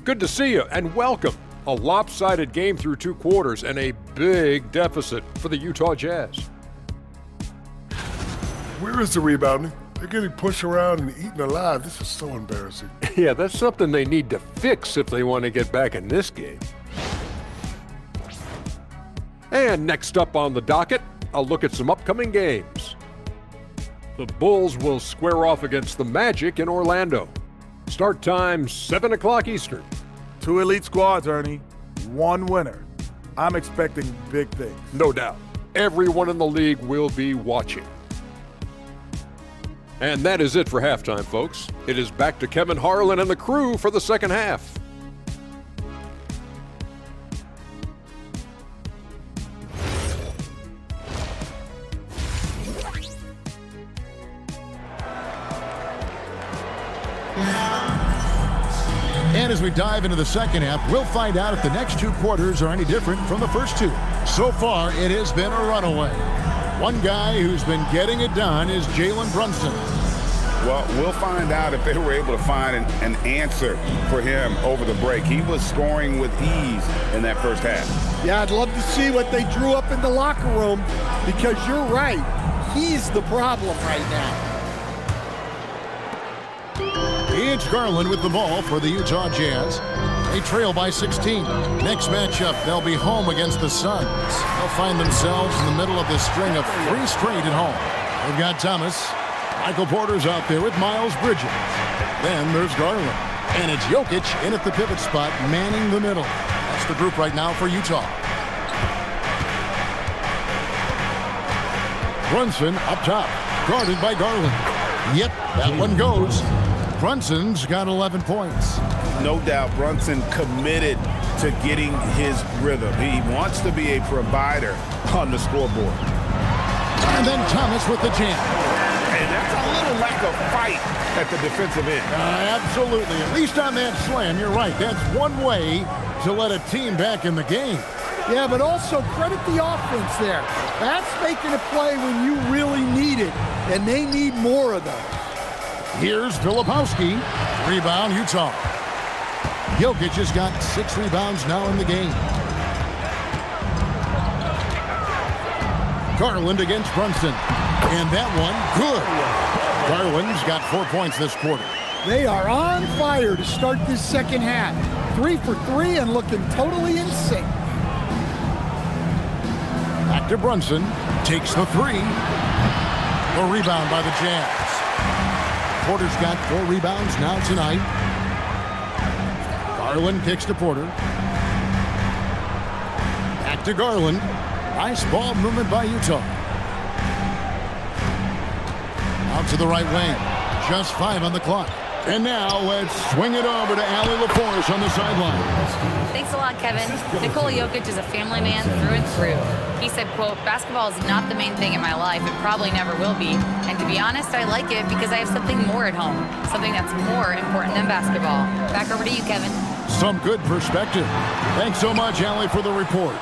Good to see you and welcome. A lopsided game through 2 quarters and a big deficit for the Utah Jazz. Where is the rebounding? They're getting pushed around and eaten alive. This is so embarrassing. Yeah, that's something they need to fix if they want to get back in this game. And next up on the docket, a look at some upcoming games. The Bulls will square off against the Magic in Orlando. Start time 7 o'clock Eastern. 2 elite squads, Ernie. 1 winner. I'm expecting big things. No doubt. Everyone in the league will be watching. And that is it for halftime, folks. It is back to Kevin Harlan and the crew for the second half. And as we dive into the second half, we'll find out if the next 2 quarters are any different from the first 2. So far, it has been a runaway. One guy who's been getting it done is Jalen Brunson. Well, we'll find out if they were able to find an answer for him over the break. He was scoring with ease in that first half. Yeah, I'd love to see what they drew up in the locker room because you're right. He's the problem right now. It's Garland with the ball for the Utah Jazz. They trail by 16. Next matchup, they'll be home against the Suns. They'll find themselves in the middle of this string of 3 straight at home. They've got Thomas. Michael Porter's out there with Miles Bridges. Then there's Garland. And it's Jokic in at the pivot spot, manning the middle. That's the group right now for Utah. Brunson up top, guarded by Garland. Yep, that one goes. Brunson's got 11 points. No doubt Brunson committed to getting his rhythm. He wants to be a provider on the scoreboard. And then Thomas with the jam. And that's a little lack of fight at the defensive end. Absolutely. At least on that slam, you're right. That's one way to let a team back in the game. Yeah, but also credit the offense there. That's making a play when you really need it, and they need more of those. Here's Filipowski. Rebound, Utah. Jokic has got 6 rebounds now in the game. Garland against Brunson. And that one, good. Garland's got 4 points this quarter. They are on fire to start this second half. 3 for 3 and looking totally in sync. Back to Brunson. Takes the 3. A rebound by the Jazz. Porter's got 4 rebounds now tonight. Garland kicks to Porter. Back to Garland. Nice ball movement by Utah. Out to the right wing. Just 5 on the clock. And now let's swing it over to Allie LaForce on the sideline. Thanks a lot, Kevin. Nikola Jokic is a family man through and through. He said, quote, "Basketball is not the main thing in my life. It probably never will be. And to be honest, I like it because I have something more at home. Something that's more important than basketball." Back over to you, Kevin. Some good perspective. Thanks so much, Allie, for the report.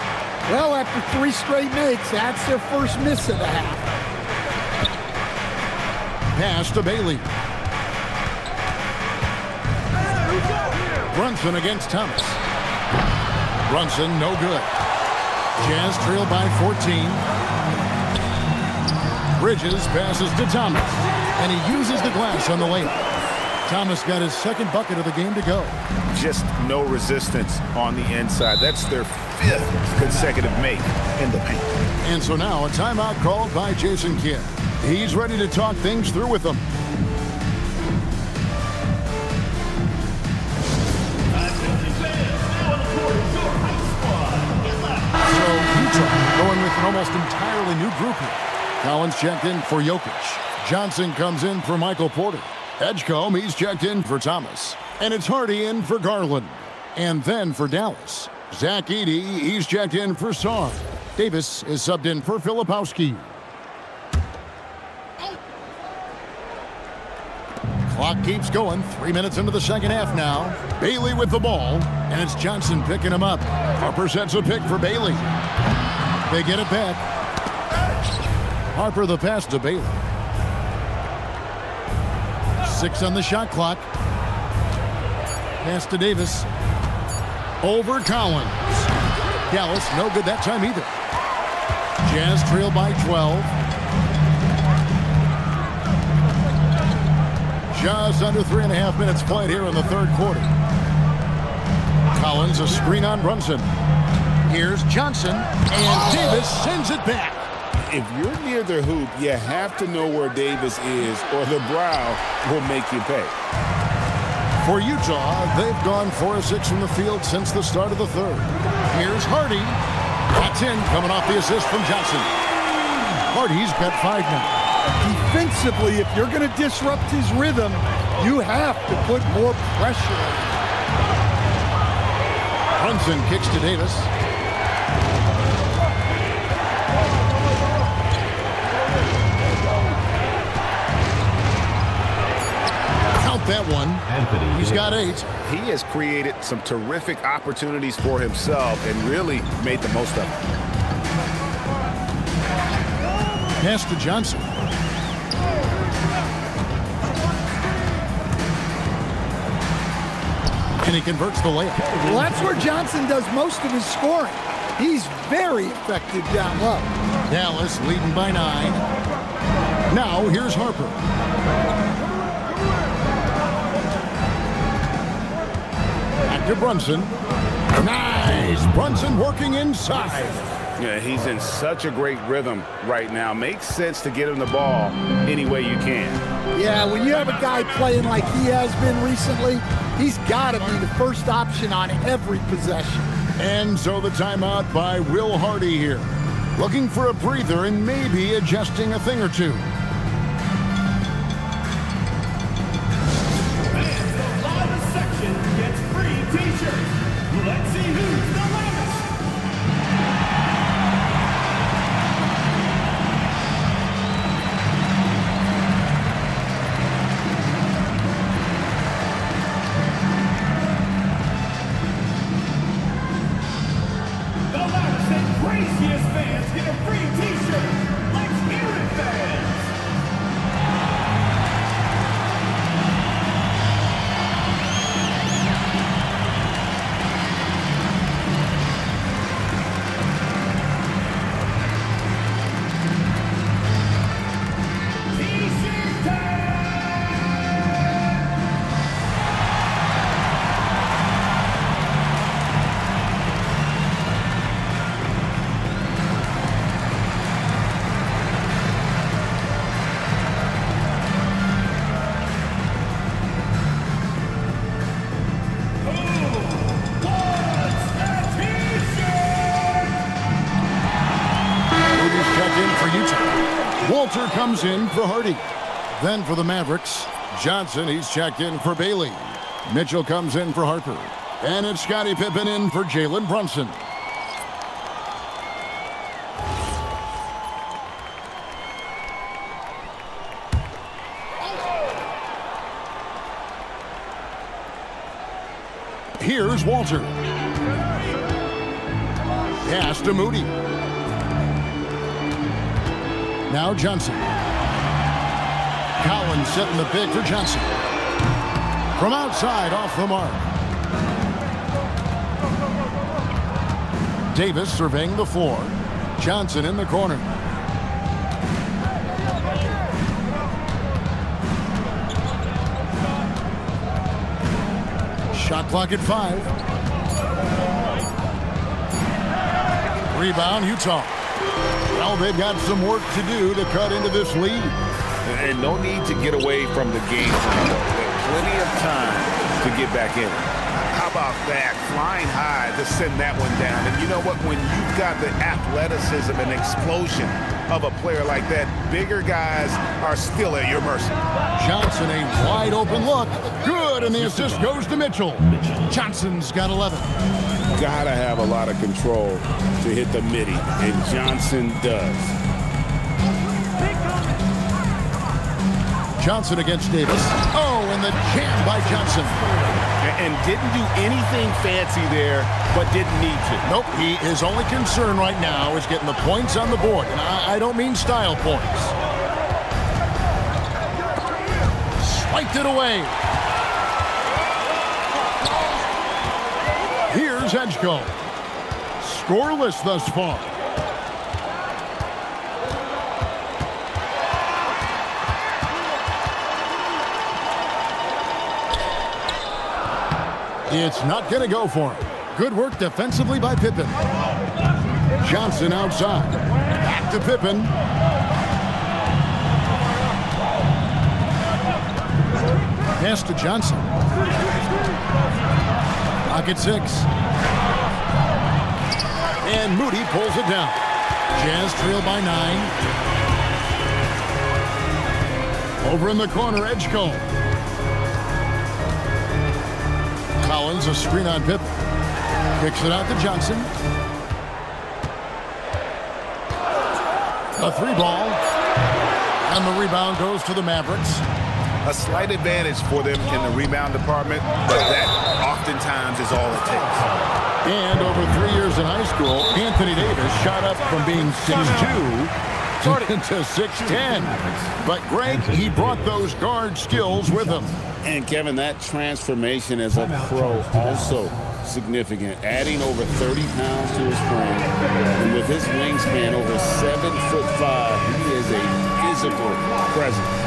Well, after 3 straight makes, that's their first miss of the half. Pass to Bailey. Brunson against Thomas. Brunson, no good. Jazz trail by 14. Bridges passes to Thomas, and he uses the glass on the layup. Thomas got his 2nd bucket of the game to go. Just no resistance on the inside. That's their 5th consecutive make in the paint. And so now a timeout called by Jason Kidd. He's ready to talk things through with them. almost entirely new group here. Collins checked in for Jokic. Johnson comes in for Michael Porter. Edgecombe, he's checked in for Thomas. And it's Hardy in for Garland. And then for Dallas, Zach Edey, he's checked in for Sarr. Davis is subbed in for Filipowski. Clock keeps going. 3 minutes into the second half now. Bailey with the ball, and it's Johnson picking him up. Harper sets a pick for Bailey. They get it back. Harper the pass to Bailey. 6 on the shot clock. Pass to Davis. Over Collins. Dallas, no good that time either. Jazz trail by 12. Just under 3.5 minutes played here in the third quarter. Collins, a screen on Brunson. Here's Johnson, and Davis sends it back. If you're near the hoop, you have to know where Davis is, or the brow will make you pay. For Utah, they've gone 4 of 6 from the field since the start of the third. Here's Hardy. That's in, coming off the assist from Johnson. Hardy's got 5 now. Defensively, if you're going to disrupt his rhythm, you have to put more pressure on him. Brunson kicks to Davis. Count that one. He's got 8. He has created some terrific opportunities for himself and really made the most of it. Pass to Johnson. And he converts the layup. Well, that's where Johnson does most of his scoring. He's very effective down low. Dallas leading by 9. Now here's Harper. Back to Brunson. Nice! Brunson working inside. Yeah, he's in such a great rhythm right now. Makes sense to get him the ball any way you can. Yeah, when you have a guy playing like he has been recently, he's got to be the first option on every possession. And so the timeout by Will Hardy here. Looking for a breather and maybe adjusting a thing or two. Fans of loudest section gets free t-shirts. Let's see who's the loudest. The loudest and craziest fans get a free t-shirt. Let's hear it, fans. T-shirt time. Moody's checked in for Utah. Walter comes in for Hardy. Then for the Mavericks, Johnson, he's checked in for Bailey. Mitchell comes in for Harper. And it's Scottie Pippen in for Jalen Brunson. Here's Walter. Pass to Moody. Now Johnson. Collins setting the pick for Johnson. From outside, off the mark. Davis surveying the floor. Johnson in the corner. Shot clock at 5. Rebound, Utah. Well, they've got some work to do to cut into this lead. And no need to get away from the game. There's plenty of time to get back in. How about that? Flying high to send that one down. And you know what? When you've got the athleticism and explosion of a player like that, bigger guys are still at your mercy. Johnson, a wide open look. Good, and the assist goes to Mitchell. Johnson's got 11. Gotta have a lot of control to hit the midi, and Johnson does. Johnson against Davis. Oh, and the jam by Johnson. And didn't do anything fancy there, but didn't need to. Nope, his only concern right now is getting the points on the board. And I don't mean style points. Swiped it away. Here's Edgecombe. Scoreless thus far. It's not going to go for him. Good work defensively by Pippen. Johnson outside. Back to Pippen. Pass to Johnson. Pocket 6. And Moody pulls it down. Jazz trail by 9. Over in the corner, Edgecombe. Collins, a screen on Pippen. Kicks it out to Johnson. A 3-ball. And the rebound goes to the Mavericks. A slight advantage for them in the rebound department, but that oftentimes is all it takes. And over 3 years in high school, Anthony Davis shot up from being 6'2" to 6'10". But Greg, he brought those guard skills with him. And Kevin, that transformation as a pro also significant. Adding over 30 pounds to his frame, and with his wingspan over 7'5", he is a physical presence.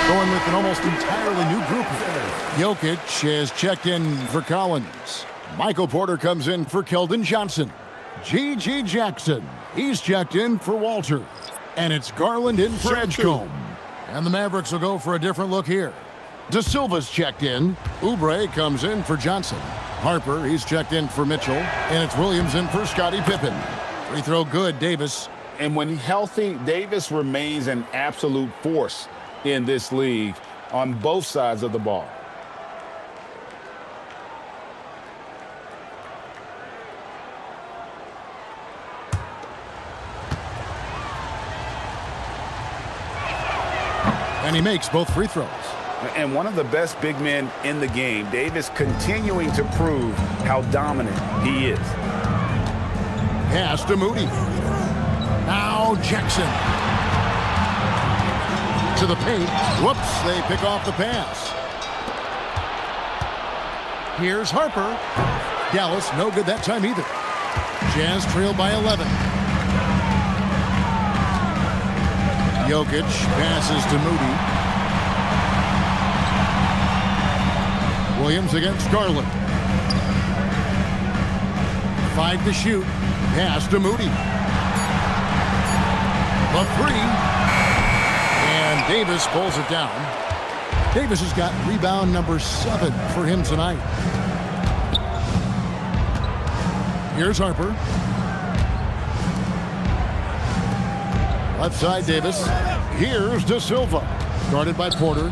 Going with an almost entirely new group here. Jokic has checked in for Collins. Michael Porter comes in for Keldon Johnson. G.G. Jackson, he's checked in for Walter. And it's Garland in for Edgecombe. And the Mavericks will go for a different look here. De Silva's checked in. Oubre comes in for Johnson. Harper, he's checked in for Mitchell. And it's Williams in for Scottie Pippen. Free throw good, Davis. And when healthy, Davis remains an absolute force in this league on both sides of the ball. And he makes both free throws. And one of the best big men in the game, Davis continuing to prove how dominant he is. Pass to Moody. Now Jackson. To the paint. Whoops, they pick off the pass. Here's Harper. Dallas, no good that time either. Jazz trail by 11. Jokic passes to Moody. Williams against Garland. 5 to shoot. Pass to Moody. The 3. And Davis pulls it down. Davis has got rebound number 7 for him tonight. Here's Harper. Left side, Davis. Here's De Silva. Guarded by Porter.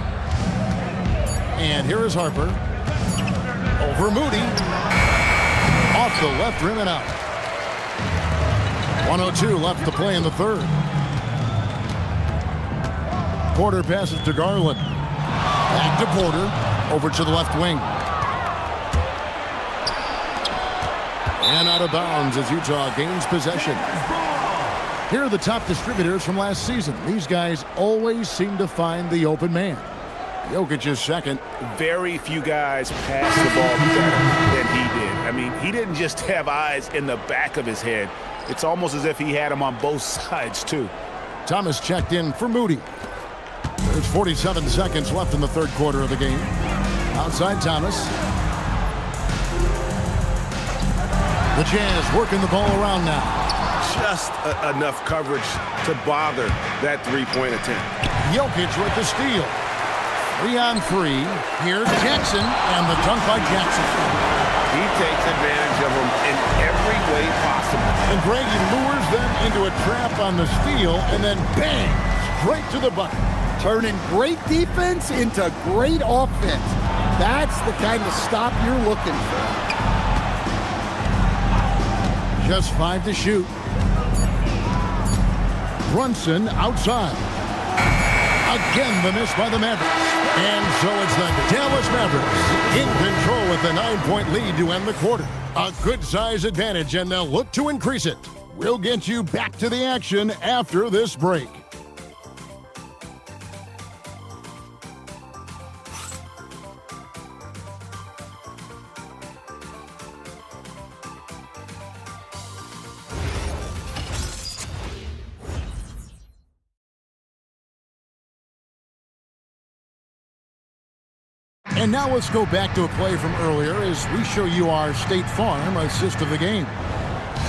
And here is Harper. Over Moody. Off the left rim and out. 1:02 left to play in the third. Porter passes to Garland. Back to Porter. Over to the left wing. And out of bounds as Utah gains possession. Here are the top distributors from last season. These guys always seem to find the open man. Jokic is second. Very few guys pass the ball better than he did. I mean, he didn't just have eyes in the back of his head. It's almost as if he had them on both sides, too. Thomas checked in for Moody. There's 47 seconds left in the third quarter of the game. Outside Thomas. The Jazz working the ball around now. Just enough coverage to bother that three-point attempt. Jokic with the steal. 3-on-3. Here's Jackson, and the dunk by Jackson. He takes advantage of them in every way possible. And Greg, he lures them into a trap on the steal, and then bang, straight to the bucket. Turning great defense into great offense. That's the kind of stop you're looking for. Just 5 to shoot. Brunson outside. Again, the miss by the Mavericks. And so it's the Dallas Mavericks in control with a 9-point lead to end the quarter. A good size advantage, and they'll look to increase it. We'll get you back to the action after this break. And now let's go back to a play from earlier as we show you our State Farm assist of the game.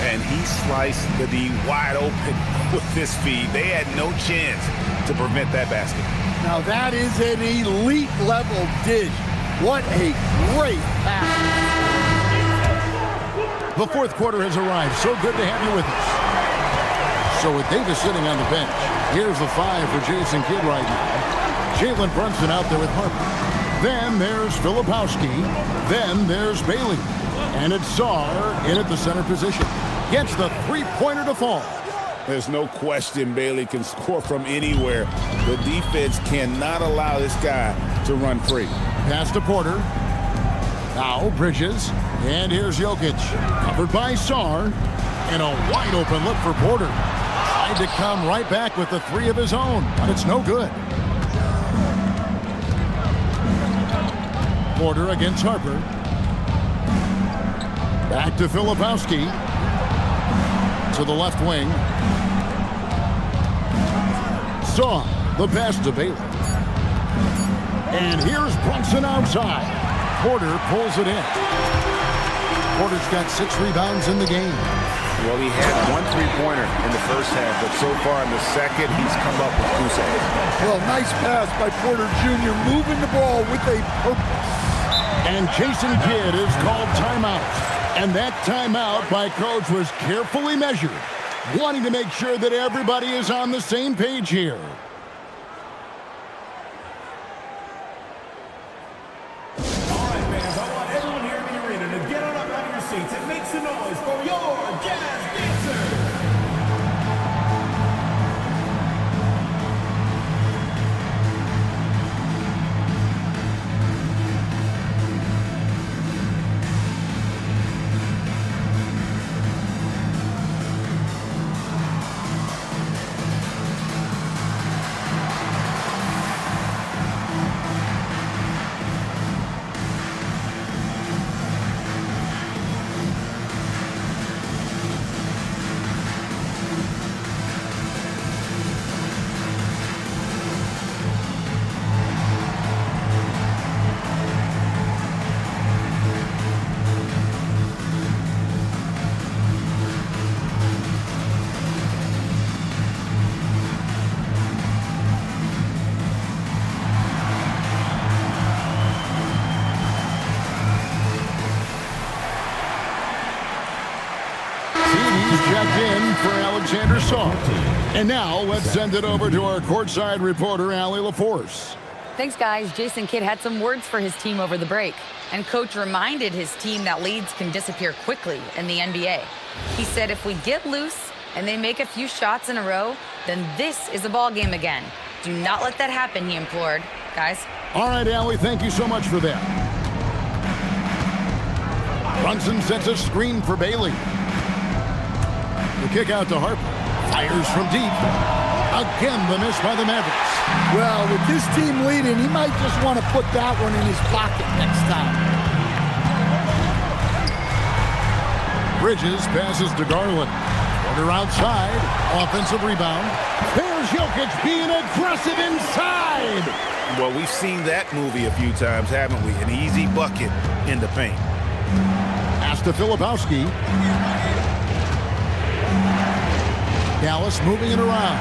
And he sliced the D wide open with this feed. They had no chance to prevent that basket. Now that is an elite level dish. What a great pass. The fourth quarter has arrived. So good to have you with us. So with Davis sitting on the bench, here's the 5 for Jason Kidd right now. Jalen Brunson out there with Harper. Then there's Filipowski. Then there's Bailey. And it's Sarr in at the center position. Gets the three-pointer to fall. There's no question Bailey can score from anywhere. The defense cannot allow this guy to run free. Pass to Porter. Now Bridges. And here's Jokic. Covered by Sarr. And a wide-open look for Porter. Tried to come right back with the 3 of his own, but it's no good. Porter against Harper. Back to Filipowski. To the left wing. Saw the pass to Bailey. And here's Brunson outside. Porter pulls it in. Porter's got 6 rebounds in the game. Well, he had 1 3-pointer in the first half, but so far in the second, he's come up with 2 saves. Well, nice pass by Porter Jr. moving the ball with a purpose. And Jason Kidd is called timeout. And that timeout by Coach was carefully measured, wanting to make sure that everybody is on the same page here. All right, fans, I want everyone here in the arena to get on up out of your seats and make some noise for your Jazz Dancers. Checked in for Alexander Saw. And now let's send it over to our courtside reporter, Allie LaForce. Thanks, guys. Jason Kidd had some words for his team over the break. And Coach reminded his team that leads can disappear quickly in the NBA. He said if we get loose and they make a few shots in a row, then this is a ball game again. Do not let that happen, he implored. Guys. All right, Allie, thank you so much for that. Brunson sets a screen for Bailey. The kick out to Harper. Fires from deep. Again, the miss by the Mavericks. Well, with his team leading, he might just want to put that one in his pocket next time. Bridges passes to Garland. Quarter outside. Offensive rebound. There's Jokic being aggressive inside. Well, we've seen that movie a few times, haven't we? An easy bucket in the paint. Pass to Filipowski. Dallas moving it around.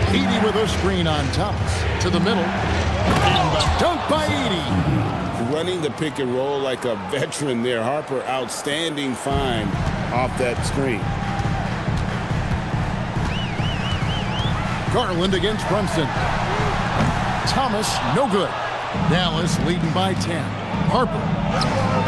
Edey with a screen on Thomas. To the middle. And the dunk by Edey. Running the pick and roll like a veteran there. Harper, outstanding find off that screen. Garland against Brunson. Thomas, no good. Dallas leading by 10. Harper.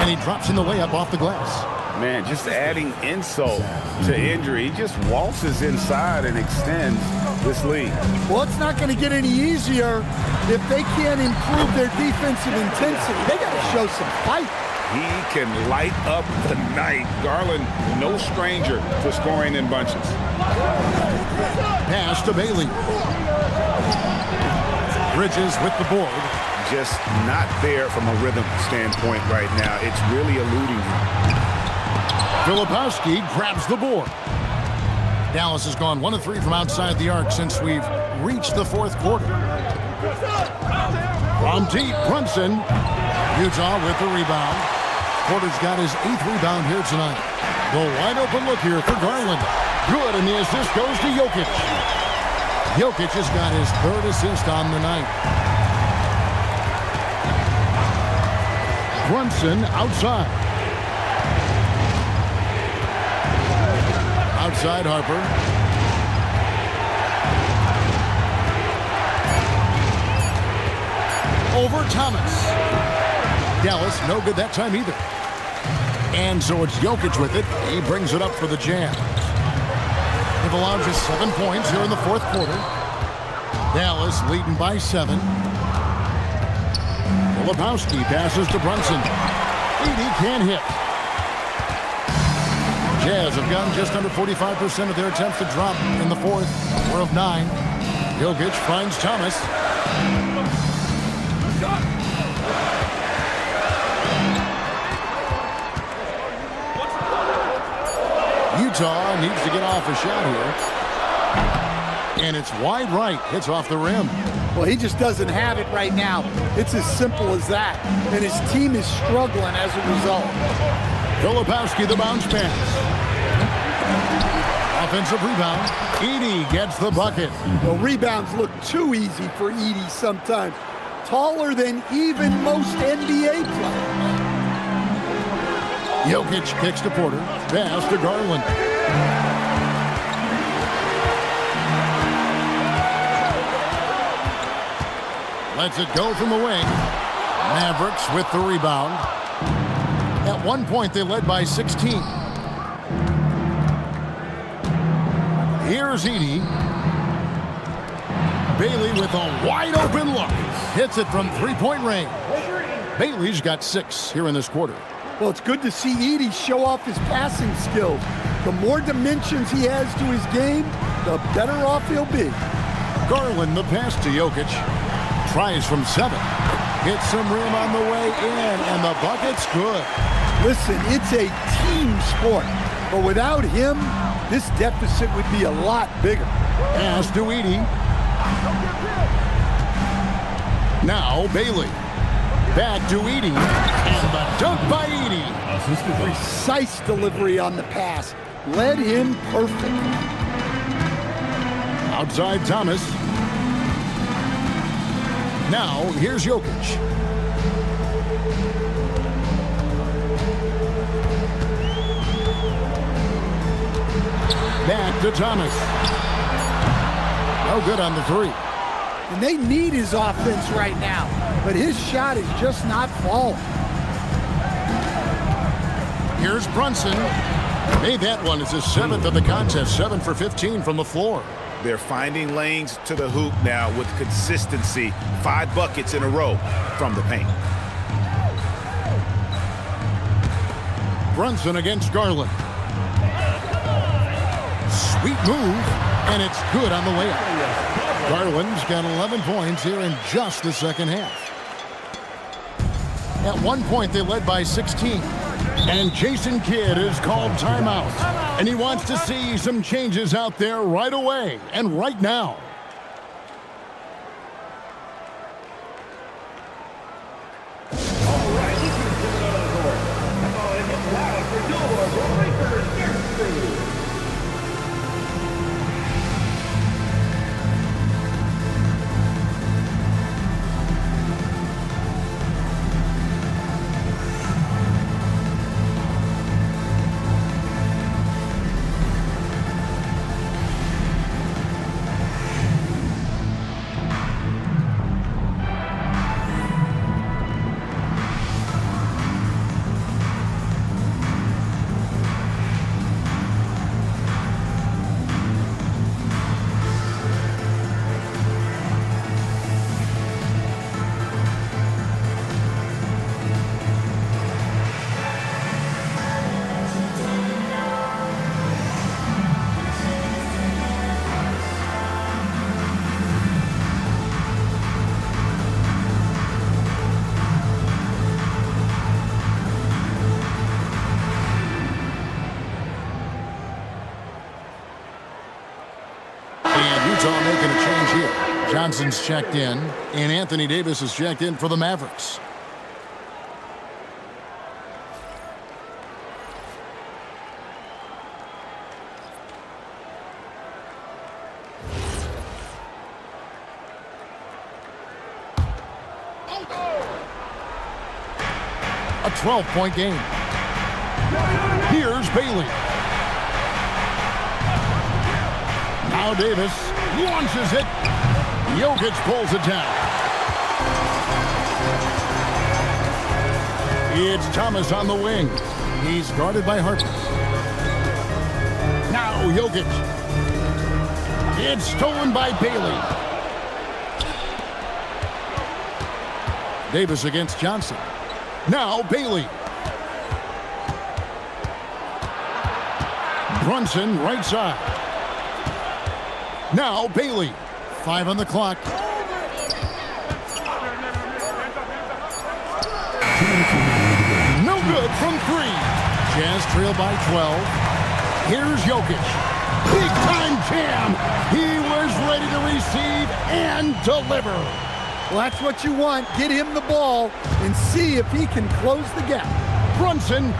And he drops in the layup off the glass. Man, just adding insult to injury. He just waltzes inside and extends this lead. Well, it's not going to get any easier if they can't improve their defensive intensity. They got to show some fight. He can light up the night. Garland, no stranger to scoring in bunches. Pass to Bailey. Bridges with the board. Just not there from a rhythm standpoint right now. It's really eluding him. Filipowski grabs the board. Dallas has gone 1 of 3 from outside the arc since we've reached the fourth quarter. From deep, Brunson. Utah with the rebound. Porter's got his 8th rebound here tonight. The wide open look here for Garland. Good, and the assist goes to Jokic. Jokic has got his 3rd assist on the night. Brunson outside. Outside Harper. Over Thomas. Dallas, no good that time either. And so it's Jokic with it. He brings it up for the Jazz. They've allowed just 7 points here in the fourth quarter. Dallas leading by 7. Filipowski passes to Brunson. Edey can't hit. Jazz have gotten just under 45% of their attempts to drop in the fourth. 4 of 9. Jokic finds Thomas. Utah needs to get off a shot here. And it's wide right. Hits off the rim. Well, he just doesn't have it right now. It's as simple as that. And his team is struggling as a result. Filipowski, the bounce pass. Offensive rebound. Edey gets the bucket. Well, rebounds look too easy for Edey sometimes. Taller than even most NBA players. Jokic kicks to Porter. Pass to Garland. Lets it go from the wing. Mavericks with the rebound. At one point, they led by 16. Here's Edey. Bailey with a wide open look. Hits it from three-point range. Bailey's got 6 here in this quarter. Well, it's good to see Edey show off his passing skills. The more dimensions he has to his game, the better off he'll be. Garland, the pass to Jokic. Tries from 7. Hits some rim on the way in, and the bucket's good. Listen, it's a team sport. But without him, this deficit would be a lot bigger. Pass to Edey. Now Bailey. Back to Edey. And the dunk by Edey. Precise delivery on the pass. Led him perfect. Outside Thomas. Now here's Jokic. Back to Thomas. No good on the 3. and they need his offense right now. But his shot is just not falling. Here's Brunson. Made that one. It's his 7th of the contest. 7 for 15 from the floor. They're finding lanes to the hoop now with consistency. 5 buckets in a row from the paint. Brunson against Garland. Sweet move, and it's good on the layup. Garland's got 11 points here in just the second half. At one point, they led by 16. And Jason Kidd is called timeout. And he wants to see some changes out there right away and right now. Utah making a change here. Johnson's checked in, and Anthony Davis is checked in for the Mavericks. A 12-point game. Here's Bailey. Now Davis launches it. Jokic pulls it down. It's Thomas on the wing. He's guarded by Harper. Now Jokic. It's stolen by Bailey. Davis against Johnson. Now Bailey. Brunson right side. Now Bailey. 5 on the clock. No good from 3. Jazz trail by 12. Here's Jokic. Big time jam. He was ready to receive and deliver. Well, that's what you want. Get him the ball and see if he can close the gap. Brunson.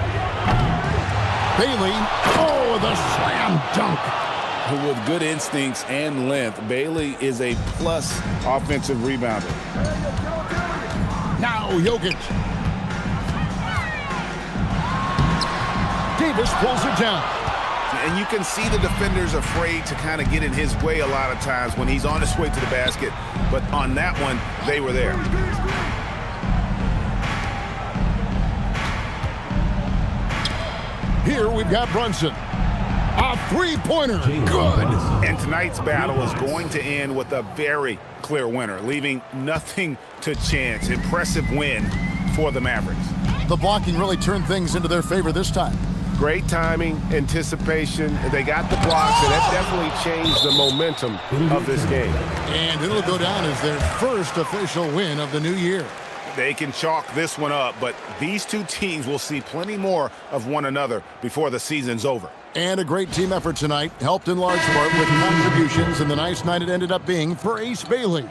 Bailey. Oh, the slam dunk. With good instincts and length, Bailey is a plus offensive rebounder. Now Jokic. Davis pulls it down. And you can see the defenders afraid to kind of get in his way a lot of times when he's on his way to the basket. But on that one, they were there. Here we've got Brunson. A three-pointer. Good. And tonight's battle is going to end with a very clear winner, leaving nothing to chance. Impressive win for the Mavericks. The blocking really turned things into their favor this time. Great timing, anticipation. They got the blocks, and that definitely changed the momentum of this game. And it'll go down as their first official win of the new year. They can chalk this one up, but these two teams will see plenty more of one another before the season's over. And a great team effort tonight, helped in large part with contributions, and the nice night it ended up being for Ace Bailey.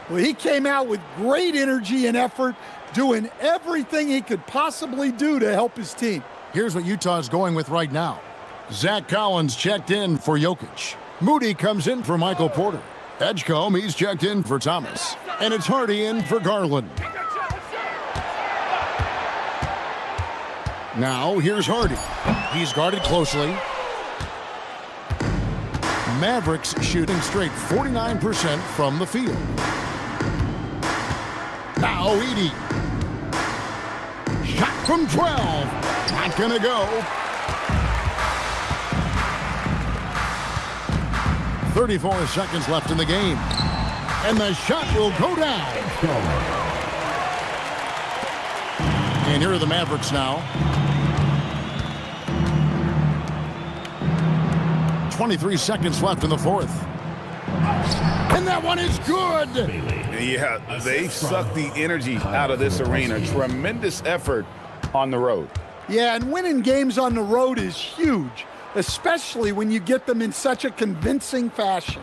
Well, he came out with great energy and effort, doing everything he could possibly do to help his team. Here's what Utah's going with right now. Zach Collins checked in for Jokic. Moody comes in for Michael Porter. Edgecombe, he's checked in for Thomas. And it's Hardy in for Garland. Now, here's Hardy. He's guarded closely. Mavericks shooting straight 49% from the field. Now Edey. Shot from 12. Not gonna go. 34 seconds left in the game. And the shot will go down. And here are the Mavericks now. 23 seconds left in the fourth. And that one is good. Yeah, they've sucked the energy out of this arena. Tremendous effort on the road. Yeah, and winning games on the road is huge, especially when you get them in such a convincing fashion.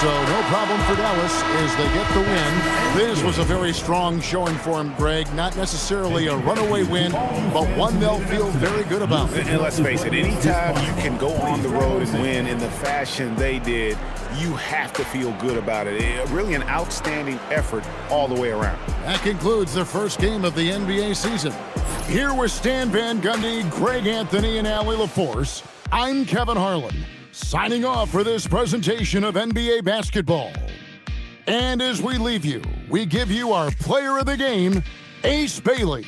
So no problem for Dallas as they get the win. This was a very strong showing for them, Greg. Not necessarily a runaway win, but one they'll feel very good about. And let's face it, anytime you can go on the road and win in the fashion they did, you have to feel good about it. Really an outstanding effort all the way around. That concludes the first game of the NBA season. Here with Stan Van Gundy, Greg Anthony, and Allie LaForce, I'm Kevin Harlan, signing off for this presentation of NBA basketball. And as we leave you, we give you our player of the game, Ace Bailey.